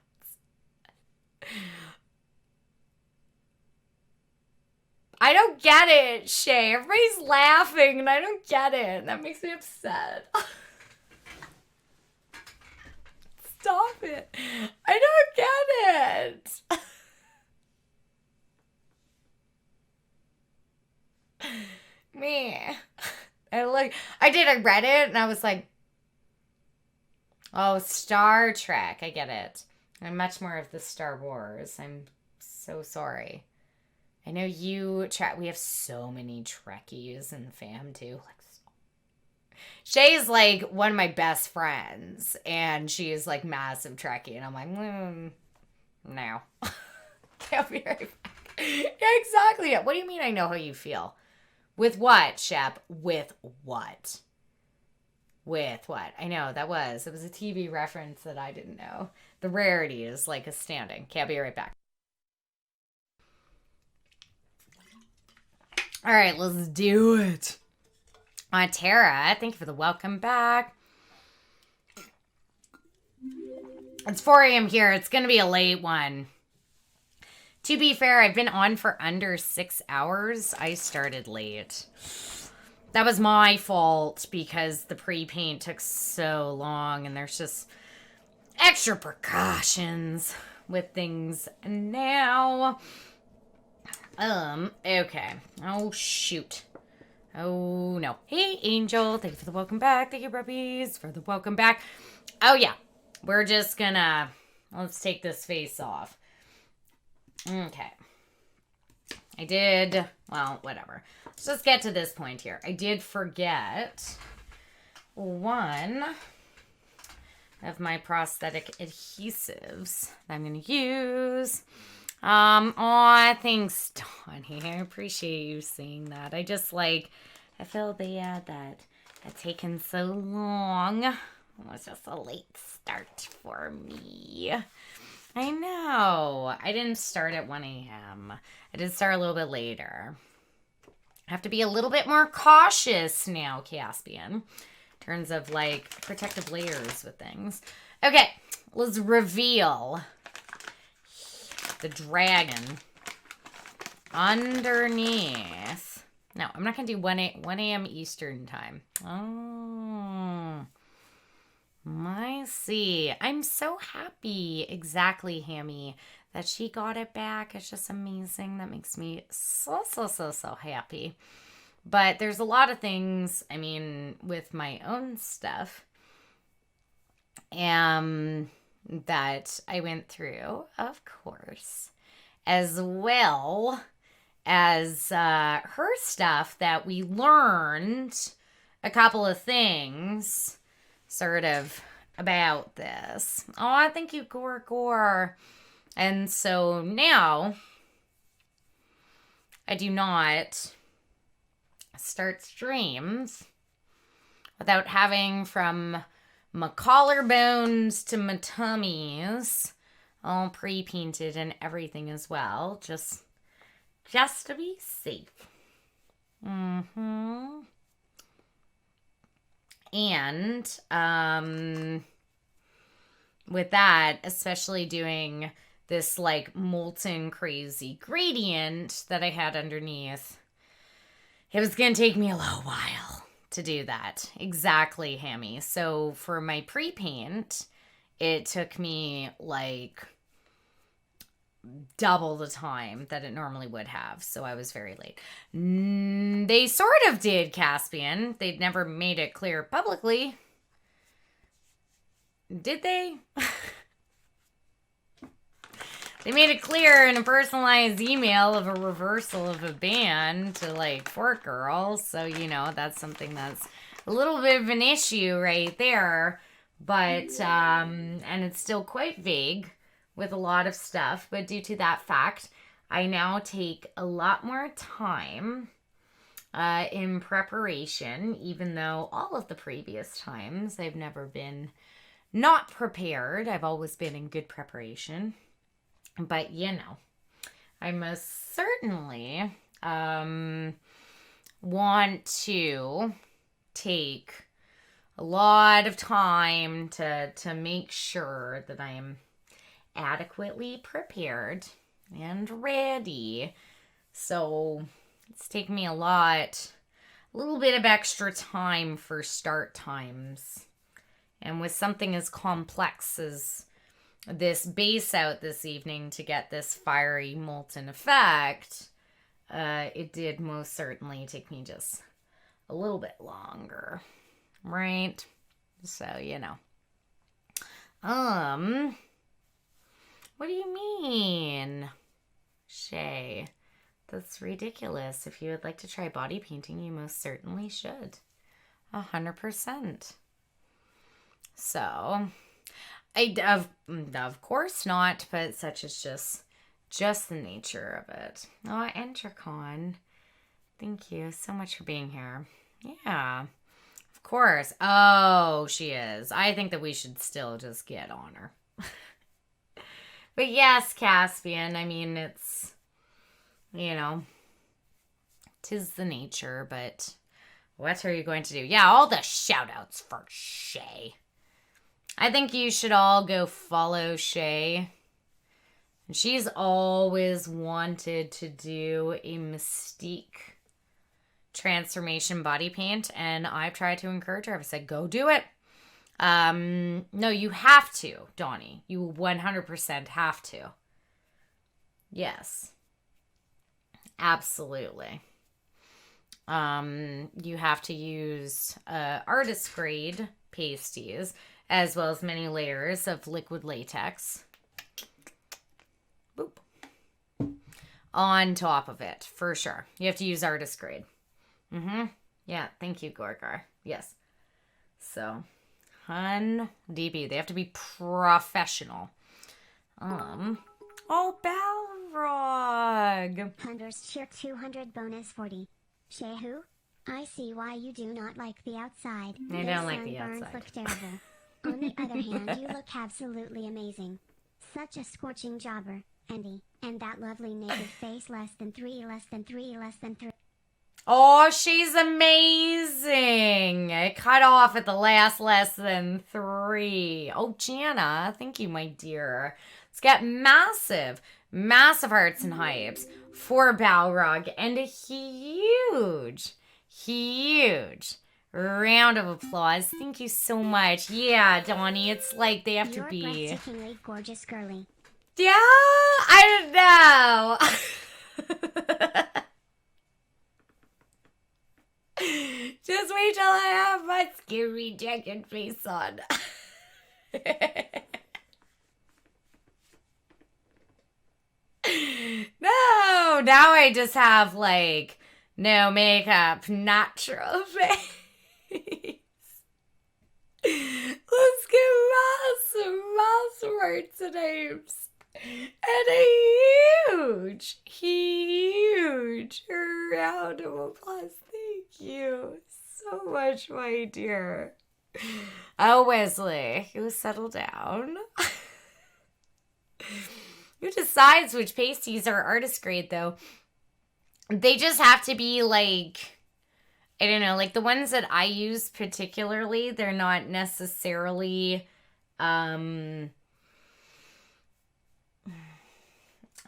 I don't get it, Shay. Everybody's laughing and I don't get it. That makes me upset. Stop it. I don't get it. Me. I read it and I was like, oh, Star Trek. I get it. I'm much more of the Star Wars. I'm so sorry. I know you chat. We have so many Trekkies in the fam too. Shay's like one of my best friends, and she is like massive Trekkie, and I'm like, no, can't be right back. Yeah, exactly. What do you mean? I know how you feel. With what, Shep? With what? With what? I know it was a TV reference that I didn't know. The rarity is like astounding. Can't be right back. All right, let's do it. Tara, thank you for the welcome back. It's 4 a.m. here. It's going to be a late one. To be fair, I've been on for under 6 hours. I started late. That was my fault because the pre-paint took so long and there's just extra precautions with things now. Okay. Oh, shoot. Oh, no. Hey, Angel. Thank you for the welcome back. Thank you, Brubbies, for the welcome back. Oh, yeah. We're just gonna... Let's take this face off. Okay. I did... Well, whatever. Let's just get to this point here. I did forget one of my prosthetic adhesives that I'm gonna use. Aw, thanks, Donnie. I appreciate you seeing that. I feel bad that it's taken so long. It was just a late start for me. I know. I didn't start at 1 a.m. I did start a little bit later. I have to be a little bit more cautious now, Caspian, in terms of, protective layers with things. Okay, let's reveal the dragon underneath. No, I'm not going to do 1 a.m. Eastern time. Oh, I see. I'm so happy. Exactly, Hammy, that she got it back. It's just amazing. That makes me so happy. But there's a lot of things, with my own stuff that I went through, of course, as well as her stuff that we learned a couple of things sort of about this. Oh, thank you, Gore. And so now I do not start streams without having from my collarbones to my tummies all pre-painted and everything as well, just to be safe. And with that, especially doing this molten crazy gradient that I had underneath, it was gonna take me a little while to do that. Exactly, Hammy. So for my pre-paint, it took me double the time that it normally would have. So I was very late. They sort of did, Caspian. They'd never made it clear publicly. Did they? They made it clear in a personalized email of a reversal of a ban to Fort Girl. So, that's something that's a little bit of an issue right there. But, and it's still quite vague with a lot of stuff. But due to that fact, I now take a lot more time in preparation, even though all of the previous times I've never been not prepared. I've always been in good preparation. But, I most certainly want to take a lot of time to make sure that I am adequately prepared and ready. So it's taken me a little bit of extra time for start times. And with something as complex as this base out this evening to get this fiery molten effect, it did most certainly take me just a little bit longer, right? So, what do you mean, Shay? That's ridiculous. If you would like to try body painting, you most certainly should. 100%. So, of course not, but such is just the nature of it. Oh, Entercon. Thank you so much for being here. Yeah, of course. Oh, she is. I think that we should still just get on her. But yes, Caspian, I mean, it's, tis the nature, but what are you going to do? Yeah, all the shout outs for Shay. I think you should all go follow Shay. She's always wanted to do a Mystique transformation body paint, and I've tried to encourage her. I've said, go do it. No, you have to, Donnie. You 100% have to. Yes. Absolutely. You have to use artist grade pasties as well as many layers of liquid latex. Boop. On top of it, for sure. You have to use artist grade. Yeah, thank you, Gorgar. Yes. So, DB. They have to be professional. Oh, Balrog. Hunters cheer 200 bonus 40. Shay who? I see why you do not like the outside. I don't like the outside. Look terrible. On the other hand, you look absolutely amazing. Such a scorching jobber, Andy. And that lovely naked face, less than 3. Oh, she's amazing. It cut off at the less than 3. Oh, Jana, thank you, my dear. Let's get massive hearts and hypes for Balrog and a huge round of applause. Thank you so much. Yeah, Donnie, it's like they have to be... You're breathtakingly gorgeous, girly. Yeah, I don't know. Just wait till I have my scary jacket face on. No, now I just have no makeup, natural face. Let's get massive hearts and apes. And a huge round of applause. Thank you so much, my dear. Oh, Wesley, you settle down. Who decides which pasties are artist grade, though? They just have to be I don't know, the ones that I use particularly, they're not necessarily, how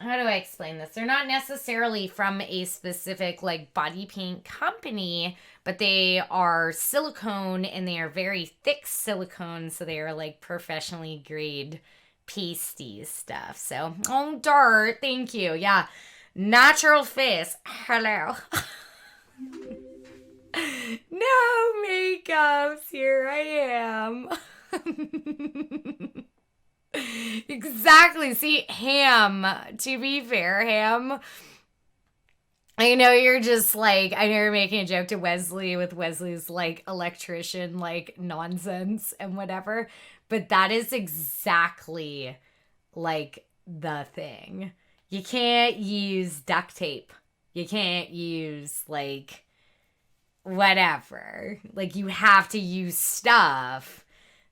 do I explain this? They're not necessarily from a specific body paint company, but they are silicone and they are very thick silicone. So they are professionally grade pasty stuff. So, oh, Dart, thank you. Yeah. Natural face. Hello. No makeups. Here I am. Exactly. See, Ham, to be fair, Ham, I know you're just I know you're making a joke to Wesley with Wesley's electrician nonsense and whatever, but that is exactly the thing. You can't use duct tape. You can't use whatever. You have to use stuff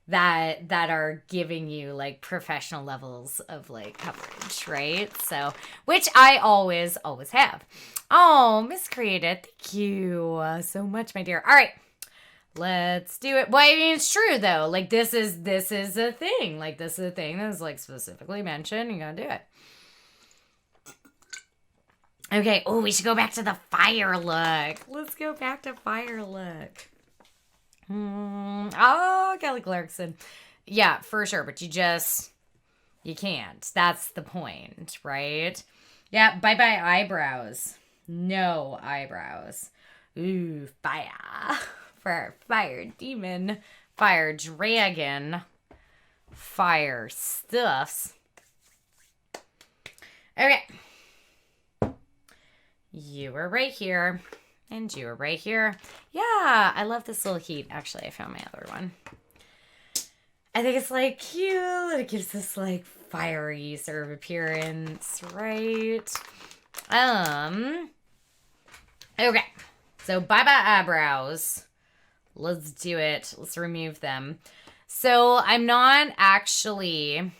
that are giving you like professional levels of like coverage, right? So, which I always have. Oh, Miss Created, thank you so much, my dear. All right, let's do it. Well, I mean, it's true though. Like this is a thing. Like this is a thing that's like specifically mentioned. You gotta do it. Okay. Oh, we should go back to the fire look. Let's go back to fire look. Oh, Kelly Clarkson. Yeah, for sure. But you can't. That's the point, right? Yeah, bye-bye eyebrows. No eyebrows. Ooh, fire. For fire demon, fire dragon, fire stuffs. Okay. You were right here. And you were right here. Yeah, I love this little heat. Actually, I found my other one. I think it's like cute. It gives this like fiery sort of appearance, right? Okay. So bye-bye eyebrows. Let's do it. Let's remove them. So I'm not actually...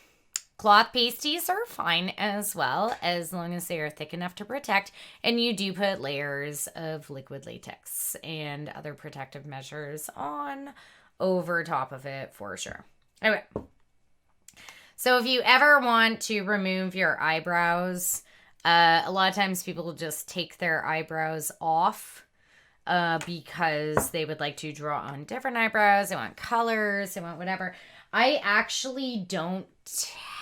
Cloth pasties are fine as well, as long as they are thick enough to protect. And you do put layers of liquid latex and other protective measures on over top of it for sure. Okay. So if you ever want to remove your eyebrows, a lot of times people just take their eyebrows off because they would like to draw on different eyebrows. They want colors. They want whatever. I actually don't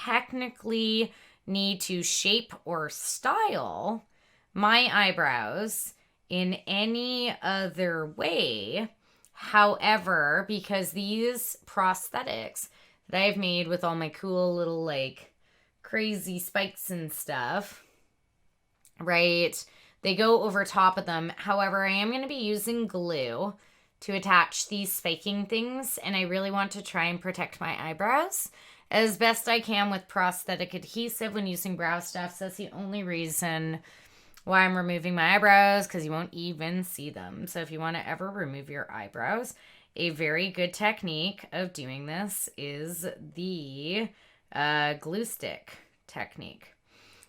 technically need to shape or style my eyebrows in any other way. However, because these prosthetics that I've made with all my cool little like crazy spikes and stuff, right? They go over top of them. However, I am going to be using glue to attach these spiking things, and I really want to try and protect my eyebrows as best I can with prosthetic adhesive when using brow stuff. So that's the only reason why I'm removing my eyebrows, because you won't even see them. So if you want to ever remove your eyebrows, a very good technique of doing this is the glue stick technique.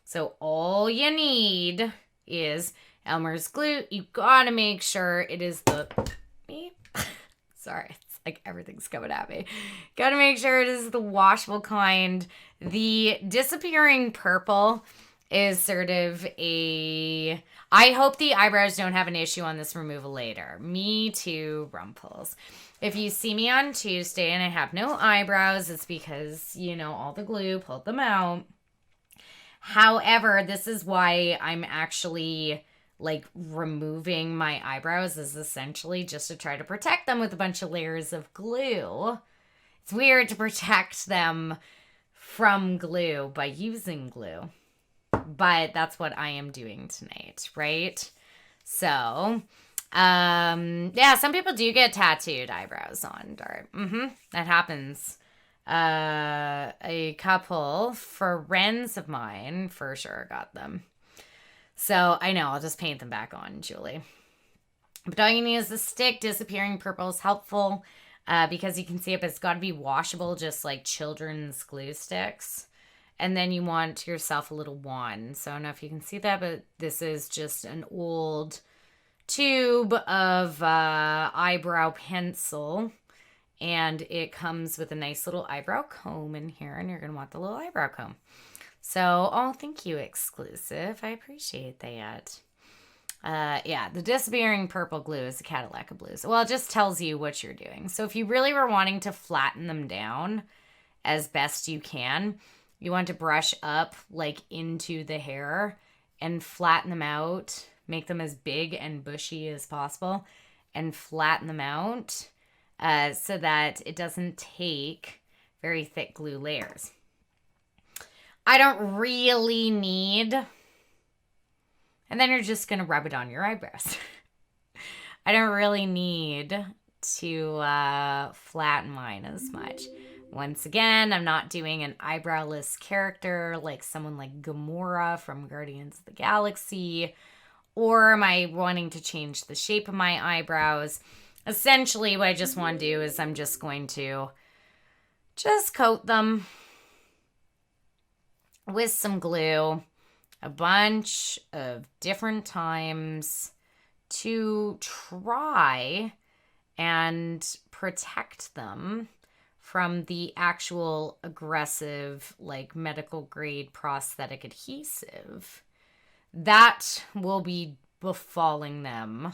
So all you need is Elmer's glue. You gotta make sure it is the... Sorry, it's like everything's coming at me. Gotta make sure it is the washable kind. The disappearing purple is sort of a... I hope the eyebrows don't have an issue on this removal later. Me too, Rumples. If you see me on Tuesday and I have no eyebrows, it's because, you know, all the glue pulled them out. However, this is why I'm actually... like removing my eyebrows is essentially just to try to protect them with a bunch of layers of glue. It's weird to protect them from glue by using glue, but that's what I am doing tonight, right? So, yeah, some people do get tattooed eyebrows on Dart. That happens. A couple friends of mine for sure got them. So, I know, I'll just paint them back on, Julie. But all you need is the stick. Disappearing purple is helpful because you can see it's got to be washable, just like children's glue sticks. And then you want yourself a little wand. So, I don't know if you can see that, but this is just an old tube of eyebrow pencil. And it comes with a nice little eyebrow comb in here. And you're going to want the little eyebrow comb. So, oh, thank you, Exclusive. I appreciate that. Yeah, the disappearing purple glue is the Cadillac of blues. Well, it just tells you what you're doing. So if you really were wanting to flatten them down as best you can, you want to brush up like into the hair and flatten them out. Make them as big and bushy as possible and flatten them out so that it doesn't take very thick glue layers. I don't really need... And then you're just going to rub it on your eyebrows. I don't really need to flatten mine as much. Once again, I'm not doing an eyebrowless character like someone like Gamora from Guardians of the Galaxy. Or am I wanting to change the shape of my eyebrows? Essentially, what I just want to do is I'm just going to just coat them with some glue a bunch of different times to try and protect them from the actual aggressive, like medical grade prosthetic adhesive that will be befalling them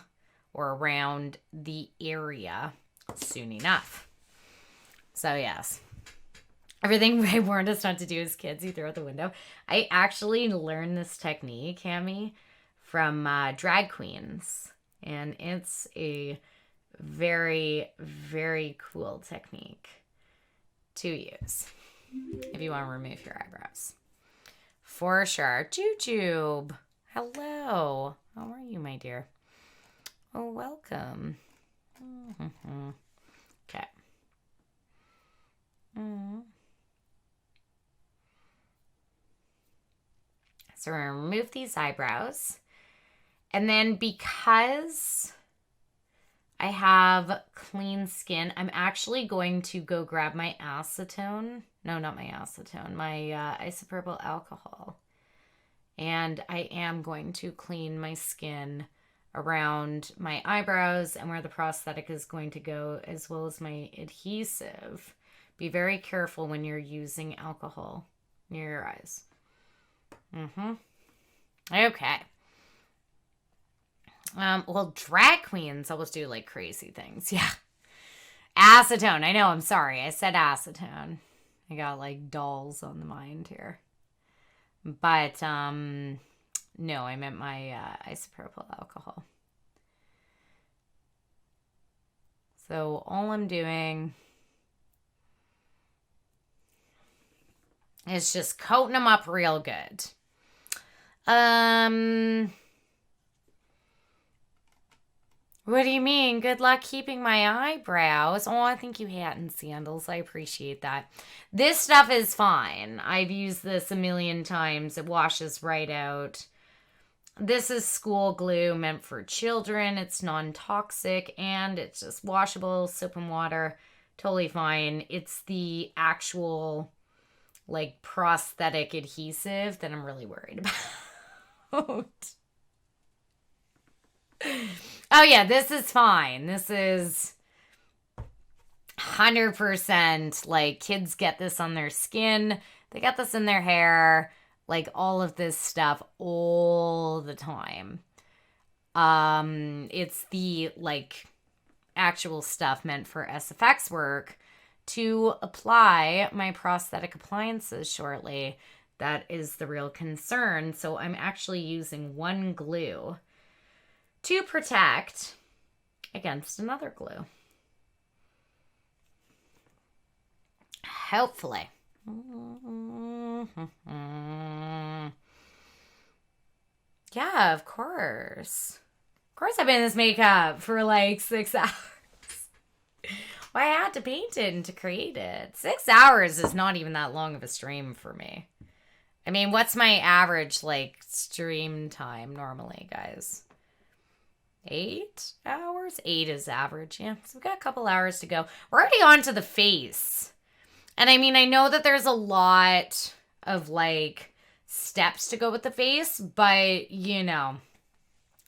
or around the area soon enough. So, yes. Everything they warned us not to do as kids, you throw out the window. I actually learned this technique, Hammy, from drag queens. And it's a very, very cool technique to use if you want to remove your eyebrows. For sure. Jujube. Hello. How are you, my dear? Oh, welcome. Mm-hmm. Okay. So we're going to remove these eyebrows. And then because I have clean skin, I'm actually going to go grab my acetone. No, not my acetone. My isopropyl alcohol. And I am going to clean my skin around my eyebrows and where the prosthetic is going to go, as well as my adhesive. Be very careful when you're using alcohol near your eyes. Okay. Well, drag queens always do like crazy things. Yeah. Acetone. I know. I'm sorry. I said acetone. I got like dolls on the mind here. But, no, I meant my isopropyl alcohol. So all I'm doing is just coating them up real good. What do you mean? Good luck keeping my eyebrows. Oh, I think you hat and sandals. I appreciate that. This stuff is fine. I've used this a million times. It washes right out. This is school glue meant for children. It's non-toxic and it's just washable, soap and water. Totally fine. It's the actual like prosthetic adhesive that I'm really worried about. Oh yeah, this is fine. This is 100% like kids get this on their skin. They get this in their hair. Like all of this stuff all the time. It's the like actual stuff meant for SFX work to apply my prosthetic appliances shortly. That is the real concern. So I'm actually using one glue to protect against another glue. Hopefully. Yeah, of course. Of course I've been in this makeup for like 6 hours. Well, I had to paint it and to create it. 6 hours is not even that long of a stream for me. I mean, what's my average like stream time normally, guys? 8 hours? 8 is average, yeah. So we've got a couple hours to go. We're already on to the face. And I mean, I know that there's a lot of like steps to go with the face, but you know,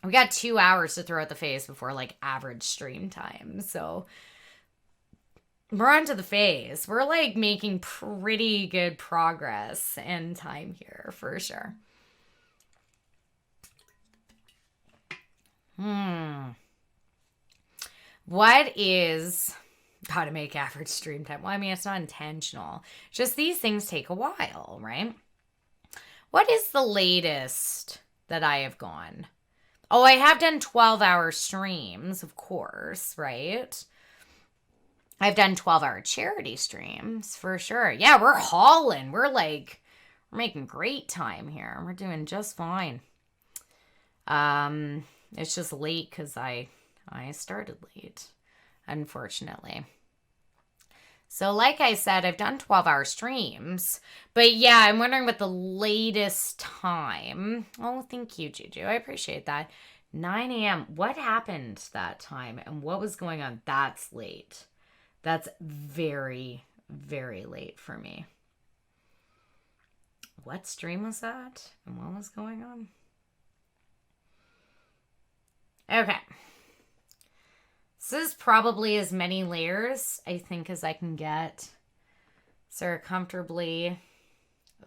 we got 2 hours to throw at the face before like average stream time. So we're on to the face. We're like making pretty good progress and time here for sure. What is how to make average stream time? Well, I mean, it's not intentional. Just these things take a while, right? What is the latest that I have gone? Oh, I have done 12-hour streams, of course, right? I've done 12-hour charity streams, for sure. Yeah, we're hauling. We're making great time here. We're doing just fine. It's just late because I started late, unfortunately. So like I said, I've done 12-hour streams. But yeah, I'm wondering what the latest time. Oh, thank you, Juju. I appreciate that. 9 a.m. What happened that time and what was going on? That's late. That's very, very late for me. What stream was that? And what was going on? Okay. This is probably as many layers, I think, as I can get. So comfortably.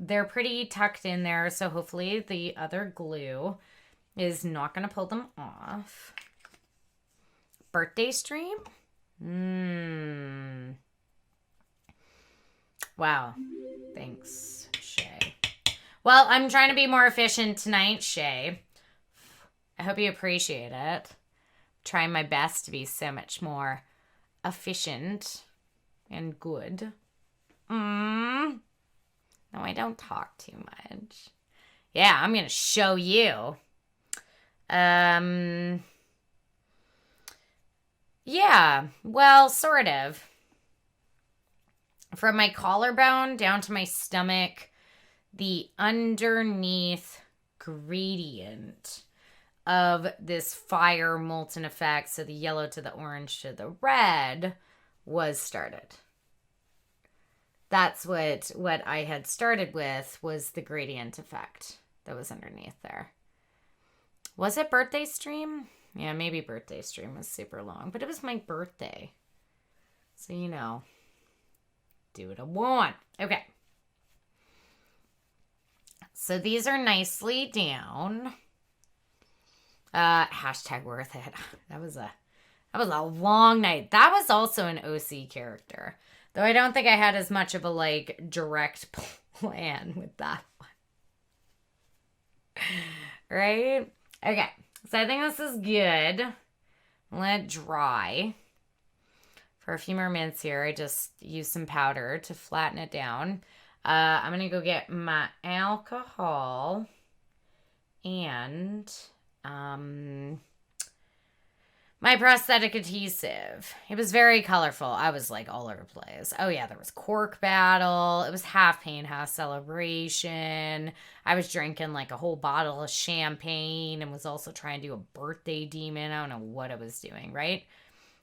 They're pretty tucked in there, so hopefully the other glue is not going to pull them off. Birthday stream? Wow. Thanks, Shay. Well, I'm trying to be more efficient tonight, Shay. I hope you appreciate it. Trying my best to be so much more efficient and good. No, I don't talk too much. Yeah, I'm going to show you. Yeah, well, sort of. From my collarbone down to my stomach, the underneath gradient of this fire molten effect, so the yellow to the orange to the red, was started. That's what I had started with, was the gradient effect that was underneath there. Was it birthday stream? Yeah, maybe birthday stream was super long, but it was my birthday. So, you know, do what I want. Okay. So these are nicely down. Hashtag worth it. That was a long night. That was also an OC character. Though I don't think I had as much of a, like, direct plan with that one. Right? Okay. So I think this is good. Let it dry for a few more minutes here. I just used some powder to flatten it down. I'm going to go get my alcohol and my prosthetic adhesive. It was very colorful. I was like all over the place. Oh yeah, there was cork battle. It was half pain, half celebration. I was drinking like a whole bottle of champagne and was also trying to do a birthday demon. I don't know what I was doing, right?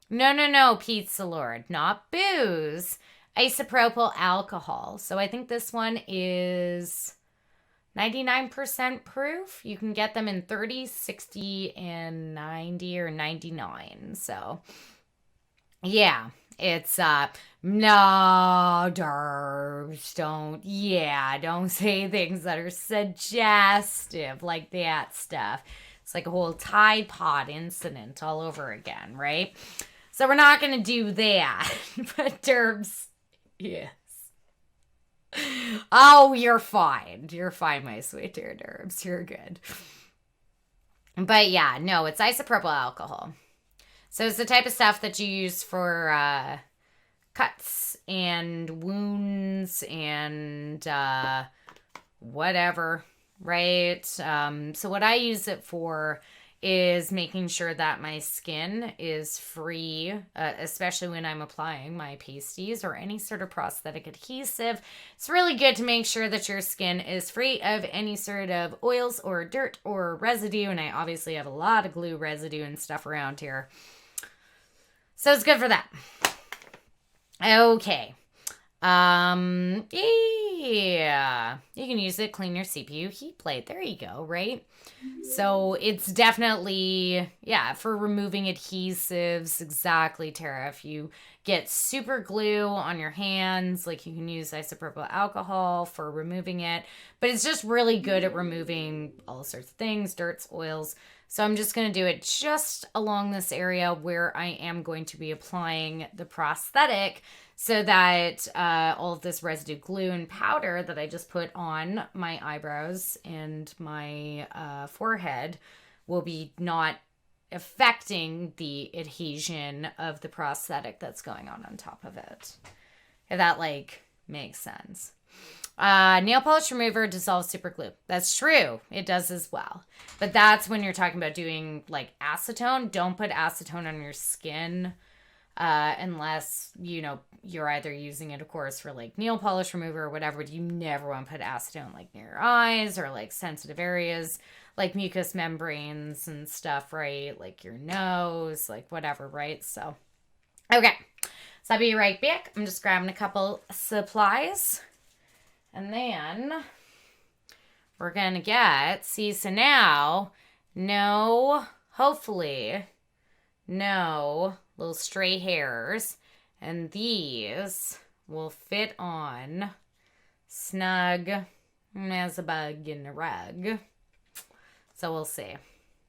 No, Pizza Lord. Not booze. Isopropyl alcohol. So I think this one is 99% proof. You can get them in 30, 60, and 90 or 99. So, yeah, it's, no, Derbs, don't say things that are suggestive, like that stuff. It's like a whole Tide Pod incident all over again, right? So we're not going to do that. But Derbs, yeah. Oh, you're fine. You're fine, my sweet dear Derbs. You're good. But yeah, no, it's isopropyl alcohol. So it's the type of stuff that you use for cuts and wounds and whatever, right? So what I use it for is making sure that my skin is free, especially when I'm applying my pasties or any sort of prosthetic adhesive. It's really good to make sure that your skin is free of any sort of oils or dirt or residue, and I obviously have a lot of glue residue and stuff around here. So it's good for that. Okay. Yeah, you can use it, clean your CPU heat plate. There you go, right? So it's definitely, yeah, for removing adhesives. Exactly, Tara. If you get super glue on your hands, like you can use isopropyl alcohol for removing it, but it's just really good at removing all sorts of things, dirts, oils. So I'm just going to do it just along this area where I am going to be applying the prosthetic, so that all of this residue glue and powder that I just put on my eyebrows and my forehead will be not affecting the adhesion of the prosthetic that's going on top of it. If that, like, makes sense. Nail polish remover dissolves super glue. That's true. It does as well. But that's when you're talking about doing, like, acetone. Don't put acetone on your skin. Unless, you know, you're either using it, of course, for like nail polish remover or whatever. You never want to put acetone like near your eyes or like sensitive areas like mucous membranes and stuff, right? Like your nose, like whatever, right? So, okay. So I'll be right back. I'm just grabbing a couple supplies. And then we're going to get, see, so now, hopefully, no little stray hairs. And these will fit on snug as a bug in a rug. So we'll see.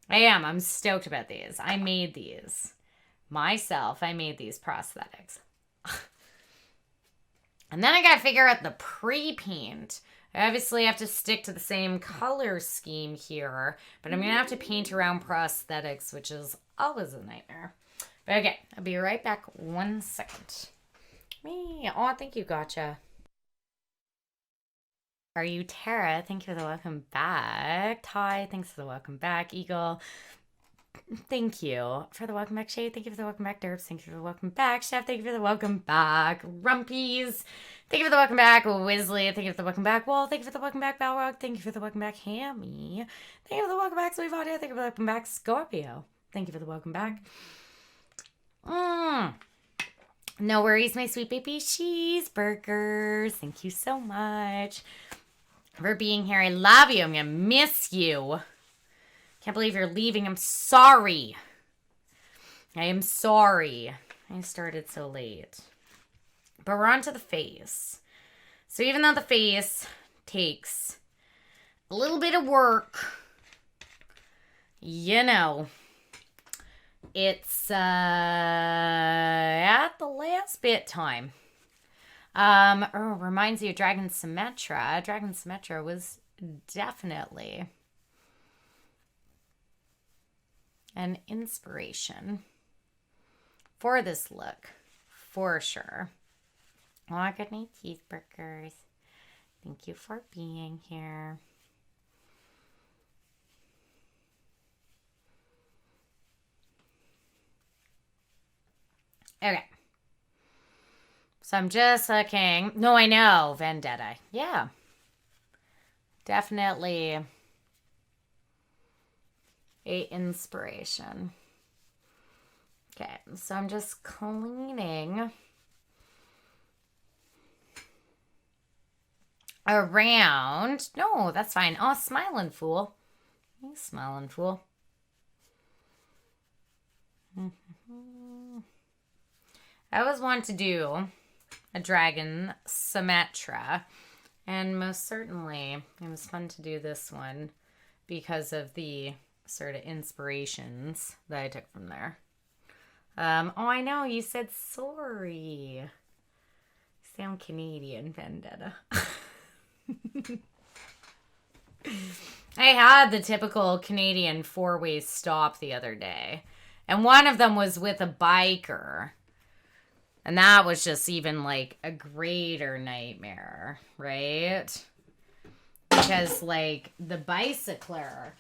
I'm stoked about these. I made these myself. I made these prosthetics. And then I gotta figure out the pre-paint. I obviously have to stick to the same color scheme here, but I'm gonna have to paint around prosthetics, which is always a nightmare. But okay, I'll be right back 1 second. Oh, thank you, Gotcha. Are you Tara? Thank you for the welcome back. Ty, thanks for the welcome back. Eagle, thank you for the welcome back. Shay, thank you for the welcome back. Derbs, thank you for the welcome back. Chef, thank you for the welcome back. Rumpies, thank you for the welcome back. Wisley, thank you for the welcome back. Wall, thank you for the welcome back. Balrog, thank you for the welcome back. Hammy, thank you for the welcome back. Sweet VOD, thank you for the welcome back. Scorpio, thank you for the welcome back. No worries, my sweet baby cheeseburgers. Thank you so much for being here. I love you. I'm gonna miss you. Can't believe you're leaving. I'm sorry. I am sorry. I started so late. But we're on to the face. So even though the face takes a little bit of work, you know, it's at the last bit time. Reminds you of Dragon Symmetra. Dragon Symmetra was definitely an inspiration for this look, for sure. Oh, good night, cheeseburgers. Thank you for being here. Okay. So I'm just looking. No, I know. Vendetta. Yeah. Definitely a inspiration. Okay. So I'm just cleaning around. No, that's fine. Oh, smiling fool. You smiling fool. I always want to do a Dragon Symmetra, and most certainly it was fun to do this one because of the sort of inspirations that I took from there. Oh, I know, you said sorry. You sound Canadian, Vendetta. I had the typical Canadian four-way stop the other day, and one of them was with a biker. And that was just even, like, a greater nightmare, right? Because, like, the bicycler,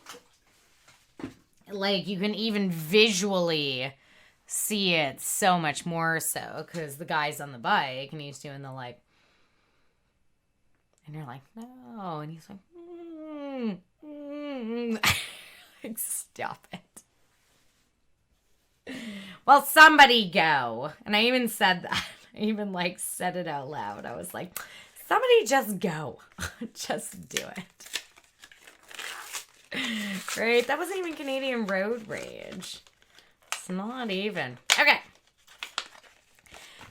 like, you can even visually see it so much more so. Because the guy's on the bike, and he's doing the, like... And you're like, no. And he's like, like, stop it. Well, somebody go. And I even said that. I even, like, said it out loud. I was like, somebody just go. Just do it. Right? That wasn't even Canadian road rage. It's not even. Okay.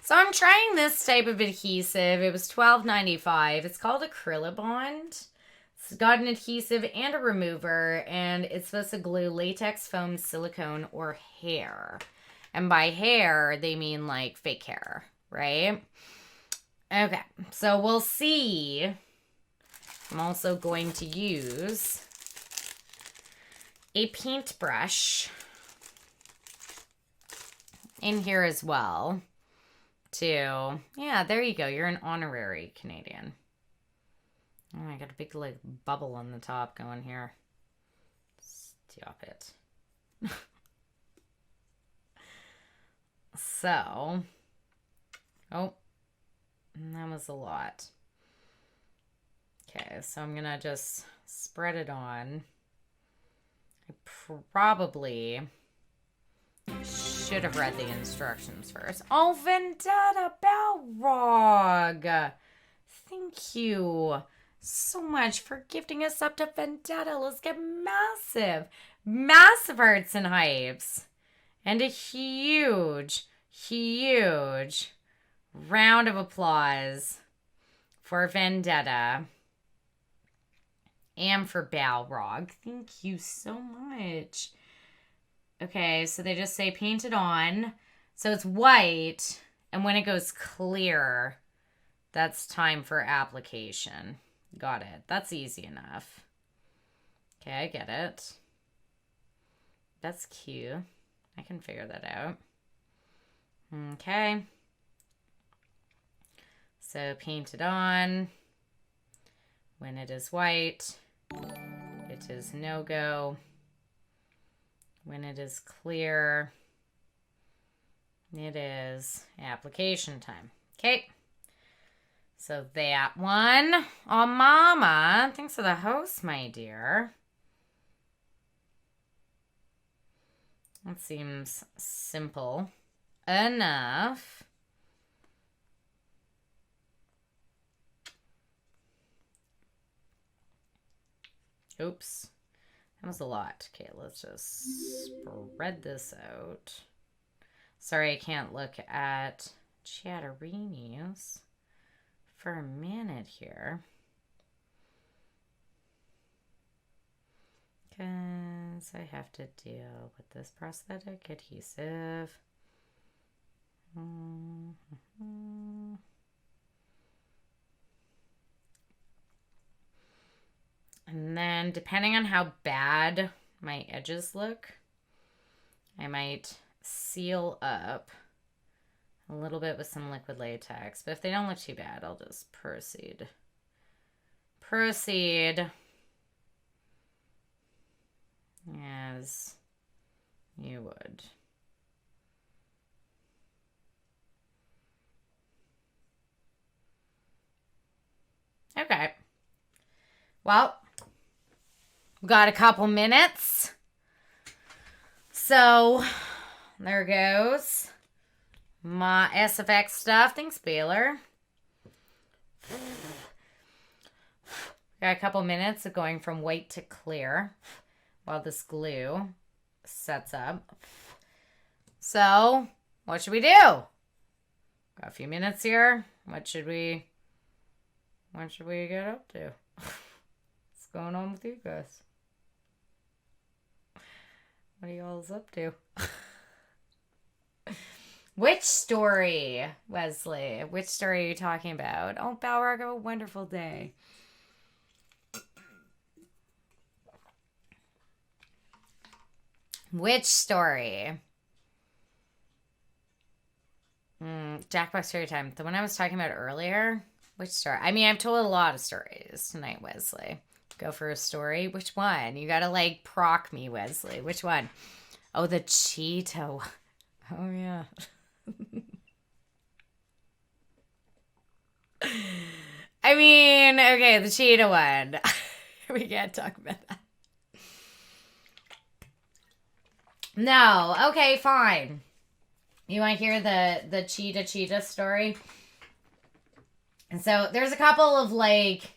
So I'm trying this type of adhesive. It was $12.95. It's called Acrylabond. It's got an adhesive and a remover, and it's supposed to glue latex, foam, silicone, or hair. And by hair, they mean like fake hair, right? Okay, so we'll see. I'm also going to use a paintbrush in here as well. Yeah, there you go. You're an honorary Canadian. Oh, I got a big like bubble on the top going here. Stop it. So, oh, that was a lot. Okay, so I'm gonna just spread it on. I probably should should have read the instructions first. Oh, Vendetta Balrog. Thank you so much for gifting us up to Vendetta. Let's get massive hearts and hypes. And a huge round of applause for Vendetta. And for Balrog. Thank you so much. Okay, so they just say paint it on. So it's white. And when it goes clear, that's time for application. Got it. That's easy enough. Okay, I get it. That's cute. I can figure that out. Okay. So paint it on. When it is white, it is no-go. When it is clear, it is application time. Okay. So that one. Oh, Mama. Thanks for the host, my dear. That seems simple enough. Oops. That was a lot. Okay, let's just spread this out. Sorry, I can't look at Chatterinos for a minute here. Because I have to deal with this prosthetic adhesive. And then, depending on how bad my edges look, I might seal up a little bit with some liquid latex. But if they don't look too bad, I'll just proceed. As you would. Okay. Well, got a couple minutes. So, there goes my SFX stuff. Thanks, Baylor. Got a couple minutes of going from white to clear while this glue sets up. So, what should we do? Got a few minutes here. What should we get up to? What's going on with you guys? What are y'all's up to? Which story, Wesley? Which story are you talking about? Oh, Balrog, have a wonderful day. Which story? Jackbox story time. The one I was talking about earlier? Which story? I mean, I've told a lot of stories tonight, Wesley. Go for a story. Which one? You gotta, like, proc me, Wesley. Which one? Oh, the cheetah. Oh, yeah. I mean, okay, the cheetah one. We can't talk about that. No. Okay, fine. You want to hear the cheetah story? And so there's a couple of, like,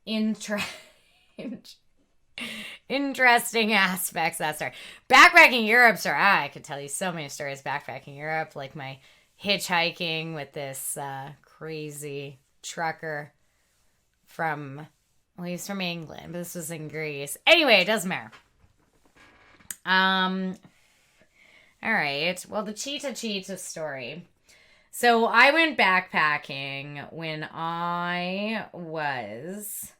interesting aspects of that story. Backpacking Europe story. I could tell you so many stories backpacking Europe, like my hitchhiking with this crazy trucker from, well, he's from England, but this was in Greece. Anyway, it doesn't matter. All right. Well, the cheetah story. So I went backpacking when I was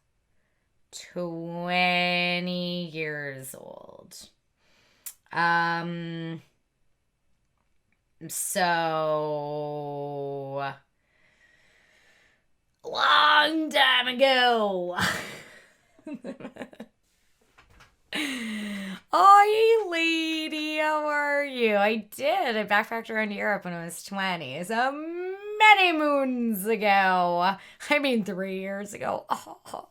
20 years old. So long time ago. Oh, lady, how are you? I did. I backpacked around Europe when I was 20. So many moons ago. I mean, 3 years ago. Oh.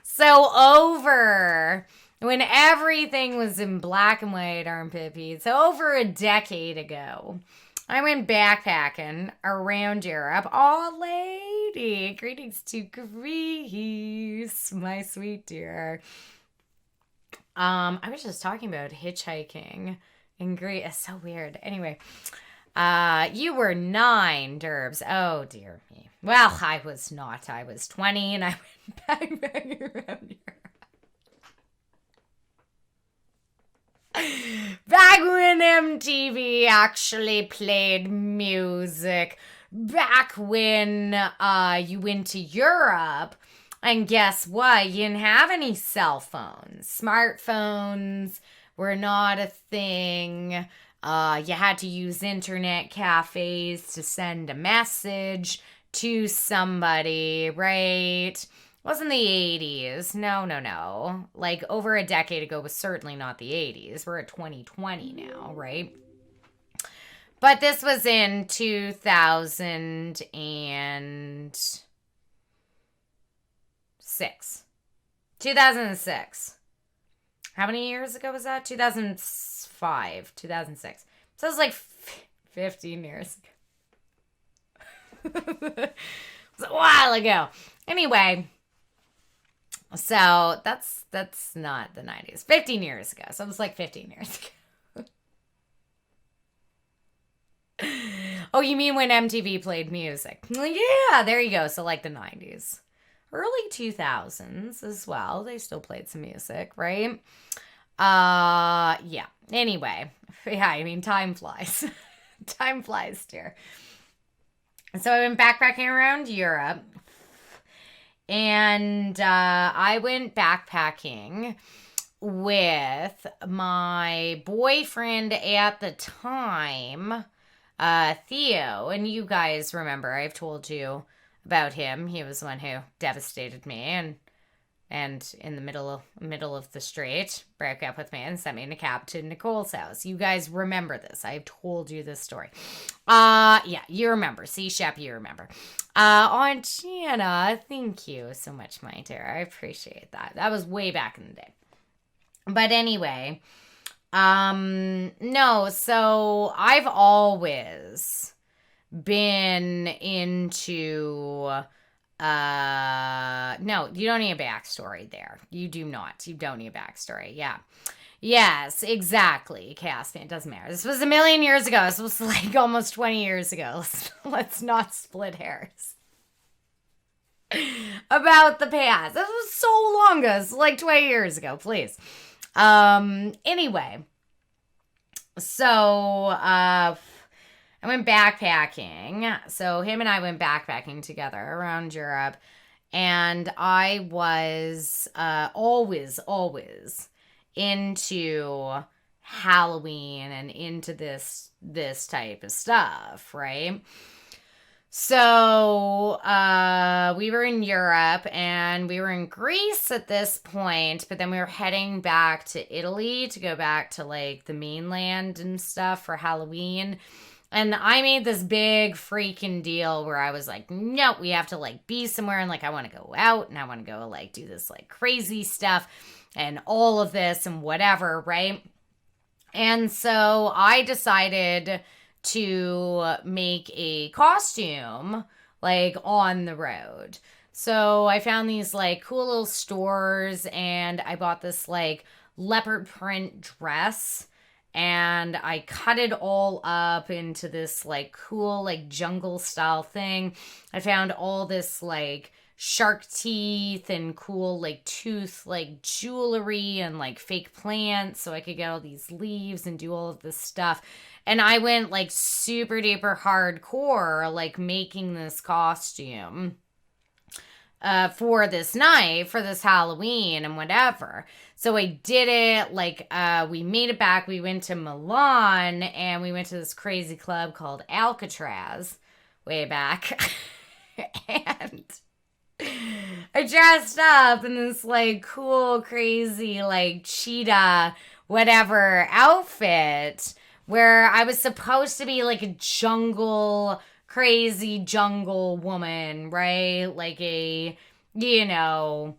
So over when everything was in black and white armpit pizza over a decade ago. I went backpacking around Europe. Oh, lady, greetings to Greece, my sweet dear. I was just talking about hitchhiking in Greece. It's so weird. Anyway, you were 9, Derbs. Oh, dear me. Well, I was not. I was 20 and I went backpacking around Europe. Back when MTV actually played music. Back when you went to Europe. And guess what? You didn't have any cell phones. Smartphones were not a thing. You had to use internet cafes to send a message to somebody, right? Wasn't the 80s. No. Like, over a decade ago was certainly not the 80s. We're at 2020 now, right? But this was in 2006. 2006. How many years ago was that? 2005. 2006. So it was like 15 years ago. It was a while ago. Anyway, so that's not the 90s. 15 years ago. So it was like 15 years ago. Oh, you mean when MTV played music? Yeah, there you go. So like the 90s. Early 2000s as well. They still played some music, right? Yeah. Anyway. Yeah, I mean, time flies. Time flies, dear. So I went backpacking around Europe. And I went backpacking with my boyfriend at the time, Theo. And you guys remember, I've told you about him. He was the one who devastated me and in the middle of the street broke up with me and sent me in a cab to Nicole's house. You guys remember this. I've told you this story. Yeah, you remember. See, Shep, you remember. Aunt Gianna, thank you so much, my dear. I appreciate that. That was way back in the day. But anyway, no, so I've always been into no, you don't need a backstory there. You do not. You don't need a backstory. Yeah. Yes, exactly. Caspian, it doesn't matter. This was a million years ago. This was like almost 20 years ago. Let's not split hairs about the past. This was so long ago. It's like 20 years ago, please. Anyway, so I went backpacking. So him and I went backpacking together around Europe. And I was always into Halloween and into this type of stuff, right? So we were in Europe and we were in Greece at this point, but then we were heading back to Italy to go back to like the mainland and stuff for Halloween. And I made this big freaking deal where I was like, no, we have to like be somewhere and like I want to go out and I want to go like do this like crazy stuff and all of this and whatever, right? And so I decided to make a costume like on the road. So I found these like cool little stores and I bought this like leopard print dress. And I cut it all up into this like cool like jungle style thing. I found all this like shark teeth and cool like tooth like jewelry and like fake plants so I could get all these leaves and do all of this stuff. And I went like super duper hardcore like making this costume for this night, for this Halloween and whatever. So I did it, like, we made it back. We went to Milan and we went to this crazy club called Alcatraz way back. And I dressed up in this, like, cool, crazy, like, cheetah, whatever outfit where I was supposed to be, like, a crazy jungle woman, right? Like a, you know,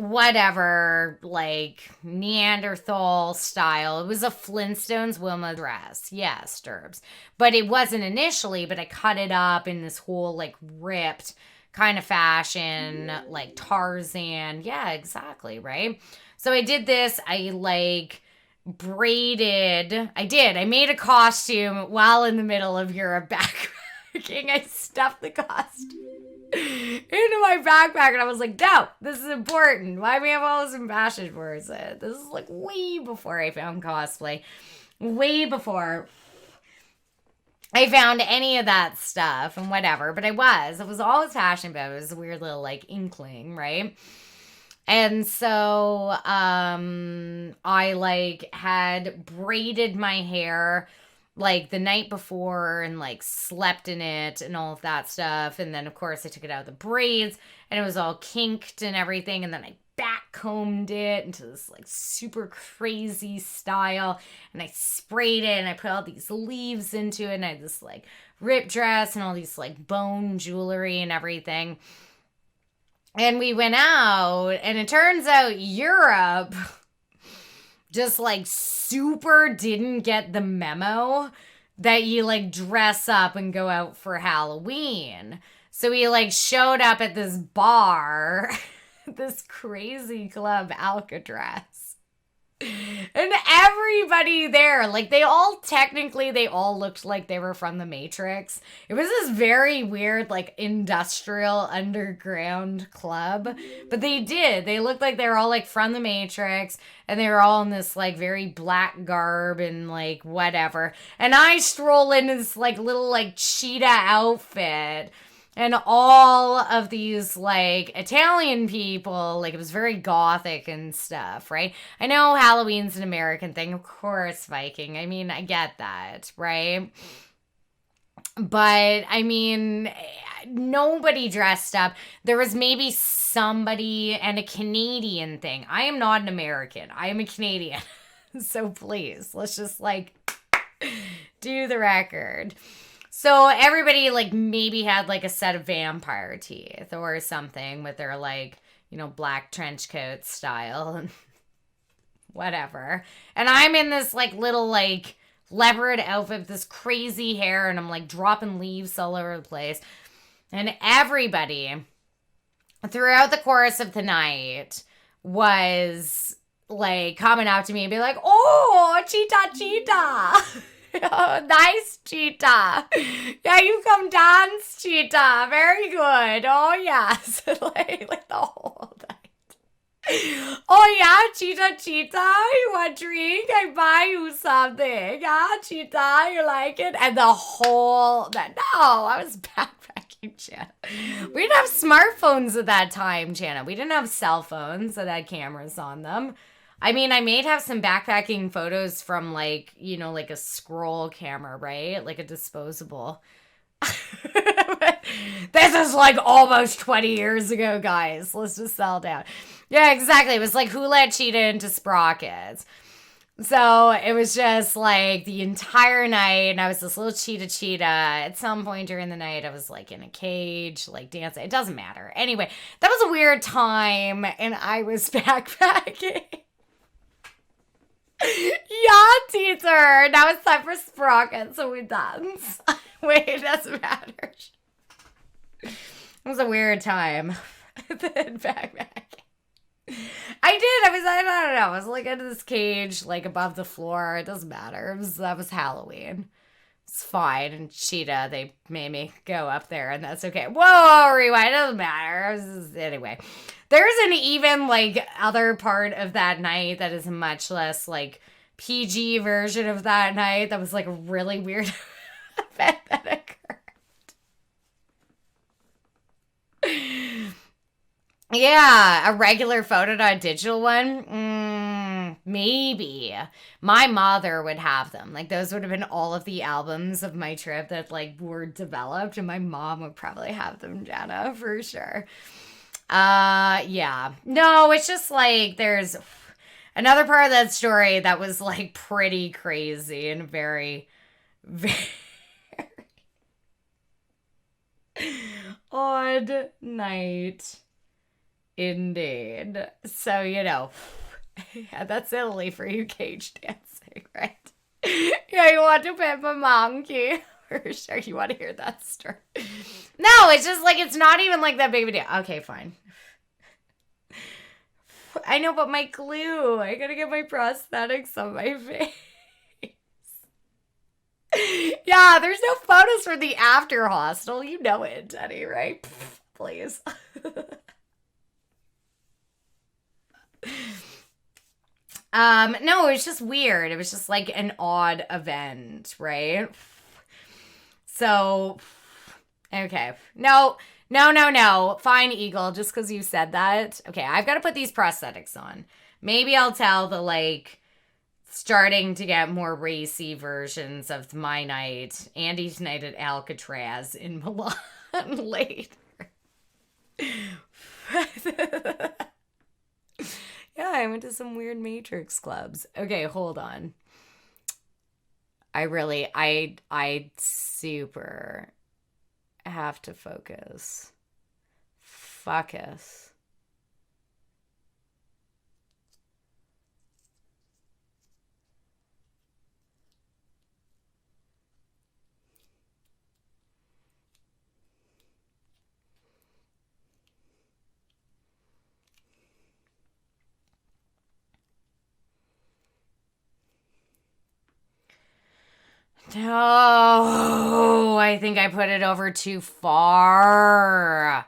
whatever, like Neanderthal style. It was a Flintstones Wilma dress. Yes, Derbs. But it wasn't initially, but I cut it up in this whole like ripped kind of fashion, like Tarzan. Yeah, exactly, right? So I did this. I like braided. I made a costume while in the middle of Europe backpacking. I stuffed the costume into my backpack and I was like, no, this is important. Why do we have all this in fashion for it? This is like way before I found cosplay. Way before I found any of that stuff and whatever. But it was always fashion, but it was a weird little like inkling, right? And so I like had braided my hair like the night before and like slept in it and all of that stuff. And then of course I took it out of the braids and it was all kinked and everything. And then I back combed it into this like super crazy style. And I sprayed it and I put all these leaves into it. And I had this like rip dress and all these like bone jewelry and everything. And we went out and it turns out Europe just like super didn't get the memo that you like dress up and go out for Halloween. So we like showed up at this bar, this crazy club, Alcatraz. And everybody there, like they all looked like they were from the Matrix. It was this very weird, like industrial underground club. But they looked like they were all like from the Matrix. And they were all in this like very black garb and like whatever. And I stroll in this like little like cheetah outfit. And all of these, like, Italian people, like, it was very gothic and stuff, right? I know Halloween's an American thing. Of course, Viking. I mean, I get that, right? But, I mean, nobody dressed up. There was maybe somebody and a Canadian thing. I am not an American. I am a Canadian. So please, let's just, like, do the record. So everybody like maybe had like a set of vampire teeth or something with their like, you know, black trench coat style and whatever. And I'm in this like little like leopard outfit with this crazy hair and I'm like dropping leaves all over the place. And everybody throughout the course of the night was like coming up to me and be like, oh, cheetah. Oh, nice, cheetah. Yeah, you come dance, cheetah. Very good. Oh, yes. like the whole night. Oh, yeah, cheetah. You want a drink? I buy you something. Yeah, cheetah, you like it? And the whole night. No, I was backpacking, Jana. We didn't have smartphones at that time, Jana. We didn't have cell phones that had cameras on them. I mean, I may have some backpacking photos from, like, you know, like a scroll camera, right? Like a disposable. This is, like, almost 20 years ago, guys. Let's just settle down. Yeah, exactly. It was like who let cheetah into sprockets. So it was just, like, the entire night, and I was this little cheetah. At some point during the night, I was, like, in a cage, like, dancing. It doesn't matter. Anyway, that was a weird time, and I was backpacking. Yeah, teacher. Now it's time for sprockets, so we dance. Wait, it doesn't matter. It was a weird time. Backpack. I don't know. I was like in this cage, like above the floor. It doesn't matter. That was Halloween. It's fine. And cheetah, they made me go up there, and that's okay. Whoa, rewind. It doesn't matter. Anyway. There's an even, like, other part of that night that is a much less, like, PG version of that night that was, like, a really weird event that occurred. Yeah, a regular photo, not a digital one? Maybe. My mother would have them. Like, those would have been all of the albums of my trip that, like, were developed, and my mom would probably have them, Jana, for sure. Yeah. No, it's just like there's another part of that story that was like pretty crazy and very, very odd night. Indeed. So, yeah, that's Italy for you, cage dancing, right? Yeah, you want to pet my monkey? For sure, you want to hear that story. No, it's just like, it's not even like that big of a deal. Okay, fine. I know, but my glue. I gotta get my prosthetics on my face. Yeah, there's no photos for the after hostel. You know it, Teddy, right? Please. No, it was just weird. It was just like an odd event, right? So, okay. No. Fine, Eagle, just because you said that. Okay, I've got to put these prosthetics on. Maybe I'll tell the, like, starting to get more racy versions of my night, Andy's night at Alcatraz in Milan later. Yeah, I went to some weird Matrix clubs. Okay, hold on. I super have to focus. Focus. No, I think I put it over too far.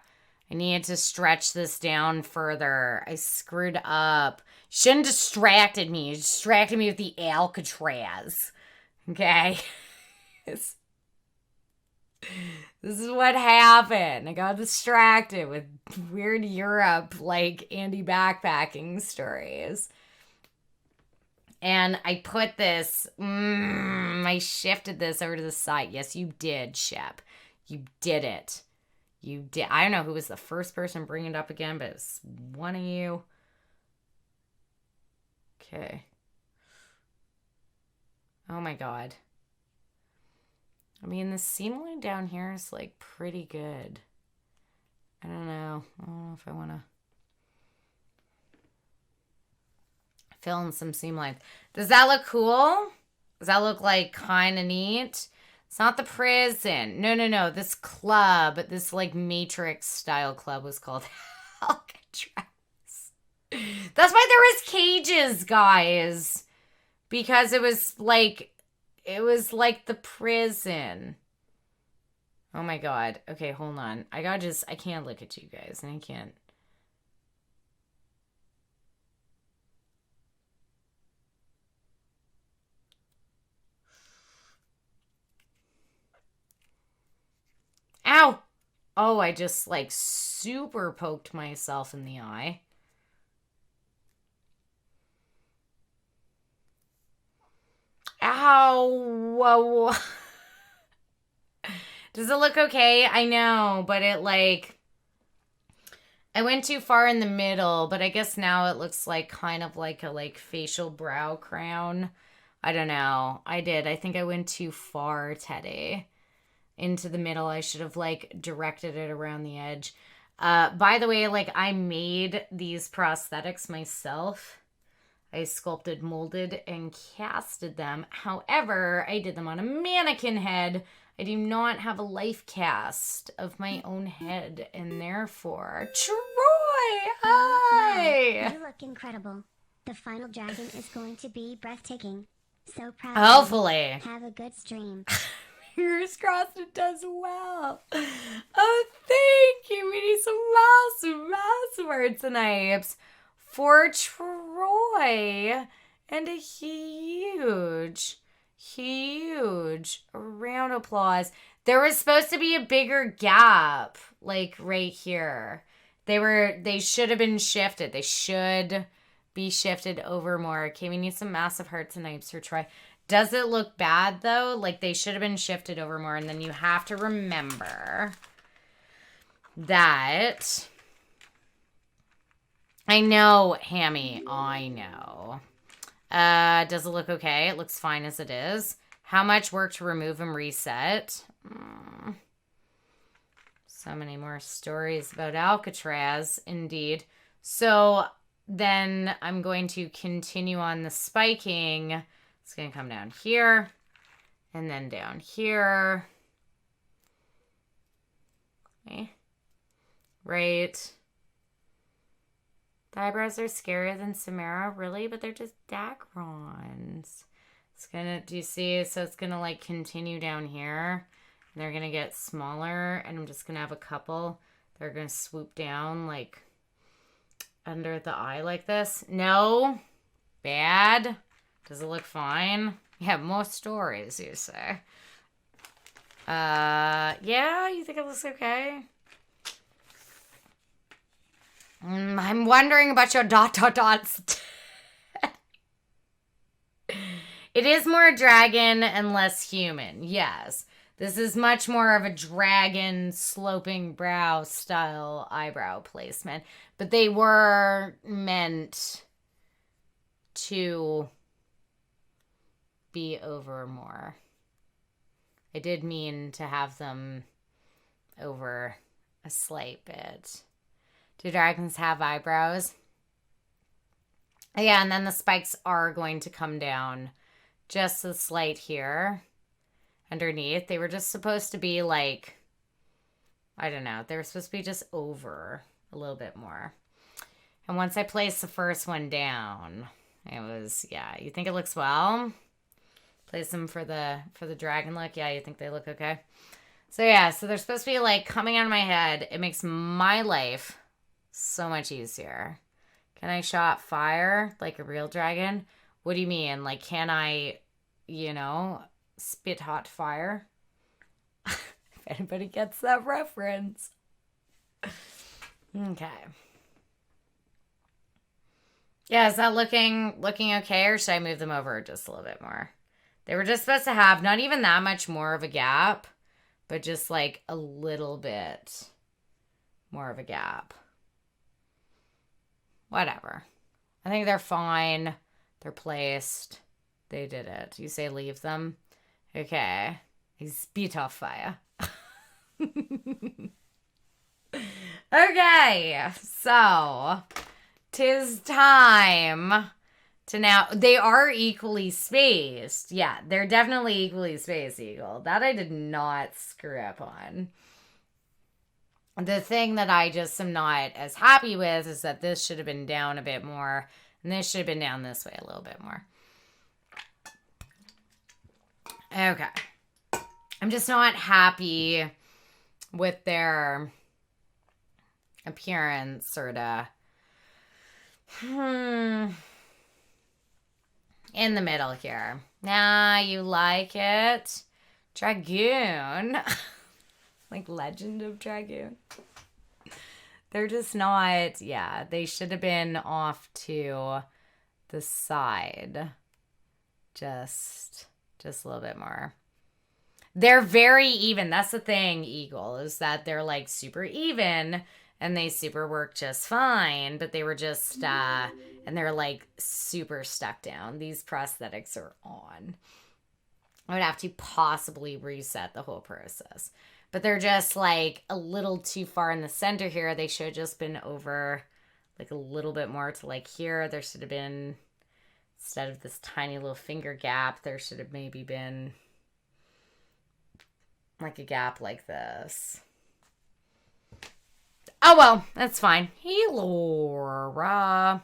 I needed to stretch this down further. I screwed up. Shouldn't have distracted me. You distracted me with the Alcatraz. Okay? this is what happened. I got distracted with weird Europe, like, Andy backpacking stories. And I put this, I shifted this over to the side. Yes, you did, Shep. You did it. You did. I don't know who was the first person bringing it up again, but it's one of you. Okay. Oh my God. I mean, the seam line down here is like pretty good. I don't know. I don't know if I want to fill in some seam lines. Does that look cool? Does that look like kind of neat? It's not the prison. No. This club, this like Matrix style club was called Alcatraz. That's why there was cages, guys. Because it was like the prison. Oh my God. Okay, hold on. I can't look at you guys. And I can't. Ow! Oh, I just like super poked myself in the eye. Ow! Whoa. Does it look okay? I know, but it like... I went too far in the middle, but I guess now it looks like kind of like a like facial brow crown. I don't know. I think I went too far, Teddy. Into the middle. I should have like directed it around the edge. By the way, like I made these prosthetics myself. I sculpted, molded, and casted them. However, I did them on a mannequin head. I do not have a life cast of my own head, and therefore, Troy, hi! Wow, you look incredible. The final dragon is going to be breathtaking. So proud. Hopefully. Have a good stream. Fingers crossed it does well. Oh, thank you. We need some mouse words tonight for Troy. And a huge round of applause. There was supposed to be a bigger gap, like right here. They should have been shifted. They should be shifted over more. Okay, we need some massive hearts and knives for Troy. Does it look bad, though? Like, they should have been shifted over more. And then you have to remember that... I know, Hammy. I know. Does it look okay? It looks fine as it is. How much work to remove and reset? So many more stories about Alcatraz, indeed. So then I'm going to continue on the spiking. It's going to come down here and then down here. Okay. Right. The eyebrows are scarier than Samara, really? But they're just Dacrons. It's gonna, do you see? So it's gonna like continue down here. And they're gonna get smaller. And I'm just gonna have a couple. They're gonna swoop down like under the eye like this. No. Bad. Does it look fine? Yeah, more stories, you say. Yeah, you think it looks okay? I'm wondering about your dot dot dots. It is more dragon and less human. Yes. This is much more of a dragon sloping brow style eyebrow placement. But they were meant to be over more. I did mean to have them over a slight bit. Do dragons have eyebrows? Yeah, and then the spikes are going to come down just a slight here underneath. They were just supposed to be like, I don't know, they were supposed to be just over a little bit more. And once I placed the first one down, it was, yeah, you think it looks well? Place them for the dragon look. Yeah, you think they look okay? So yeah, so they're supposed to be like coming out of my head. It makes my life so much easier. Can I shot fire like a real dragon? What do you mean? Like, can I, spit hot fire? If anybody gets that reference. Okay. Yeah, is that looking okay, or should I move them over just a little bit more? They were just supposed to have not even that much more of a gap, but just like a little bit more of a gap. Whatever. I think they're fine. They're placed. They did it. You say leave them? Okay. I spit off fire. Okay. So, 'tis time to now. They are equally spaced. Yeah, they're definitely equally spaced, Eagle. That I did not screw up on. The thing that I just am not as happy with is that this should have been down a bit more. And this should have been down this way a little bit more. Okay. I'm just not happy with their appearance, sort of. In the middle here. Nah, you like it? Dragoon. Like Legend of Dragoon. They're just not, yeah, they should have been off to the side. Just a little bit more. They're very even. That's the thing, Eagle, is that they're like super even and they super work just fine, but they were just, and they're like super stuck down. These prosthetics are on. I would have to possibly reset the whole process. But they're just like a little too far in the center here. They should have just been over like a little bit more to like here. There should have been, instead of this tiny little finger gap, there should have maybe been like a gap like this. Oh, well, that's fine. Hey, Laura.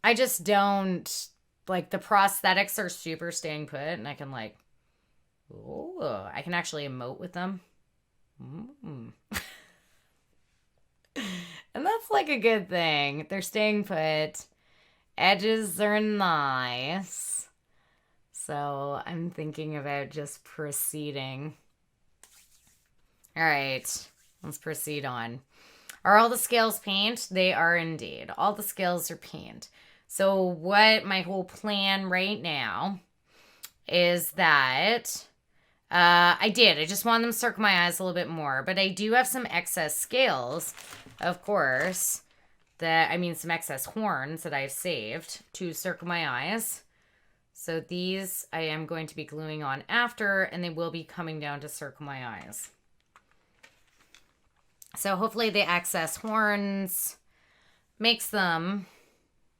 I just don't, like, the prosthetics are super staying put, and I can, like, oh, I can actually emote with them. And that's, like, a good thing. They're staying put. Edges are nice. So I'm thinking about just proceeding. All right. Let's proceed on. Are all the scales paint? They are indeed. All the scales are paint. So what my whole plan right now is that I just want them to circle my eyes a little bit more. But I do have some excess scales, of course. Some excess horns that I've saved to circle my eyes. So these I am going to be gluing on after, and they will be coming down to circle my eyes. So hopefully the excess horns makes them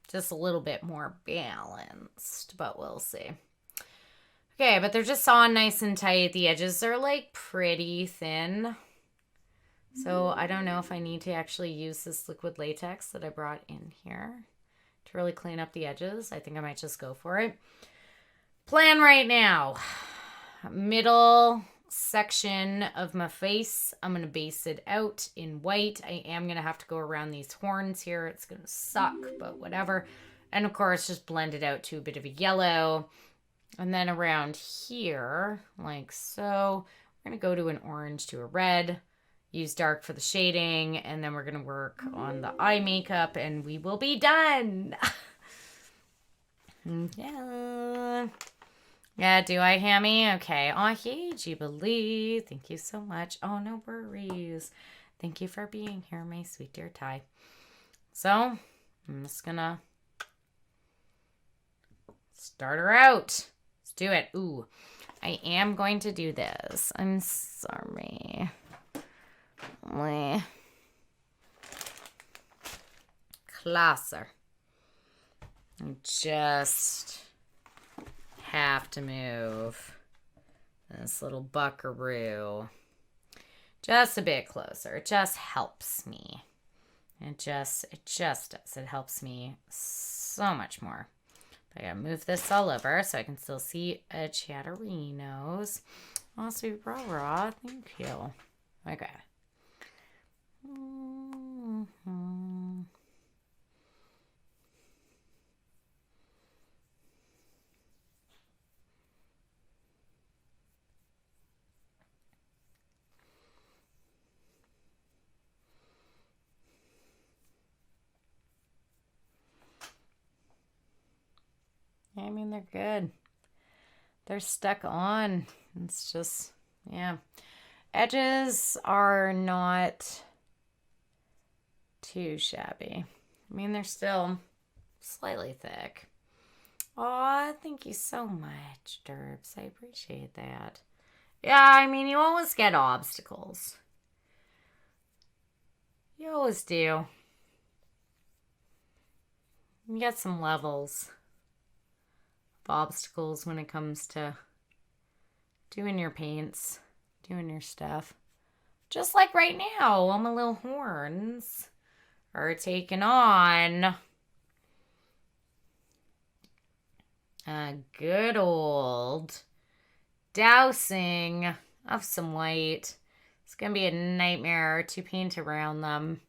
just a little bit more balanced, but we'll see. Okay, but they're just on nice and tight. The edges are like pretty thin. So I don't know if I need to actually use this liquid latex that I brought in here to really clean up the edges. I think I might just go for it. Plan right now. Middle section of my face, I'm going to base it out in white. I am going to have to go around these horns here. It's going to suck, but whatever. And of course, just blend it out to a bit of a yellow. And then around here, like so, we're going to go to an orange to a red. Use dark for the shading, and then we're going to work on the eye makeup, and we will be done. Yeah. Yeah, do I, Hammy? Okay. Oh, hey, Jubilee. Thank you so much. Oh, no worries. Thank you for being here, my sweet dear Ty. So, I'm just going to start her out. Let's do it. Ooh, I am going to do this. I'm sorry. Closer. I just have to move this little buckaroo just a bit closer. It just helps me. It just does. It helps me so much more. I gotta move this all over so I can still see a Chatterinos. Oh, sweet rah. Thank you. Okay. I mean, they're good. They're stuck on. It's just, yeah. Edges are not too shabby. I mean, they're still slightly thick. Aw, thank you so much, Derbs. I appreciate that. Yeah, I mean, you always get obstacles. You always do. You get some levels of obstacles when it comes to doing your paints, doing your stuff. Just like right now, all my little horns are taking on a good old dousing of some white. It's going to be a nightmare to paint around them.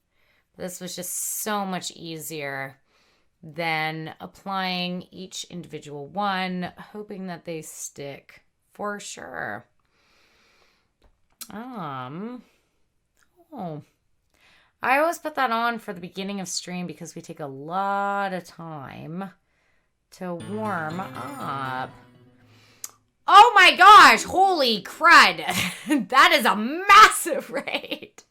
This was just so much easier than applying each individual one, hoping that they stick for sure. Oh. I always put that on for the beginning of stream because we take a lot of time to warm up. Oh my gosh, holy crud. That is a massive raid.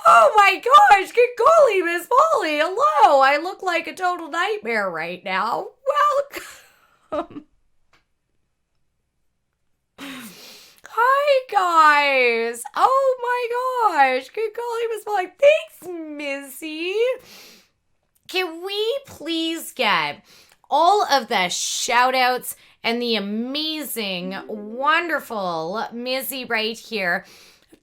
Oh my gosh, good golly, Miss Polly. Hello, I look like a total nightmare right now. Welcome. Hi, guys. Oh my gosh, good golly, Miss Polly. Thanks, Missy. Can we please get all of the shout outs and the amazing, wonderful Missy right here?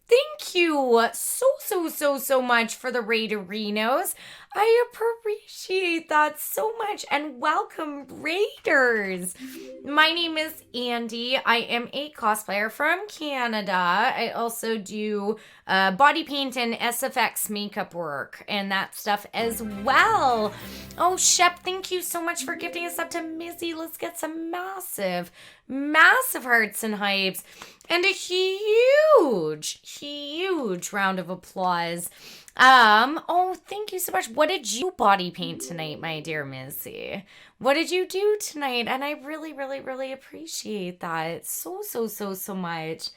Thank you so much for the Raiderinos. I appreciate that so much. And welcome, Raiders. My name is Andy. I am a cosplayer from Canada. I also do body paint and SFX makeup work and that stuff as well. Oh, Shep, thank you so much for gifting us up to Missy. Let's get some massive hearts and hypes. And a huge round of applause. Oh, thank you so much. What did you body paint tonight, my dear Missy? What did you do tonight? And I really appreciate that so much.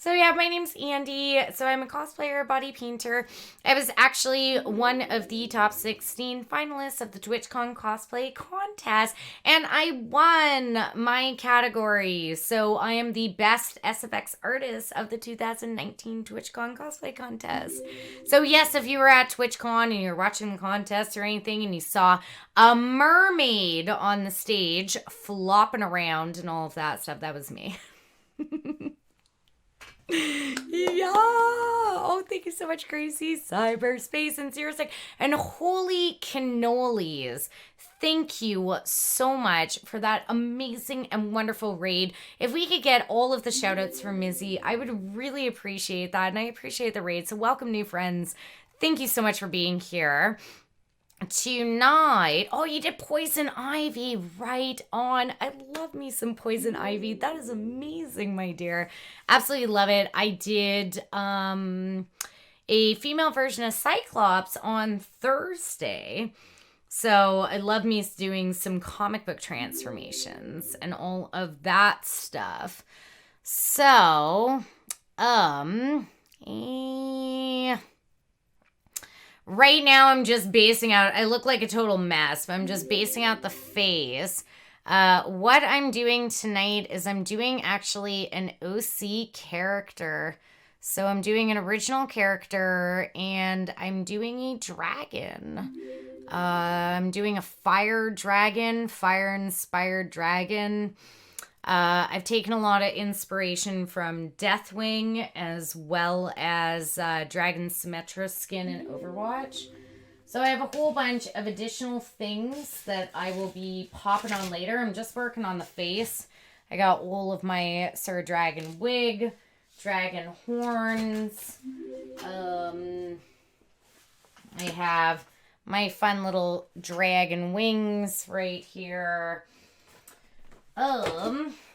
So yeah, my name's Andy. So I'm a cosplayer, body painter. I was actually one of the top 16 finalists of the TwitchCon cosplay contest, and I won my category. So I am the best SFX artist of the 2019 TwitchCon cosplay contest. So yes, if you were at TwitchCon and you're watching the contest or anything and you saw a mermaid on the stage flopping around and all of that stuff, that was me. Yeah. Oh, thank you so much, Gracie. Cyberspace and Zero and holy cannolis. Thank you so much for that amazing and wonderful raid. If we could get all of the shout outs from Mizzy, I would really appreciate that. And I appreciate the raid. So welcome, new friends. Thank you so much for being here. Tonight, oh, you did Poison Ivy, right on. I love me some Poison Ivy. That is amazing, my dear. Absolutely love it. I did a female version of Cyclops on Thursday. So I love me doing some comic book transformations and all of that stuff. So, right now, I'm just basing out, I look like a total mess, but I'm just basing out the face. What I'm doing tonight is I'm doing actually an OC character. So I'm doing an original character and I'm doing a dragon. I'm doing a fire dragon, fire-inspired dragon. I've taken a lot of inspiration from Deathwing as well as Dragon Symmetra skin in Overwatch. So I have a whole bunch of additional things that I will be popping on later. I'm just working on the face. I got all of my Sir Dragon wig, dragon horns. I have my fun little dragon wings right here.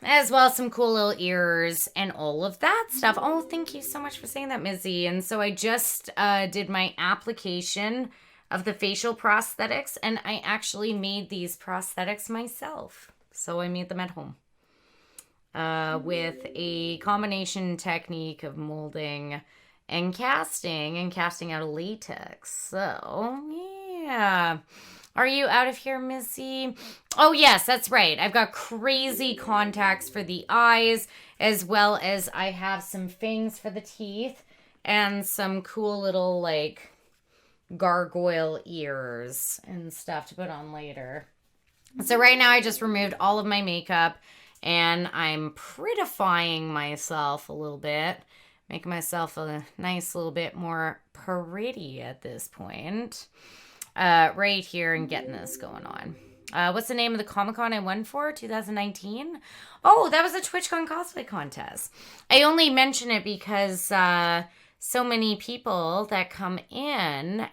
As well as some cool little ears and all of that stuff. Oh, thank you so much for saying that, Mizzy. And so I just did my application of the facial prosthetics, and I actually made these prosthetics myself. So I made them at home with a combination technique of molding and casting out of latex. So, yeah. Are you out of here, Missy? Oh, yes, that's right. I've got crazy contacts for the eyes, as well as I have some fangs for the teeth and some cool little, like, gargoyle ears and stuff to put on later. So right now I just removed all of my makeup and I'm prettifying myself a little bit, making myself a nice little bit more pretty at this point. Right here and getting this going on. What's the name of the Comic-Con I won for? 2019? Oh, that was a TwitchCon cosplay contest. I only mention it because so many people that come in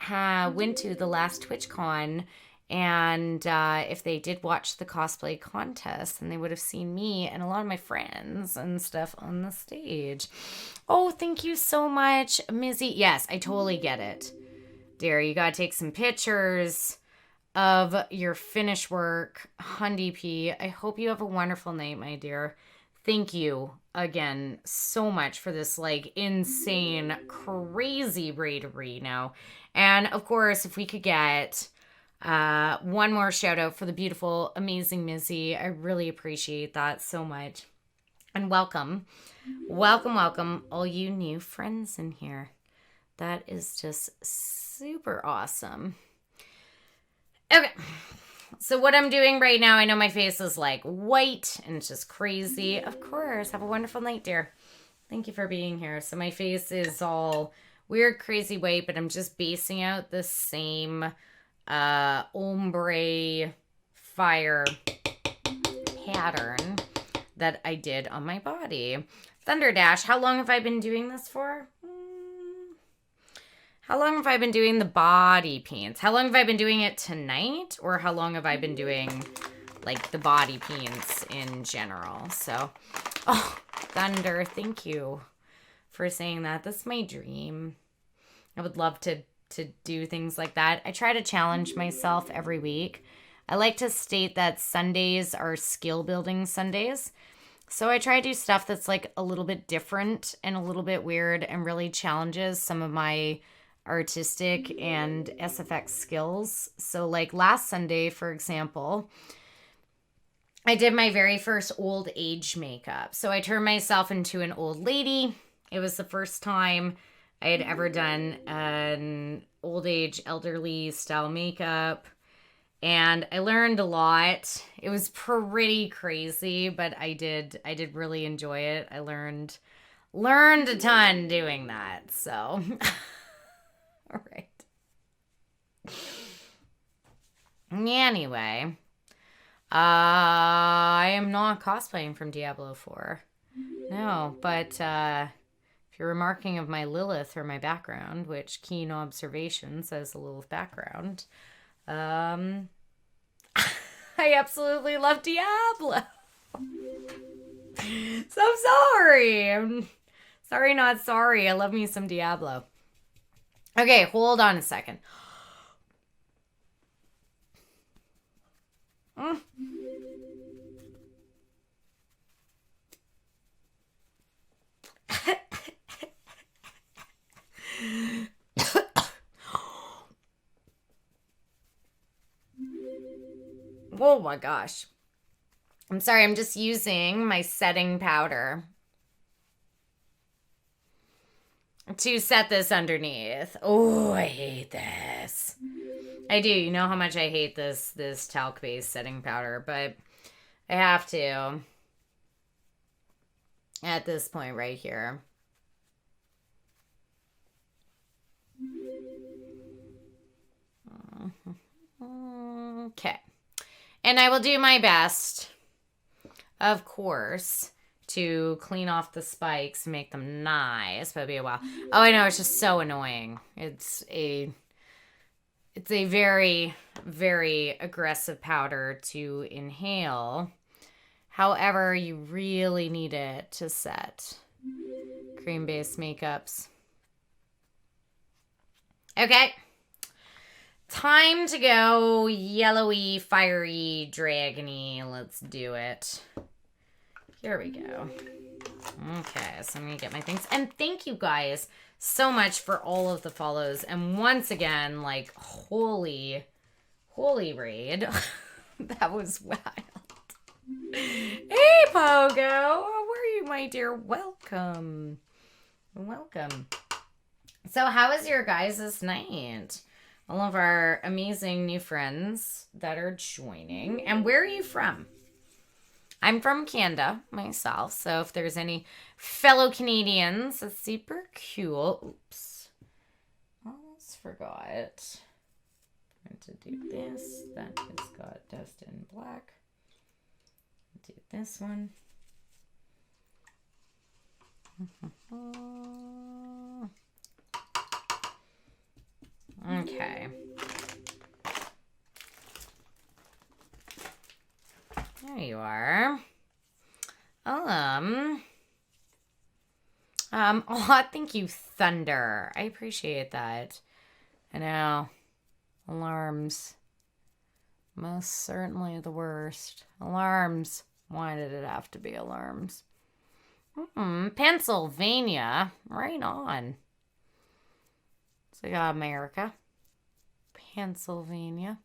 went to the last TwitchCon, and if they did watch the cosplay contest, then they would have seen me and a lot of my friends and stuff on the stage. Oh, thank you so much, Mizzy. Yes, I totally get it. Dear, you gotta take some pictures of your finished work. Hundy P, I hope you have a wonderful night, my dear. Thank you again so much for this, like, insane, crazy ratery now. And, of course, if we could get one more shout out for the beautiful, amazing Mizzy, I really appreciate that so much. And welcome, all you new friends in here. That is just super awesome. Okay, so what I'm doing right now, I know my face is like white and it's just crazy. Of course, have a wonderful night, dear. Thank you for being here. So my face is all weird, crazy white, but I'm just basing out the same ombre fire pattern that I did on my body. Thunderdash, how long have I been doing this for? How long have I been doing the body paints? How long have I been doing it tonight? Or how long have I been doing, like, the body paints in general? So, oh, Thunder, thank you for saying that. That's my dream. I would love to do things like that. I try to challenge myself every week. I like to state that Sundays are skill building Sundays. So I try to do stuff that's like a little bit different and a little bit weird and really challenges some of my artistic and SFX skills. So like last Sunday, for example, I did my very first old age makeup. So I turned myself into an old lady. It was the first time I had ever done an old age elderly style makeup. And I learned a lot. It was pretty crazy, but I did really enjoy it. I learned a ton doing that. So all right. Anyway, I am not cosplaying from Diablo 4. No, but if you're remarking of my Lilith or my background, which keen observation says the Lilith background, I absolutely love Diablo. So sorry. I'm sorry, not sorry. I love me some Diablo. Okay, hold on a second. Oh my gosh. I'm sorry, I'm just using my setting powder to set this underneath. Oh, I hate this. I do. You know how much I hate this talc-based setting powder, but I have to at this point right here. Okay. And I will do my best, of course, to clean off the spikes and make them nice, but it'll be a while. Oh, I know, it's just so annoying. It's a very, very aggressive powder to inhale. However, you really need it to set cream-based makeups. Okay. Time to go yellowy, fiery, dragony. Let's do it. Here we go. Okay, so I'm going to get my things. And thank you guys so much for all of the follows. And once again, like, holy raid. That was wild. Hey, Pogo. How are you, my dear? Welcome. Welcome. So how was your guys' night? All of our amazing new friends that are joining. And where are you from? I'm from Canada myself, so if there's any fellow Canadians, that's super cool. Oops. Almost forgot. I'm going to do this. That has got dust in black. Do this one. Okay. There you are. Oh, thank you, Thunder. I appreciate that. I know. Alarms. Most certainly the worst. Alarms. Why did it have to be alarms? Pennsylvania. Right on. So we got America. Pennsylvania.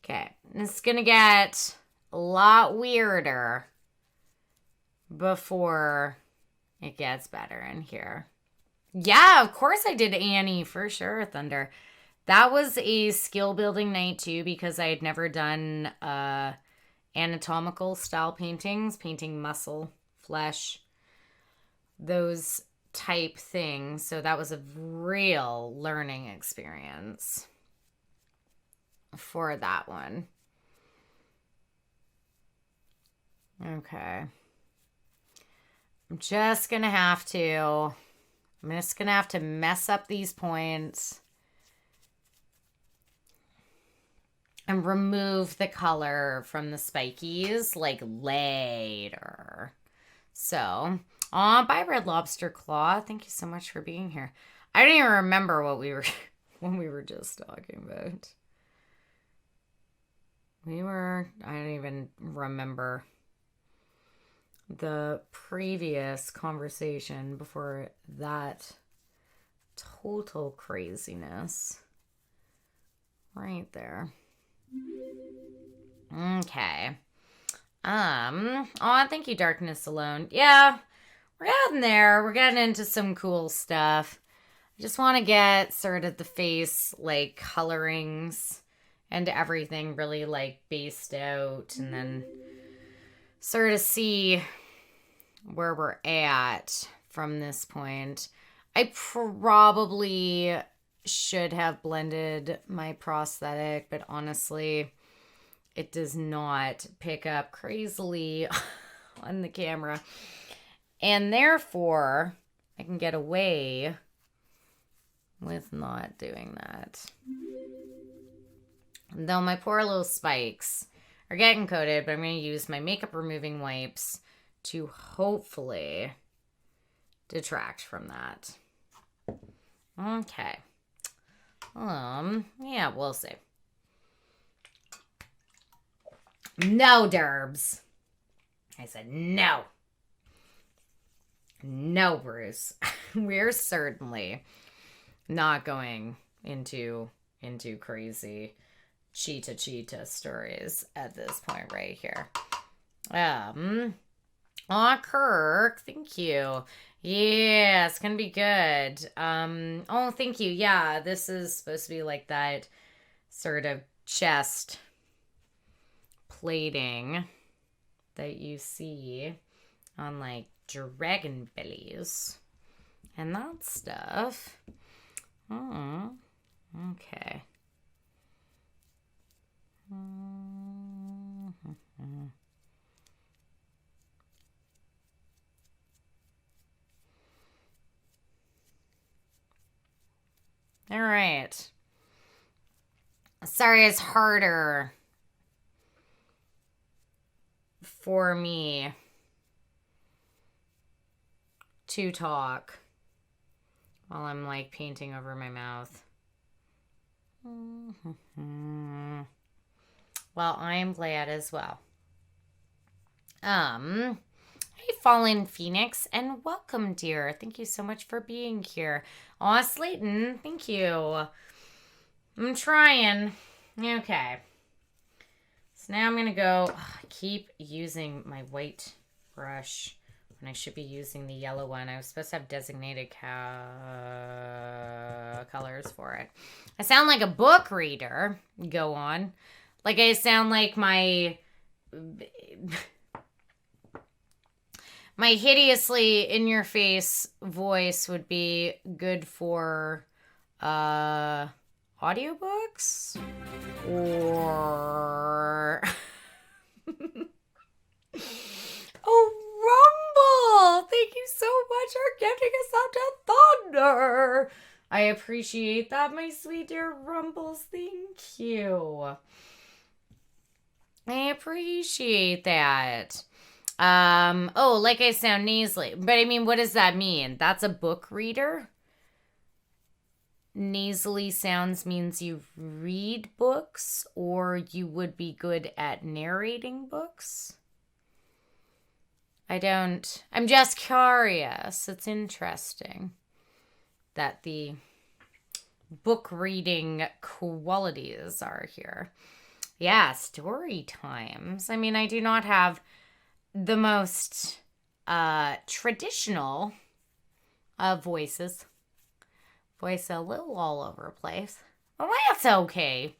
Okay, it's gonna get a lot weirder before it gets better in here. Yeah, of course I did Annie, for sure, Thunder. That was a skill building night too, because I had never done anatomical style paintings, painting muscle, flesh, those type things. So that was a real learning experience for that one. Okay. I'm just gonna have to mess up these points and remove the color from the spikies like later. So, bye Red Lobster Claw. Thank you so much for being here. I don't even remember what we were when we were just talking about. I don't even remember the previous conversation before that total craziness right there. Okay. Oh, thank you, Darkness Alone. Yeah, we're getting there. We're getting into some cool stuff. I just want to get sort of the face, like, colorings and everything really, like, based out, and then sort of see where we're at from this point. I probably should have blended my prosthetic, but honestly, it does not pick up crazily on the camera. And therefore, I can get away with not doing that. Though my poor little spikes are getting coated, but I'm going to use my makeup removing wipes to hopefully detract from that. Okay. Yeah, we'll see. No, Derbs. I said no. No, Bruce. We're certainly not going into crazy cheetah stories at this point right here. Aw, Kirk, thank you. Yeah, it's gonna be good. Oh, thank you. Yeah, this is supposed to be like that sort of chest plating that you see on like dragon bellies and that stuff. Oh, okay. All right. Sorry, it's harder for me to talk while I'm like painting over my mouth. Well, I'm glad as well. Hey, Fallen Phoenix, and welcome, dear. Thank you so much for being here. Aw, Slayton, thank you. I'm trying. Okay. So now I'm going to go. I keep using my white brush when I should be using the yellow one. I was supposed to have designated colors for it. I sound like a book reader. Go on. Like I sound like my hideously in-your-face voice would be good for audiobooks or oh, Rumble, thank you so much for gifting us out to Thunder. I appreciate that, my sweet dear Rumbles. Thank you. I appreciate that. Oh, like I sound nasally. But I mean, what does that mean? That's a book reader? Nasally sounds means you read books or you would be good at narrating books? I'm just curious. It's interesting that the book reading qualities are here. Yeah, story times. I mean, I do not have the most traditional voices. Voice a little all over the place. Well, that's okay.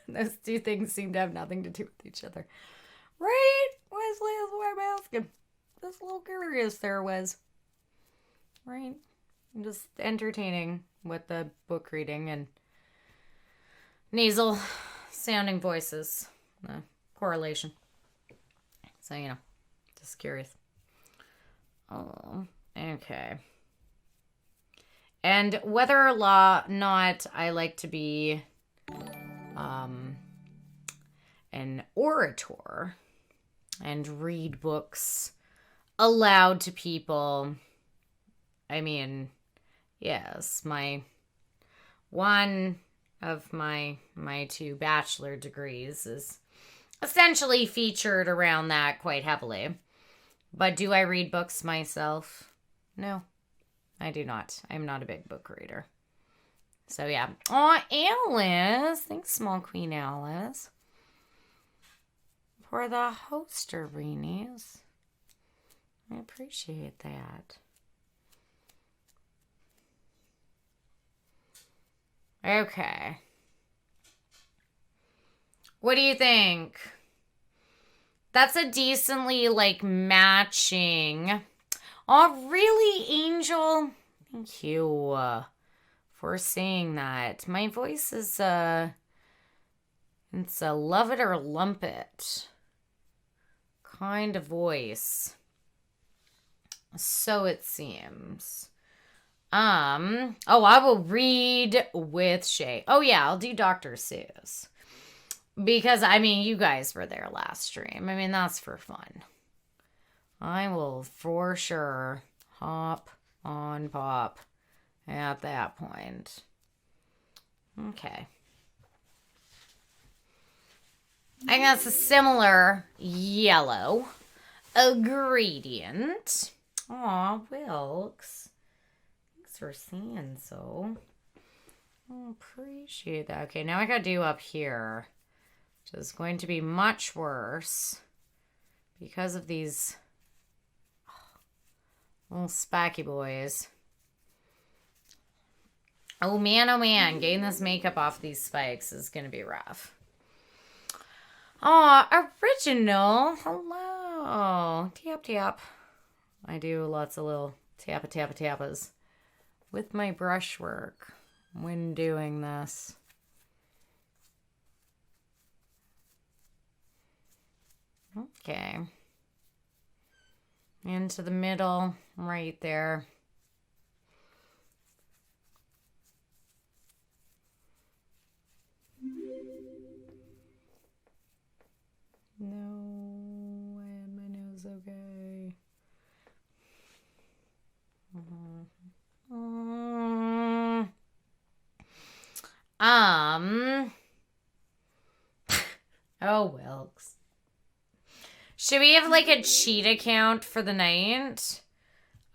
Those two things seem to have nothing to do with each other. Right? Wesley is what I'm asking. Just a little curious there was. Right? Just entertaining with the book reading and nasal sounding voices. The correlation. So, just curious. Oh, okay. And whether or not I like to be an orator and read books aloud to people, I mean, yes, my one of my two bachelor degrees is essentially featured around that quite heavily. But do I read books myself? No, I do not. I'm not a big book reader. So yeah. Aw, Alice. Thanks, Small Queen Alice. For the hoster reenies. I appreciate that. Okay. What do you think? That's a decently, like, matching. Oh, really, Angel? Thank you for saying that. My voice is, it's a love it or lump it kind of voice. So it seems. I will read with Shay. Oh, yeah, I'll do Dr. Seuss. Because, I mean, you guys were there last stream. I mean, that's for fun. I will for sure hop on pop at that point. Okay. I guess a similar yellow gradient. Aw, Wilkes. Thanks for saying so. I appreciate that. Okay, now I gotta do up here. Which is going to be much worse because of these little spacky boys. Oh man, getting this makeup off these spikes is going to be rough. Aw, Original. Hello. Tap. I do lots of little tapas with my brushwork when doing this. Okay. Into the middle, right there. No, I had my nose okay. Oh, Wilkes. Should we have like a cheat account for the night?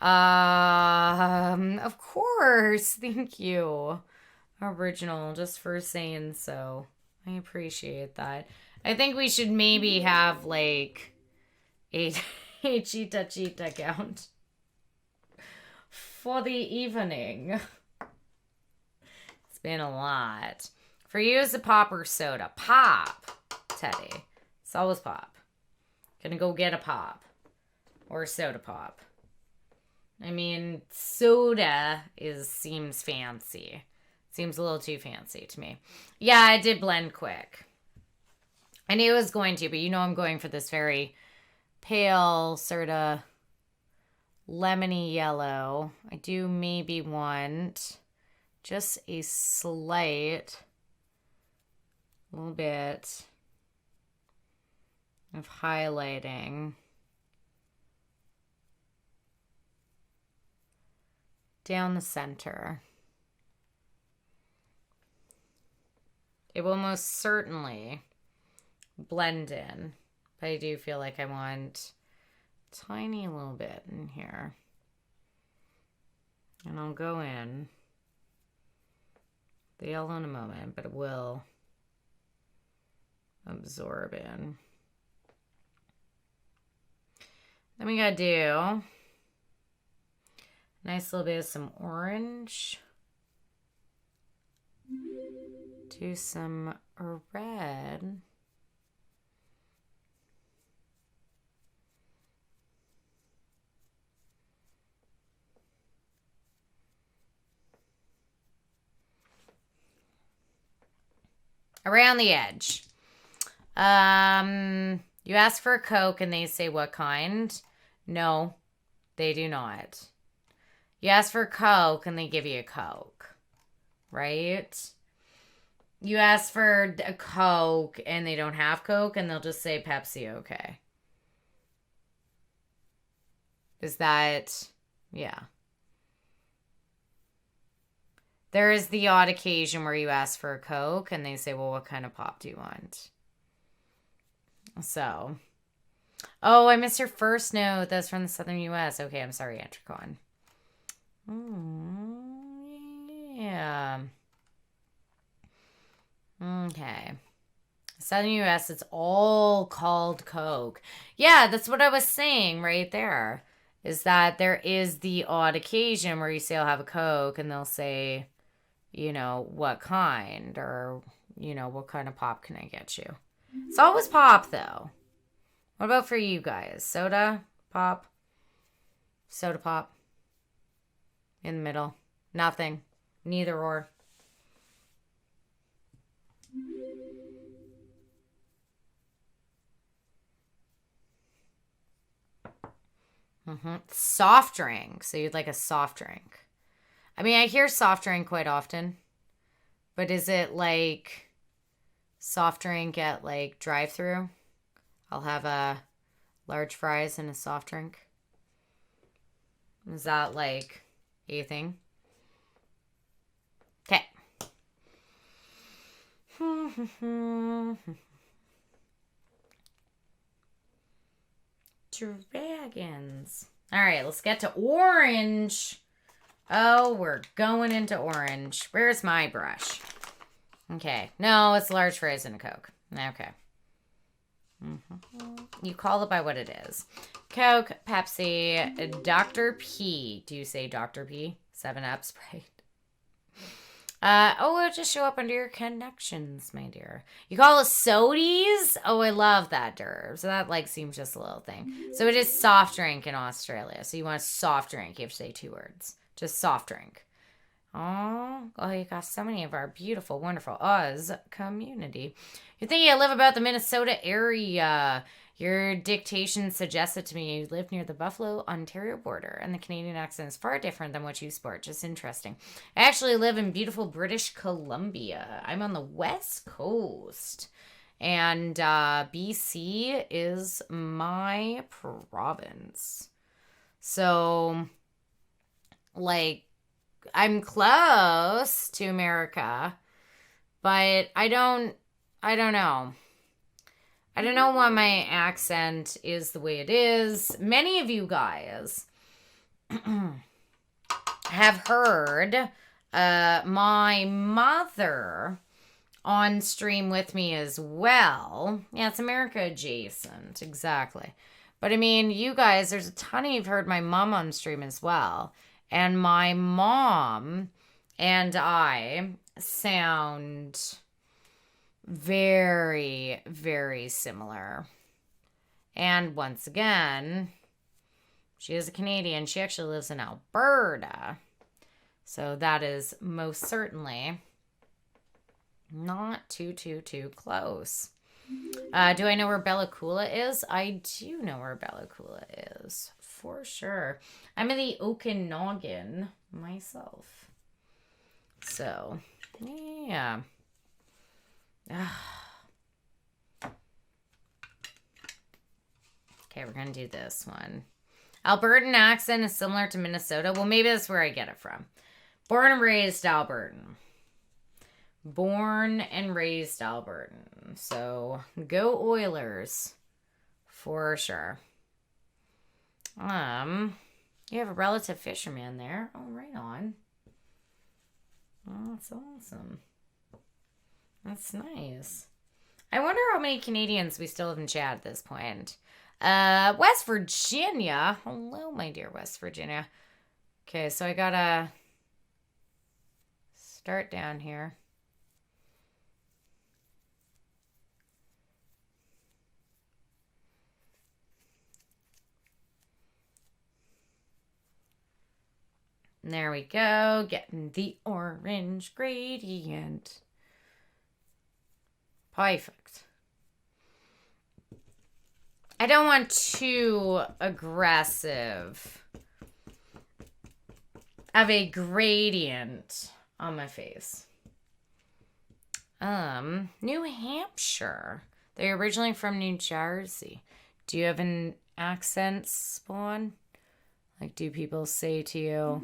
Of course. Thank you. Original, just for saying so. I appreciate that. I think we should maybe have like a cheat account for the evening. It's been a lot. For you, is a pop or soda? Pop, Teddy. It's always pop. Gonna go get a pop. Or a soda pop. I mean, soda seems fancy. Seems a little too fancy to me. Yeah, it did blend quick. I knew it was going to, but you know I'm going for this very pale, sort of lemony yellow. I do maybe want just a slight, little bit of highlighting down the center. It will most certainly blend in, but I do feel like I want a tiny little bit in here. And I'll go in the yellow in a moment, but it will absorb in. Then we gotta do a nice little bit of some orange. Do some red. Around the edge. You ask for a Coke and they say what kind? No, they do not. You ask for a Coke and they give you a Coke, right? You ask for a Coke and they don't have Coke and they'll just say Pepsi, okay. Is that, yeah. There is the odd occasion where you ask for a Coke and they say, well, what kind of pop do you want? So. Oh, I missed your first note. That's from the southern U.S. Okay, I'm sorry, Antricon. Yeah. Okay. Southern U.S., it's all called Coke. Yeah, that's what I was saying right there. Is that there is the odd occasion where you say, I'll have a Coke, and they'll say, what kind, or, what kind of pop can I get you? It's always pop, though. What about for you guys? Soda? Pop? Soda pop? In the middle? Nothing? Neither or? Soft drink. So you'd like a soft drink. I mean, I hear soft drink quite often. But is it like soft drink at like drive-through? I'll have a large fries and a soft drink. Is that like a thing? Okay. Dragons. All right, let's get to orange. Oh, we're going into orange. Where's my brush? Okay. No, it's large fries and a Coke. Okay. You call it by what it is. Coke, Pepsi, Dr. P. Do you say Dr. P? 7-Up Sprite. It'll just show up under your connections, my dear. You call it sodies? Oh, I love that, Derb. So that, seems just a little thing. So it is soft drink in Australia. So you want a soft drink. You have to say 2 words. Just soft drink. Oh, you got so many of our beautiful, wonderful Oz community. You think you live about the Minnesota area. Your dictation suggested to me you live near the Buffalo-Ontario border, and the Canadian accent is far different than what you sport. Just interesting. I actually live in beautiful British Columbia. I'm on the West Coast, and BC is my province. So, I'm close to America, but I don't know. I don't know why my accent is the way it is. Many of you guys have heard my mother on stream with me as well. Yeah, it's America adjacent, exactly. But I mean, you guys, there's a ton of you've heard my mom on stream as well. And my mom and I sound very, very similar. And once again, she is a Canadian. She actually lives in Alberta. So that is most certainly not too close. Do I know where Bella Coola is? I do know where Bella Coola is. For sure. I'm in the Okanagan myself. So, yeah. Okay, we're going to do this one. Albertan accent is similar to Minnesota. Well, maybe that's where I get it from. Born and raised Albertan. Born and raised Albertan. So, go Oilers. For sure. You have a relative fisherman there. Oh, right on. Oh, that's awesome. That's nice. I wonder how many Canadians we still have in chat at this point. West Virginia. Hello, my dear West Virginia. Okay, so I gotta start down here. And there we go. Getting the orange gradient. Perfect. I don't want too aggressive of a gradient on my face. New Hampshire. They're originally from New Jersey. Do you have an accent, Spawn? Do people say to you,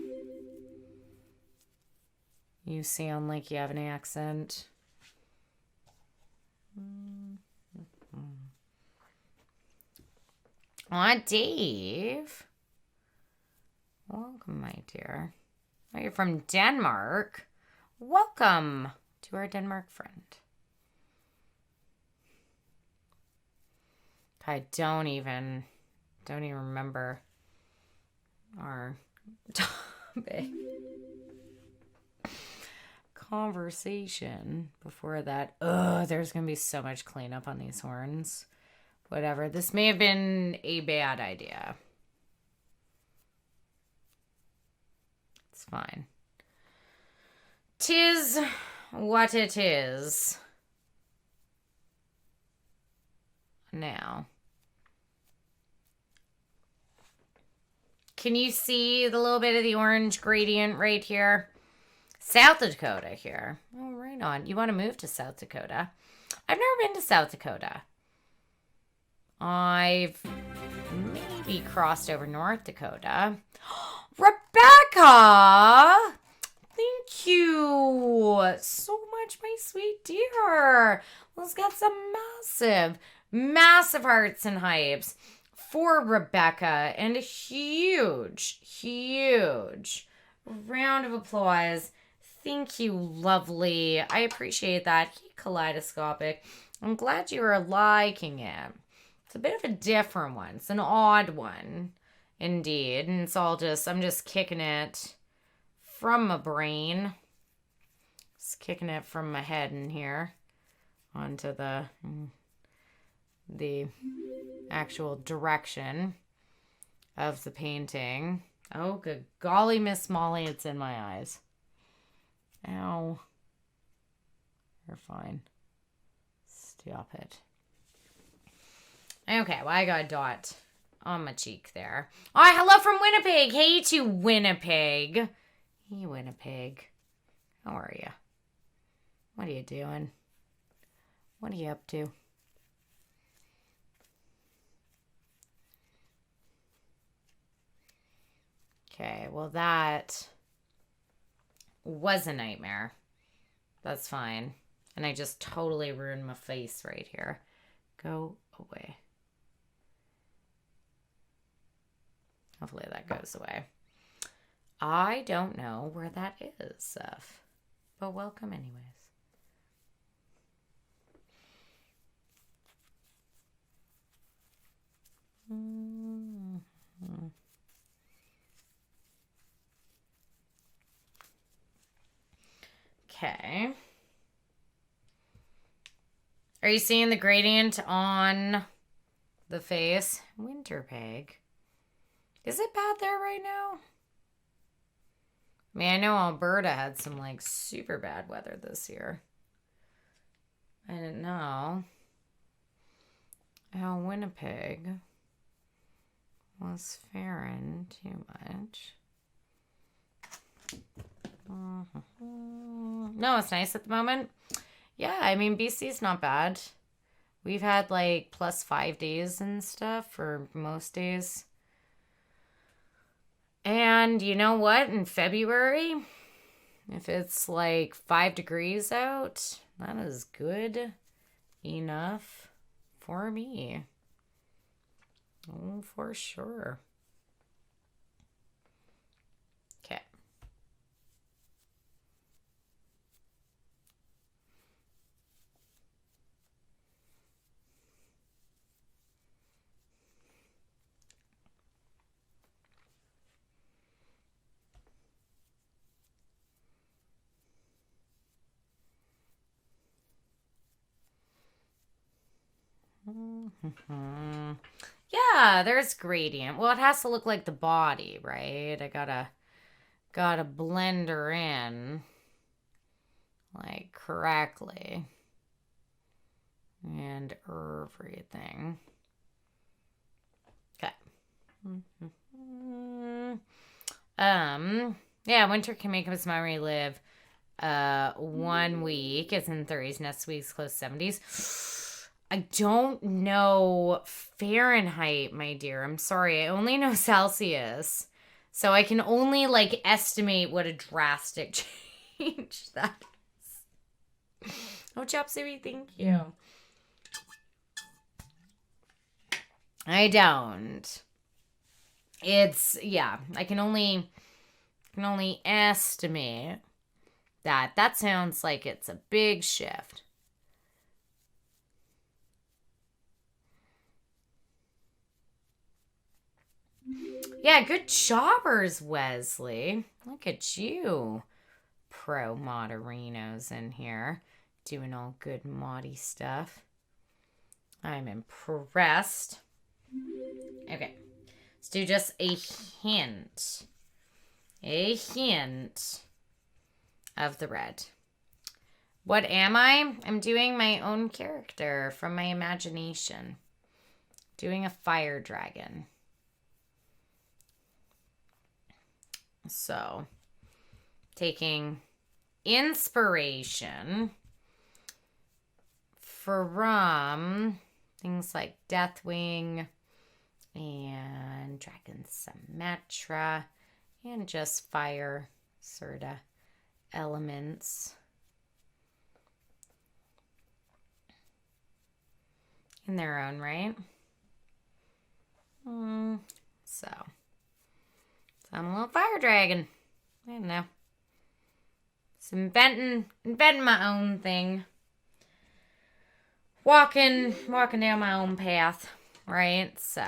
You sound like you have an accent. Aw, Dave. Welcome, my dear. Oh, you're from Denmark. Welcome to our Denmark friend. I don't even remember our topic. Conversation before that. Ugh, there's gonna be so much cleanup on these horns. Whatever. This may have been a bad idea. It's fine. 'Tis what it is. Now. Can you see the little bit of the orange gradient right here? South Dakota here. Oh, right on. You want to move to South Dakota? I've never been to South Dakota. I've maybe crossed over North Dakota. Rebecca! Thank you so much, my sweet dear. Let's get some massive hearts and hypes for Rebecca. And a huge round of applause. Thank you, lovely. I appreciate that. Kaleidoscopic. I'm glad you were liking it. It's a bit of a different one. It's an odd one, indeed. And it's all I'm just kicking it from my brain. Just kicking it from my head in here onto the actual direction of the painting. Oh, good golly, Miss Molly, it's in my eyes. Ow. You're fine. Stop it. Okay, well, I got a dot on my cheek there. Oh, hello from Winnipeg. Hey to Winnipeg. Hey, Winnipeg. How are you? What are you doing? What are you up to? Okay, well, that was a nightmare. That's fine. And I just totally ruined my face right here. Go away. Hopefully that goes away. I don't know where that is, Seth. But welcome anyways. Okay. Are you seeing the gradient on the face? Winterpeg. Is it bad there right now? I mean, I know Alberta had some, like, super bad weather this year. I didn't know how Winnipeg was faring too much. No, it's nice at the moment. Yeah, I mean, BC's not bad. We've had, like, +5 days and stuff for most days. And you know what? In February, if it's like 5 degrees out, that is good enough for me. Oh, for sure. Okay. Yeah, there's gradient. Well, it has to look like the body, right? I gotta blend her in like correctly and everything. Okay. Yeah, winter can make his memory live 1 week. It's in 30s. Next week's close 70s. I don't know Fahrenheit, my dear. I'm sorry. I only know Celsius. So I can only, like, estimate what a drastic strange that is. Oh, Chopsuey, thank you. I don't. It's, yeah, I can only estimate that sounds like it's a big shift. Yeah, good jobbers, Wesley. Look at you. Pro Moderinos in here. Doing all good moddy stuff. I'm impressed. Okay. Let's do just a hint. A hint of the red. What am I? I'm doing my own character from my imagination. Doing a fire dragon. So, taking inspiration from things like Deathwing and Dragon Symmetra and just fire sort of elements in their own right. So I'm a little fire dragon. I don't know. Just inventing my own thing. Walking down my own path, right? So,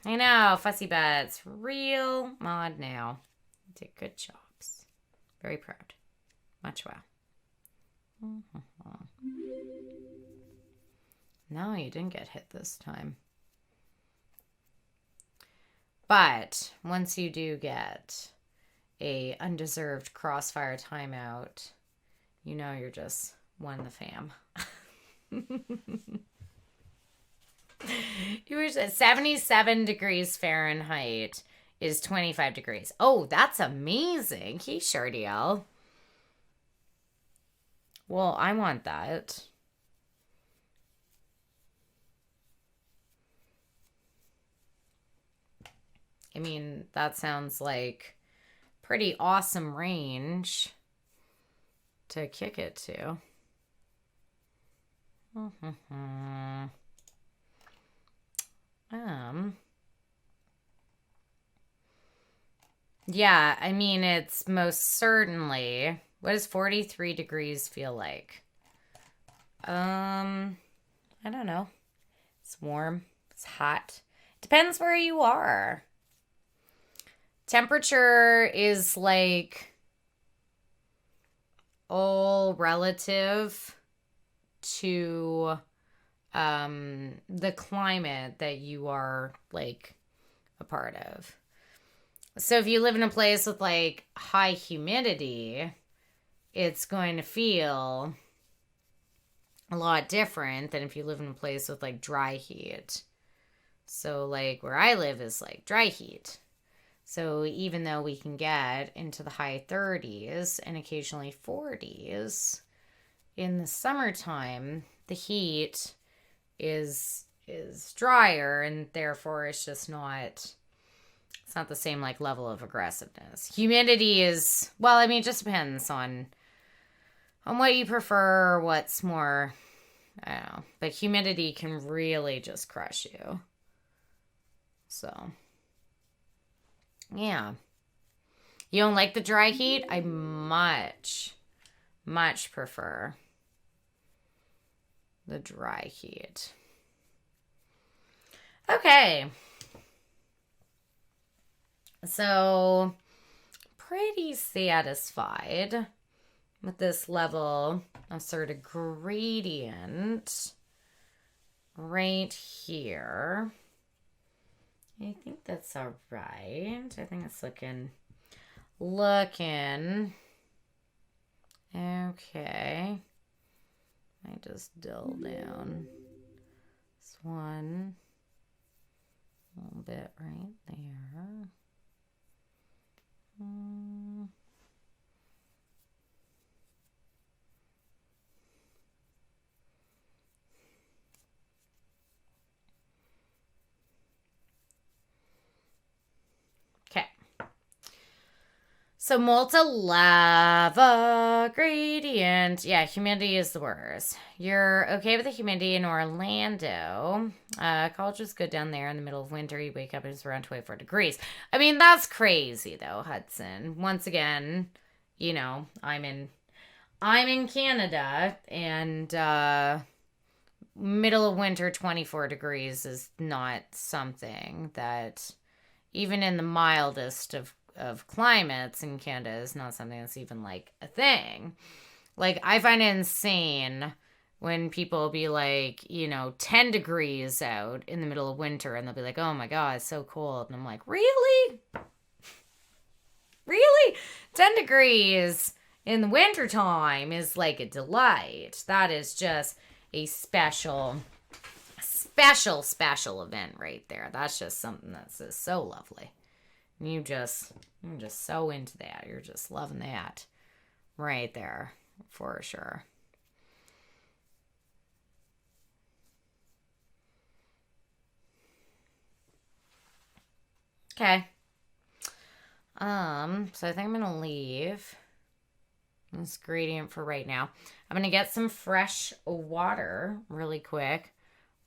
I know, Fussy Butts, real mod now. Did good jobs. Very proud. Much wow. No, you didn't get hit this time. But once you do get a undeserved crossfire timeout, you know you're just won the fam. You were at 77 degrees Fahrenheit is 25 degrees. Oh, that's amazing. Hey, Shardiel. Well, I want that. I mean, that sounds like pretty awesome range to kick it to. Yeah, I mean, it's most certainly, what does 43 degrees feel like? I don't know. It's warm. It's hot. Depends where you are. Temperature is like all relative to the climate that you are like a part of. So if you live in a place with like high humidity, it's going to feel a lot different than if you live in a place with like dry heat. So like where I live is like dry heat. So even though we can get into the high 30s and occasionally 40s, in the summertime, the heat is drier and therefore it's not the same like level of aggressiveness. Humidity is, well, I mean, it just depends on what you prefer, what's more, I don't know, but humidity can really just crush you. So, yeah. You don't like the dry heat? I much prefer the dry heat. Okay. So, pretty satisfied with this level of sort of gradient right here. I think that's all right. I think it's looking okay. I just dull down this one a little bit right there. So Malta lava gradient. Yeah, humidity is the worst. You're okay with the humidity in Orlando. College is good down there in the middle of winter. You wake up and it's around 24 degrees. I mean, that's crazy though, Hudson. Once again, you know, I'm in Canada, and middle of winter 24 degrees is not something that even in the mildest of climates in Canada is not something that's even like a thing. Like, I find it insane when people be like, 10 degrees out in the middle of winter and they'll be like, oh my God, it's so cold. And I'm like, really? Really? 10 degrees in the wintertime is like a delight. That is just a special event right there. That's just something that's just so lovely. You're just so into that. You're just loving that right there for sure. Okay. So I think I'm gonna leave this gradient for right now. I'm gonna get some fresh water really quick.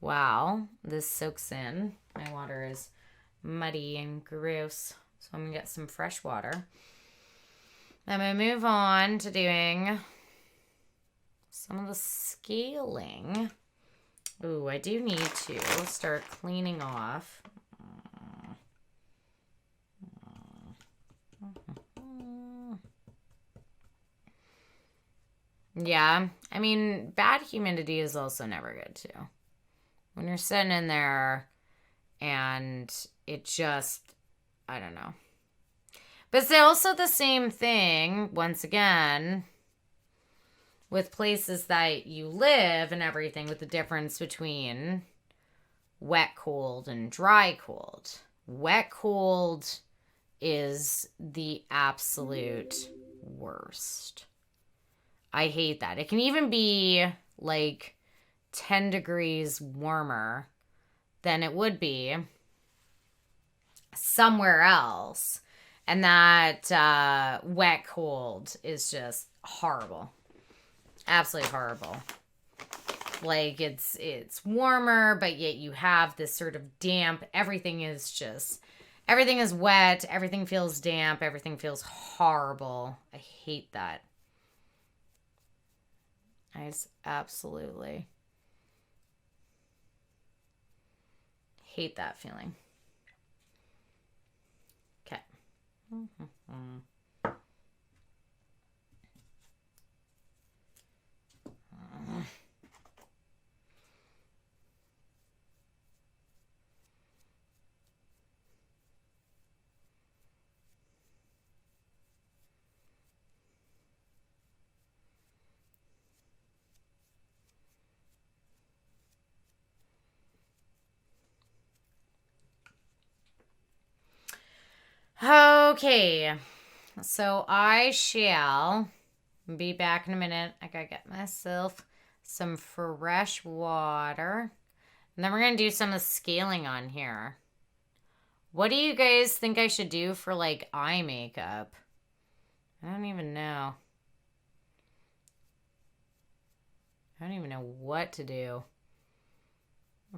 Wow, this soaks in. My water is muddy and gross. So I'm gonna get some fresh water. I'm gonna move on to doing some of the scaling. Ooh, I do need to start cleaning off. Yeah, I mean, bad humidity is also never good too. When you're sitting in there and it just, I don't know. But it's also the same thing, once again, with places that you live and everything, with the difference between wet cold and dry cold. Wet cold is the absolute worst. I hate that. It can even be like 10 degrees warmer than it would be somewhere else. And that wet cold is just horrible. Absolutely horrible. Like, it's warmer, but yet you have this sort of damp. Everything is wet. Everything feels damp. Everything feels horrible. I hate that. I just absolutely hate that feeling. Okay. Okay, so I shall be back in a minute. I gotta get myself some fresh water. And then we're gonna do some of the scaling on here. What do you guys think I should do for like eye makeup? I don't even know. I don't even know what to do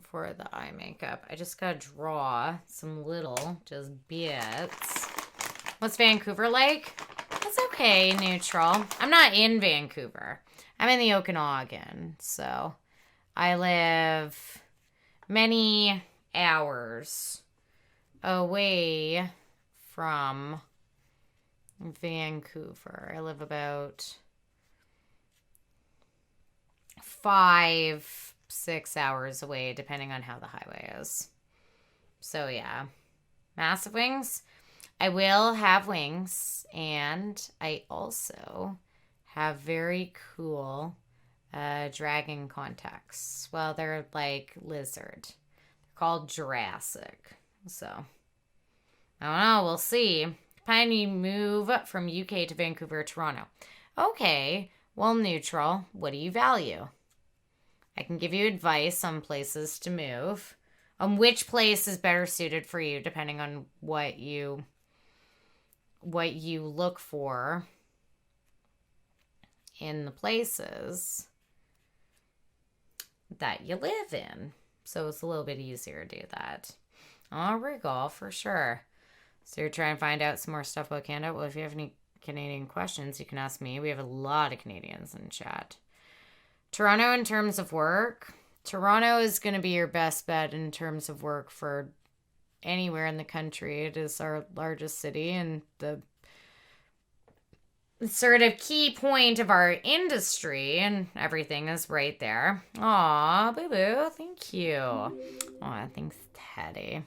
for the eye makeup. I just gotta draw some little just bits. What's Vancouver like? It's okay, neutral. I'm not in Vancouver. I'm in the Okanagan, so I live many hours away from Vancouver. I live about 5-6 hours away, depending on how the highway is. So yeah, massive wings. I will have wings, and I also have very cool dragon contacts. Well, they're like lizard. They're called Jurassic. So I don't know. We'll see. Finally move from UK to Vancouver, Toronto. Okay. Well, neutral. What do you value? I can give you advice on places to move, on which place is better suited for you, depending on what you what you look for in the places that you live in. So it's a little bit easier to do that. Oh, Regal, for sure. So you're trying to find out some more stuff about Canada? Well, if you have any Canadian questions, you can ask me. We have a lot of Canadians in chat. Toronto in terms of work. Toronto is going to be your best bet in terms of work for anywhere in the country. It is our largest city and the sort of key point of our industry, and everything is right there. Aw, boo-boo, thank you. Aw, thanks, Teddy.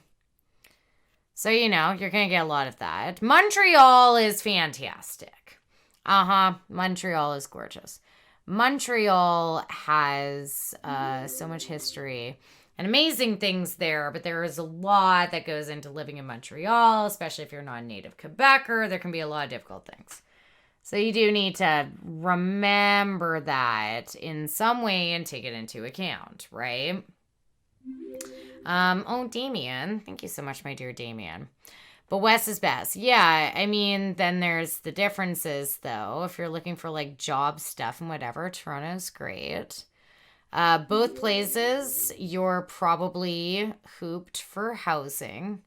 So, you're going to get a lot of that. Montreal is fantastic. Montreal is gorgeous. Montreal has so much history and amazing things there, but there is a lot that goes into living in Montreal, especially if you're not a native Quebecer. There can be a lot of difficult things. So you do need to remember that in some way and take it into account, right? Oh, Damien. Thank you so much, my dear Damien. But West is best. Yeah, I mean, then there's the differences, though. If you're looking for, like, job stuff and whatever, Toronto's great. Both places, you're probably hooped for housing.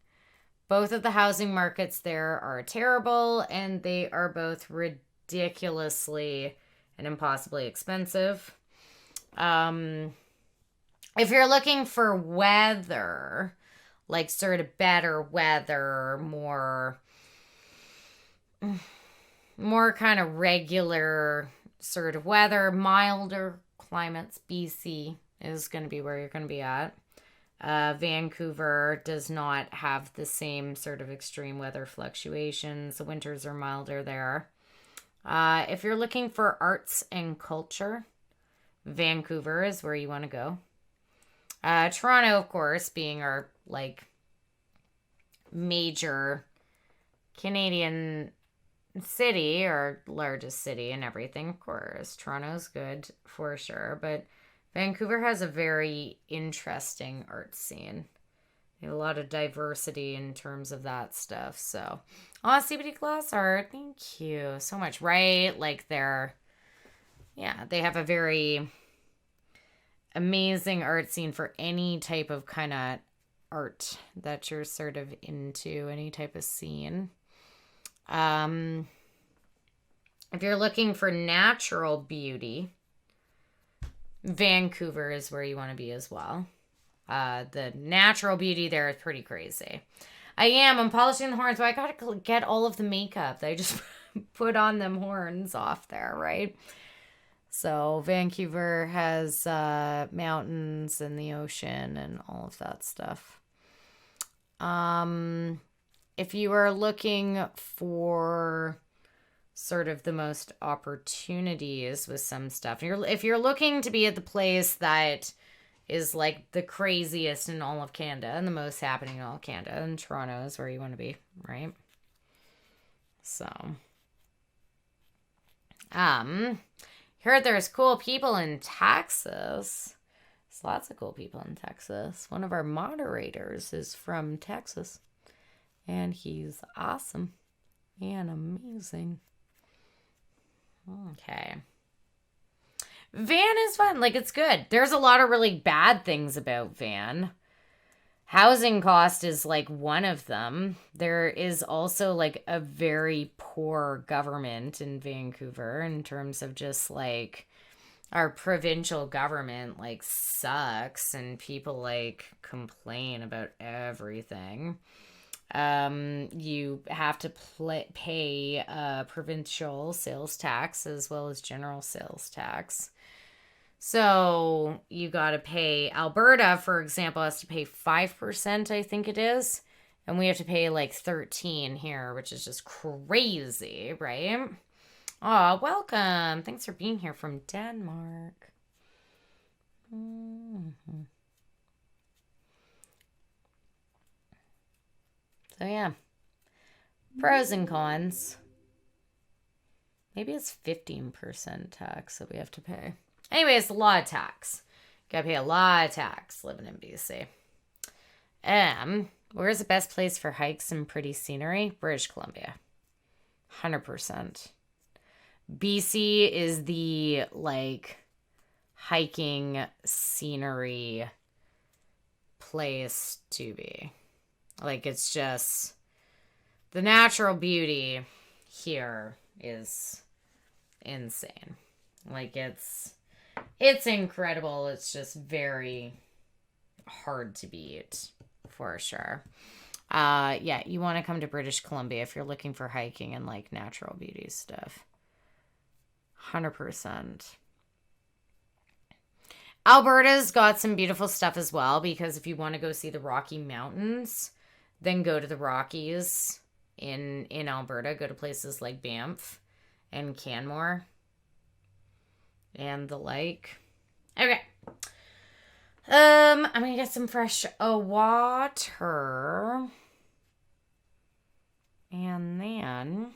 Both of the housing markets there are terrible, and they are both ridiculously and impossibly expensive. If you're looking for weather, like sort of better weather, more kind of regular sort of weather, milder climates, BC is going to be where you're going to be at. Vancouver does not have the same sort of extreme weather fluctuations. The winters are milder there. If you're looking for arts and culture, Vancouver is where you want to go. Toronto, of course, being our, like, major Canadian city, or largest city and everything, of course. Toronto's good for sure, but Vancouver has a very interesting art scene. They have a lot of diversity in terms of that stuff, so. Oh, CBD Glass Art, thank you so much, right? Like, they have a very amazing art scene for any type of kind of art that you're sort of into, any type of scene. If you're looking for natural beauty, Vancouver is where you want to be as well. The natural beauty there is pretty crazy. I'm polishing the horns, but I gotta get all of the makeup that I just put on them horns off there, right? So Vancouver has mountains and the ocean and all of that stuff. If you are looking for sort of the most opportunities with some stuff, if you're looking to be at the place that is like the craziest in all of Canada and the most happening in all of Canada, and Toronto is where you want to be, right? So, heard there's cool people in Texas. There's lots of cool people in Texas. One of our moderators is from Texas, and he's awesome and amazing. Okay. Van is fun. Like, it's good. There's a lot of really bad things about Van. Housing cost is like one of them. There is also like a very poor government in Vancouver in terms of just like our provincial government like sucks and people like complain about everything. You have to pay provincial sales tax as well as general sales tax. So you got to pay. Alberta, for example, has to pay 5%, I think it is. And we have to pay like 13 here, which is just crazy, right? Oh, welcome. Thanks for being here from Denmark. Mm-hmm. So yeah. Pros and cons. Maybe it's 15% tax that we have to pay. Anyway, it's a lot of tax. Gotta pay a lot of tax living in BC. Where's the best place for hikes and pretty scenery? British Columbia. 100%. BC is the, like, hiking scenery place to be. Like, it's just, the natural beauty here is insane. Like, it's incredible. It's just very hard to beat, for sure. Yeah, you want to come to British Columbia if you're looking for hiking and, like, natural beauty stuff. 100%. Alberta's got some beautiful stuff as well, because if you want to go see the Rocky Mountains, then go to the Rockies in Alberta. Go to places like Banff and Canmore and the like. Okay. I'm gonna get some fresh water. And then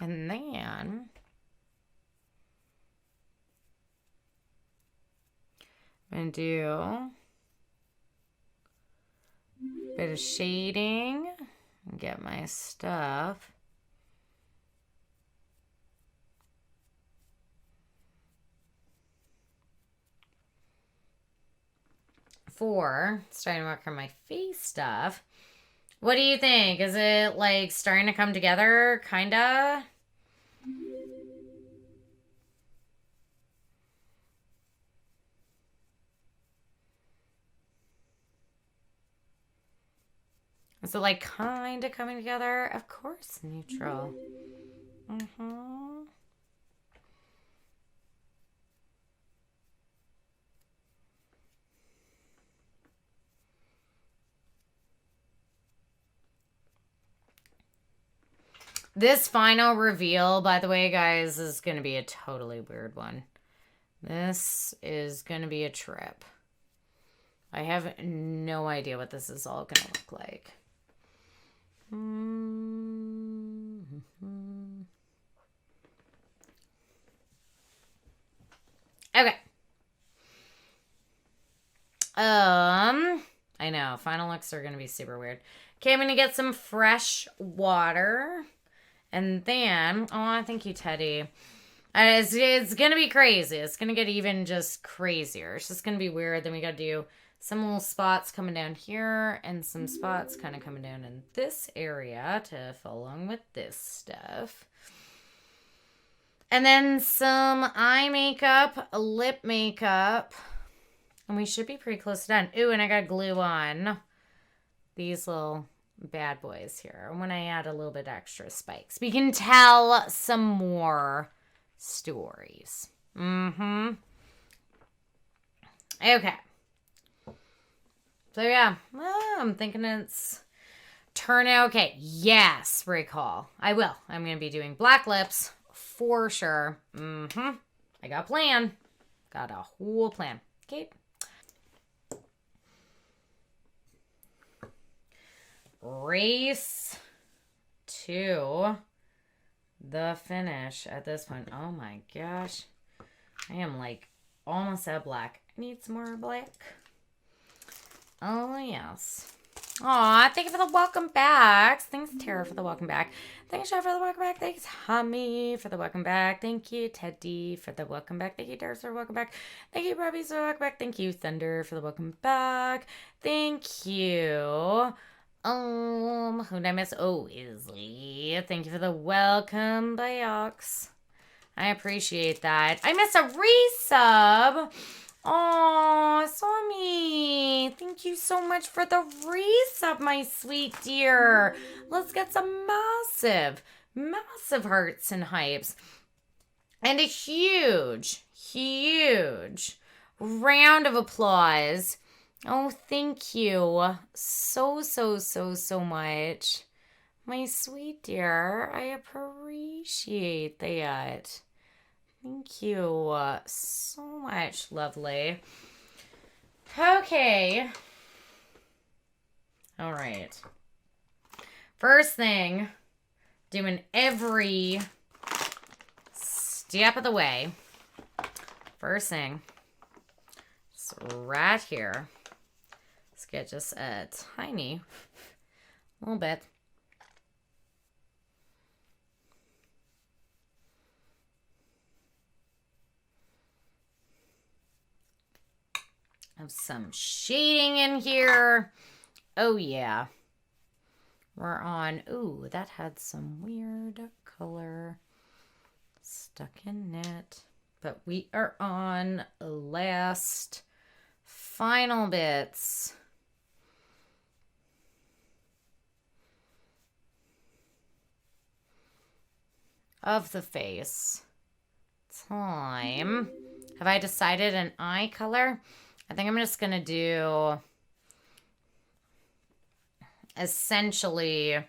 I'm gonna do a bit of shading and get my stuff. For starting to work on my face stuff. What do you think? Is it, like, starting to come together, kinda? Is it, like, kinda coming together? Of course, neutral. This final reveal, by the way, guys, is going to be a totally weird one. This is going to be a trip. I have no idea what this is all going to look like. Okay. I know. Final looks are going to be super weird. Okay, I'm going to get some fresh water. And then, thank you, Teddy. It's going to be crazy. It's going to get even just crazier. It's just going to be weird. Then we got to do some little spots coming down here and some spots kind of coming down in this area to follow along with this stuff. And then some eye makeup, lip makeup. And we should be pretty close to done. Ooh, and I got glue on these little bad boys here. When I add a little bit extra spikes, we can tell some more stories. Okay. So yeah, I'm thinking it's turn out okay. Yes, recall. I will. I'm going to be doing black lips for sure. I got a plan. Got a whole plan. Okay. Race to the finish at this point. Oh my gosh. I am like almost at black. I need some more black. Oh, yes. Aw, thank you for the welcome back. Thanks, Tara, for the welcome back. Thanks, Chef, for the welcome back. Thanks, Hummy, for the welcome back. Thank you, Teddy, for the welcome back. Thank you, Dars, for the welcome back. Thank you, Robbie, for the welcome back. Thank you, Thunder, for the welcome back. Thank you. Who did I miss? Oh, Isley. Thank you for the welcome, Biox. I appreciate that. I missed a resub. Oh, Sammy. Thank you so much for the resub, my sweet dear. Let's get some massive hearts and hypes. And a huge round of applause. Oh, thank you so much. My sweet dear, I appreciate that. Thank you so much, lovely. Okay. All right. First thing, doing every step of the way. First thing, it's right here. Let's get just a tiny little bit. Have some shading in here. Oh, yeah. We're on, ooh, that had some weird color stuck in it. But we are on last final bits. Of the face. Time. Have I decided an eye color? I think I'm just going to do essentially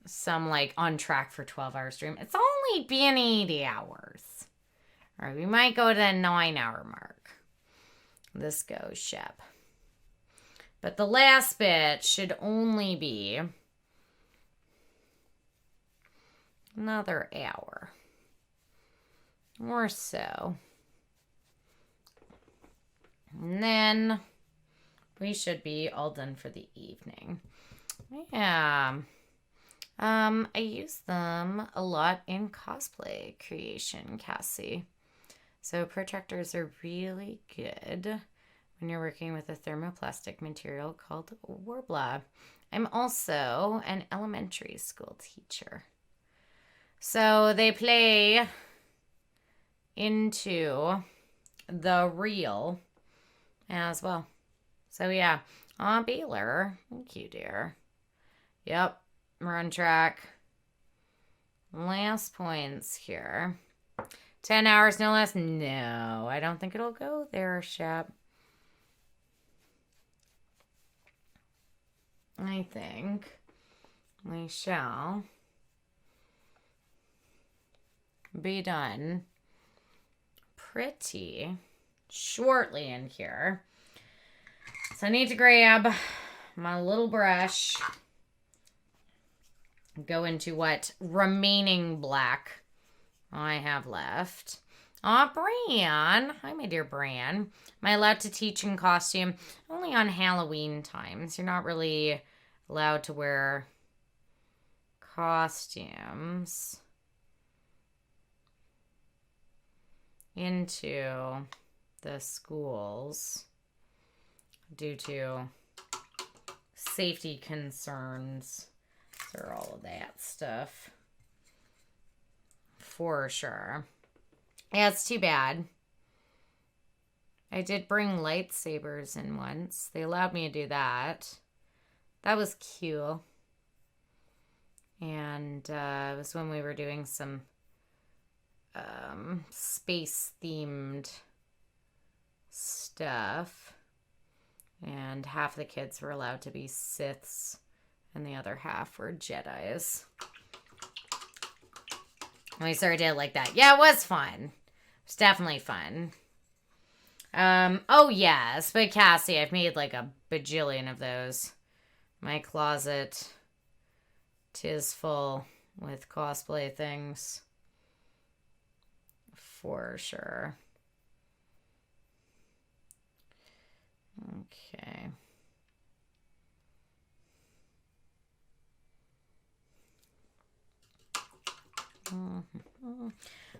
some like on track for 12-hour stream. It's only been 80 hours. All right, we might go to the 9-hour mark. This goes, Shep. But the last bit should only be another hour or so. And then we should be all done for the evening. Yeah. I use them a lot in cosplay creation, Cassie. So protractors are really good when you're working with a thermoplastic material called Worbla. I'm also an elementary school teacher. So they play into the reel as well. So yeah. Aw, Baylor. Thank you, dear. Yep. We're on track. Last points here. 10 hours, no less. No, I don't think it'll go there, Shep. I think we shall be done pretty shortly in here. So I need to grab my little brush, go into what remaining black I have left. Aw, Bran. Hi, my dear Bran. Am I allowed to teach in costume? Only on Halloween times. You're not really allowed to wear costumes into the schools due to safety concerns or all of that stuff. For sure. Yeah, it's too bad. I did bring lightsabers in once. They allowed me to do that. That was cute. And it was when we were doing some space-themed stuff. And half the kids were allowed to be Siths, and the other half were Jedis. We sort of did it like that. Yeah, it was fun. It was definitely fun. Oh, yes. But Cassie, I've made like a bajillion of those. My closet, 'tis full with cosplay things. For sure. Okay.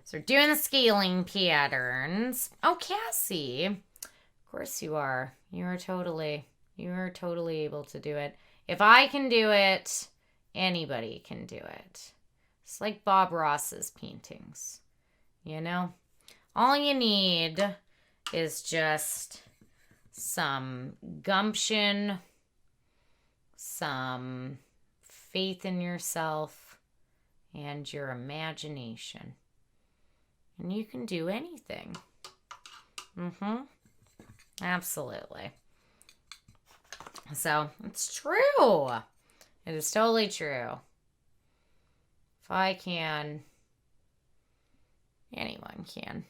So we're doing the scaling patterns. Oh, Cassie. Of course you are. You are totally able to do it. If I can do it, anybody can do it. It's like Bob Ross's paintings. You know? All you need is just some gumption, some faith in yourself, and your imagination. And you can do anything. Absolutely. So, it's true. It is totally true. If I can, anyone can.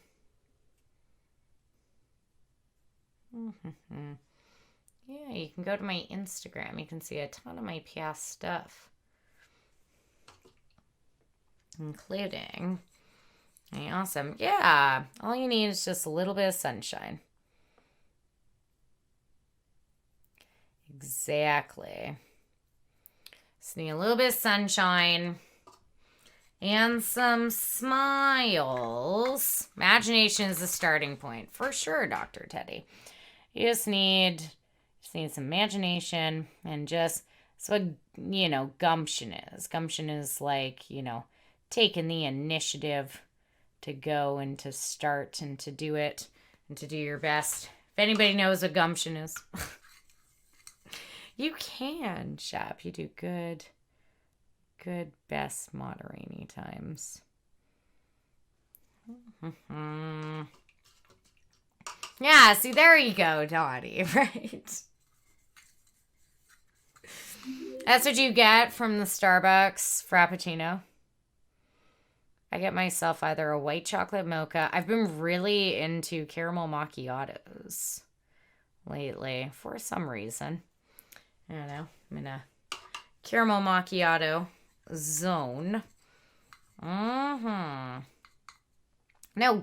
Yeah, you can go to my Instagram. You can see a ton of my past stuff, including Okay, awesome. Yeah, all you need is just a little bit of sunshine. Exactly. Just need a little bit of sunshine and some smiles. Imagination is the starting point for sure, Dr. Teddy. You just need some imagination and just what gumption is. Gumption is like, taking the initiative to go and to start and to do it and to do your best. If anybody knows what gumption is, you can, Shep. You do good best moderating times. Yeah, see, there you go, Dottie, right? That's what you get from the Starbucks Frappuccino. I get myself either a white chocolate mocha. I've been really into caramel macchiatos lately for some reason. I don't know. I'm in a caramel macchiato zone. No,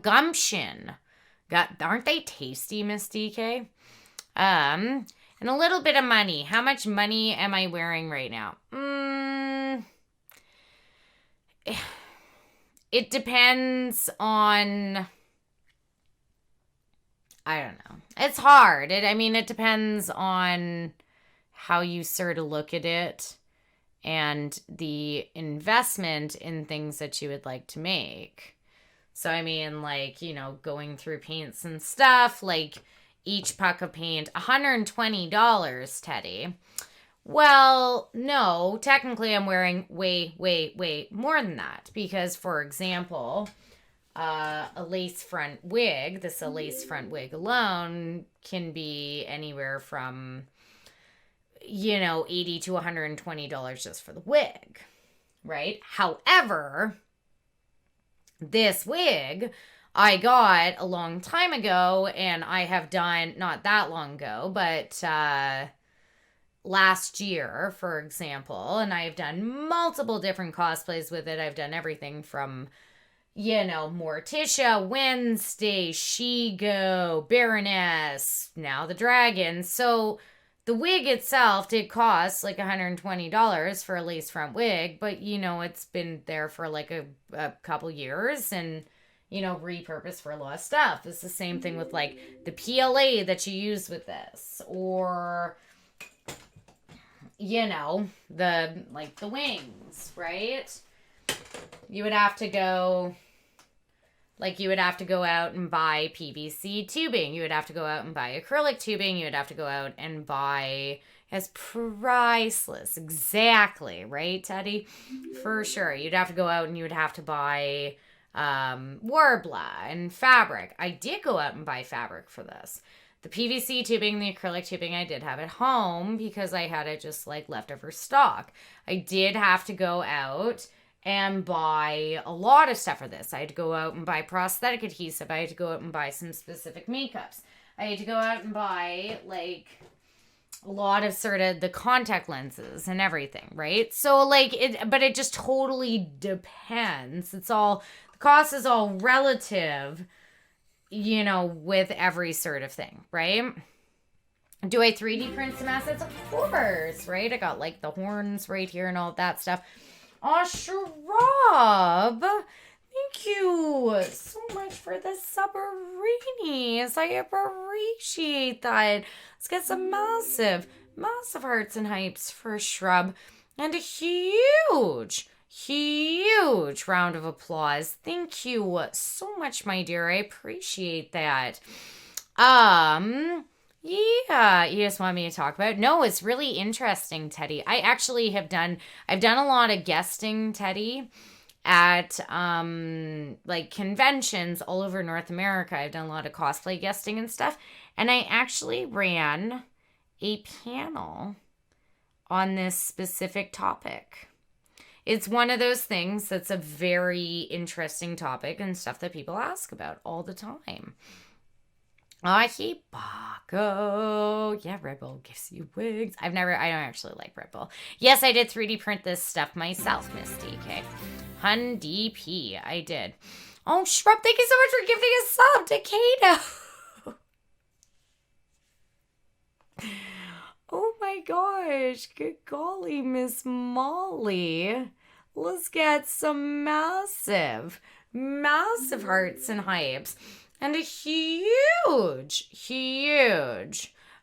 gumption. Aren't they tasty, Miss DK? And a little bit of money. How much money am I wearing right now? It depends on, I don't know. It's hard. It depends on how you sort of look at it and the investment in things that you would like to make. So, going through paints and stuff, like each puck of paint, $120, Teddy. Well, no, technically I'm wearing way more than that. Because, for example, a lace front wig, a lace front wig alone can be anywhere from, $80 to $120 just for the wig, right? However, this wig I got a long time ago, and I have done, not that long ago, but last year, for example, and I've done multiple different cosplays with it. I've done everything from, Morticia, Wednesday, Shigo, Baroness, now the Dragon. So the wig itself did cost like $120 for a lace front wig, but it's been there for like a couple years and repurposed for a lot of stuff. It's the same thing with like the PLA that you use with this, or the wings, right? You would have to go out and buy PVC tubing. You would have to go out and buy acrylic tubing. You would have to go out and buy, it's priceless. Exactly, right, Teddy? For sure. You'd have to go out and you would have to buy Warbla and fabric. I did go out and buy fabric for this. The PVC tubing, the acrylic tubing, I did have at home because I had it just like leftover stock. I did have to go out and buy a lot of stuff for this. I had to go out and buy prosthetic adhesive. I had to go out and buy some specific makeups. I had to go out and buy like a lot of sort of the contact lenses and everything, right? So but it just totally depends. The cost is all relative, with every sort of thing, right? Do I 3D print some assets? Of course, right? I got like the horns right here and all that stuff. Oh, Shrub, thank you so much for the subberinis. I appreciate that. Let's get some massive hearts and hypes for Shrub. And a huge round of applause. Thank you so much, my dear. I appreciate that. Yeah, you just want me to talk about it? No, it's really interesting, Teddy. I actually I've done a lot of guesting, Teddy, at like conventions all over North America. I've done a lot of cosplay guesting and stuff. And I actually ran a panel on this specific topic. It's one of those things that's a very interesting topic and stuff that people ask about all the time. Baco. Yeah, Red Bull gives you wigs. I don't actually like Red Bull. Yes, I did 3D print this stuff myself, Miss DK. Hun DP, I did. Oh, Shrub, thank you so much for gifting a sub to Kato. Oh my gosh. Good golly, Miss Molly. Let's get some massive hearts and hypes. And a huge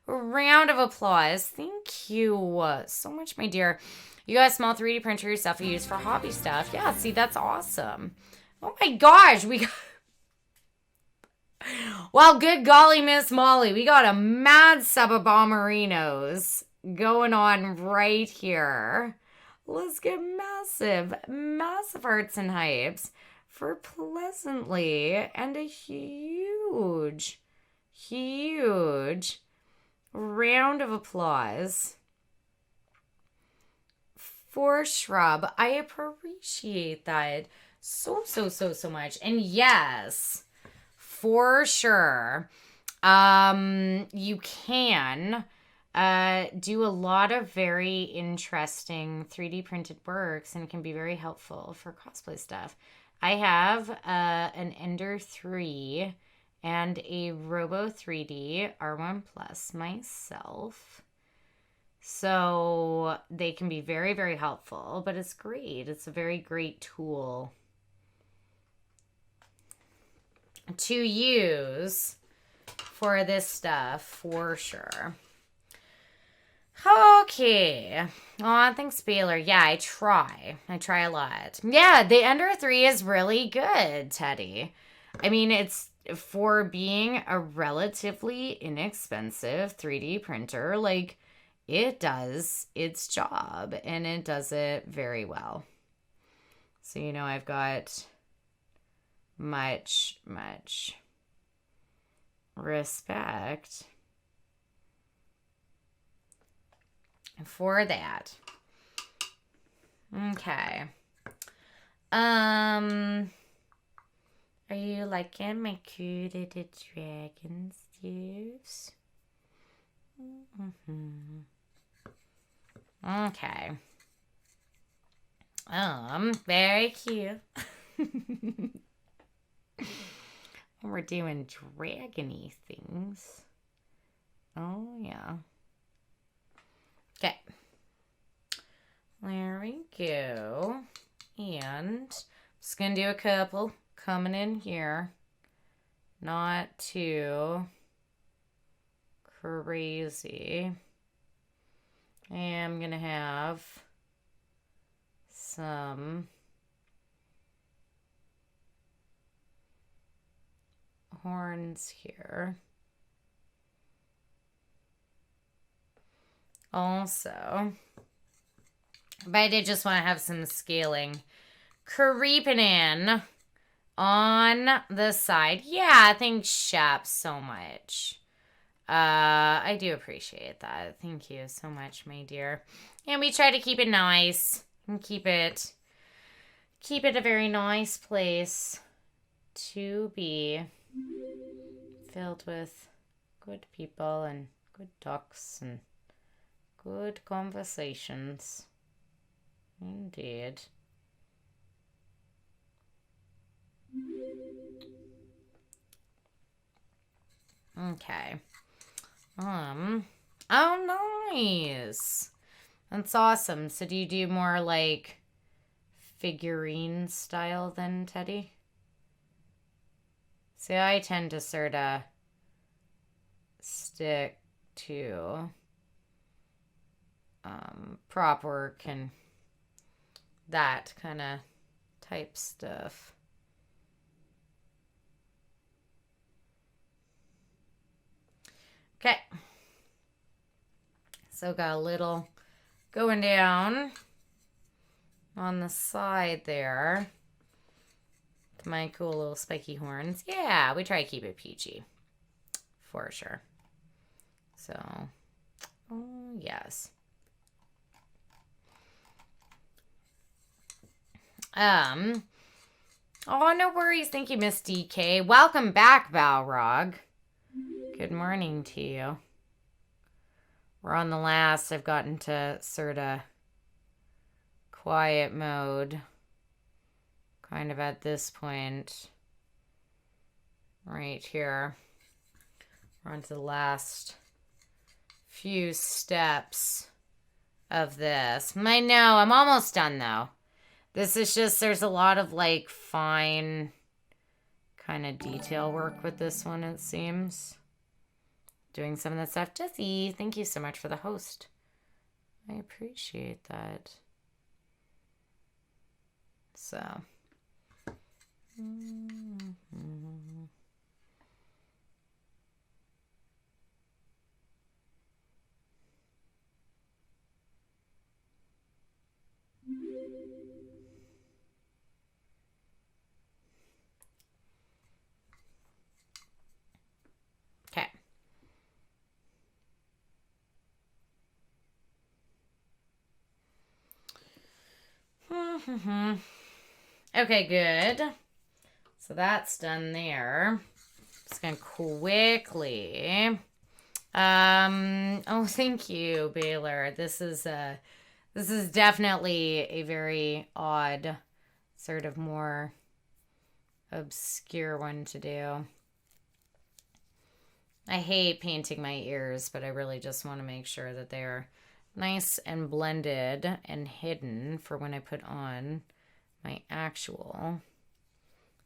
round of applause. Thank you so much, my dear. You got a small 3D printer yourself you use for hobby stuff. Yeah, see, that's awesome. Oh my gosh, we got... Well, good golly, Miss Molly. We got a mad sub of Bomberinos going on right here. Let's get massive hearts and hypes for Pleasantly. And a huge round of applause for Shrub. I appreciate that so much. And yes, for sure, you can do a lot of very interesting 3D printed works, and it can be very helpful for cosplay stuff. I have an Ender 3 and a Robo 3D R1 Plus myself. So they can be very, very helpful, but it's great. It's a very great tool to use for this stuff, for sure. Okay. Aw, thanks, Baylor. Yeah, I try a lot. Yeah, the Ender 3 is really good, Teddy. I mean, it's for being a relatively inexpensive 3D printer, like, it does its job, and it does it very well. So, you know, I've got much respect for that. Okay. Are you liking my cool little dragon stews? Okay. Very cute. We're doing dragony things. Oh, yeah. Okay. There we go. And I'm just going to do a couple coming in here. Not too crazy. And I'm going to have some horns here. Also, but I did just want to have some scaling creeping in on the side. Yeah, thanks, Shep, so much. I do appreciate that. Thank you so much, my dear. And we try to keep it nice and keep it a very nice place to be, filled with good people and good talks and good conversations. Indeed. Okay. Oh, nice. That's awesome. So do you do more like figurine style then, Teddy? See, I tend to sort of stick to prop work and that kind of type stuff. Okay. So got a little going down on the side there. My cool little spiky horns. Yeah, we try to keep it peachy. For sure. So, oh, yes. Oh, no worries. Thank you, Miss DK. Welcome back, Balrog. Good morning to you. We're on the last. I've gotten to sort of quiet mode. Kind of at this point. right here. We're on to the last few steps of this. I know, I'm almost done though. This is just, there's a lot of like fine kind of detail work with this one, it seems. Doing some of that stuff. Jessie, thank you so much for the host. I appreciate that. So. Okay. Okay, good. So that's done there. Just gonna quickly. Oh, thank you, Baylor. This is definitely a very odd, sort of more obscure one to do. I hate painting my ears, but I really just want to make sure that they are nice and blended and hidden for when I put on my actual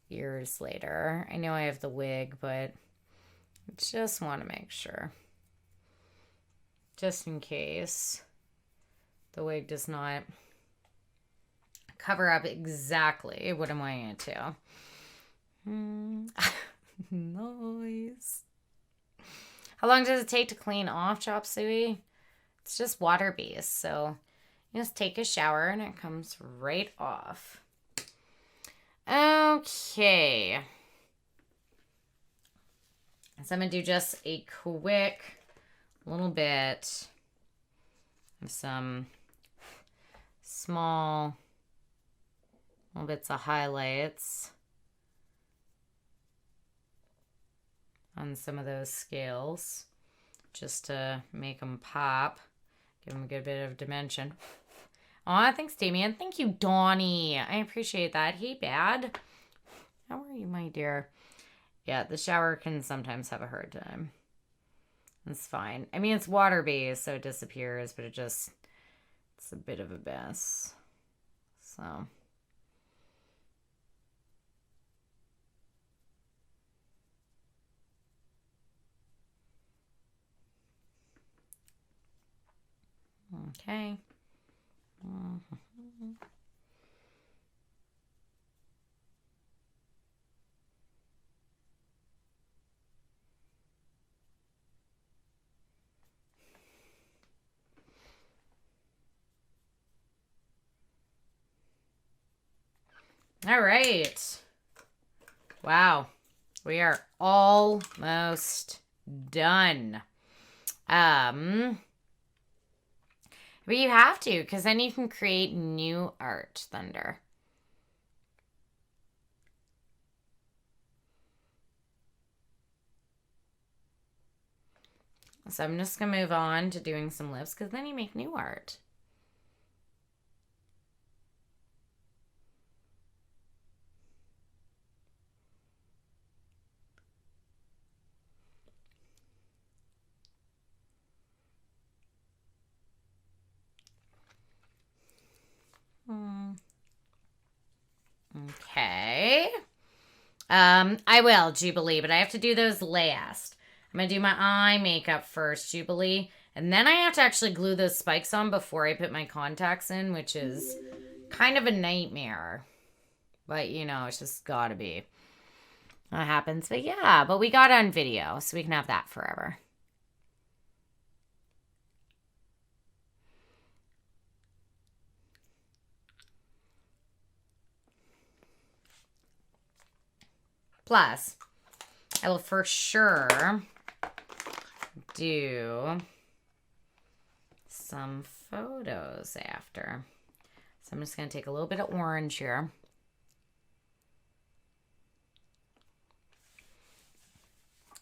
ears later. I know I have the wig, but I just want to make sure. Just in case the wig does not cover up exactly what I'm wanting it to. Nice. How long does it take to clean off Chop Suey? It's just water based, so you just take a shower and it comes right off. Okay. So I'm going to do just a quick little bit of some small little bits of highlights on some of those scales just to make them pop, give them a good bit of dimension. Aw, thanks, Damien. Thank you, Donnie. I appreciate that. Hey, Bad. How are you, my dear? Yeah, the shower can sometimes have a hard time. It's fine. I mean, it's water-based, so it disappears, but it's a bit of a mess. So. Okay. All right. Wow. We are almost done. But you have to, because then you can create new art, Thunder. So I'm just going to move on to doing some lips, because then you make new art. Okay. I will, Jubilee, but I have to do those last. I'm going to do my eye makeup first, Jubilee. And then I have to actually glue those spikes on before I put my contacts in, which is kind of a nightmare. But, you know, it's just gotta be. That happens. But yeah, but we got it on video, so we can have that forever. Plus, I will for sure do some photos after. So I'm just going to take a little bit of orange here.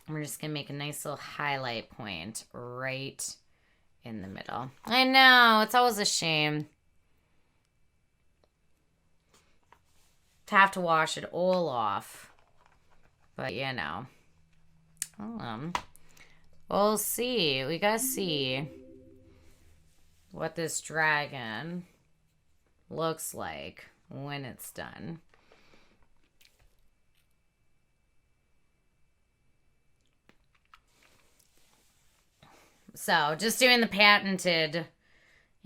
And we're just going to make a nice little highlight point right in the middle. I know, it's always a shame to have to wash it all off. But, we'll see. We gotta see what this dragon looks like when it's done. So, just doing the patented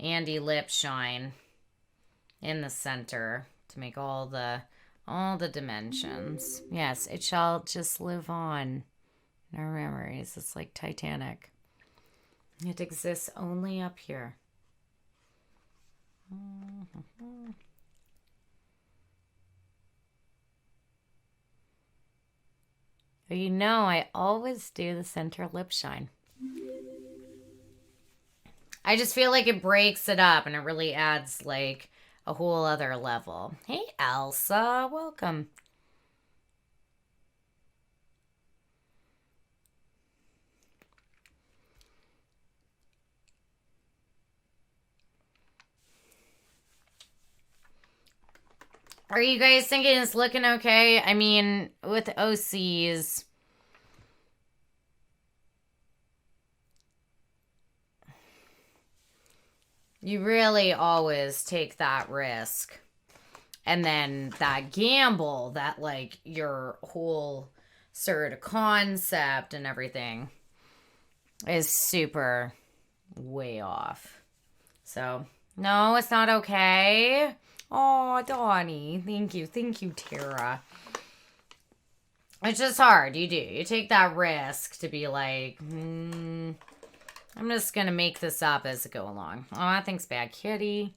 Andy lip shine in the center to make all the dimensions. Yes, it shall just live on in our memories. It's like Titanic. It exists only up here. I always do the center lip shine. I just feel like it breaks it up and it really adds like a whole other level. Hey, Elsa, welcome. Are you guys thinking it's looking okay? I mean, with OCs, you really always take that risk. And then that gamble, that like your whole sort of concept and everything is super way off. So, no, it's not okay. Oh, Donnie. Thank you. Thank you, Tara. It's just hard. You do. You take that risk to be like, I'm just going to make this up as I go along. Oh, that thing's bad. Kitty.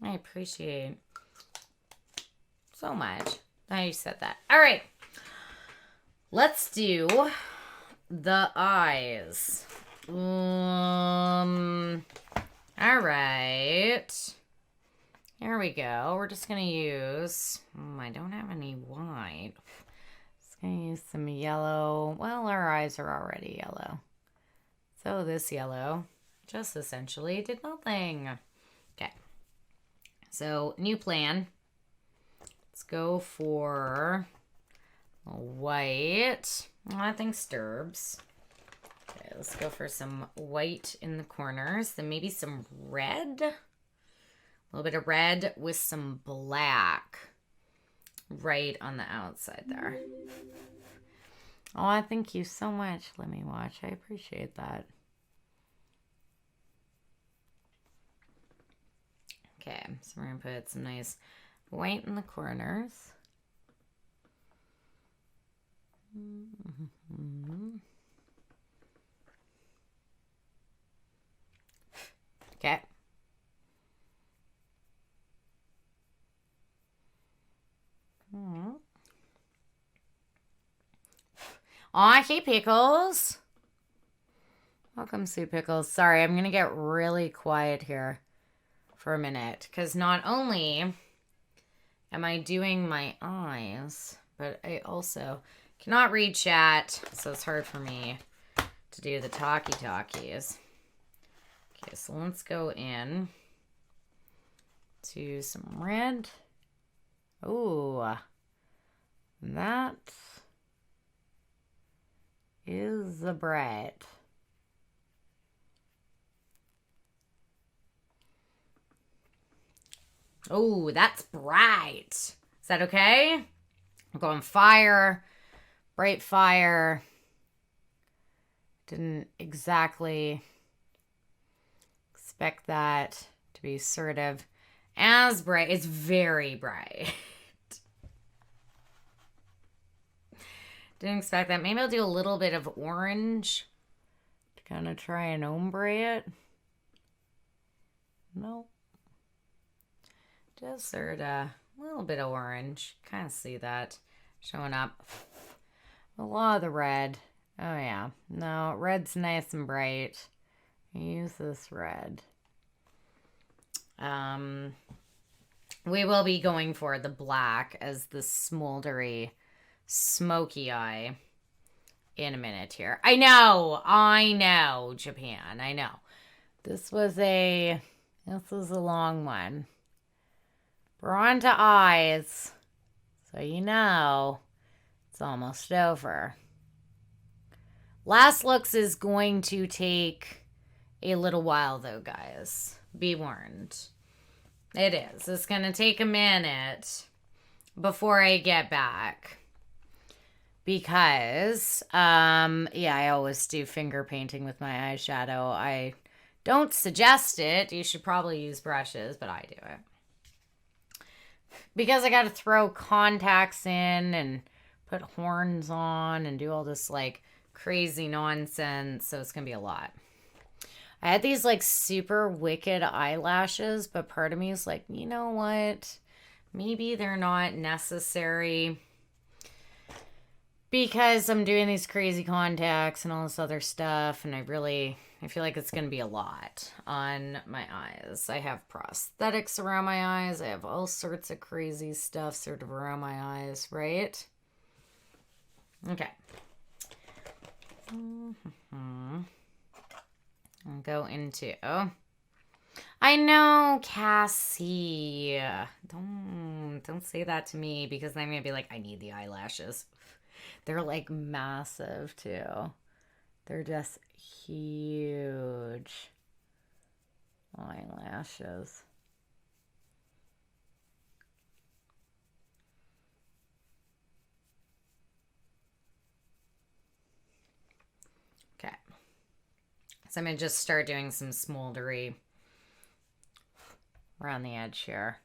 I appreciate so much that you said that. All right. Let's do the eyes. All right. Here we go. We're just going to use... I don't have any white. Just going to use some yellow. Well, our eyes are already yellow. So this yellow just essentially did nothing. Okay. So, new plan. Let's go for a white. Oh, that thing disturbs. Okay, let's go for some white in the corners. Then maybe some red. A little bit of red with some black right on the outside there. Oh, thank you so much. Let me watch. I appreciate that. Okay, so we're going to put some nice white in the corners. Okay. Aw, hey, Pickles. Welcome, Sue Pickles. Sorry, I'm going to get really quiet here for a minute. Because not only am I doing my eyes, but I also cannot read chat. So it's hard for me to do the talkies. Okay, so let's go in to some red. Ooh, that is the bright. Oh, that's bright. Is that okay? I'm going fire, bright fire. Didn't exactly expect that to be sort of as bright. It's very bright. Didn't expect that. Maybe I'll do a little bit of orange to kind of try and ombre it. Nope. Just sort of a little bit of orange. Kind of see that showing up. A lot of the red. Oh, yeah. No, red's nice and bright. Use this red. We will be going for the black as the smoldery, smoky eye in a minute here. I know, Japan. I know. This was a long one. We're on to eyes. So you know it's almost over. Last looks is going to take a little while though, guys. Be warned. It is. It's going to take a minute before I get back. Because, yeah, I always do finger painting with my eyeshadow. I don't suggest it. You should probably use brushes, but I do it. Because I got to throw contacts in and put horns on and do all this, like, crazy nonsense. So it's going to be a lot. I had these, like, super wicked eyelashes, but part of me is like, you know what? Maybe they're not necessary. Because I'm doing these crazy contacts and all this other stuff, and I feel like it's going to be a lot on my eyes. I have prosthetics around my eyes. I have all sorts of crazy stuff sort of around my eyes, right? Okay. I'll go into... I know, Cassie. Don't say that to me, because then I'm going to be like, I need the eyelashes. They're like massive too. They're just huge eyelashes. Okay. So I'm going to just start doing some smoldery around the edge here.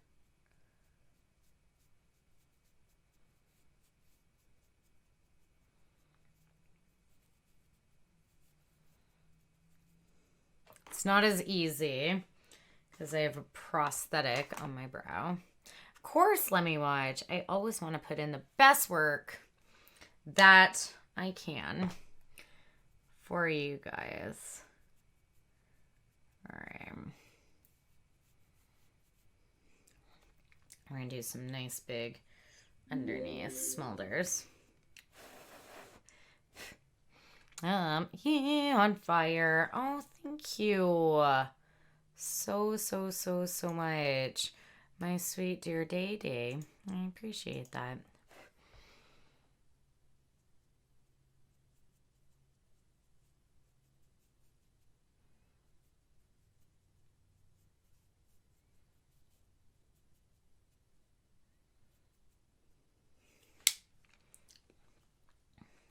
It's not as easy because I have a prosthetic on my brow. Of course, let me watch. I always want to put in the best work that I can for you guys. All right. We're going to do some nice big underneath smolders. Yeah, on fire. Oh, thank you so much, my sweet dear Day Day. I appreciate that.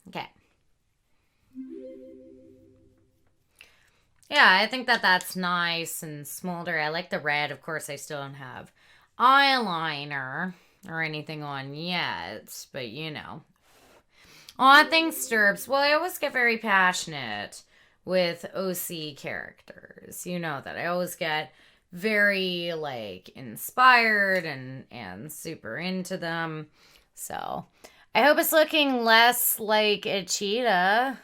Okay. Yeah, I think that's nice and smolder. I like the red. Of course, I still don't have eyeliner or anything on yet, but you know. Aw, thanks, Sturps. Well, I always get very passionate with OC characters. You know that. I always get very, like, inspired and super into them. So, I hope it's looking less like a cheetah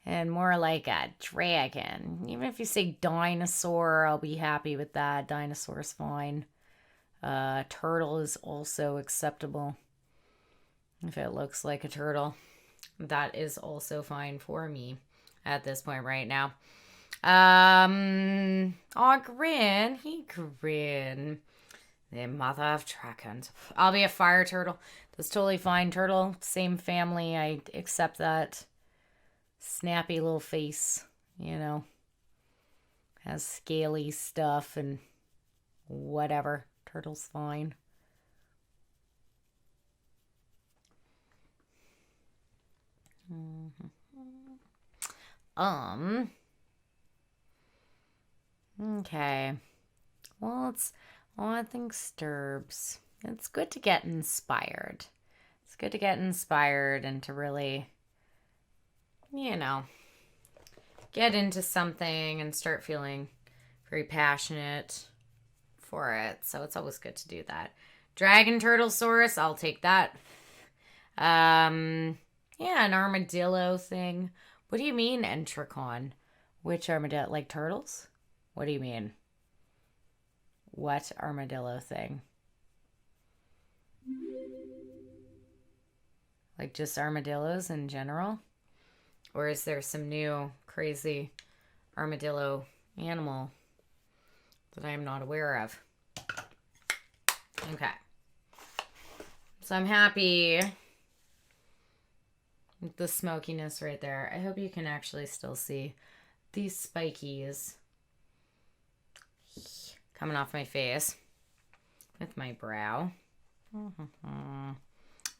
and more like a dragon. Even if you say dinosaur, I'll be happy with that. Dinosaur's fine. Turtle is also acceptable. If it looks like a turtle, that is also fine for me at this point right now. Aw, Grin. He Grin. The mother of dragons. I'll be a fire turtle. That's totally fine. Turtle, same family. I accept that. Snappy little face, you know. Has scaly stuff and whatever. Turtle's fine. Okay. Well, I think Sturbs. It's good to get inspired. It's good to get inspired and to really, you know, get into something and start feeling very passionate for it. So it's always good to do that. Dragon Turtlesaurus, I'll take that. Yeah, an armadillo thing. What do you mean, Entricon? Which armadillo? Like turtles? What do you mean? What armadillo thing? Like just armadillos in general? Or is there some new crazy armadillo animal that I am not aware of? Okay. So I'm happy with the smokiness right there. I hope you can actually still see these spikies coming off my face with my brow.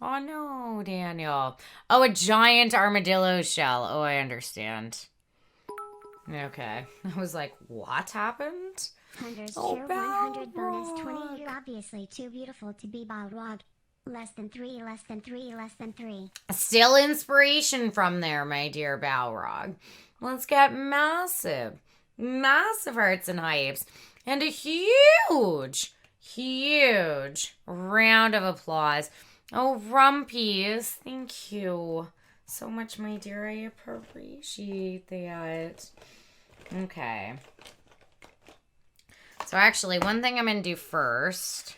Oh no, Daniel. Oh, a giant armadillo shell. Oh, I understand. Okay. I was like, what happened? Hunters Oh, tier 100 bonus Balrog. 20. You're obviously too beautiful to be Balrog. Less than 3, less than 3, less than 3. Still inspiration from there, my dear Balrog. Let's get massive hearts and hypes. And a huge round of applause. Oh, Rumpies, thank you so much, my dear. I appreciate that. Okay. So actually, one thing I'm going to do first,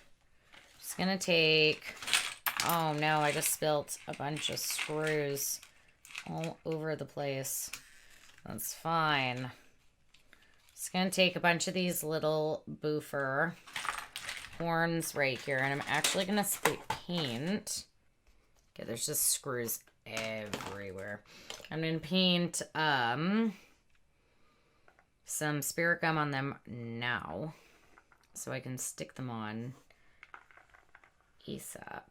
just going to take, oh no, I just spilt a bunch of screws all over the place. That's fine. Just going to take a bunch of these little boofer horns right here, and I'm actually going to spray paint. Okay, there's just screws everywhere. I'm going to paint some spirit gum on them now, so I can stick them on ASAP.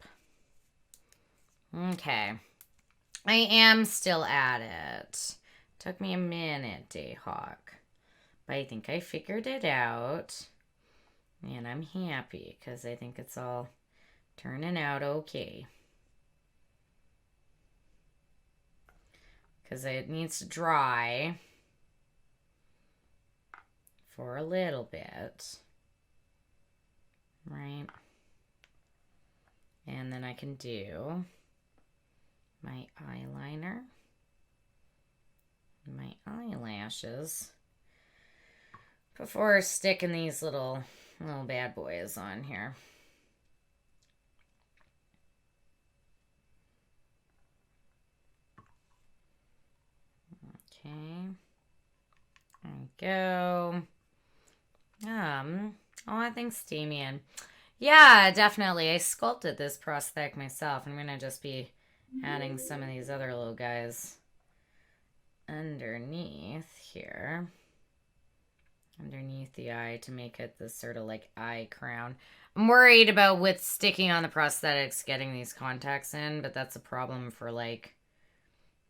Okay. I am still at it. Took me a minute, Dayhawk. But I think I figured it out. And I'm happy because I think it's all turning out okay. Because it needs to dry for a little bit. Right? And then I can do my eyeliner, my eyelashes, before sticking these little bad boys on here. Okay. There we go. Oh, thanks, Damien. Yeah, definitely. I sculpted this prosthetic myself. I'm gonna just be adding some of these other little guys underneath here. Underneath the eye to make it this sort of like eye crown. I'm worried about with sticking on the prosthetics getting these contacts in, but that's a problem for like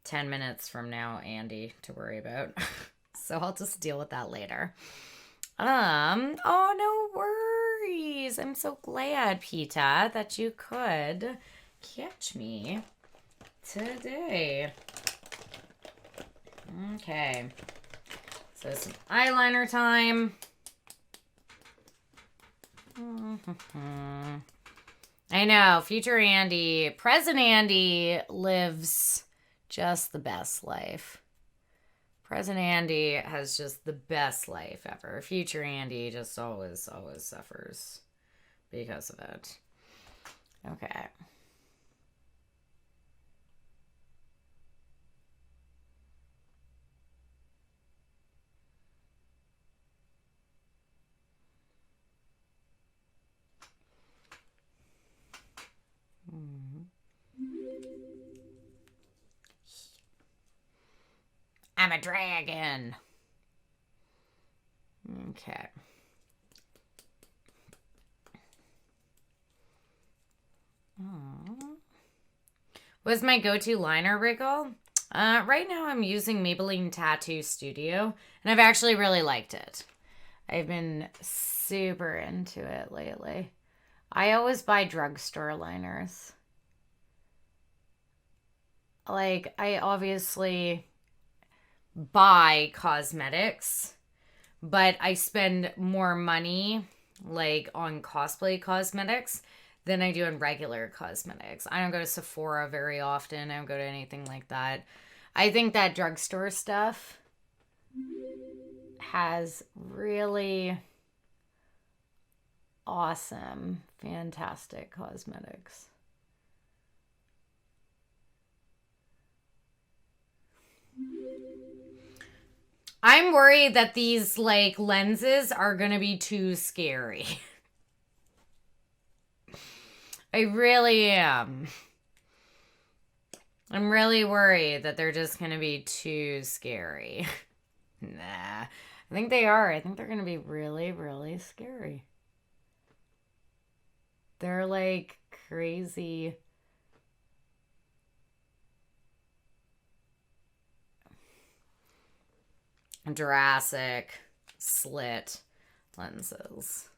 10 minutes from now, Andy, to worry about. So I'll just deal with that later. Oh, no worries. I'm so glad, Peta, that you could catch me today. Okay. So some eyeliner time. I know, future Andy, present Andy lives just the best life. Present Andy has just the best life ever. Future Andy just always suffers because of it. Okay. I'm a dragon. Okay. What's my go-to liner wriggle? Right now I'm using Maybelline Tattoo Studio, and I've actually really liked it. I've been super into it lately. I always buy drugstore liners. Like, I obviously buy cosmetics, but I spend more money like on cosplay cosmetics than I do in regular cosmetics. I don't go to Sephora very often. I don't go to anything like that. I think that drugstore stuff has really awesome, fantastic cosmetics. I'm worried that these like lenses are gonna be too scary. I really am. I'm really worried that they're just going to be too scary. Nah. I think they are. I think they're going to be really, really scary. They're like crazy. Jurassic slit lenses.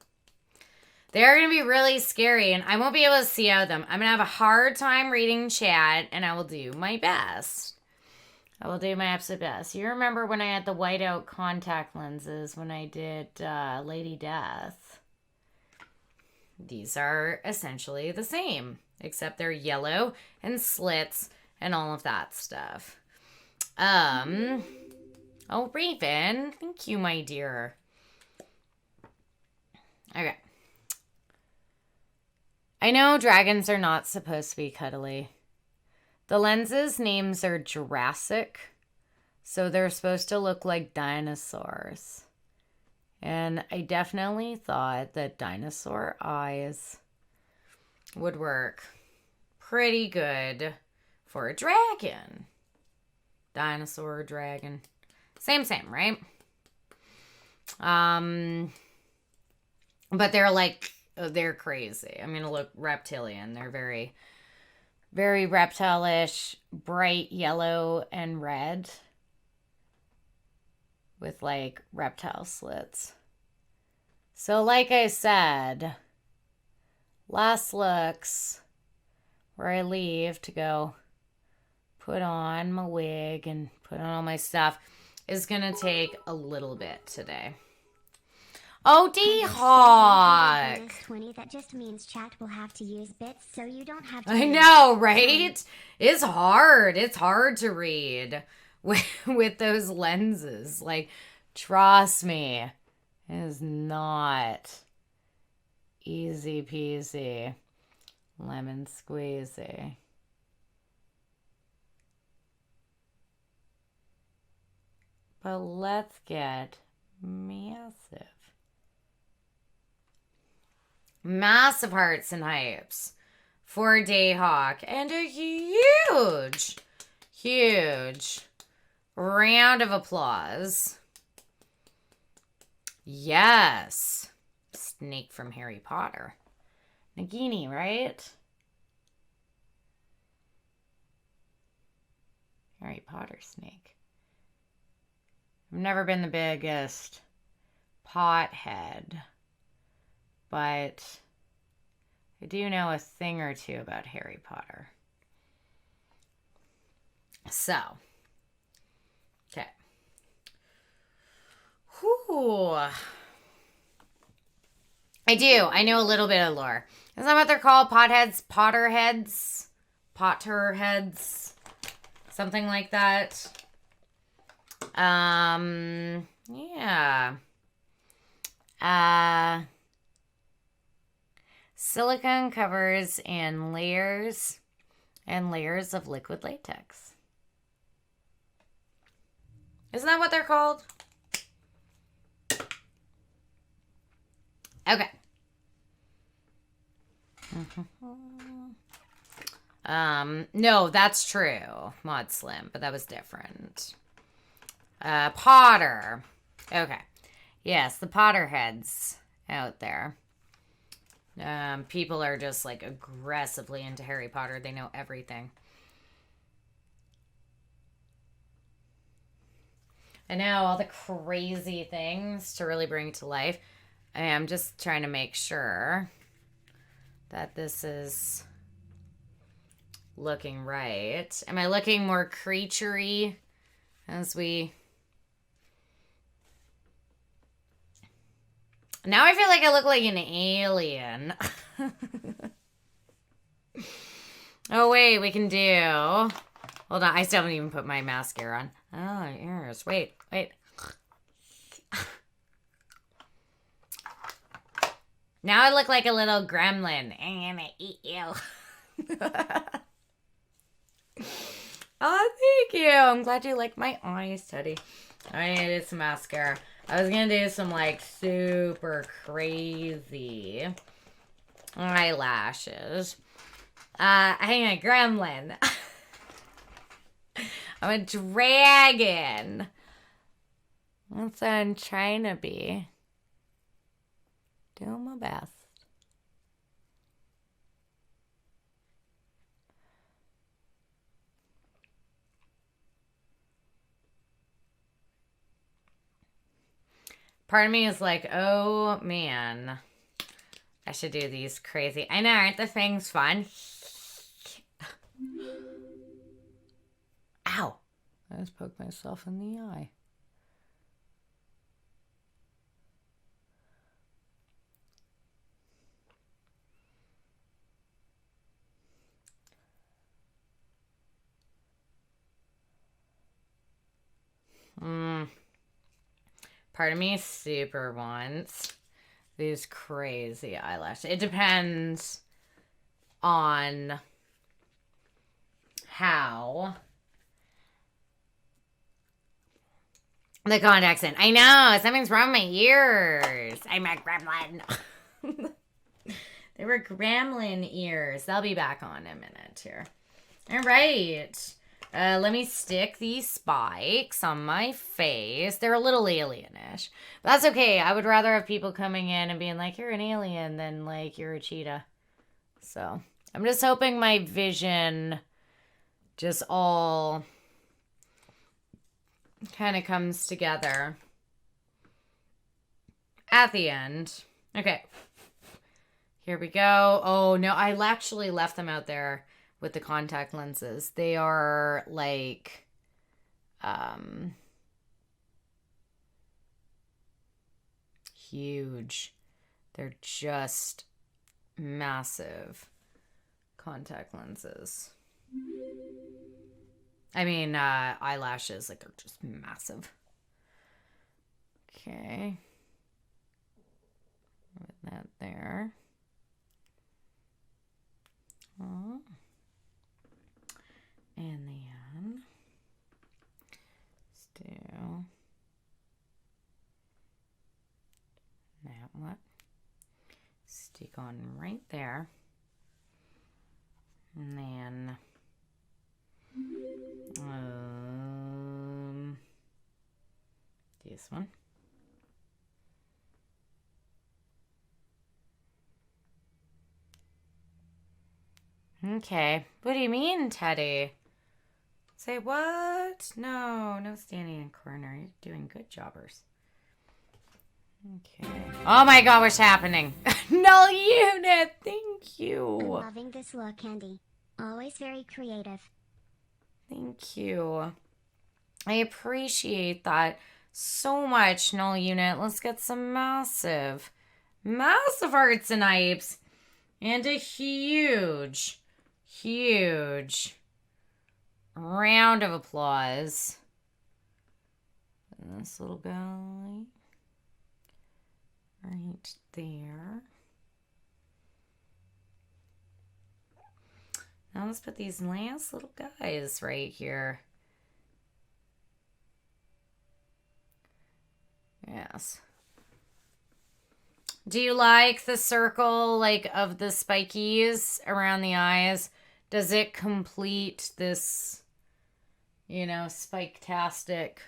They're going to be really scary, and I won't be able to see out of them. I'm going to have a hard time reading chat, and I will do my best. I will do my absolute best. You remember when I had the whiteout contact lenses when I did Lady Death? These are essentially the same, except they're yellow and slits and all of that stuff. Oh, Raven, thank you, my dear. Okay. I know dragons are not supposed to be cuddly. The lenses names are Jurassic, so they're supposed to look like dinosaurs. And I definitely thought that dinosaur eyes would work pretty good for a dragon. Dinosaur, dragon. Same, right? But they're crazy. I'm going to look reptilian. They're very, very reptile-ish, bright yellow and red with like reptile slits. So like I said, last looks where I leave to go put on my wig and put on all my stuff is going to take a little bit today. Oh, D-Hawk! 20, that just means chat will have to use bits so you don't have to... I know, right? It's hard. It's hard to read with those lenses. Like, trust me, it is not easy peasy, lemon squeezy. But let's get massive. Massive hearts and hypes for Dayhawk. And a huge, huge round of applause. Yes. Snake from Harry Potter. Nagini, right? Harry Potter snake. I've never been the biggest pothead, but I do know a thing or two about Harry Potter. So, okay. Whew. I do. I know a little bit of lore. Isn't that what they're called? Potheads? Potterheads? Potterheads? Something like that. Yeah. Silicone covers in layers and layers of liquid latex. Isn't that what they're called? Okay. No, that's true. Mod Slim, but that was different. Potter. Okay. Yes, the Potterheads out there. People are just like aggressively into Harry Potter. They know everything. I know all the crazy things to really bring to life. I am just trying to make sure that this is looking right. Am I looking more creaturey as we... Now I feel like I look like an alien. Oh, wait, we can do... Hold on, I still haven't even put my mascara on. Oh, ears. Wait. Now I look like a little gremlin. I'm gonna eat you. Oh, thank you. I'm glad you like my eyes, Teddy. I needed some mascara. I was gonna do some like super crazy eyelashes. I ain't a gremlin. I'm a dragon. That's what I'm trying to be. Doing my best. Part of me is like, oh man, I should do these crazy. I know, aren't the things fun? Ow. I just poked myself in the eye. Part of me super wants these crazy eyelashes. It depends on how the contact's in. I know, something's wrong with my ears. I'm a gremlin. They were gremlin ears. They'll be back on in a minute here. All right. Let me stick these spikes on my face. They're a little alienish. But that's okay. I would rather have people coming in and being like, you're an alien than like, you're a cheetah. So I'm just hoping my vision just all kind of comes together at the end. Okay. Here we go. Oh, no. I actually left them out there with the contact lenses. They are like huge. They're just massive contact lenses. I mean, eyelashes, like they're just massive. Okay. Put that there. Oh. And then let's do that one. Stick on right there. And then this one. Okay. What do you mean, Teddy? Say what? No standing in corner. You're doing good, jobbers. Okay. Oh my god, what's happening? Null unit, thank you. I'm loving this look, Candy. Always very creative. Thank you. I appreciate that so much, Null unit. Let's get some massive hearts and hypes. And a huge round of applause. And this little guy right there. Now let's put these last little guys right here. Yes. Do you like the circle, like, of the spikies around the eyes? Does it complete this, you know, spike-tastic,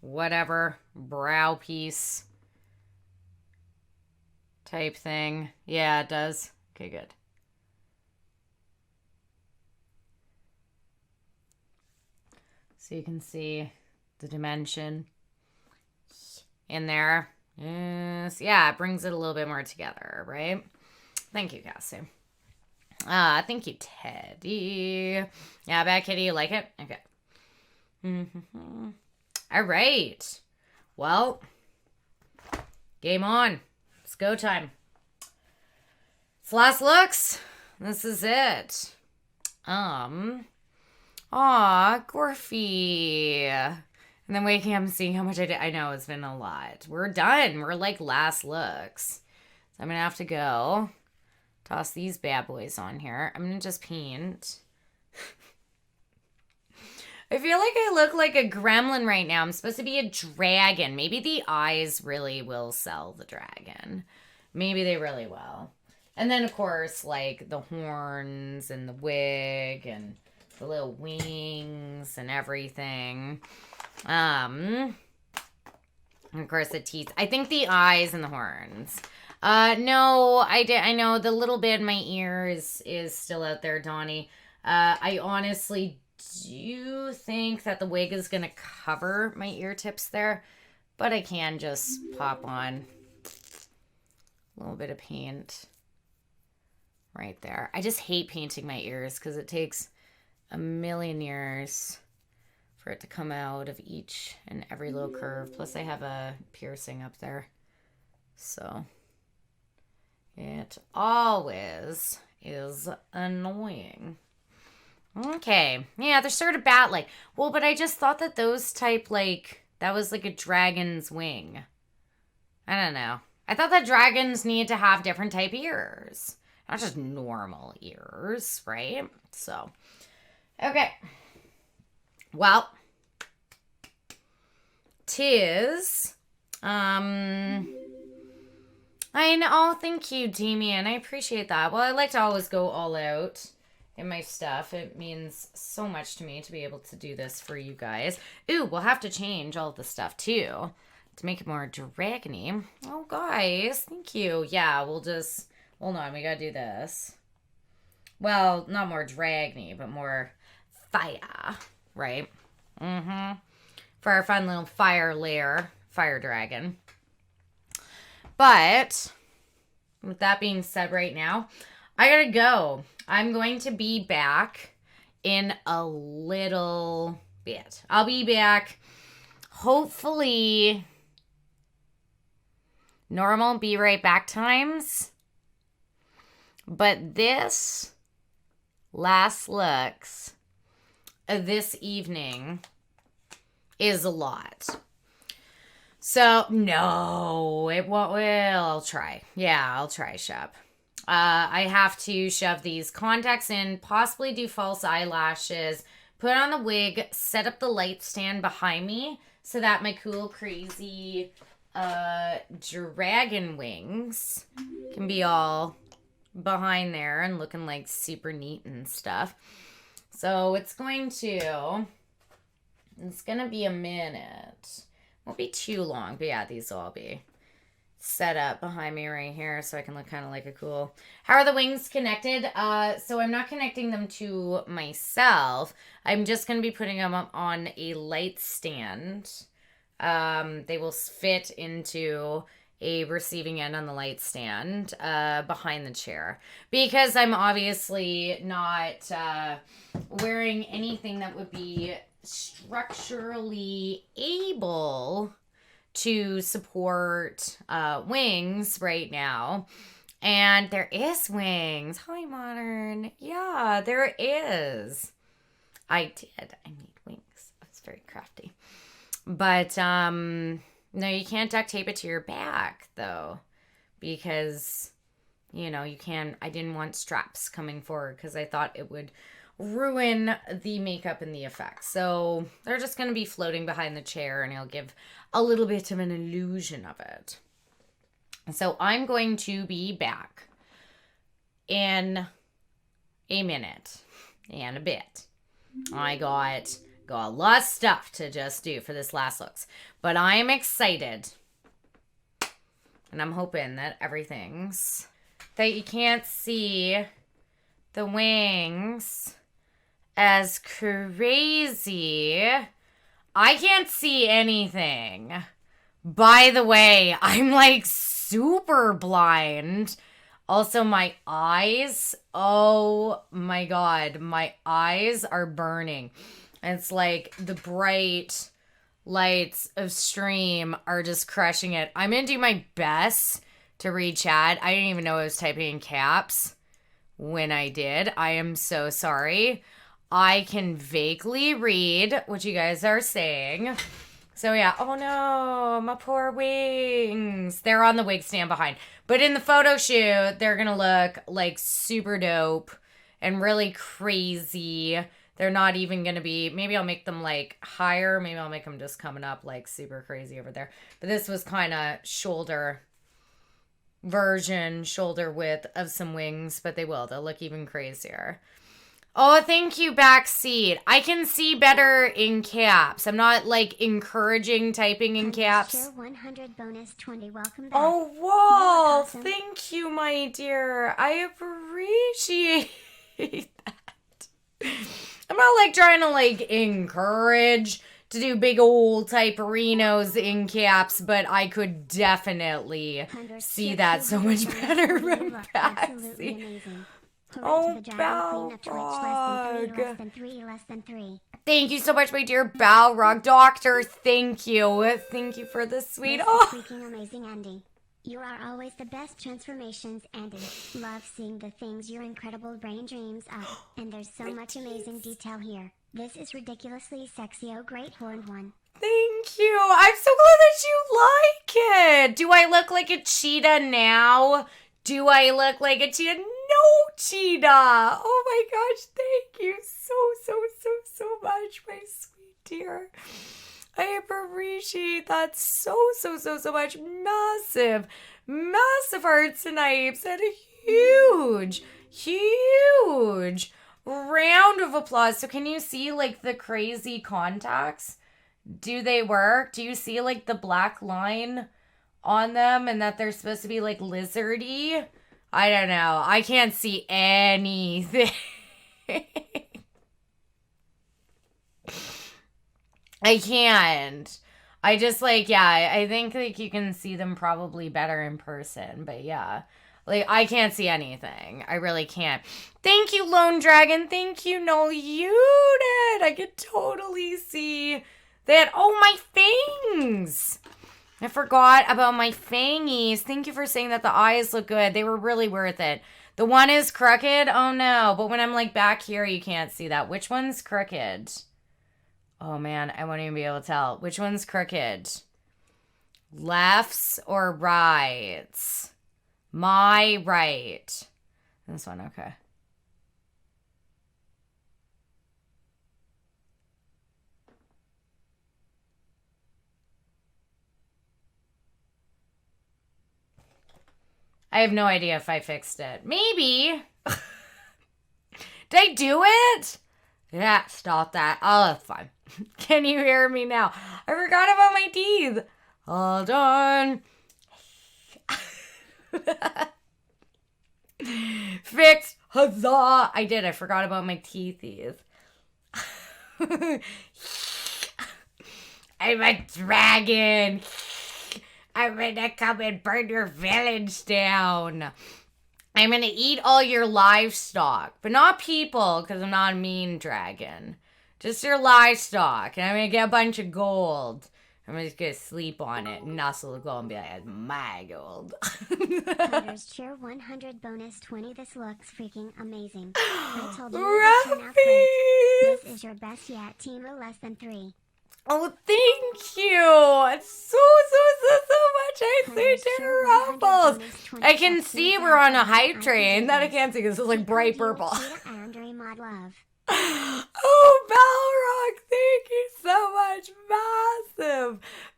whatever, brow piece type thing? Yeah, it does. Okay, good. So you can see the dimension in there. Yes. Yeah, it brings it a little bit more together, right? Thank you, Cassie. Thank you, Teddy. Yeah, Bad Kitty, you like it? Okay. All right. Well, game on. It's go time. It's last looks. This is it. Aw, Gorfy. And then waking up and seeing how much I did. I know, it's been a lot. We're done. We're like last looks. So I'm going to have to go. Toss these bad boys on here. I'm going to just paint. I feel like I look like a gremlin right now. I'm supposed to be a dragon. Maybe the eyes really will sell the dragon. Maybe they really will. And then, of course, like the horns and the wig and the little wings and everything. And of course, the teeth. I think the eyes and the horns. No, I know the little bit in my ear is still out there, Donnie. I honestly do think that the wig is gonna cover my ear tips there, but I can just pop on a little bit of paint right there. I just hate painting my ears because it takes a million years for it to come out of each and every little curve. Plus, I have a piercing up there, so it always is annoying. Okay. Yeah, they're sort of bat-like. Well, but I just thought that those type, like, that was like a dragon's wing. I don't know. I thought that dragons need to have different type ears. Not just normal ears, right? So, okay. Well, 'tis, I know. Thank you, Damian. I appreciate that. Well, I like to always go all out in my stuff. It means so much to me to be able to do this for you guys. Ooh, we'll have to change all the stuff too to make it more dragony. Oh, guys, thank you. Yeah, hold on, we gotta do this. Well, not more dragony, but more fire, right? Mm-hmm. For our fun little fire layer, fire dragon. But with that being said right now, I gotta go. I'm going to be back in a little bit. I'll be back hopefully normal be right back times. But this last looks this evening is a lot. So, no, it won't. Well, I'll try. Yeah, I'll try, Shep. I have to shove these contacts in, possibly do false eyelashes, put on the wig, set up the light stand behind me so that my cool, crazy dragon wings can be all behind there and looking like super neat and stuff. So it's going to be a minute. Won't be too long, but yeah, these will all be set up behind me right here so I can look kind of like a cool... How are the wings connected? So I'm not connecting them to myself. I'm just going to be putting them up on a light stand. They will fit into a receiving end on the light stand behind the chair. Because I'm obviously not wearing anything that would be structurally able to support wings right now. And there is wings. Hi, Modern. Yeah, there is. I made wings. I was very crafty. But no, you can't duct tape it to your back though, because you can. I didn't want straps coming forward because I thought it would ruin the makeup and the effects. So they're just going to be floating behind the chair and it'll give a little bit of an illusion of it. So I'm going to be back in a minute and a bit. I got a lot of stuff to just do for this last looks, but I am excited and I'm hoping that that you can't see the wings as crazy. I can't see anything. By the way, I'm like super blind. Also, my eyes, oh my god, my eyes are burning. It's like the bright lights of stream are just crushing it. I'm gonna do my best to read chat. I didn't even know I was typing in caps when I did. I am so sorry. I can vaguely read what you guys are saying. So yeah, oh no, my poor wings. They're on the wig stand behind. But in the photo shoot, they're gonna look like super dope and really crazy. They're not even gonna be, maybe I'll make them like higher. Maybe I'll make them just coming up like super crazy over there. But this was kind of shoulder version shoulder width of some wings, but they will. They'll look even crazier. Oh, thank you, backseat. I can see better in caps. I'm not like encouraging typing in caps. Share 100 bonus 20. Welcome back. Oh, whoa. Awesome. Thank you, my dear. I appreciate that. I'm not like trying to like encourage to do big old typerinos in caps, but I could definitely see that so much better from backseat. Oh, Balrog. Less than three. Thank you so much, my dear Balrog. Doctor, thank you. Thank you for the sweet... Oh. Freaking amazing, Andy. You are always the best transformations, Andy. Love seeing the things your incredible brain dreams of. And there's so much amazing detail here. This is ridiculously sexy, oh great horned one. Thank you. I'm so glad that you like it. Do I look like a cheetah now? Do I look like a cheetah? No, cheetah. Oh my gosh, thank you so much, my sweet dear. I appreciate that so much. Massive hearts and hypes and a huge round of applause. So can you see like the crazy contacts? Do they work? Do you see like the black line on them and that they're supposed to be like lizardy? I don't know. I can't see anything. I can't. I just like, yeah, I think like you can see them probably better in person, but yeah. Like, I can't see anything. I really can't. Thank you, Lone Dragon. Thank you, Noel. You did. I could totally see that. Oh, my fangs. I forgot about my fangies. Thank you for saying that the eyes look good. They were really worth it. The one is crooked. Oh, no. But when I'm, like, back here, you can't see that. Which one's crooked? Oh, man. I won't even be able to tell. Which one's crooked? Lefts or rights? My right. This one, okay. I have no idea if I fixed it. Maybe. Did I do it? Yeah, stop that. Oh, that's fine. Can you hear me now? I forgot about my teeth. Hold on. Fixed. Huzzah. I did. I forgot about my teethies. I'm a dragon. I'm gonna come and burn your village down. I'm gonna eat all your livestock, but not people, because I'm not a mean dragon. Just your livestock, and I'm gonna get a bunch of gold. I'm just gonna sleep on it and nuzzle the gold and be like, it's my gold. Hunters cheer 100 bonus 20. This looks freaking amazing. I told you to turn out great. This is your best yet. Team of less than 3. Oh, thank you. It's so much. I see dear ruffles. I can see we're on a hype train. That I can't see because it's like bright purple. Oh, Balrog, thank you so much.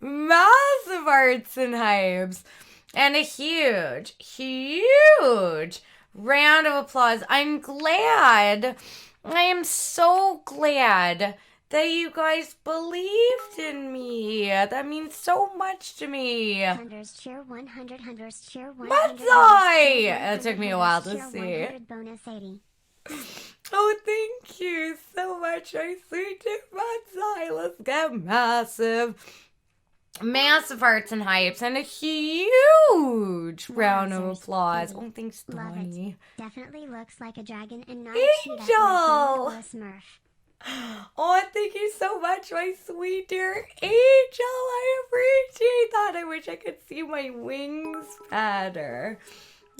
Massive hearts and hypes. And a huge round of applause. I'm glad. I am so glad that you guys believed in me. That means so much to me. Hunters cheer 100. Hunters cheer 100. Matzai! That took me a while to see. Bonus 80. Oh, thank you so much, my sweet Matzai. Let's get massive hearts and hypes and a huge round of applause. Oh, thanks, Donnie. Definitely looks like a dragon and not Angel! a Smurf. Oh, thank you so much, my sweet dear Angel. I appreciate that. I wish I could see my wings better.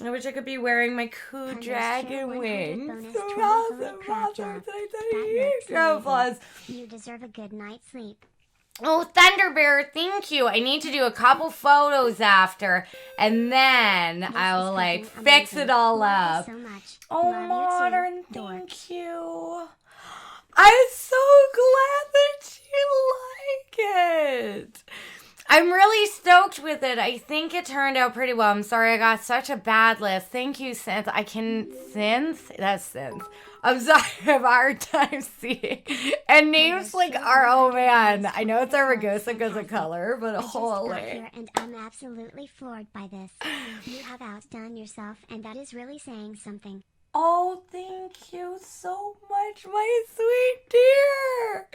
I wish I could be wearing my cool dragon wings. So awesome. Applause. You deserve a good night's sleep. Oh, Thunderbear, thank you. I need to do a couple photos after, and then I'll like fix it all up. So much. Oh, Modern, thank you. I'm so glad that you like it. I'm really stoked with it. I think it turned out pretty well. I'm sorry I got such a bad list. Thank you, Synth. That's Synth. I'm sorry, I have a hard time seeing. And names like are, oh man, I know it's Aragosa because of color, but holy. Here and I'm absolutely floored by this. You have outdone yourself, and that is really saying something. Oh, thank you so much, my sweet dear.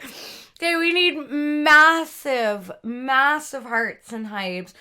Okay, we need massive, massive hearts and hypes.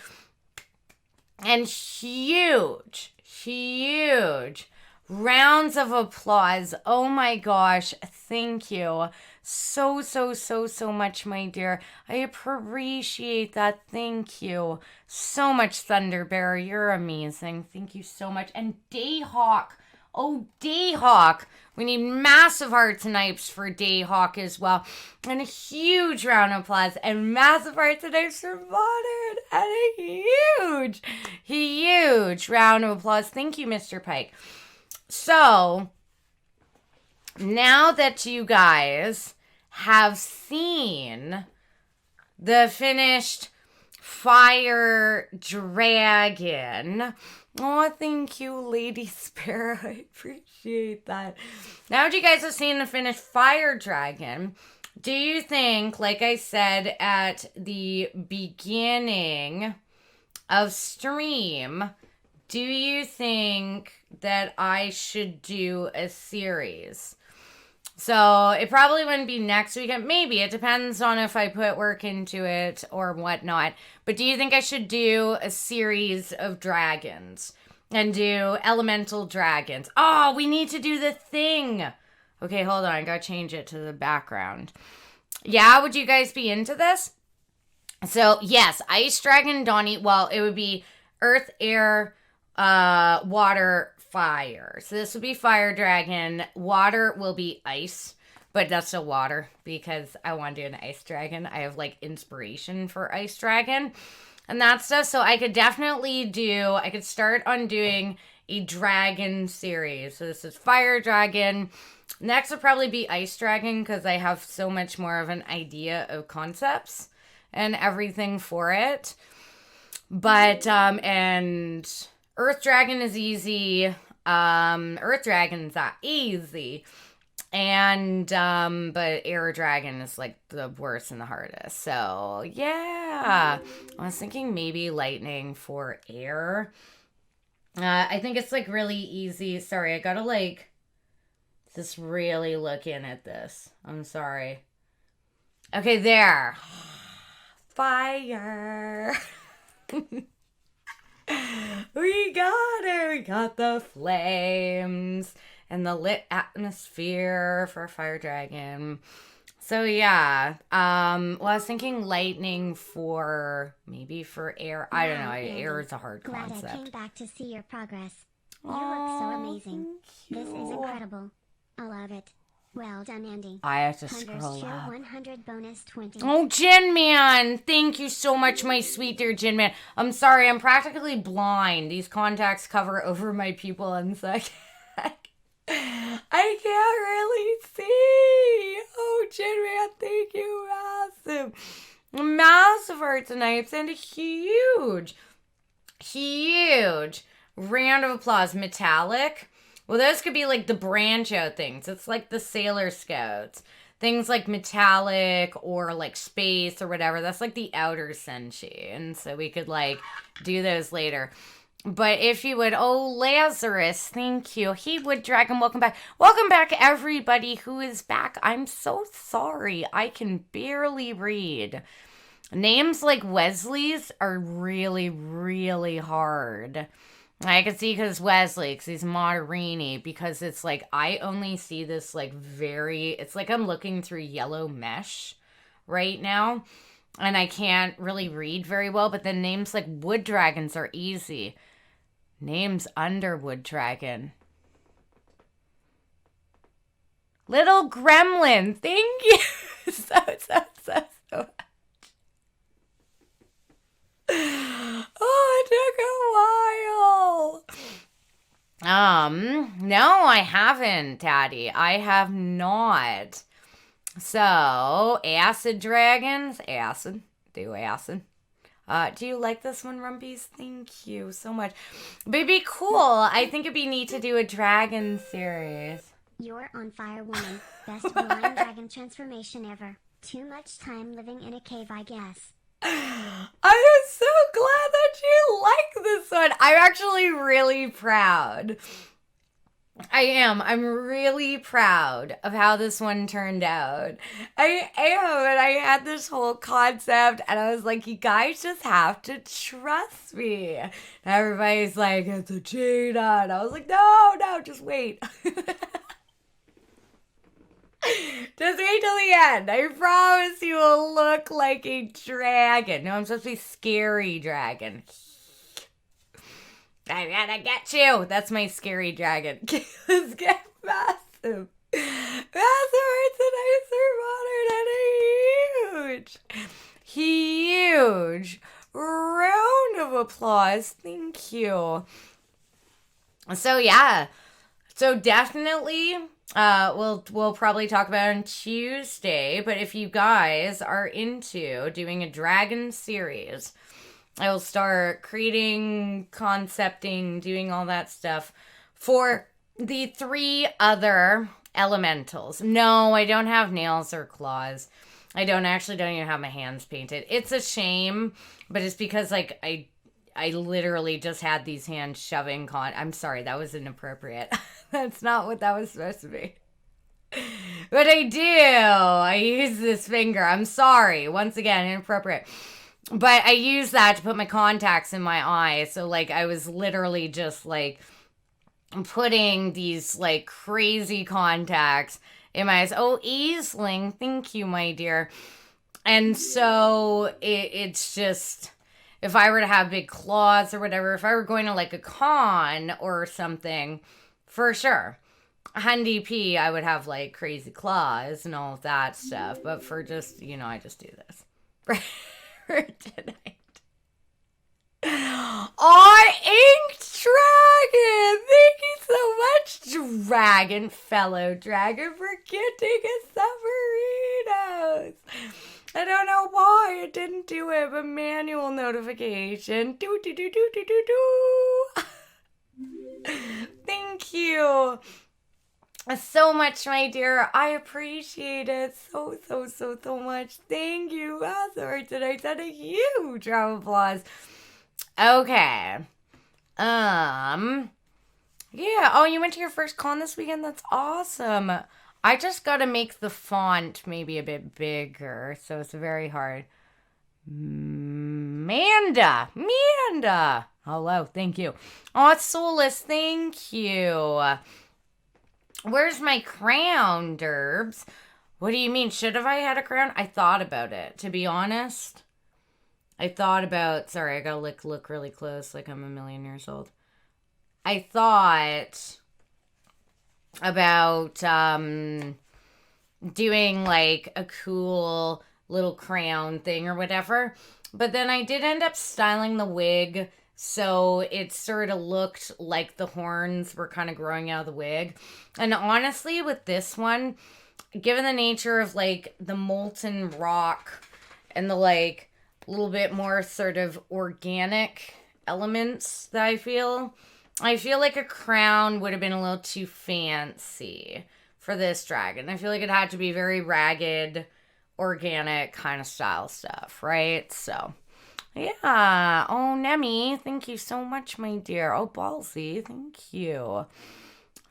And huge, huge rounds of applause. Oh my gosh, thank you so, so, so, so much, my dear. I appreciate that. Thank you so much, Thunderbear. You're amazing. Thank you so much. And Dayhawk. Oh, Dayhawk. We need massive hearts and hypes for Dayhawk as well. And a huge round of applause and massive hearts and hypes for Modern. And a huge, huge round of applause. Thank you, Mr. Pike. So, now that you guys have seen the finished Fire Dragon. Oh, thank you, Lady Sparrow. I appreciate that. Now that you guys have seen the finished Fire Dragon, do you think, like I said at the beginning of stream, do you think that I should do a series? So it probably wouldn't be next weekend. Maybe. It depends on if I put work into it or whatnot. But do you think I should do a series of dragons and do elemental dragons? Oh, we need to do the thing. Okay, hold on. I gotta change it to the background. Yeah, would you guys be into this? So, yes, Ice Dragon, Donnie. Well, it would be Earth, Air, water, fire. So this would be Fire Dragon. Water will be ice, but that's still water because I want to do an Ice Dragon. I have like inspiration for Ice Dragon and that stuff. So I could start on doing a dragon series. So this is Fire Dragon. Next would probably be Ice Dragon because I have so much more of an idea of concepts and everything for it. But, and Earth Dragon is easy. Earth Dragon's not easy. And, but Air Dragon is like the worst and the hardest. So, yeah. I was thinking maybe Lightning for Air. I think it's like really easy. Sorry, I gotta like just really look in at this. I'm sorry. Okay, there. Fire. We got it. We got the flames and the lit atmosphere for Fire Dragon. So yeah. Well, I was thinking lightning for maybe for air. I don't know. Air is a hard concept. Glad I came back to see your progress. You look so amazing. This is incredible. I love it. Well done, Andy. I have to scroll up. 100 bonus 20. Oh, Jin Man. Thank you so much, my sweet dear Jin Man. I'm sorry, I'm practically blind. These contacts cover over my pupil and so I can't really see. Oh, Jin Man, thank you. Massive. Massive hearts and knives and a huge round of applause. Metallic. Well, those could be like the branch out things. It's like the Sailor Scouts. Things like metallic or like space or whatever. That's like the outer senshi. And so we could like do those later. But if you would, oh, Lazarus, thank you. He would Dragon, welcome back. Welcome back, everybody who is back. I'm so sorry. I can barely read. Names like Wesley's are really, really hard. I can see because Wesley, because he's Moderini, because it's like, I only see this like it's like I'm looking through yellow mesh right now, and I can't really read very well, but then names like Wood Dragons are easy. Names under Wood Dragon. Little Gremlin, thank you so much. Oh, it took a while. No, I haven't, Daddy. I have not. So, acid dragons, acid. Do acid. Do you like this one, Rumpies? Thank you so much. But it'd be cool. I think it'd be neat to do a dragon series. You're on fire, woman. Best blind dragon transformation ever. Too much time living in a cave, I guess. I am so glad that you like this one. I'm actually really proud. I am. I'm really proud of how this one turned out. I am. And I had this whole concept, and I was like, you guys just have to trust me. And everybody's like, it's a cheetah. And I was like, no, just wait. Just wait till the end. I promise you will look like a dragon. No, I'm supposed to be scary dragon. I'm gonna get you. That's my scary dragon. Let's get massive. Massive Arts and Ice are modern and huge round of applause. Thank you. So yeah. So definitely we'll probably talk about it on Tuesday, but if you guys are into doing a dragon series, I will start creating, concepting, doing all that stuff for the 3 other elementals. No, I don't have nails or claws. I don't even have my hands painted. It's a shame, but it's because like I literally just had these hands shoving I'm sorry, that was inappropriate. That's not what that was supposed to be. But I do. I use this finger. I'm sorry. Once again, inappropriate. But I use that to put my contacts in my eyes. So, like, I was literally just, like, putting these, like, crazy contacts in my eyes. Oh, Easling. Thank you, my dear. And so, it's just... If I were to have big claws or whatever, if I were going to, like, a con or something, for sure. Handy P, I would have, like, crazy claws and all of that stuff. But for just, I just do this. For tonight. Oh, Inked Dragon! Thank you so much, Dragon, fellow Dragon, for getting a submarinos. I don't know why it didn't do it, but manual notification. Do. Thank you so much, my dear. I appreciate it so much. Thank you. Sorry, today said a huge round of applause. Okay. Yeah. Oh, you went to your first con this weekend? That's awesome. I just gotta make the font maybe a bit bigger, so it's very hard. Manda. Hello, thank you. Oh, it's Soulless, thank you. Where's my crown, Derbs? What do you mean? Should have I had a crown? I thought about it, to be honest. Sorry, I gotta look really close like I'm a million years old. I thought about doing like a cool little crown thing or whatever. But then I did end up styling the wig so it sort of looked like the horns were kind of growing out of the wig. And honestly, with this one, given the nature of like the molten rock and the like little bit more sort of organic elements that I feel like a crown would have been a little too fancy for this dragon. I feel like it had to be very ragged, organic kind of style stuff, right? So, yeah. Oh, Nemi, thank you so much, my dear. Oh, Ballsy, thank you.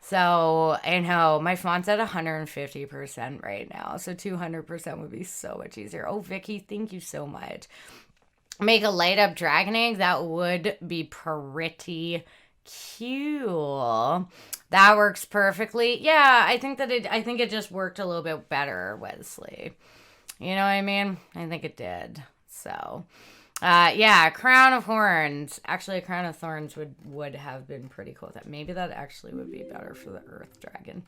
So, I know, my font's at 150% right now, so 200% would be so much easier. Oh, Vicky, thank you so much. Make a light up dragon egg? That would be pretty cool. That works perfectly. Yeah, I think it just worked a little bit better, Wesley. You know what I mean? I think it did. So, yeah, crown of horns. Actually, a crown of thorns would have been pretty cool. Maybe that actually would be better for the earth dragon.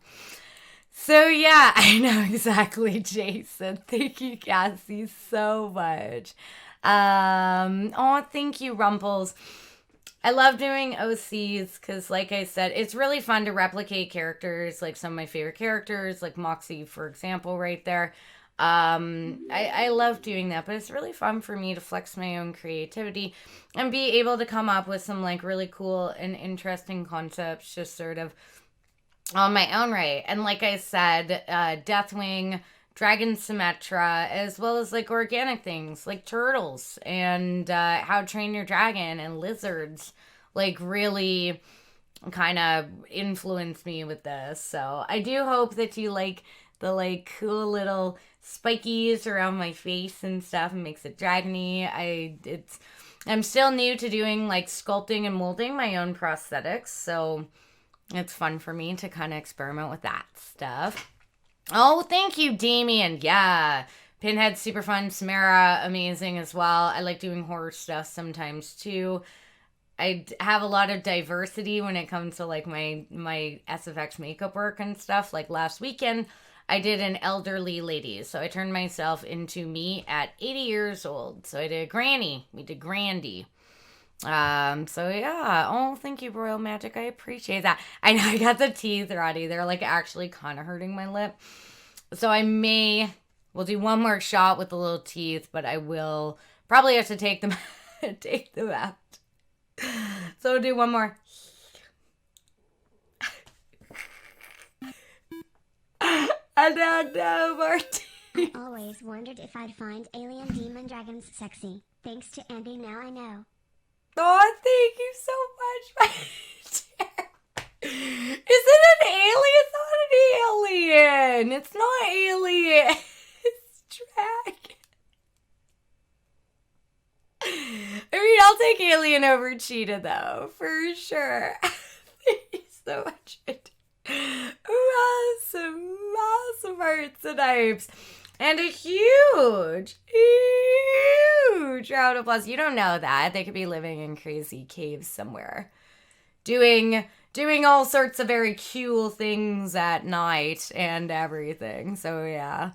So, yeah, I know exactly, Jason. Thank you, Cassie, so much. Oh, thank you, Rumples. I love doing OCs because, like I said, it's really fun to replicate characters, like some of my favorite characters, like Moxie, for example, right there. I love doing that, but it's really fun for me to flex my own creativity and be able to come up with some like really cool and interesting concepts just sort of on my own right. And like I said, Deathwing, Dragon Symmetra, as well as like organic things like turtles and How to Train Your Dragon and lizards, like really kind of influenced me with this. So I do hope that you like the like cool little spikies around my face and stuff and makes it dragony. I'm still new to doing like sculpting and molding my own prosthetics, so it's fun for me to kind of experiment with that stuff. Oh, thank you, Damien. Yeah. Pinhead's super fun. Samara, amazing as well. I like doing horror stuff sometimes too. I have a lot of diversity when it comes to like my SFX makeup work and stuff. Like last weekend, I did an elderly lady. So I turned myself into me at 80 years old. So I did granny. We did grandy. So yeah. Oh, thank you, Royal Magic. I appreciate that. I know I got the teeth ready. They're like actually kind of hurting my lip. So we'll do one more shot with the little teeth, but I will probably have to take them out. So we'll do one more. And then no more teeth. I always wondered if I'd find alien demon dragons sexy. Thanks to Andy, now I know. Oh, thank you so much, my dear. Is it an alien? It's not an alien. It's not alien. It's dragon. I mean, I'll take alien over cheetah, though, for sure. Thank you so much. Awesome hearts and hypes. And a huge round of applause. You don't know that. They could be living in crazy caves somewhere. Doing all sorts of very cool things at night and everything. So, yeah.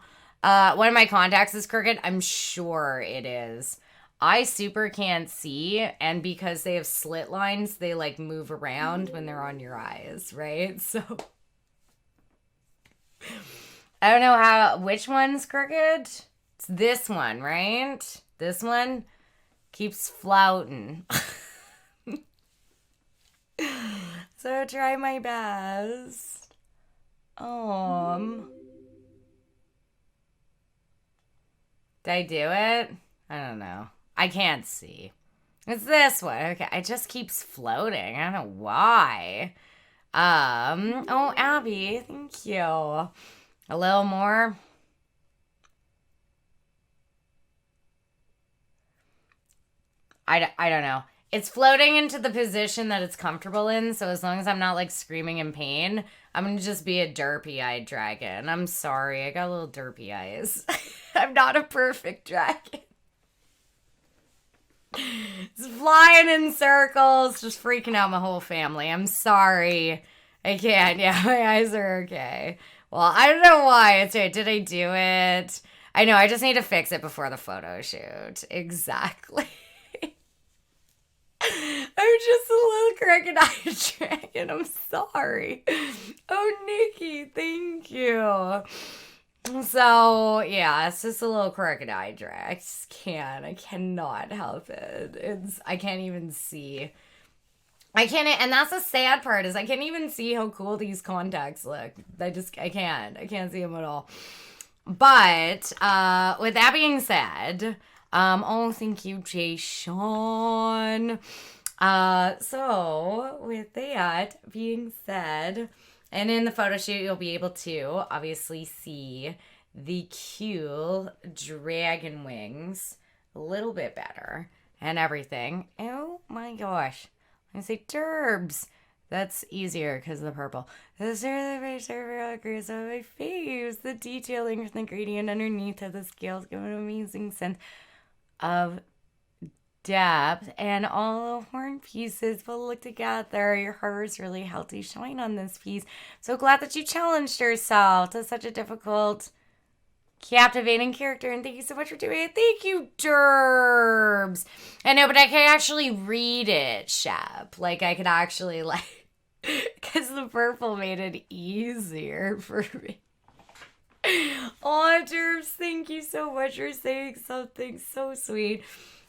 One of my contacts is crooked. I'm sure it is. I super can't see, and because they have slit lines, they like move around when they're on your eyes, right? So I don't know which one's crooked. It's this one, right? This one keeps floating. So try my best. Did I do it? I don't know. I can't see. It's this one. Okay, it just keeps floating. I don't know why. Oh, Abby, thank you. A little more. I don't know. It's floating into the position that it's comfortable in, so as long as I'm not, like, screaming in pain, I'm gonna just be a derpy-eyed dragon. I'm sorry, I got little derpy eyes. I'm not a perfect dragon. It's flying in circles, just freaking out my whole family. I'm sorry. I can't. Yeah, my eyes are okay. Well, I don't know why. Did I do it? I know, I just need to fix it before the photo shoot. Exactly. I'm just a little crooked-eyed dragon. I'm sorry. Oh, Nikki, thank you. So, yeah, it's just a little crooked-eyed drag. I cannot help it. I can't even see. And that's the sad part, is I can't even see how cool these contacts look. I can't see them at all. But, with that being said, oh, thank you, Jay Sean. So, with that being said, and in the photo shoot, you'll be able to obviously see the cool dragon wings a little bit better and everything. Oh my gosh. I say turbs. That's easier because of the purple. Those are the very surface of my face. The detailing from the gradient underneath of the scales give an amazing sense of depth, and all the horn pieces will look together. Your heart's really healthy shine on this piece. So glad that you challenged yourself to such a difficult, captivating character, and thank you so much for doing it. Thank you, Derbs. I know, but I can actually read it, Shep. Like, I could actually, like, because the purple made it easier for me. Oh, Jervis, thank you so much for saying something so sweet.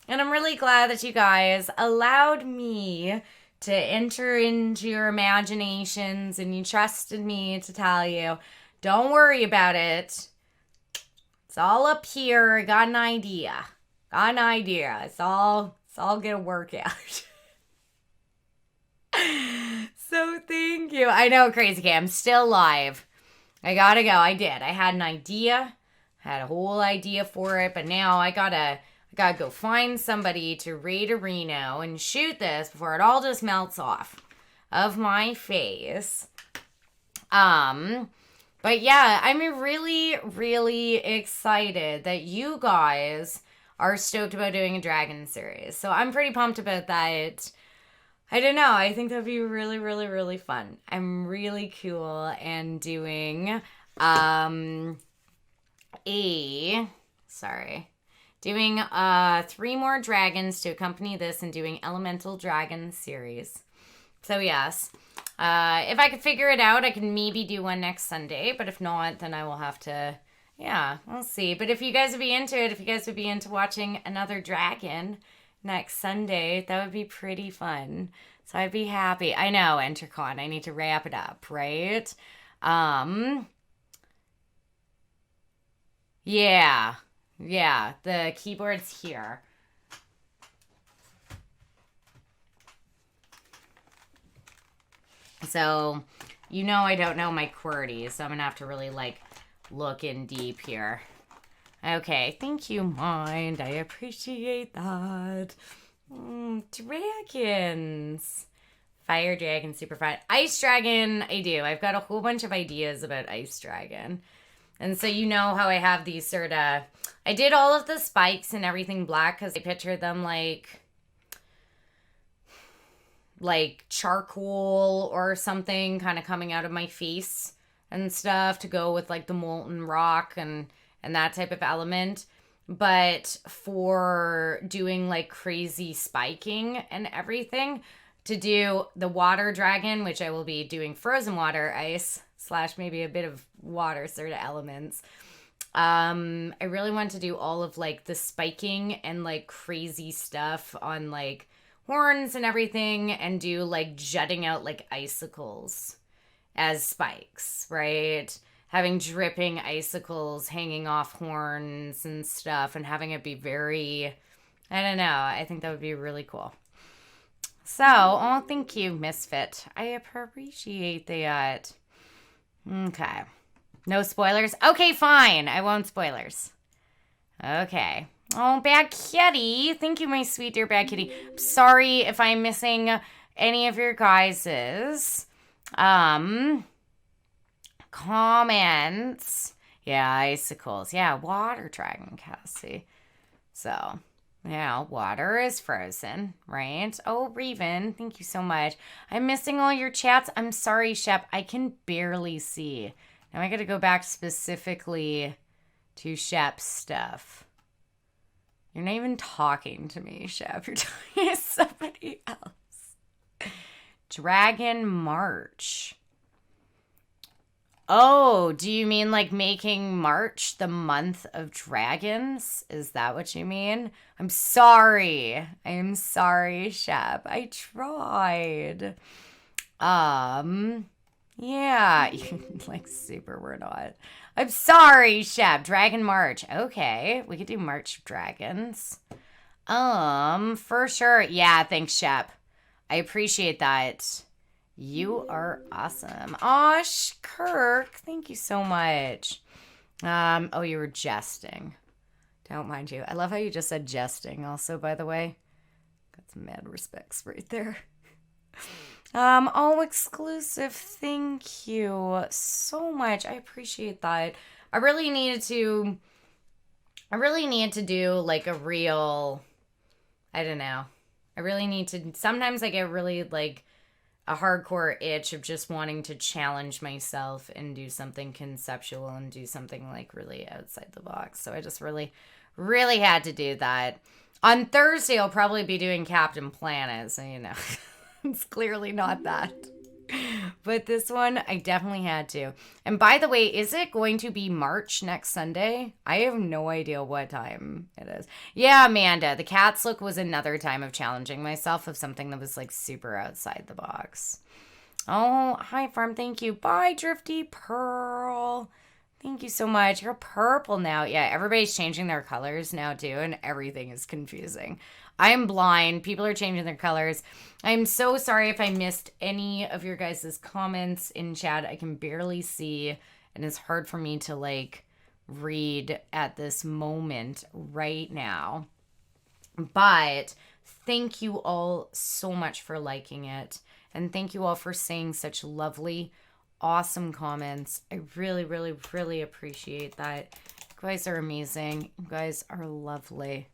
And I'm really glad that you guys allowed me to enter into your imaginations and you trusted me to tell you, don't worry about it. It's all up here. I got an idea. It's all gonna work out. So thank you. I know, Crazy K. I'm still live. I gotta go. I did. I had an idea. Had a whole idea for it, but now I gotta go find somebody to raid a Reno and shoot this before it all just melts off of my face. But yeah, I'm really, really excited that you guys are stoked about doing a dragon series. So I'm pretty pumped about that. I don't know. I think that'd be really, really, really fun. I'm really cool and doing doing 3 more dragons to accompany this and doing Elemental Dragon series. So yes. If I could figure it out, I can maybe do one next Sunday, but if not, then I will have to, yeah, we'll see. But if you guys would be into it, if you guys would be into watching another dragon next Sunday, that would be pretty fun. So I'd be happy. I know, Entercon, I need to wrap it up, right? Yeah, the keyboard's here. So, you know I don't know my QWERTY, so I'm going to have to really, like, look in deep here. Okay, thank you, Mind. I appreciate that. Dragons. Fire Dragon, super fun. Ice Dragon, I do. I've got a whole bunch of ideas about Ice Dragon. And so you know how I have these sort of... I did all of the spikes and everything black because I pictured them like charcoal or something kind of coming out of my face and stuff to go with like the molten rock and that type of element. But for doing like crazy spiking and everything, to do the water dragon, which I will be doing frozen water, ice / maybe a bit of water sort of elements. I really want to do all of like the spiking and like crazy stuff on like horns and everything and do like jutting out like icicles as spikes, right? Having dripping icicles hanging off horns and stuff and having it be very, I don't know, I think that would be really cool. So, oh, thank you, Misfit. I appreciate that. Okay. No spoilers? Okay, fine. I won't spoilers. Okay. Oh, Bad Kitty. Thank you, my sweet dear Bad Kitty. I'm sorry if I'm missing any of your guys's comments. Yeah, icicles. Yeah, water dragon, Cassie. So, yeah, water is frozen, right? Oh, Raven, thank you so much. I'm missing all your chats. I'm sorry, Shep. I can barely see. Now I got to go back specifically to Shep's stuff. You're not even talking to me, Shep. You're talking to somebody else. Dragon March. Oh, do you mean like making March the month of dragons? Is that what you mean? I'm sorry. I'm sorry, Shep. I tried. Yeah, like super we're not. I'm sorry, Shep. Dragon March. Okay, we could do March of Dragons. For sure. Yeah, thanks, Shep. I appreciate that. You are awesome. Aw, Kirk, thank you so much. Oh, you were jesting. Don't mind you. I love how you just said jesting also, by the way. Got some mad respects right there. Oh, exclusive. Thank you so much. I appreciate that. I really need to do like a real, I don't know. I really need to, sometimes I get really like a hardcore itch of just wanting to challenge myself and do something conceptual and do something like really outside the box. So I just really, really had to do that. On Thursday, I'll probably be doing Captain Planet, so you know. It's clearly not that. But this one, I definitely had to. And by the way, is it going to be March next Sunday? I have no idea what time it is. Yeah, Amanda, the cat's look was another time of challenging myself of something that was like super outside the box. Oh, hi, Farm. Thank you. Bye, Drifty Pearl. Thank you so much. You're purple now. Yeah, everybody's changing their colors now, too, and everything is confusing. I'm blind. People are changing their colors. I'm so sorry if I missed any of your guys' comments in chat. I can barely see, and it's hard for me to, like, read at this moment right now. But thank you all so much for liking it. And thank you all for saying such lovely, awesome comments. I really, really, really appreciate that. You guys are amazing. You guys are lovely.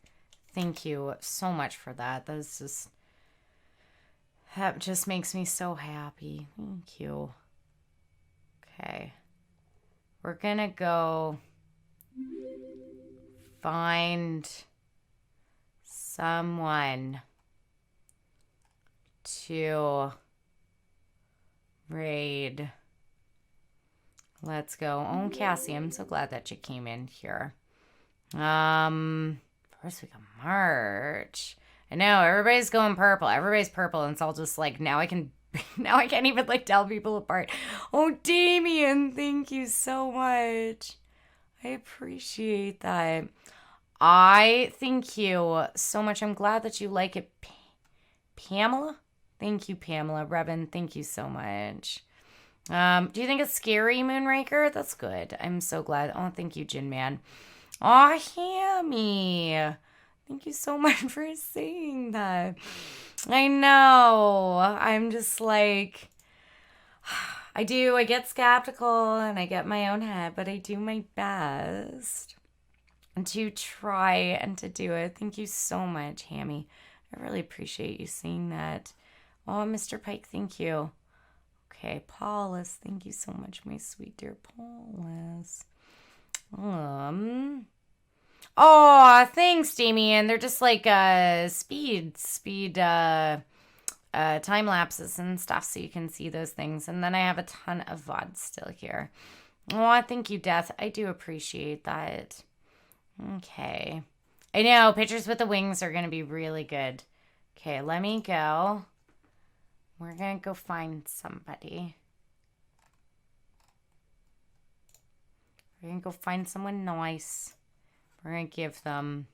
Thank you so much for that. That just makes me so happy. Thank you. Okay. We're gonna go find someone to raid. Let's go. Oh, Cassie, I'm so glad that you came in here. First week of March. I know, everybody's going purple. Everybody's purple, and it's all just like, now I can't even like tell people apart. Oh, Damien, thank you so much. I appreciate that. I thank you so much. I'm glad that you like it. Pamela? Thank you, Pamela. Revan, thank you so much. Do you think it's scary, Moonraker? That's good. I'm so glad. Oh, thank you, Jin Man. Oh, Hammy. Thank you so much for saying that. I know. I'm just like, I get skeptical and I get my own head, but I do my best to try and to do it. Thank you so much, Hammy. I really appreciate you saying that. Oh, Mr. Pike, thank you. Okay, Paulus, thank you so much, my sweet dear Paulus. Oh, thanks, Damien. They're just like speed time lapses and stuff, so you can see those things. And then I have a ton of VODs still here. Oh, thank you, Death. I do appreciate that. Okay. I know, pictures with the wings are going to be really good. Okay, let me go. We're going to go find somebody. We're going to go find someone nice. We're going to give them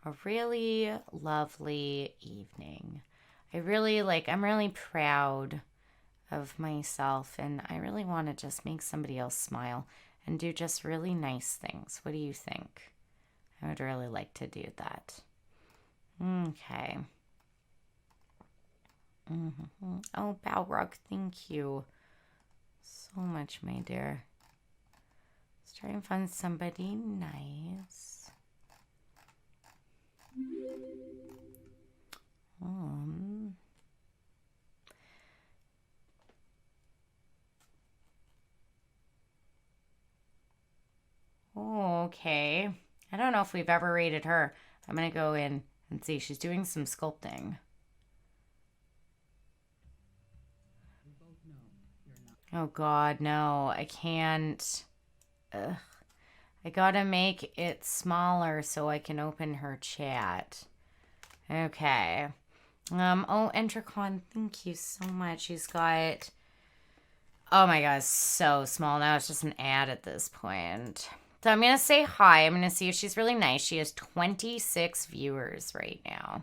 a really lovely evening. I'm really proud of myself, and I really want to just make somebody else smile and do just really nice things. What do you think? I would really like to do that. Okay. Oh, Balrog, thank you so much, my dear. Let's try and find somebody nice. Okay. I don't know if we've ever rated her. I'm going to go in and see. She's doing some sculpting. Oh, God, no. I can't. Ugh. I gotta make it smaller so I can open her chat. Okay. Oh, Entricon, thank you so much. She's got... Oh my god, it's so small now. It's just an ad at this point. So I'm going to say hi. I'm going to see if she's really nice. She has 26 viewers right now.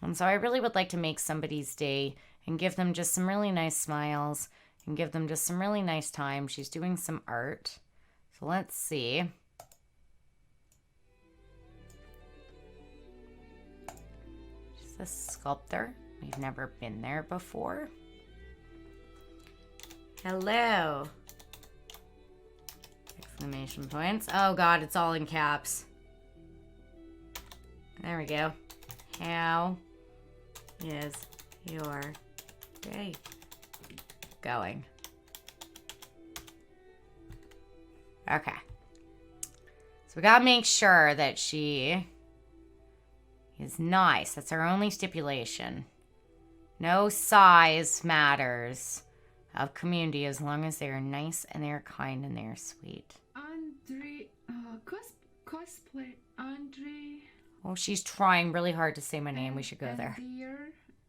And so I really would like to make somebody's day and give them just some really nice smiles and give them just some really nice time. She's doing some art. So let's see. She's a sculptor. We've never been there before. Hello. Exclamation points. Oh god, it's all in caps. There we go. How is your day going? Okay. So we gotta make sure that she is nice. That's our only stipulation. No size matters. of community as long as they are nice and they are kind and they are sweet. Andre, cosplay, Andre. Oh, she's trying really hard to say my name. We should go there.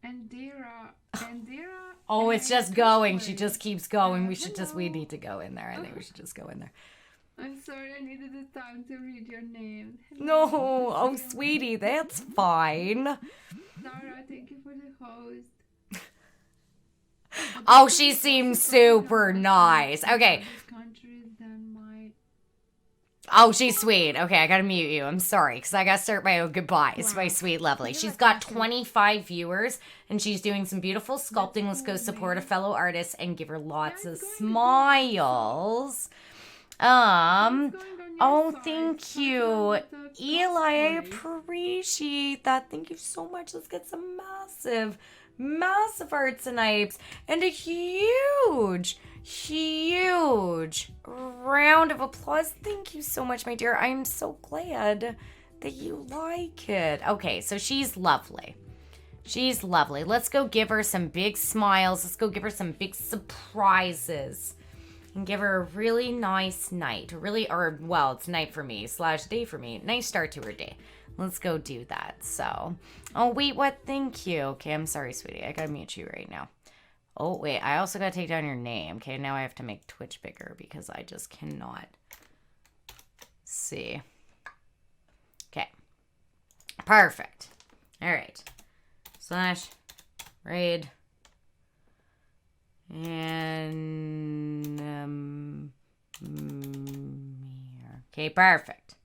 Andira. Oh, it's just going. She just keeps going. We Hello. need to go in there. I think we should just go in there. I'm sorry, I needed the time to read your name. No, oh, sweetie, that's fine. Sarah, thank you for the host. Oh, she seems super nice. Okay. Countries than my... Oh, she's sweet. Okay, I gotta mute you. I'm sorry, because I gotta start my own goodbyes. Wow. My sweet lovely. You She's look got awesome. 25 viewers, and she's doing some beautiful sculpting. Let's go support a fellow artist and give her lots of smiles. Oh, thank you. Eli, I appreciate that. Thank you so much. Let's get some massive hearts and hypes. And a huge round of applause. Thank you so much, my dear. I'm so glad that you like it. Okay, so she's lovely. She's lovely. Let's go give her some big smiles. Let's go give her some big surprises. And give her a really nice night. It's night for me / day for me. Nice start to her day. Let's go do that. So, oh, wait, what? Thank you. Okay, I'm sorry, sweetie. I gotta mute you right now. Oh, wait, I also gotta take down your name. Okay, now I have to make Twitch bigger because I just cannot see. Okay. Perfect. All right. / raid. And okay, perfect.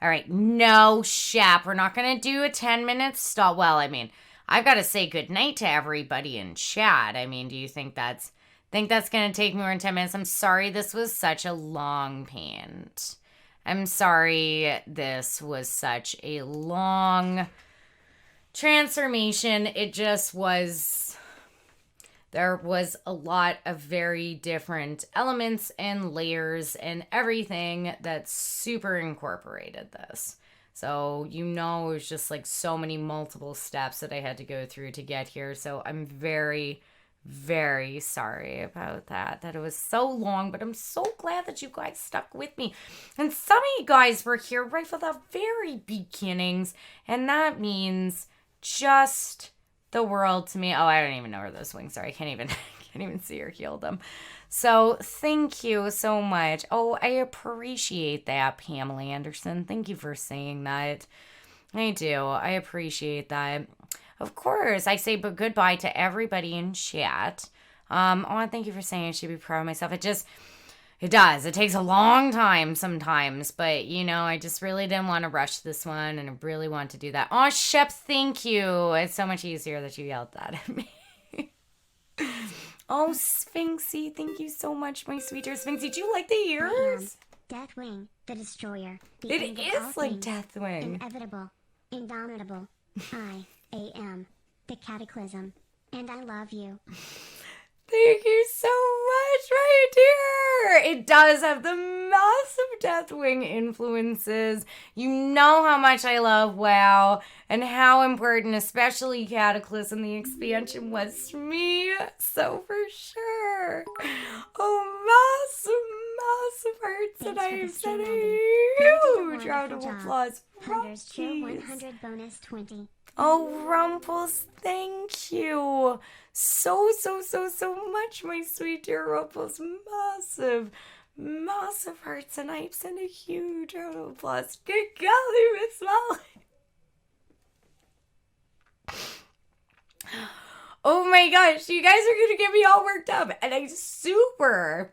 All right, no, Shep, we're not gonna do a 10-minute stall. Well, I mean, I've got to say goodnight to everybody in chat. I mean, do you think that's gonna take more than 10 minutes? I'm sorry this was such a long paint. I'm sorry this was such a long transformation. It just was. There was a lot of very different elements and layers and everything that super incorporated this. So, it was just like so many multiple steps that I had to go through to get here. So I'm very, very sorry about that it was so long, but I'm so glad that you guys stuck with me. And some of you guys were here right from the very beginnings, and that means just the world to me. Oh, I don't even know where those wings are. I can't even see or heal them. So thank you so much. Oh, I appreciate that, Pamela Anderson. Thank you for saying that. I do. I appreciate that. Of course, I say but goodbye to everybody in chat. Thank you for saying I should be proud of myself. It does. It takes a long time sometimes, but I just really didn't want to rush this one, and I really want to do that. Oh, Shep, thank you. It's so much easier that you yelled that at me. Oh, Sphinxy, thank you so much, my sweet dear Sphinxy. Do you like the ears? Deathwing, the Destroyer. The It end of all is like things. Deathwing. Inevitable, indomitable. I am the Cataclysm, and I love you. Thank you so much, my dear. It does have the massive Deathwing influences. You know how much I love WoW and how important, especially Cataclysm, the expansion was to me. So for sure. Oh, massive hearts, and I have said a huge round of applause. Hunter's Cheer 100 bonus 20. Oh, Rumples, thank you so much, my sweet dear Rumples. Massive hearts and hypes and a huge round of applause. Good golly, Miss Molly. Oh my gosh, you guys are going to get me all worked up. And I super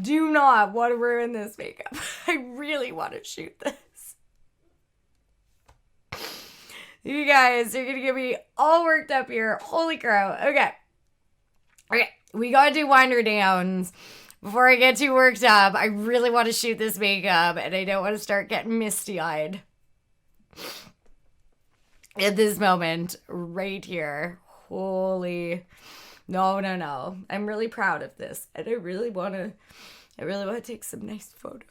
do not want to ruin this makeup. I really want to shoot this. You guys are going to get me all worked up here. Holy crow. Okay. We got to do winder downs before I get too worked up. I really want to shoot this makeup, and I don't want to start getting misty-eyed at this moment right here. Holy. No. I'm really proud of this, and I really want to take some nice photos.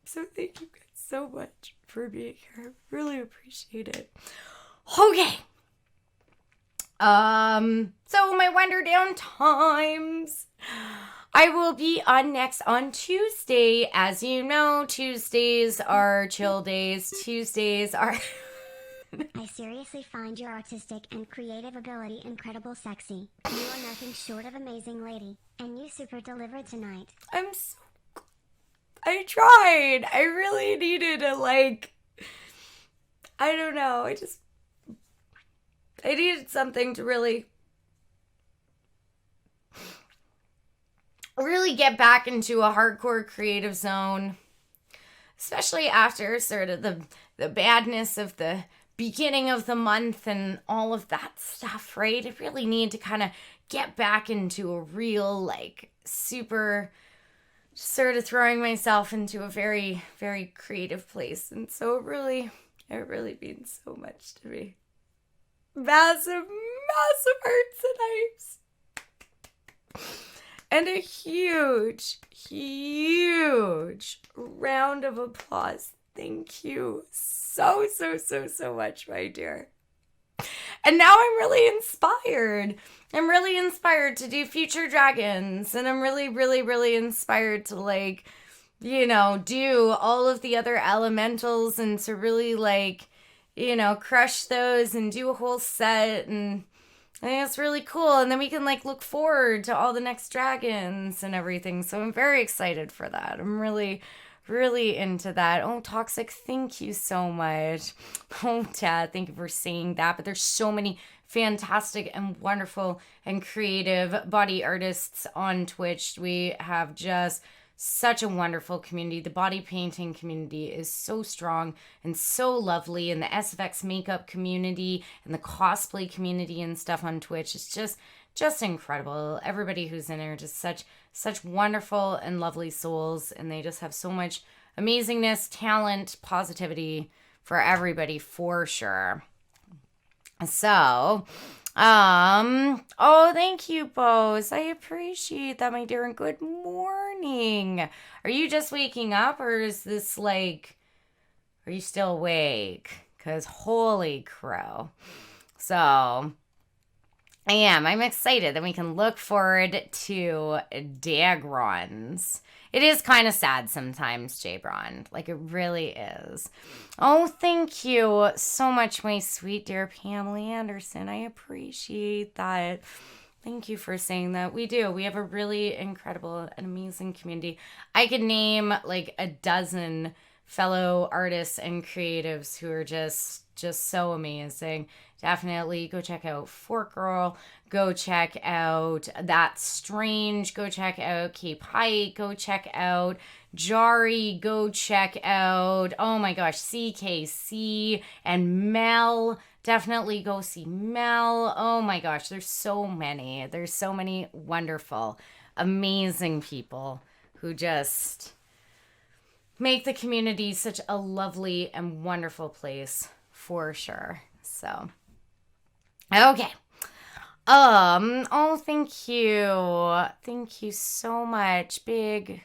So thank you guys so much for being here. I really appreciate it. Okay. So my Wonder Down times. I will be on next on Tuesday. As you know, Tuesdays are chill days. Tuesdays are. I seriously find your artistic and creative ability incredible sexy. You are nothing short of amazing lady, and you super delivered tonight. I tried. I really needed to, like, I don't know. I needed something to really get back into a hardcore creative zone, especially after sort of the badness of the beginning of the month and all of that stuff, right? I really need to kind of get back into a real, like, super sort of throwing myself into a very, very creative place. And so it really means so much to me. Massive, massive hearts and hypes. And a huge, huge round of applause. Thank you so, so, so, so much, my dear. And now I'm really inspired. I'm really inspired to do future dragons. And I'm really, really, really inspired to, like, you know, do all of the other elementals and to really, like, you know, crush those and do a whole set. And I think it's really cool. And then we can, like, look forward to all the next dragons and everything. So I'm very excited for that. I'm really, really into that. Oh, Toxic, thank you so much. Oh, Dad, thank you for saying that. But there's so many fantastic and wonderful and creative body artists on Twitch. We have just such a wonderful community. The body painting community is so strong and so lovely, and the SFX makeup community and the cosplay community and stuff on Twitch is just incredible. Everybody who's in there, just such wonderful and lovely souls, and they just have so much amazingness, talent, positivity for everybody, for sure. So, oh, thank you, Bose. I appreciate that, my dear, and good morning. Are you just waking up, or is this, like, are you still awake? Because holy crow. So, I am. I'm excited that we can look forward to Dagrons. It is kind of sad sometimes, Jabron. Like, it really is. Oh, thank you so much, my sweet dear Pamela Anderson. I appreciate that. Thank you for saying that. We do. We have a really incredible and amazing community. I could name, like, a dozen fellow artists and creatives who are just so amazing. Definitely go check out Fork Girl. Go check out That's Strange. Go check out Cape Hike. Go check out Jari. Go check out, oh my gosh, CKC and Mel. Definitely go see Mel. Oh my gosh, there's so many. There's so many wonderful, amazing people who just make the community such a lovely and wonderful place, for sure. So, okay. Oh, thank you. Thank you so much, Big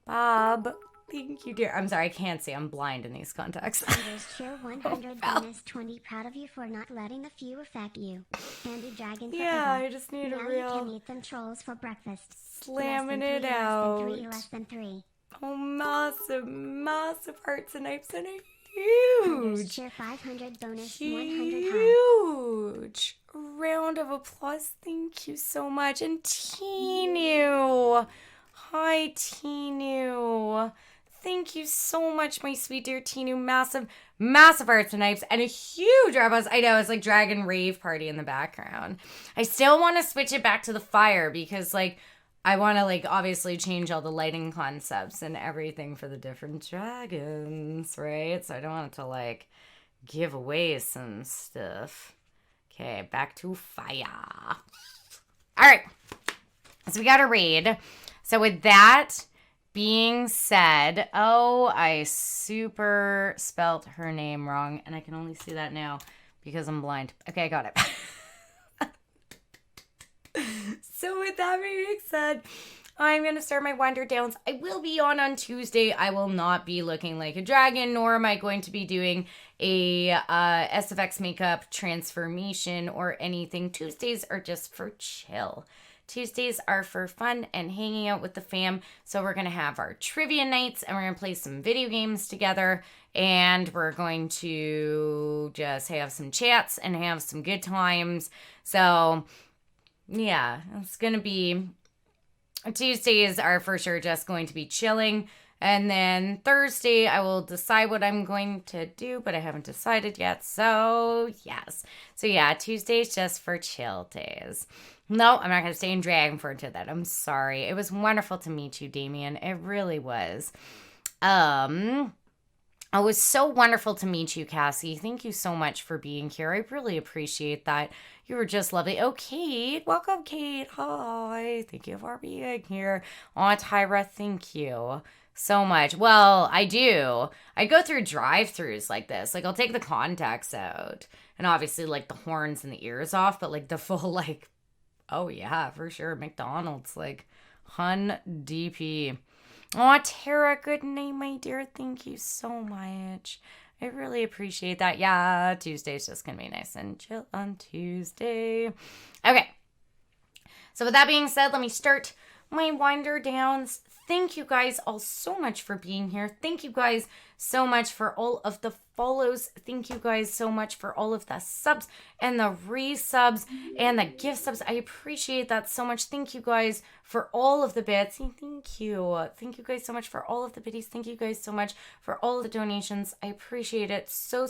Bob. Thank you, dear. I'm sorry, I can't see. I'm blind in these contexts. There's cheer 100 bonus 20. Proud of you for not letting the few affect you. Andy Dragon forever. Yeah, I just need now a real... you can eat them trolls for breakfast. Slamming less than it three, out. Less than 3. Oh, massive, massive hearts and hypes and a huge, cheer 500 bonus 100 high. huge round of applause. Thank you so much. And Tinu. Hi, Tinu. Thank you so much, my sweet dear Tinu. Massive, massive hearts and hypes and a huge applause. I know, it's like Dragon Rave Party in the background. I still want to switch it back to the fire because, like, I want to, like, obviously change all the lighting concepts and everything for the different dragons, right? So I don't want it to, like, give away some stuff. Okay, back to fire. All right. So we got a raid. So with that being said, oh, I super spelt her name wrong, and I can only see that now because I'm blind. Okay, I got it. So with that being said, I'm going to start my Wander Downs. I will be on Tuesday. I will not be looking like a dragon, nor am I going to be doing a SFX makeup transformation or anything. Tuesdays are just for chill. Tuesdays are for fun and hanging out with the fam. So we're going to have our trivia nights and we're going to play some video games together. And we're going to just have some chats and have some good times. So yeah, it's going to be... Tuesdays are for sure just going to be chilling. And then Thursday, I will decide what I'm going to do, but I haven't decided yet. So, yes. So, yeah, Tuesday's just for chill days. No, I'm not going to stay in Dragonford to that. I'm sorry. It was wonderful to meet you, Damien. It really was. It was so wonderful to meet you, Cassie. Thank you so much for being here. I really appreciate that. You were just lovely. Oh, Kate. Welcome, Kate. Hi. Thank you for being here. Aunt Tyra, thank you so much. Well, I do. I go through drive-thrus like this. Like, I'll take the contacts out. And obviously, like, the horns and the ears off. But, like, the full, like... Oh, yeah, for sure. McDonald's, like, Hun DP. Oh, Tara, good name, my dear. Thank you so much. I really appreciate that. Yeah, Tuesday's just going to be nice and chill on Tuesday. Okay. So with that being said, let me start my winder downs. Thank you guys all so much for being here. Thank you guys so much for all of the follows. Thank you guys so much for all of the subs and the resubs and the gift subs. I appreciate that so much. Thank you guys for all of the bits. Thank you. Thank you guys so much for all of the biddies. Thank you guys so much for all of the donations. I appreciate it so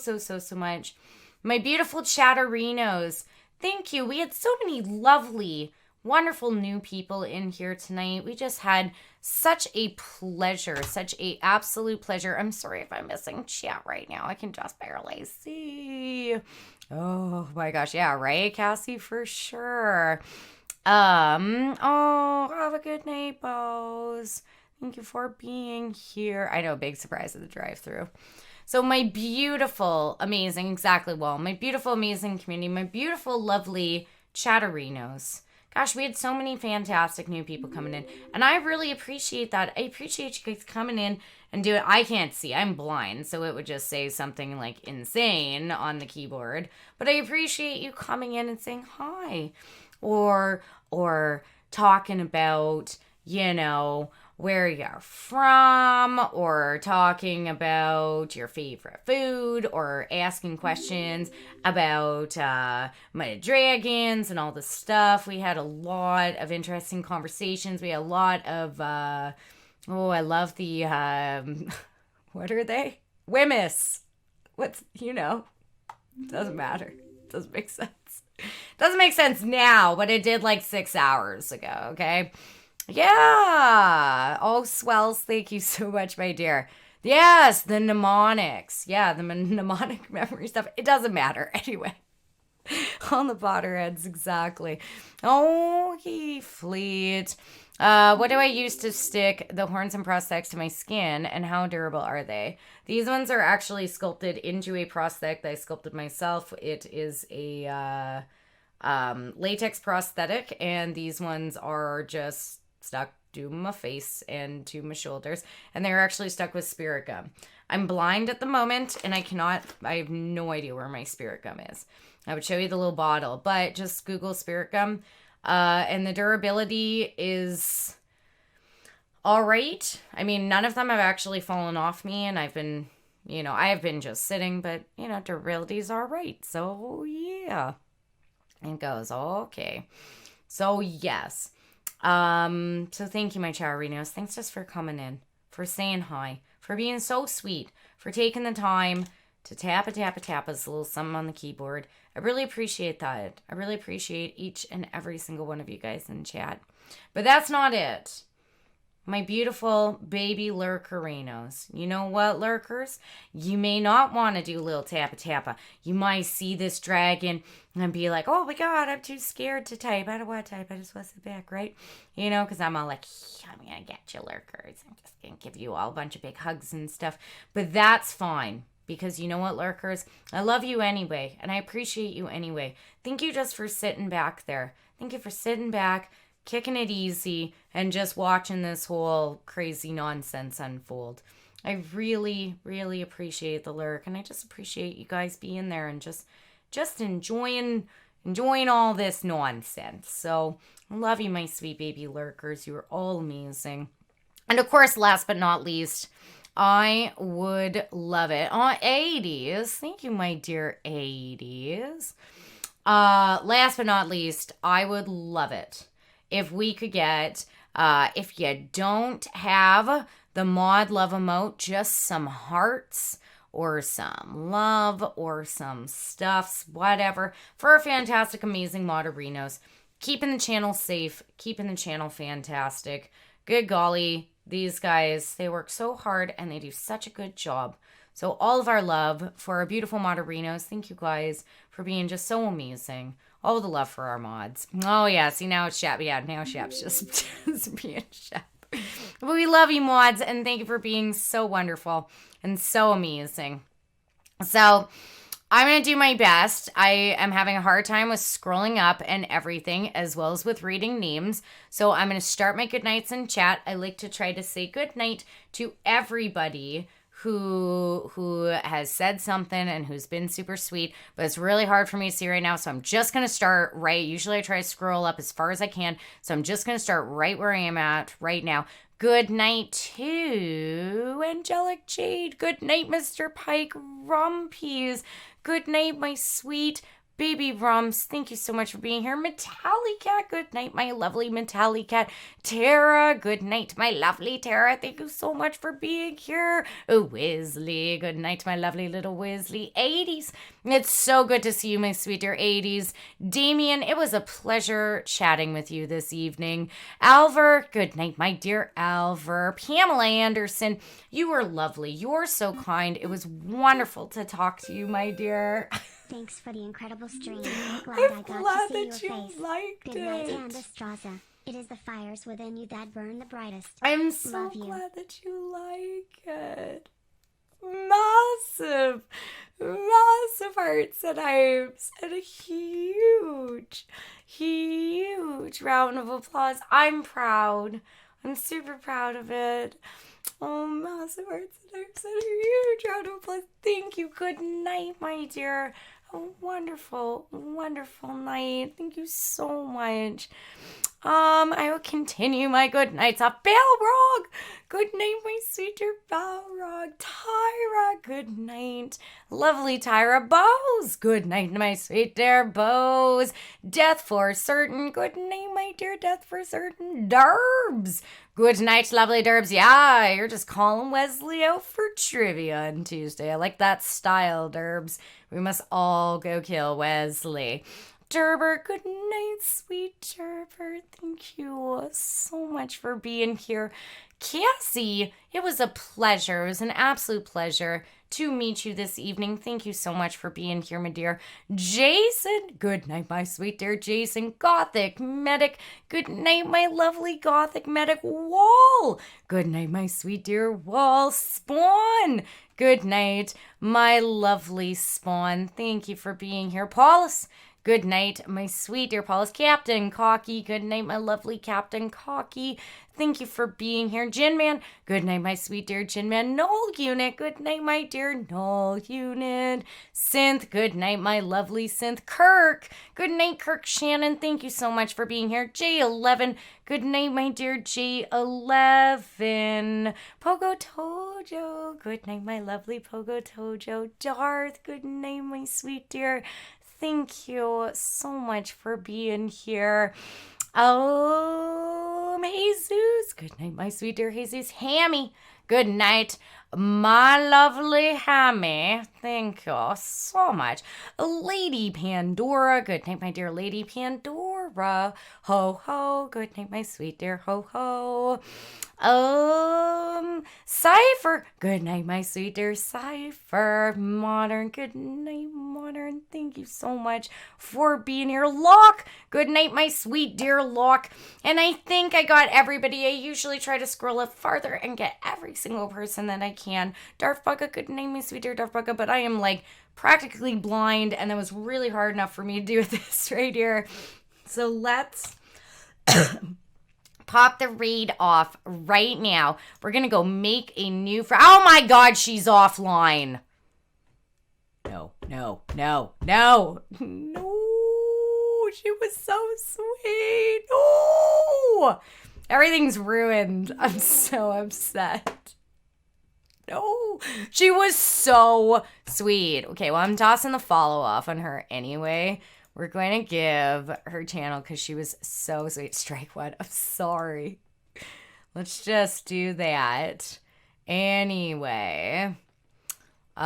much. My beautiful chatterinos. Thank you. We had so many lovely, wonderful new people in here tonight. We just had such a pleasure, such a absolute pleasure. I'm sorry if I'm missing chat right now. I can just barely see. Oh my gosh, yeah, right, Cassie, for sure. Oh, have a good night, Bose. Thank you for being here. I know, big surprise at the drive-thru. So my beautiful, amazing, exactly, well, my beautiful, amazing community, my beautiful, lovely chatterinos. Gosh, we had so many fantastic new people coming in. And I really appreciate that. I appreciate you guys coming in and doing it. I can't see. I'm blind. So it would just say something like insane on the keyboard. But I appreciate you coming in and saying hi. Or talking about, you know, where you're from, or talking about your favorite food, or asking questions about my dragons and all this stuff. We had a lot of interesting conversations. We had a lot of, I love the, what are they? Wimmis. What's, you know, doesn't matter. Doesn't make sense. Doesn't make sense now, but it did like 6 hours ago, okay? Yeah. Oh, Swells, thank you so much, my dear. Yes, the mnemonics. Yeah, the mnemonic memory stuff. It doesn't matter. Anyway. On the Potterheads, exactly. Oh, he fleet. What do I use to stick the horns and prosthetics to my skin, and how durable are they? These ones are actually sculpted into a prosthetic that I sculpted myself. It is a latex prosthetic, and these ones are just stuck to my face and to my shoulders, and they're actually stuck with spirit gum. I'm blind at the moment, and I have no idea where my spirit gum is. I would show you the little bottle, but just Google spirit gum, and the durability is all right. I mean, none of them have actually fallen off me, and I have been just sitting, but, durability is all right. So, yeah. It goes, okay. So, yes. So thank you, my Chowerinos. Thanks just for coming in, for saying hi, for being so sweet, for taking the time to tap a little something on the keyboard. I really appreciate that. I really appreciate each and every single one of you guys in chat. But that's not it. My beautiful baby lurkerinos. You know what, lurkers? You may not want to do a little tappa. You might see this dragon and be like, oh my god, I'm too scared to type. I don't want to type. I just want to sit back, right? Because I'm all like, I'm going to get you, lurkers. I'm just going to give you all a bunch of big hugs and stuff. But that's fine. Because you know what, lurkers? I love you anyway. And I appreciate you anyway. Thank you just for sitting back there. Thank you for sitting back, kicking it easy, and just watching this whole crazy nonsense unfold. I really, really appreciate the lurk, and I just appreciate you guys being there and just enjoying all this nonsense. So I love you, my sweet baby lurkers. You are all amazing. And of course, last but not least, I would love it. 80s. Thank you, my dear 80s. Last but not least, I would love it if we could get, if you don't have the mod love emote, just some hearts or some love or some stuffs, whatever, for our fantastic, amazing moderinos. Keeping the channel safe, keeping the channel fantastic. Good golly, these guys, they work so hard and they do such a good job. So all of our love for our beautiful moderinos. Thank you guys for being just so amazing. All the love for our mods. Oh yeah, see now it's Shap. Yeah, now Shap's just being Shap. But we love you, mods, and thank you for being so wonderful and so amazing. So I'm going to do my best. I am having a hard time with scrolling up and everything, as well as with reading names. So I'm going to start my good nights in chat. I like to try to say good night to everybody who has said something and who's been super sweet, but it's really hard for me to see right now, so I'm just going to start right. Usually I try to scroll up as far as I can, so I'm just going to start right where I am at right now. Good night to Angelic Jade. Good night, Mr. Pike Rumpies. Good night, my sweet baby Rums. Thank you so much for being here. Metallicat, good night, my lovely Metallicat. Tara, good night, my lovely Tara. Thank you so much for being here. Weasley, good night, my lovely little Weasley. 80s, it's so good to see you, my sweet dear 80s. Damien, it was a pleasure chatting with you this evening. Alver, good night, my dear Alver. Pamela Anderson, you were lovely. You're so kind. It was wonderful to talk to you, my dear. Thanks for the incredible stream. I'm glad I got to see your face. Liked Good night, Anastasia. It is the fires within you that burn the brightest. I'm so Love you. glad that you like it. Massive hearts and hypes and a huge round of applause. I'm proud. I'm super proud of it. Oh, massive hearts and hypes and a huge round of applause. Thank you. Good night, my dear. A wonderful, wonderful night. Thank you so much. I will continue my good nights off. Balrog! Good night, my sweet dear Balrog. Tyra, good night. Lovely Tyra. Bose, good night, my sweet dear Bose. Death for certain. Good night, my dear Death for certain. Derbs. Good night, lovely Derbs. Yeah, you're just calling Wesley out for trivia on Tuesday. I like that style, Derbs. We must all go kill Wesley. Derber, good night, sweet Derber. Thank you so much for being here. Cassie, it was a pleasure. It was an absolute pleasure to meet you this evening. Thank you so much for being here, my dear. Jason, good night, my sweet dear Jason. Gothic Medic, good night, my lovely Gothic Medic. Wall, good night, my sweet dear Wall. Spawn, good night, my lovely Spawn. Thank you for being here. Paulus, good night, my sweet dear Paulus. Captain Cocky, good night, my lovely Captain Cocky. Thank you for being here. Gin Man, good night, my sweet dear Gin Man. Null Unit, good night, my dear Null Unit. Synth, good night, my lovely Synth. Kirk, good night, Kirk Shannon. Thank you so much for being here. J11, good night, my dear J11. Pogo Tojo, good night, my lovely Pogo Tojo. Darth, good night, my sweet dear. Thank you so much for being here. Jesus. Good night, my sweet dear Jesus. Hammy. Good night, my lovely Hammy. Thank you so much. Lady Pandora. Good night, my dear Lady Pandora. Ho, ho. Good night, my sweet dear ho, ho. Cypher. Good night, my sweet dear Cypher. Modern. Good night, Modern. Thank you so much for being here. Locke. Good night, my sweet dear Locke. And I think I got everybody. I usually try to scroll up farther and get every single person that I can. Darfbugga. Good night, my sweet dear Darfbugga. But I am like practically blind, and that was really hard enough for me to do this right here. So let's Pop the raid off right now. We're going to go make a new friend. Oh my God, she's offline. No. No, she was so sweet. No. Everything's ruined. I'm so upset. No, she was so sweet. Okay, well, I'm tossing the follow off on her anyway. We're going to give her channel because she was so sweet. Strike one. I'm sorry. Let's just do that. Anyway. Okay.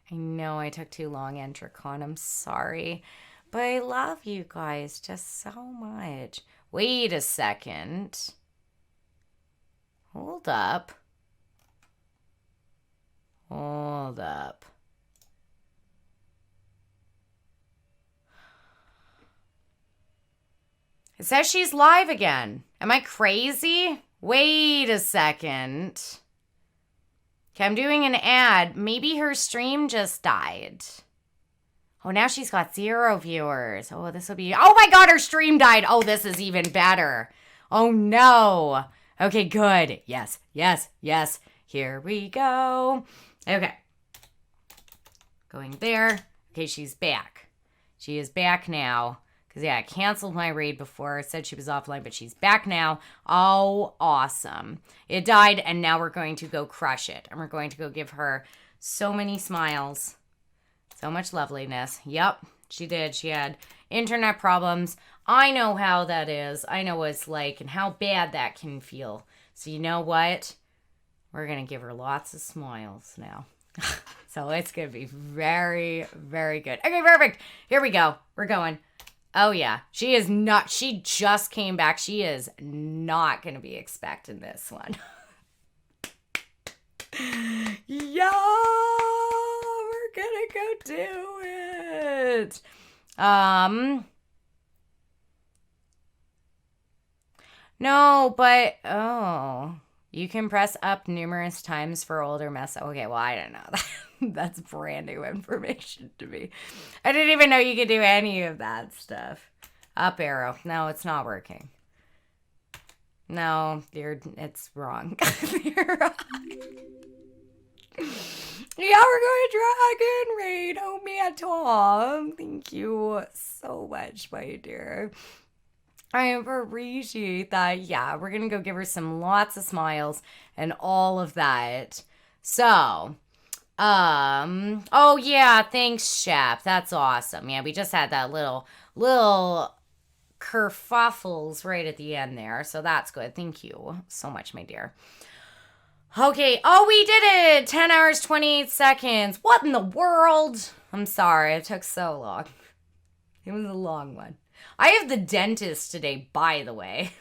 I know I took too long, Entricon. I'm sorry. But I love you guys just so much. Wait a second. Hold up. Hold up. It says she's live again. Am I crazy? Wait a second. Okay, I'm doing an ad. Maybe her stream just died. Oh, now she's got 0 viewers. Oh, this will be... Oh my God, her stream died. Oh, this is even better. Oh no. Okay, good. Yes. Here we go. Okay. Going there. Okay, she's back. She is back now. Because, yeah, I canceled my raid before. I said she was offline, but she's back now. Oh, awesome. It died, and now we're going to go crush it. And we're going to go give her so many smiles. So much loveliness. Yep, she did. She had internet problems. I know how that is. I know what it's like and how bad that can feel. So you know what? We're going to give her lots of smiles now. So it's going to be very, very good. Okay, perfect. Here we go. We're going. Oh, yeah. She is not. She just came back. She is not going to be expecting this one. Yeah, we're going to go do it. No, but, oh, you can press up numerous times for older mess. Okay, well, I don't know. That's brand new information to me. I didn't even know you could do any of that stuff. Up arrow. No, it's not working. No, it's wrong. You're wrong. Yeah, we're going Dragon Raid. Oh, man, Tom. Thank you so much, my dear. I appreciate that. Yeah, we're going to go give her lots of smiles and all of that. So, oh yeah, thanks, Chef. That's awesome. Yeah, we just had that little kerfuffles right at the end there. So that's good. Thank you so much, my dear. Okay. Oh, we did it. 10 hours, 28 seconds. What in the world? I'm sorry. It took so long. It was a long one. I have the dentist today, by the way.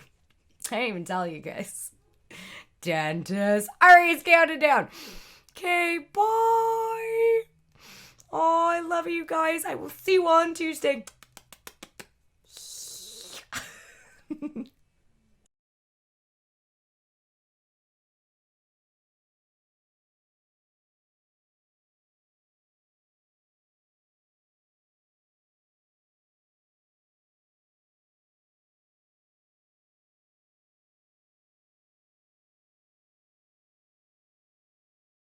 I didn't even tell you guys. Dentist. All right, it's counting down. Okay, bye. Oh, I love you guys. I will see you on Tuesday.